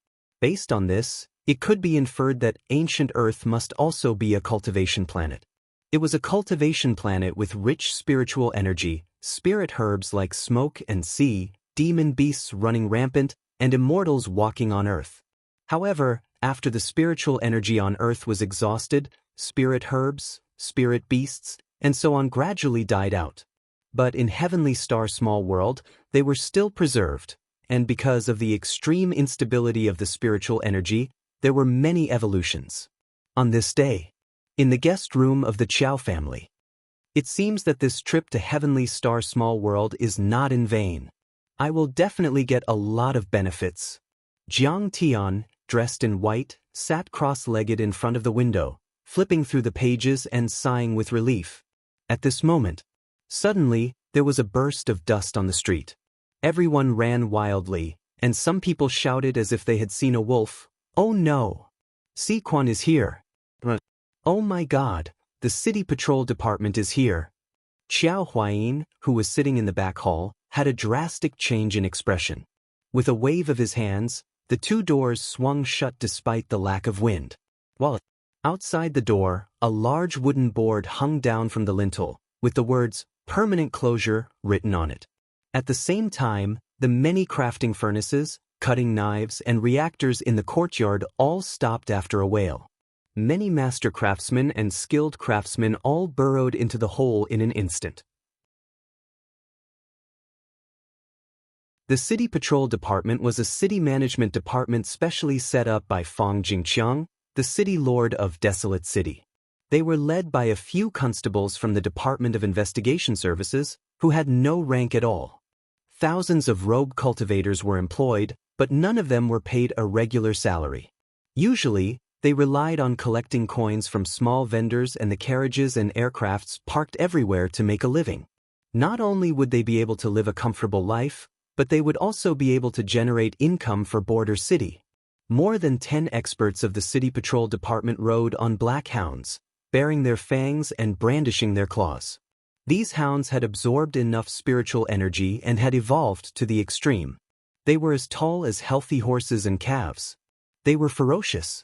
based on this, it could be inferred that ancient Earth must also be a cultivation planet. It was a cultivation planet with rich spiritual energy, spirit herbs like smoke and sea, demon beasts running rampant, and immortals walking on Earth. However, after the spiritual energy on Earth was exhausted, spirit herbs, spirit beasts, and so on gradually died out. But in Heavenly Star Small World, they were still preserved, and because of the extreme instability of the spiritual energy, there were many evolutions. On this day, in the guest room of the Qiao family, it seems that this trip to Heavenly Star Small World is not in vain. I will definitely get a lot of benefits. Jiang Tian, dressed in white, sat cross-legged in front of the window, flipping through the pages and sighing with relief. At this moment, suddenly, there was a burst of dust on the street. Everyone ran wildly, and some people shouted as if they had seen a wolf, "Oh no! Si Quan is here! Oh my God, the city patrol department is here!" Qiao Huayin, who was sitting in the back hall, had a drastic change in expression. With a wave of his hands, the two doors swung shut despite the lack of wind. While outside the door, a large wooden board hung down from the lintel, with the words, "Permanent Closure," written on it. At the same time, the many crafting furnaces, cutting knives, and reactors in the courtyard all stopped after a wail. Many master craftsmen and skilled craftsmen all burrowed into the hole in an instant. The City Patrol Department was a city management department specially set up by Fang Jingqiang, the city lord of Desolate City. They were led by a few constables from the Department of Investigation Services, who had no rank at all. Thousands of rogue cultivators were employed, but none of them were paid a regular salary. Usually, They relied on collecting coins from small vendors and the carriages and aircrafts parked everywhere to make a living. Not only would they be able to live a comfortable life, but they would also be able to generate income for Border City. More than 10 experts of the City Patrol Department rode on black hounds, baring their fangs and brandishing their claws. These hounds had absorbed enough spiritual energy and had evolved to the extreme. They were as tall as healthy horses and calves. They were ferocious.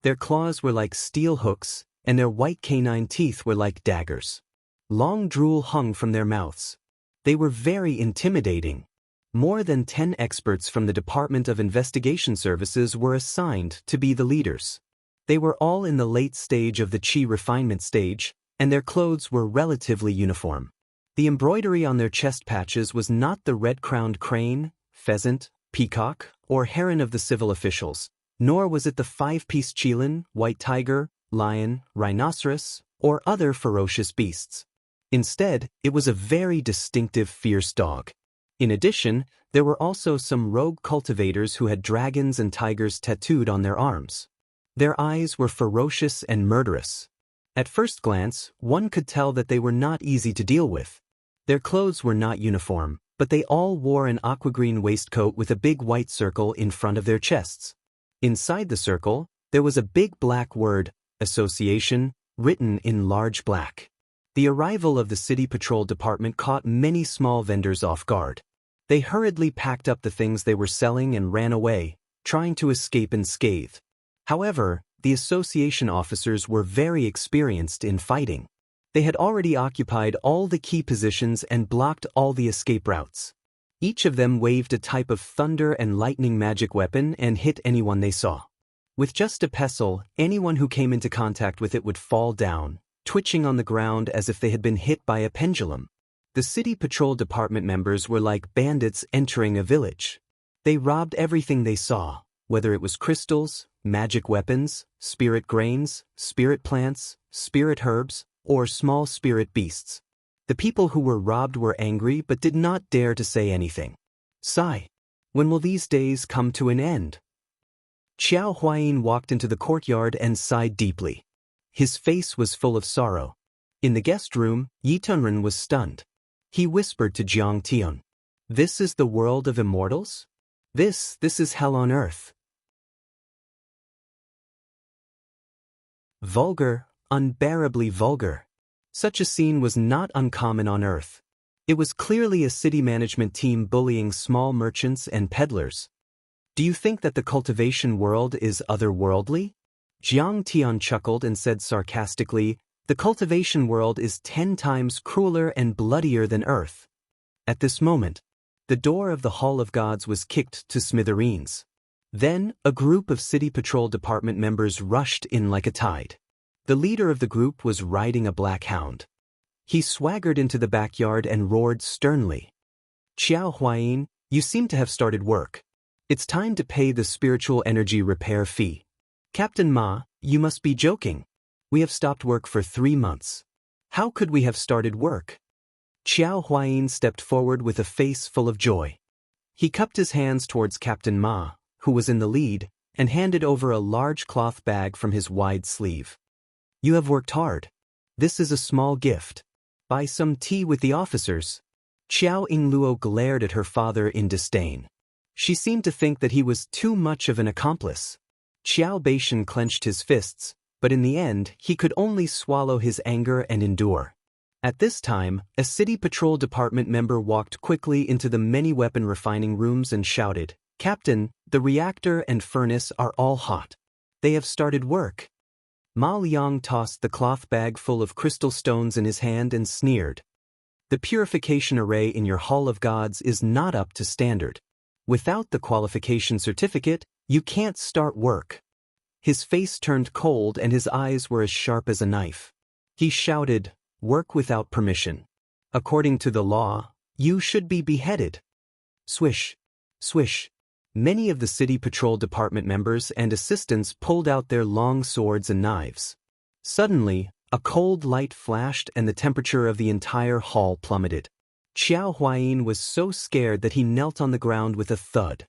Their claws were like steel hooks, and their white canine teeth were like daggers. Long drool hung from their mouths. They were very intimidating. More than 10 experts from the Department of Investigation Services were assigned to be the leaders. They were all in the late stage of the Qi refinement stage, and their clothes were relatively uniform. The embroidery on their chest patches was not the red-crowned crane, pheasant, peacock, or heron of the civil officials, nor was it the five-piece qilin, white tiger, lion, rhinoceros, or other ferocious beasts. Instead, it was a very distinctive fierce dog. In addition, there were also some rogue cultivators who had dragons and tigers tattooed on their arms. Their eyes were ferocious and murderous. At first glance, one could tell that they were not easy to deal with. Their clothes were not uniform, but they all wore an aqua-green waistcoat with a big white circle in front of their chests. Inside the circle, there was a big black word, Association, written in large black. The arrival of the City Patrol Department caught many small vendors off guard. They hurriedly packed up the things they were selling and ran away, trying to escape unscathed. However, the association officers were very experienced in fighting. They had already occupied all the key positions and blocked all the escape routes. Each of them waved a type of thunder and lightning magic weapon and hit anyone they saw. With just a pestle, anyone who came into contact with it would fall down, twitching on the ground as if they had been hit by a pendulum. The City Patrol Department members were like bandits entering a village. They robbed everything they saw, whether it was crystals, magic weapons, spirit grains, spirit plants, spirit herbs, or small spirit beasts. The people who were robbed were angry but did not dare to say anything. Sigh. When will these days come to an end? Xiao Huayin walked into the courtyard and sighed deeply. His face was full of sorrow. In the guest room, Yi Tunren was stunned. He whispered to Jiang Tian, "This is the world of immortals? This is hell on earth." Vulgar, unbearably vulgar. Such a scene was not uncommon on Earth. It was clearly a city management team bullying small merchants and peddlers. Do you think that the cultivation world is otherworldly? Jiang Tian chuckled and said sarcastically, "The cultivation world is 10 times crueler and bloodier than Earth." At this moment, the door of the Hall of Gods was kicked to smithereens. Then, a group of City Patrol Department members rushed in like a tide. The leader of the group was riding a black hound. He swaggered into the backyard and roared sternly, "Xiao Huayin, you seem to have started work. It's time to pay the spiritual energy repair fee." "Captain Ma, you must be joking. We have stopped work for 3 months. How could we have started work?" Xiao Huayin stepped forward with a face full of joy. He cupped his hands towards Captain Ma, who was in the lead, and handed over a large cloth bag from his wide sleeve. "You have worked hard. This is a small gift. Buy some tea with the officers." Xiao Yingluo glared at her father in disdain. She seemed to think that he was too much of an accomplice. Xiao Beishan clenched his fists, but in the end he could only swallow his anger and endure. At this time, a City Patrol Department member walked quickly into the many weapon refining rooms and shouted, "Captain, the reactor and furnace are all hot. They have started work." Ma Liang tossed the cloth bag full of crystal stones in his hand and sneered, "The purification array in your Hall of Gods is not up to standard. Without the qualification certificate, you can't start work." His face turned cold and his eyes were as sharp as a knife. He shouted, "Work without permission. According to the law, you should be beheaded." Swish, swish. Many of the City Patrol Department members and assistants pulled out their long swords and knives. Suddenly, a cold light flashed and the temperature of the entire hall plummeted. Xiao Huayin was so scared that he knelt on the ground with a thud.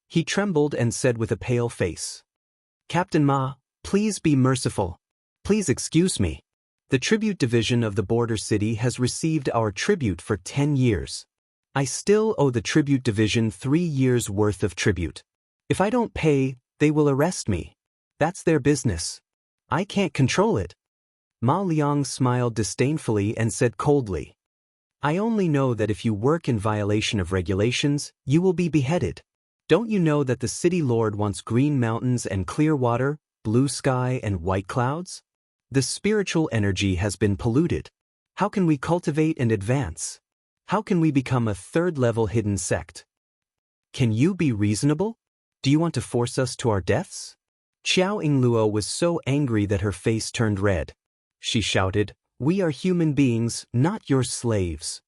He trembled and said with a pale face, "Captain Ma, Please be merciful. Please excuse me. The tribute division of the border city has received our tribute for 10 years. I still owe the tribute division 3 years' worth of tribute. If I don't pay, they will arrest me. That's their business. I can't control it. Ma Liang smiled disdainfully and said coldly, I only know that if you work in violation of regulations, you will be beheaded. Don't you know that the city lord wants green mountains and clear water, blue sky and white clouds? The spiritual energy has been polluted. How can we cultivate and advance? How can we become a third-level hidden sect? Can you be reasonable? Do you want to force us to our deaths? Xiao Yingluo was so angry that her face turned red. She shouted, We are human beings, not your slaves.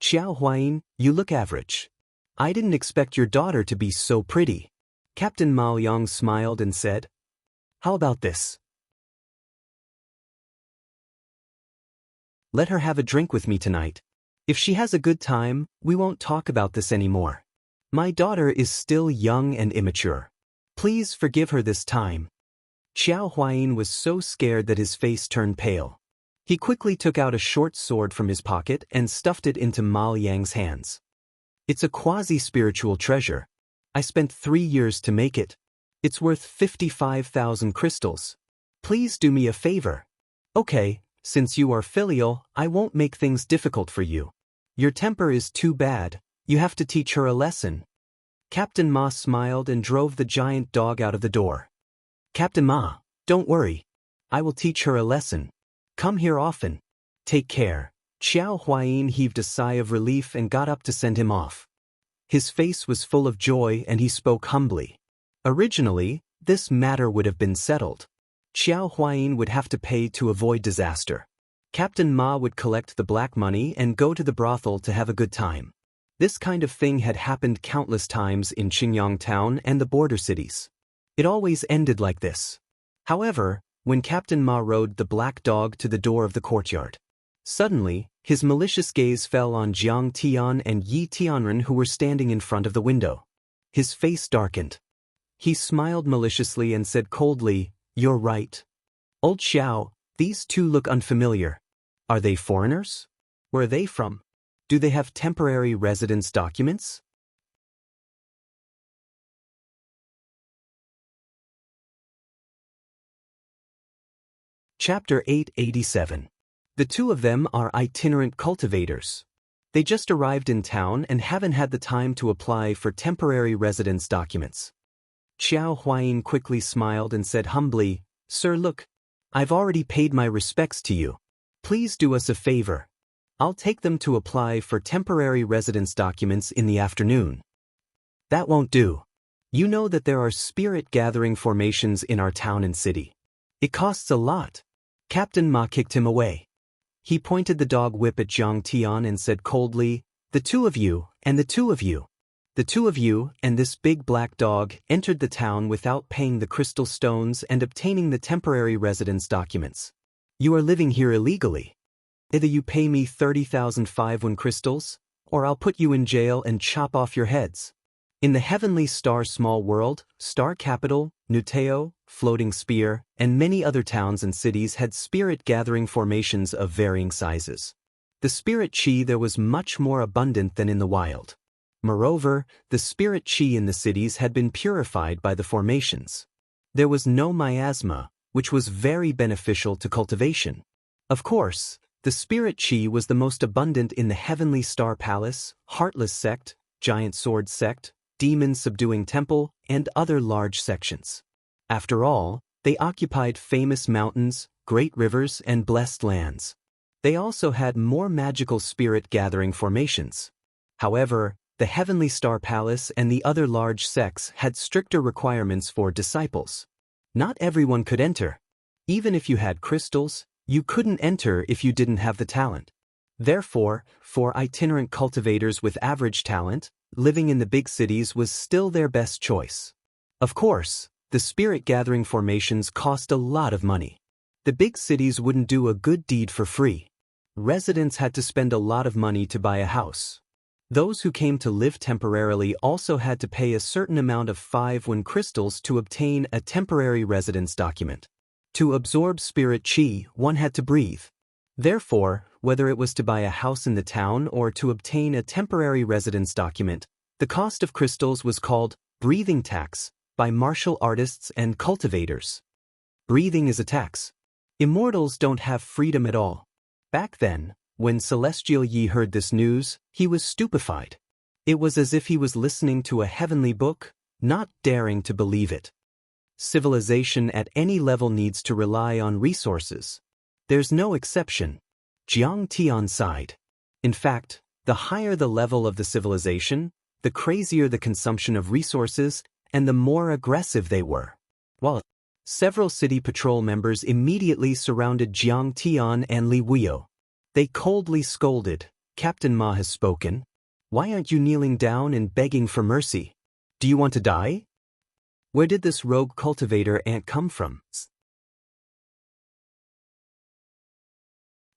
Xiao Huayin, you look average. I didn't expect your daughter to be so pretty. Captain Ma Liang smiled and said, How about this? Let her have a drink with me tonight. If she has a good time, we won't talk about this anymore. My daughter is still young and immature. Please forgive her this time. Xiao Huayin was so scared that his face turned pale. He quickly took out a short sword from his pocket and stuffed it into Ma Liang's hands. It's a quasi-spiritual treasure. I spent 3 years to make it. It's worth 55,000 crystals. Please do me a favor. Okay, since you are filial, I won't make things difficult for you. Your temper is too bad. You have to teach her a lesson. Captain Ma smiled and drove the giant dog out of the door. Captain Ma, don't worry. I will teach her a lesson. Come here often. Take care. Xiao Huayin heaved a sigh of relief and got up to send him off. His face was full of joy and he spoke humbly. Originally, this matter would have been settled. Xiao Huayin would have to pay to avoid disaster. Captain Ma would collect the black money and go to the brothel to have a good time. This kind of thing had happened countless times in Qingyang town and the border cities. It always ended like this. However, when Captain Ma rode the black dog to the door of the courtyard, suddenly, his malicious gaze fell on Jiang Tian and Yi Tianren who were standing in front of the window. His face darkened. He smiled maliciously and said coldly, You're right. Old Xiao, these two look unfamiliar. Are they foreigners? Where are they from? Do they have temporary residence documents? Chapter 887. The two of them are itinerant cultivators. They just arrived in town and haven't had the time to apply for temporary residence documents. Xiao Huayin quickly smiled and said humbly, Sir, look, I've already paid my respects to you. Please do us a favor. I'll take them to apply for temporary residence documents in the afternoon. That won't do. You know that there are spirit gathering formations in our town and city. It costs a lot. Captain Ma kicked him away. He pointed the dog whip at Jiang Tian and said coldly, The two of you, and the two of you. The two of you and this big black dog entered the town without paying the crystal stones and obtaining the temporary residence documents. You are living here illegally. Either you pay me 30,005 crystals, or I'll put you in jail and chop off your heads. In the heavenly star small world, Star Capital, Nuteo, Floating Spear, and many other towns and cities had spirit gathering formations of varying sizes. The spirit chi there was much more abundant than in the wild. Moreover, the spirit chi in the cities had been purified by the formations. There was no miasma, which was very beneficial to cultivation. Of course, the spirit chi was the most abundant in the Heavenly Star Palace, Heartless Sect, Giant Sword Sect, Demon Subduing Temple, and other large sections. After all, they occupied famous mountains, great rivers, and blessed lands. They also had more magical spirit-gathering formations. However, the Heavenly Star Palace and the other large sects had stricter requirements for disciples. Not everyone could enter. Even if you had crystals, you couldn't enter if you didn't have the talent. Therefore, for itinerant cultivators with average talent, living in the big cities was still their best choice. Of course, the spirit-gathering formations cost a lot of money. The big cities wouldn't do a good deed for free. Residents had to spend a lot of money to buy a house. Those who came to live temporarily also had to pay a certain amount of 5 crystals to obtain a temporary residence document. To absorb spirit qi, one had to breathe. Therefore, whether it was to buy a house in the town or to obtain a temporary residence document, the cost of crystals was called breathing tax by martial artists and cultivators. Breathing is a tax. Immortals don't have freedom at all. Back then, when Celestial Yi heard this news, he was stupefied. It was as if he was listening to a heavenly book, not daring to believe it. Civilization at any level needs to rely on resources. There's no exception. Jiang Tian sighed. In fact, the higher the level of the civilization, the crazier the consumption of resources, and the more aggressive they were. While several city patrol members immediately surrounded Jiang Tian and Li Wuyo. They coldly scolded, "Captain Ma has spoken. Why aren't you kneeling down and begging for mercy? Do you want to die? Where did this rogue cultivator ant come from?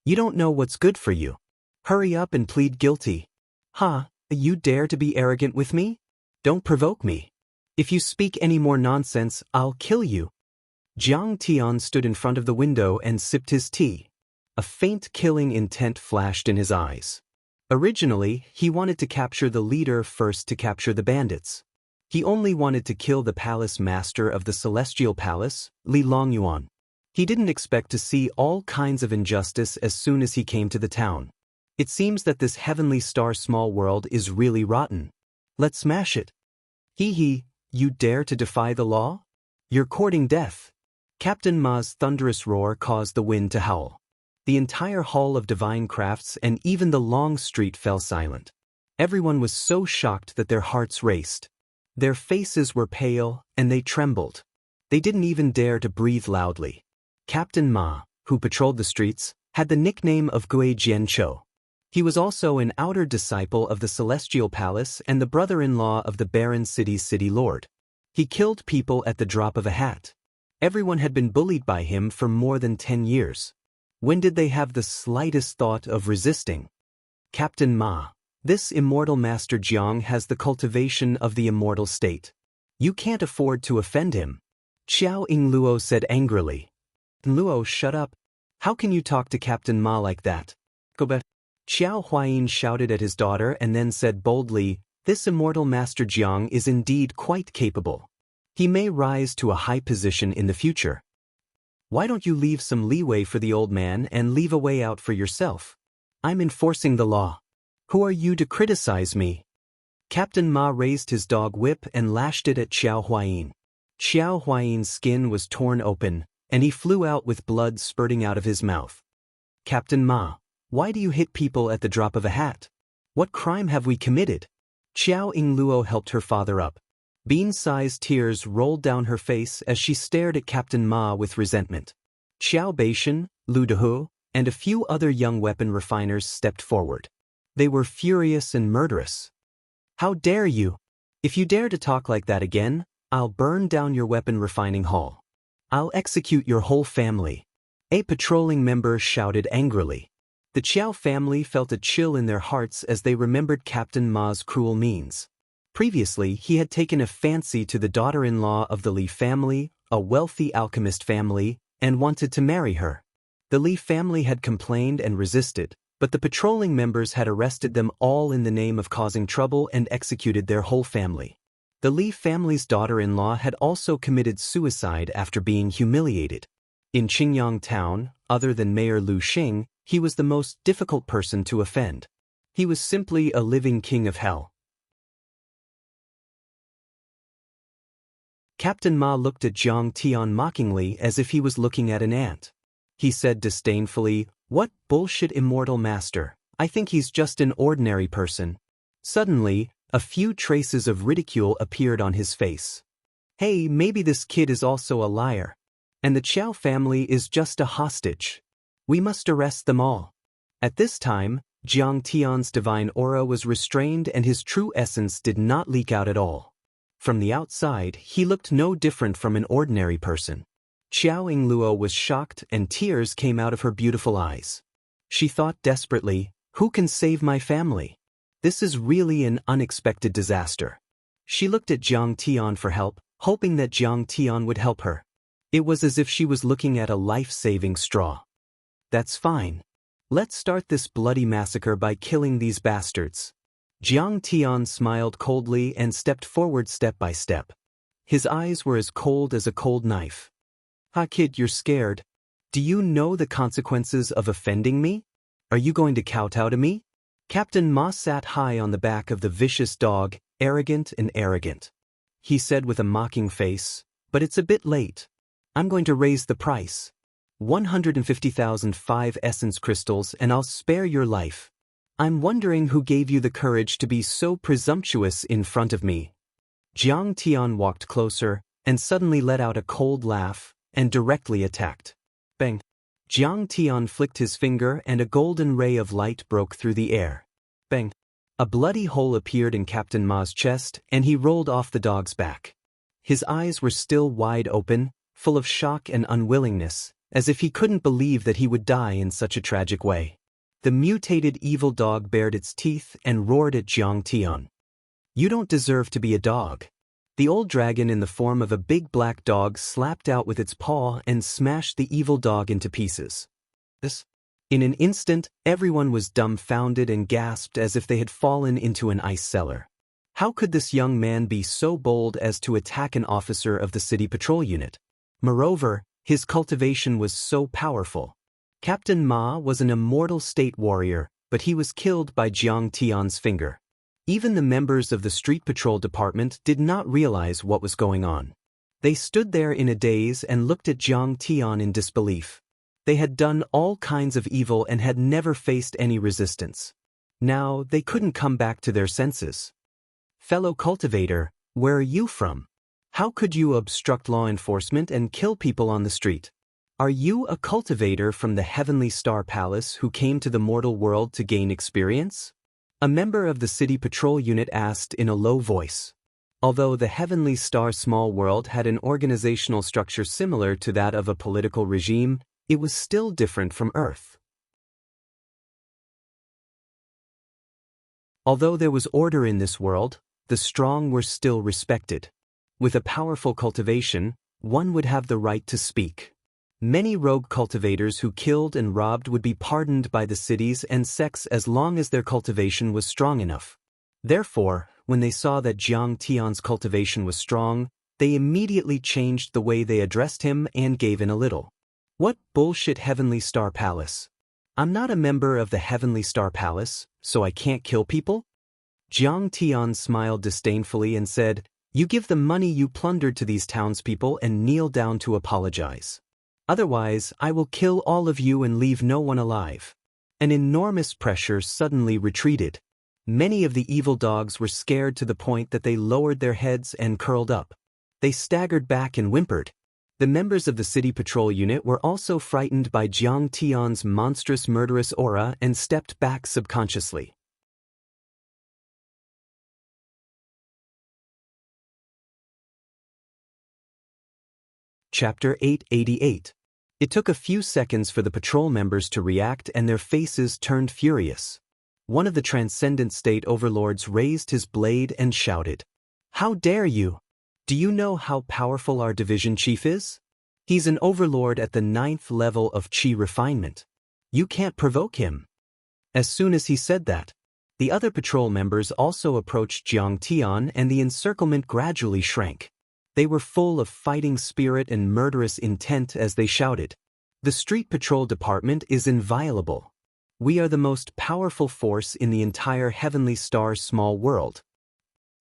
You don't know what's good for you. Hurry up and plead guilty. Ha, you dare to be arrogant with me? Don't provoke me. If you speak any more nonsense, I'll kill you." Jiang Tian stood in front of the window and sipped his tea. A faint killing intent flashed in his eyes. Originally, he wanted to capture the leader first to capture the bandits. He only wanted to kill the palace master of the Celestial Palace, Li Longyuan. He didn't expect to see all kinds of injustice as soon as he came to the town. It seems that this heavenly star small world is really rotten. Let's smash it. Hee, you dare to defy the law? You're courting death. Captain Ma's thunderous roar caused the wind to howl. The entire hall of divine crafts and even the long street fell silent. Everyone was so shocked that their hearts raced. Their faces were pale, and they trembled. They didn't even dare to breathe loudly. Captain Ma, who patrolled the streets, had the nickname of Gui Jianqiu. He was also an outer disciple of the Celestial Palace and the brother-in-law of the Barren City's city lord. He killed people at the drop of a hat. Everyone had been bullied by him for more than 10 years. When did they have the slightest thought of resisting? Captain Ma, this immortal Master Jiang has the cultivation of the immortal state. You can't afford to offend him. Xiao Yingluo said angrily. Luo, shut up. How can you talk to Captain Ma like that? Go back. Xiao Huayin shouted at his daughter and then said boldly, "This immortal Master Jiang is indeed quite capable. He may rise to a high position in the future. Why don't you leave some leeway for the old man and leave a way out for yourself? I'm enforcing the law. Who are you to criticize me?" Captain Ma raised his dog whip and lashed it at Xiao Huayin. Xiao Huayin's skin was torn open, and he flew out with blood spurting out of his mouth. "Captain Ma, why do you hit people at the drop of a hat? What crime have we committed?" Xiao Yingluo helped her father up. Bean-sized tears rolled down her face as she stared at Captain Ma with resentment. Xiao Beishan, Lu Dehu, and a few other young weapon refiners stepped forward. They were furious and murderous. "How dare you? If you dare to talk like that again, I'll burn down your weapon refining hall. I'll execute your whole family," a patrolling member shouted angrily. The Qiao family felt a chill in their hearts as they remembered Captain Ma's cruel means. Previously, he had taken a fancy to the daughter-in-law of the Li family, a wealthy alchemist family, and wanted to marry her. The Li family had complained and resisted, but the patrolling members had arrested them all in the name of causing trouble and executed their whole family. The Li family's daughter-in-law had also committed suicide after being humiliated. In Qingyang town, other than Mayor Lu Xing, he was the most difficult person to offend. He was simply a living king of hell. Captain Ma looked at Jiang Tian mockingly as if he was looking at an ant. He said disdainfully, "What bullshit immortal master, I think he's just an ordinary person." Suddenly, a few traces of ridicule appeared on his face. "Hey, maybe this kid is also a liar. And the Qiao family is just a hostage. We must arrest them all." At this time, Jiang Tian's divine aura was restrained and his true essence did not leak out at all. From the outside, he looked no different from an ordinary person. Xiao Yingluo was shocked and tears came out of her beautiful eyes. She thought desperately, "Who can save my family? This is really an unexpected disaster." She looked at Jiang Tian for help, hoping that Jiang Tian would help her. It was as if she was looking at a life-saving straw. That's fine. Let's start this bloody massacre by killing these bastards. Jiang Tian smiled coldly and stepped forward step by step. His eyes were as cold as a cold knife. "Ha kid, you're scared. Do you know the consequences of offending me? Are you going to kowtow to me?" Captain Ma sat high on the back of the vicious dog, arrogant and arrogant. He said with a mocking face, "But it's a bit late. I'm going to raise the price. 150,005 essence crystals and I'll spare your life. I'm wondering who gave you the courage to be so presumptuous in front of me." Jiang Tian walked closer and suddenly let out a cold laugh and directly attacked. Bang! Jiang Tian flicked his finger and a golden ray of light broke through the air. Bang! A bloody hole appeared in Captain Ma's chest and he rolled off the dog's back. His eyes were still wide open, full of shock and unwillingness, as if he couldn't believe that he would die in such a tragic way. The mutated evil dog bared its teeth and roared at Jiang Tian. "You don't deserve to be a dog." The old dragon in the form of a big black dog slapped out with its paw and smashed the evil dog into pieces. In an instant, everyone was dumbfounded and gasped as if they had fallen into an ice cellar. How could this young man be so bold as to attack an officer of the city patrol unit? Moreover, his cultivation was so powerful. Captain Ma was an immortal state warrior, but he was killed by Jiang Tian's finger. Even the members of the street patrol department did not realize what was going on. They stood there in a daze and looked at Jiang Tian in disbelief. They had done all kinds of evil and had never faced any resistance. Now they couldn't come back to their senses. "Fellow cultivator, where are you from? How could you obstruct law enforcement and kill people on the street? Are you a cultivator from the Heavenly Star Palace who came to the mortal world to gain experience?" A member of the city patrol unit asked in a low voice. Although the Heavenly Star small world had an organizational structure similar to that of a political regime, it was still different from Earth. Although there was order in this world, the strong were still respected. With a powerful cultivation, one would have the right to speak. Many rogue cultivators who killed and robbed would be pardoned by the cities and sects as long as their cultivation was strong enough. Therefore, when they saw that Jiang Tian's cultivation was strong, they immediately changed the way they addressed him and gave in a little. "What bullshit Heavenly Star Palace? I'm not a member of the Heavenly Star Palace, so I can't kill people?" Jiang Tian smiled disdainfully and said, "You give the money you plundered to these townspeople and kneel down to apologize. Otherwise, I will kill all of you and leave no one alive." An enormous pressure suddenly retreated. Many of the evil dogs were scared to the point that they lowered their heads and curled up. They staggered back and whimpered. The members of the city patrol unit were also frightened by Jiang Tian's monstrous murderous aura and stepped back subconsciously. Chapter 888. It took a few seconds for the patrol members to react and their faces turned furious. One of the transcendent state overlords raised his blade and shouted, "How dare you? Do you know how powerful our division chief is? He's an overlord at the 9th level of chi refinement. You can't provoke him." As soon as he said that, the other patrol members also approached Jiang Tian and the encirclement gradually shrank. They were full of fighting spirit and murderous intent as they shouted, "The street patrol department is inviolable. We are the most powerful force in the entire Heavenly Star small world.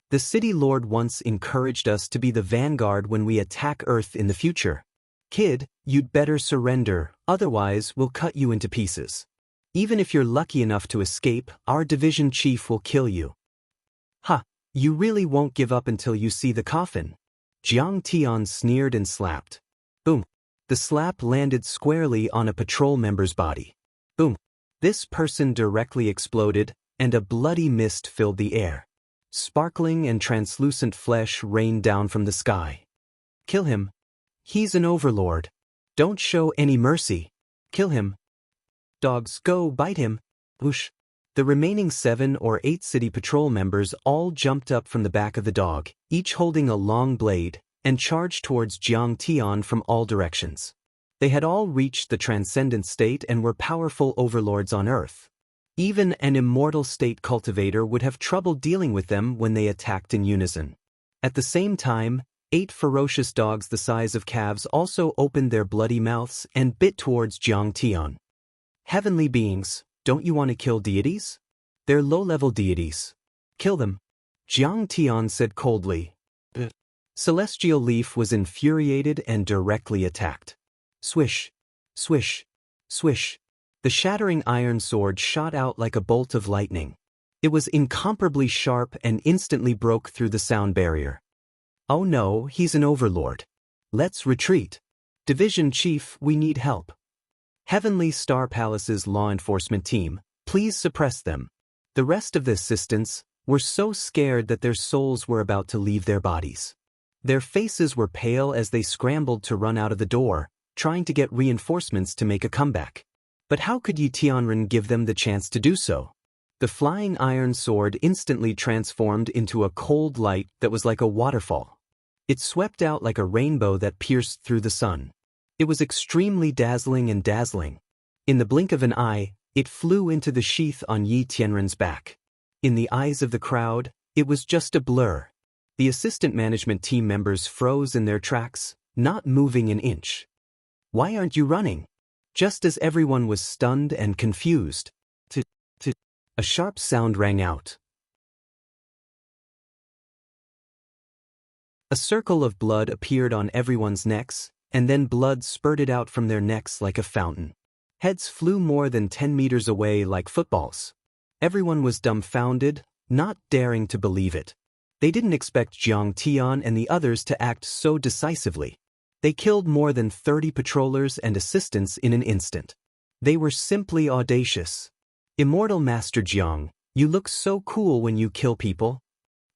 The city lord once encouraged us to be the vanguard when we attack Earth in the future. Kid, you'd better surrender, otherwise we'll cut you into pieces. Even if you're lucky enough to escape, our division chief will kill you." "Ha, you really won't give up until you see the coffin." Jiang Tian sneered and slapped. Boom. The slap landed squarely on a patrol member's body. Boom. This person directly exploded, and a bloody mist filled the air. Sparkling and translucent flesh rained down from the sky. "Kill him. He's an overlord. Don't show any mercy. Kill him. Dogs, go bite him. Whoosh." The remaining 7 or 8 city patrol members all jumped up from the back of the dog, each holding a long blade, and charged towards Jiang Tian from all directions. They had all reached the transcendent state and were powerful overlords on Earth. Even an immortal state cultivator would have trouble dealing with them when they attacked in unison. At the same time, 8 ferocious dogs the size of calves also opened their bloody mouths and bit towards Jiang Tian. Heavenly beings, don't you want to kill deities? They're low-level deities. Kill them. Jiang Tian said coldly. Celestial Leaf was infuriated and directly attacked. Swish, swish, swish. The shattering iron sword shot out like a bolt of lightning. It was incomparably sharp and instantly broke through the sound barrier. Oh no, he's an overlord. Let's retreat. Division Chief, we need help. Heavenly Star Palace's law enforcement team, please suppress them. The rest of the assistants were so scared that their souls were about to leave their bodies. Their faces were pale as they scrambled to run out of the door, trying to get reinforcements to make a comeback. But how could Yi Tianren give them the chance to do so? The flying iron sword instantly transformed into a cold light that was like a waterfall. It swept out like a rainbow that pierced through the sun. It was extremely dazzling and dazzling. In the blink of an eye, it flew into the sheath on Yi Tianren's back. In the eyes of the crowd, it was just a blur. The assistant management team members froze in their tracks, not moving an inch. Why aren't you running? Just as everyone was stunned and confused. A sharp sound rang out. A circle of blood appeared on everyone's necks, and then blood spurted out from their necks like a fountain. Heads flew more than 10 meters away like footballs. Everyone was dumbfounded, not daring to believe it. They didn't expect Jiang Tian and the others to act so decisively. They killed more than 30 patrollers and assistants in an instant. They were simply audacious. Immortal Master Jiang, you look so cool when you kill people.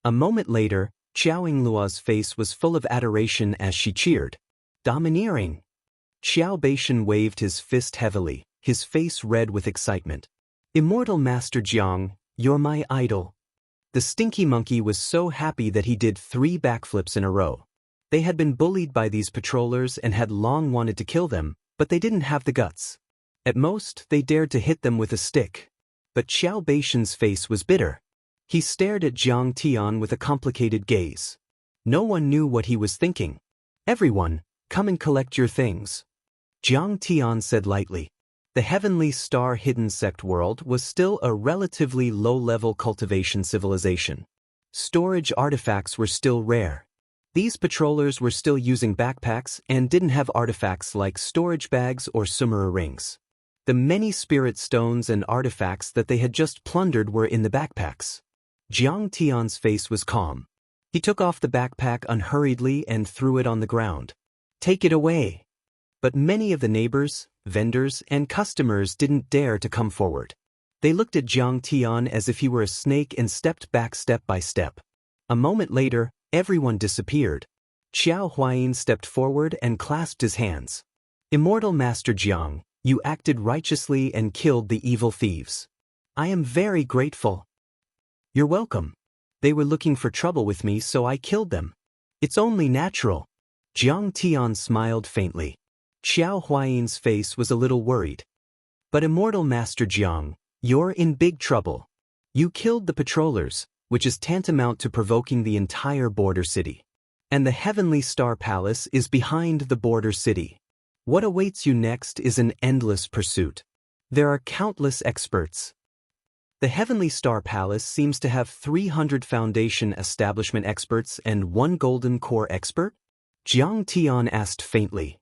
A moment later, Xiao Yingluo's face was full of adoration as she cheered. Domineering. Xiao Beishan waved his fist heavily, his face red with excitement. Immortal Master Jiang, you're my idol. The stinky monkey was so happy that he did 3 backflips in a row. They had been bullied by these patrollers and had long wanted to kill them, but they didn't have the guts. At most, they dared to hit them with a stick. But Xiao Beishan's face was bitter. He stared at Jiang Tian with a complicated gaze. No one knew what he was thinking. Everyone, come and collect your things. Jiang Tian said lightly. The Heavenly Star Hidden Sect world was still a relatively low-level cultivation civilization. Storage artifacts were still rare. These patrollers were still using backpacks and didn't have artifacts like storage bags or sumera rings. The many spirit stones and artifacts that they had just plundered were in the backpacks. Jiang Tian's face was calm. He took off the backpack unhurriedly and threw it on the ground. Take it away. But many of the neighbors, vendors, and customers didn't dare to come forward. They looked at Jiang Tian as if he were a snake and stepped back step by step. A moment later, everyone disappeared. Xiao Huayin stepped forward and clasped his hands. Immortal Master Jiang, you acted righteously and killed the evil thieves. I am very grateful. You're welcome. They were looking for trouble with me, so I killed them. It's only natural. Jiang Tian smiled faintly. Xiao Huayin's face was a little worried. But Immortal Master Jiang, you're in big trouble. You killed the patrollers, which is tantamount to provoking the entire border city. And the Heavenly Star Palace is behind the border city. What awaits you next is an endless pursuit. There are countless experts. The Heavenly Star Palace seems to have 300 Foundation Establishment experts and 1 Golden Core expert? Jiang Tian asked faintly.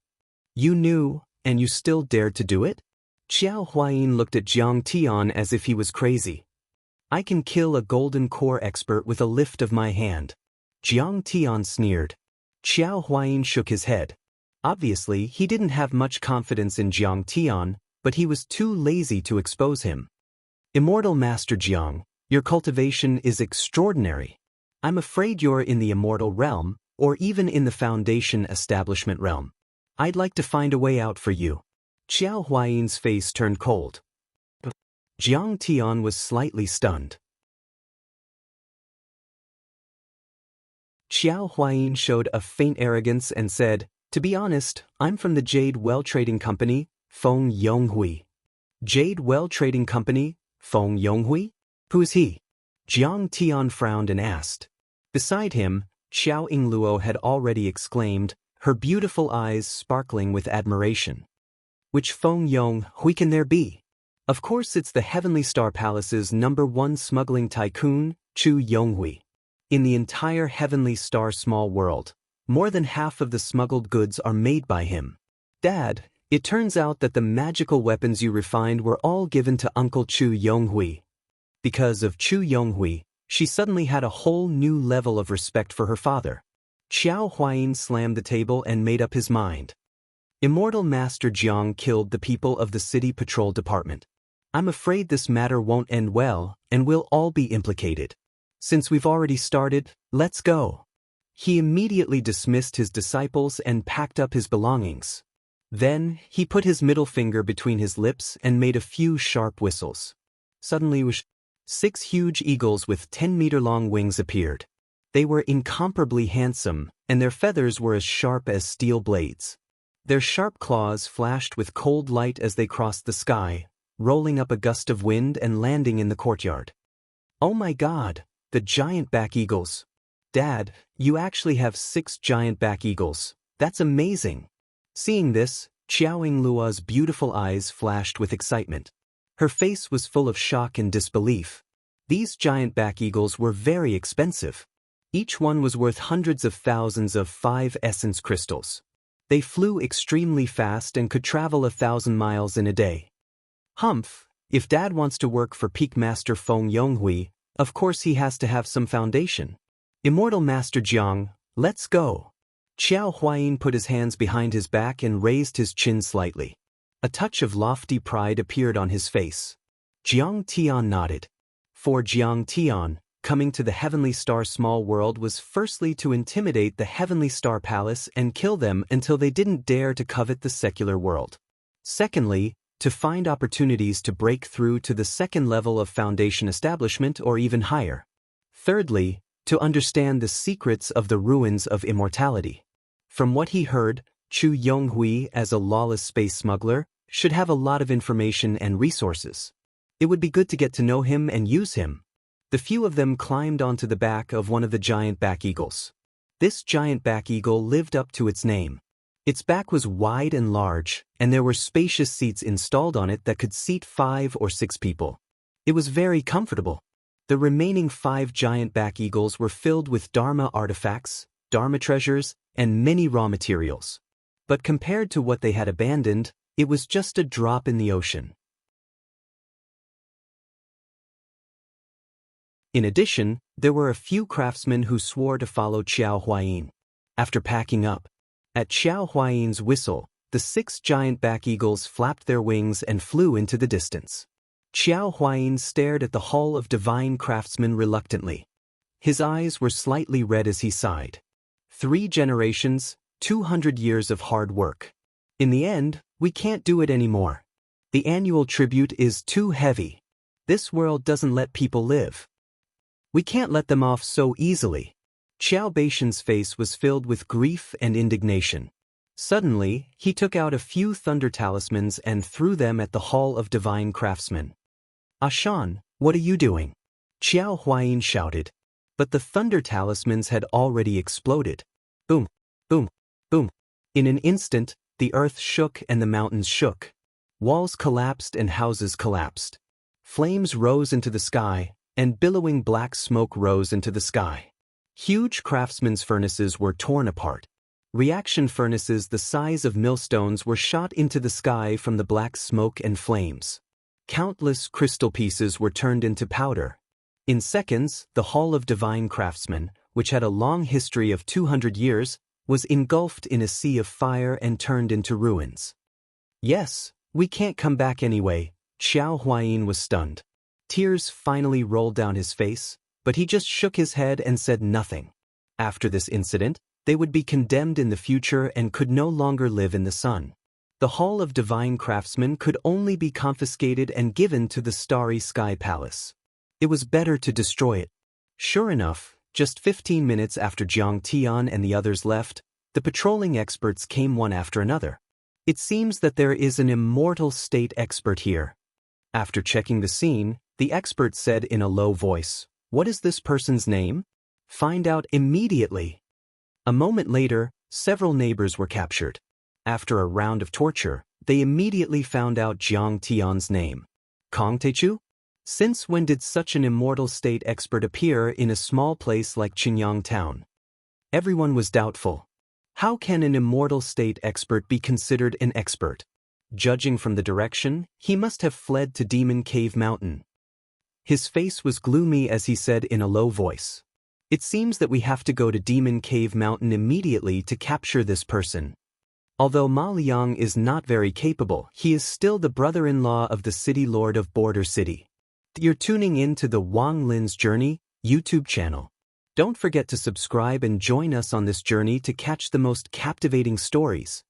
You knew, and you still dared to do it? Xiao Huayin looked at Jiang Tian as if he was crazy. I can kill a Golden Core expert with a lift of my hand. Jiang Tian sneered. Xiao Huayin shook his head. Obviously, he didn't have much confidence in Jiang Tian, but he was too lazy to expose him. Immortal Master Jiang, your cultivation is extraordinary. I'm afraid you're in the immortal realm, or even in the Foundation Establishment realm. I'd like to find a way out for you. Xiao Huayin's face turned cold. Jiang Tian was slightly stunned. Xiao Huayin showed a faint arrogance and said, "To be honest, I'm from the Jade Well Trading Company, Feng Yonghui." Jade Well Trading Company, Feng Yonghui? Who's he? Jiang Tian frowned and asked. Beside him, Xiao Yingluo had already exclaimed, her beautiful eyes sparkling with admiration. Which Feng Yonghui can there be? Of course it's the Heavenly Star Palace's #1 smuggling tycoon, Chu Yonghui. In the entire Heavenly Star small world, more than half of the smuggled goods are made by him. Dad, it turns out that the magical weapons you refined were all given to Uncle Chu Yonghui. Because of Chu Yonghui, she suddenly had a whole new level of respect for her father. Xiao Huayin slammed the table and made up his mind. Immortal Master Jiang killed the people of the City Patrol Department. I'm afraid this matter won't end well, and we'll all be implicated. Since we've already started, let's go. He immediately dismissed his disciples and packed up his belongings. Then, he put his middle finger between his lips and made a few sharp whistles. Suddenly, 6 huge eagles with 10-meter-long wings appeared. They were incomparably handsome, and their feathers were as sharp as steel blades. Their sharp claws flashed with cold light as they crossed the sky, rolling up a gust of wind and landing in the courtyard. Oh my God, the giant back eagles. Dad, you actually have 6 giant back eagles. That's amazing. Seeing this, Xiao Yingluo's beautiful eyes flashed with excitement. Her face was full of shock and disbelief. These giant back eagles were very expensive. Each one was worth hundreds of thousands of 5 essence crystals. They flew extremely fast and could travel 1,000 miles in a day. Humph, if Dad wants to work for Peak Master Feng Yonghui, of course he has to have some foundation. Immortal Master Jiang, let's go. Xiao Huayin put his hands behind his back and raised his chin slightly. A touch of lofty pride appeared on his face. Jiang Tian nodded. For Jiang Tian, coming to the Heavenly Star small world was firstly to intimidate the Heavenly Star Palace and kill them until they didn't dare to covet the secular world. Secondly, to find opportunities to break through to the second level of foundation establishment or even higher. Thirdly, to understand the secrets of the ruins of immortality. From what he heard, Chu Yonghui, as a lawless space smuggler, should have a lot of information and resources. It would be good to get to know him and use him. The few of them climbed onto the back of one of the giant back eagles. This giant back eagle lived up to its name. Its back was wide and large, and there were spacious seats installed on it that could seat 5 or 6 people. It was very comfortable. The remaining 5 giant back eagles were filled with Dharma artifacts, Dharma treasures, and many raw materials. But compared to what they had abandoned, it was just a drop in the ocean. In addition, there were a few craftsmen who swore to follow Xiao Huayin. After packing up, at Xiao Huayin's whistle, the 6 giant back eagles flapped their wings and flew into the distance. Xiao Huayin stared at the Hall of Divine Craftsmen reluctantly. His eyes were slightly red as he sighed. 3 generations, 200 years of hard work. In the end, we can't do it anymore. The annual tribute is too heavy. This world doesn't let people live. We can't let them off so easily. Xiao Beishan's face was filled with grief and indignation. Suddenly, he took out a few thunder talismans and threw them at the Hall of Divine Craftsmen. Ashan, what are you doing? Xiao Huayin shouted. But the thunder talismans had already exploded. Boom, boom, boom. In an instant, the earth shook and the mountains shook. Walls collapsed and houses collapsed. Flames rose into the sky, and billowing black smoke rose into the sky. Huge craftsmen's furnaces were torn apart. Reaction furnaces the size of millstones were shot into the sky from the black smoke and flames. Countless crystal pieces were turned into powder. In seconds, the Hall of Divine Craftsmen, which had a long history of 200 years, was engulfed in a sea of fire and turned into ruins. Yes, we can't come back anyway. Xiao Huayin was stunned. Tears finally rolled down his face, but he just shook his head and said nothing. After this incident, they would be condemned in the future and could no longer live in the sun. The Hall of Divine Craftsmen could only be confiscated and given to the Starry Sky Palace. It was better to destroy it. Sure enough, Just 15 minutes after Jiang Tian and the others left, the patrolling experts came one after another. It seems that there is an immortal state expert here. After checking the scene, the expert said in a low voice, "What is this person's name? Find out immediately." A moment later, several neighbors were captured. After a round of torture, they immediately found out Jiang Tian's name. Kong Teichu? Since when did such an immortal state expert appear in a small place like Qinyang town? Everyone was doubtful. How can an immortal state expert be considered an expert? Judging from the direction, he must have fled to Demon Cave Mountain. His face was gloomy as he said in a low voice, "It seems that we have to go to Demon Cave Mountain immediately to capture this person." Although Ma Liang is not very capable, he is still the brother-in-law of the city lord of Border City. You're tuning in to the Wang Lin's Journey YouTube channel. Don't forget to subscribe and join us on this journey to catch the most captivating stories.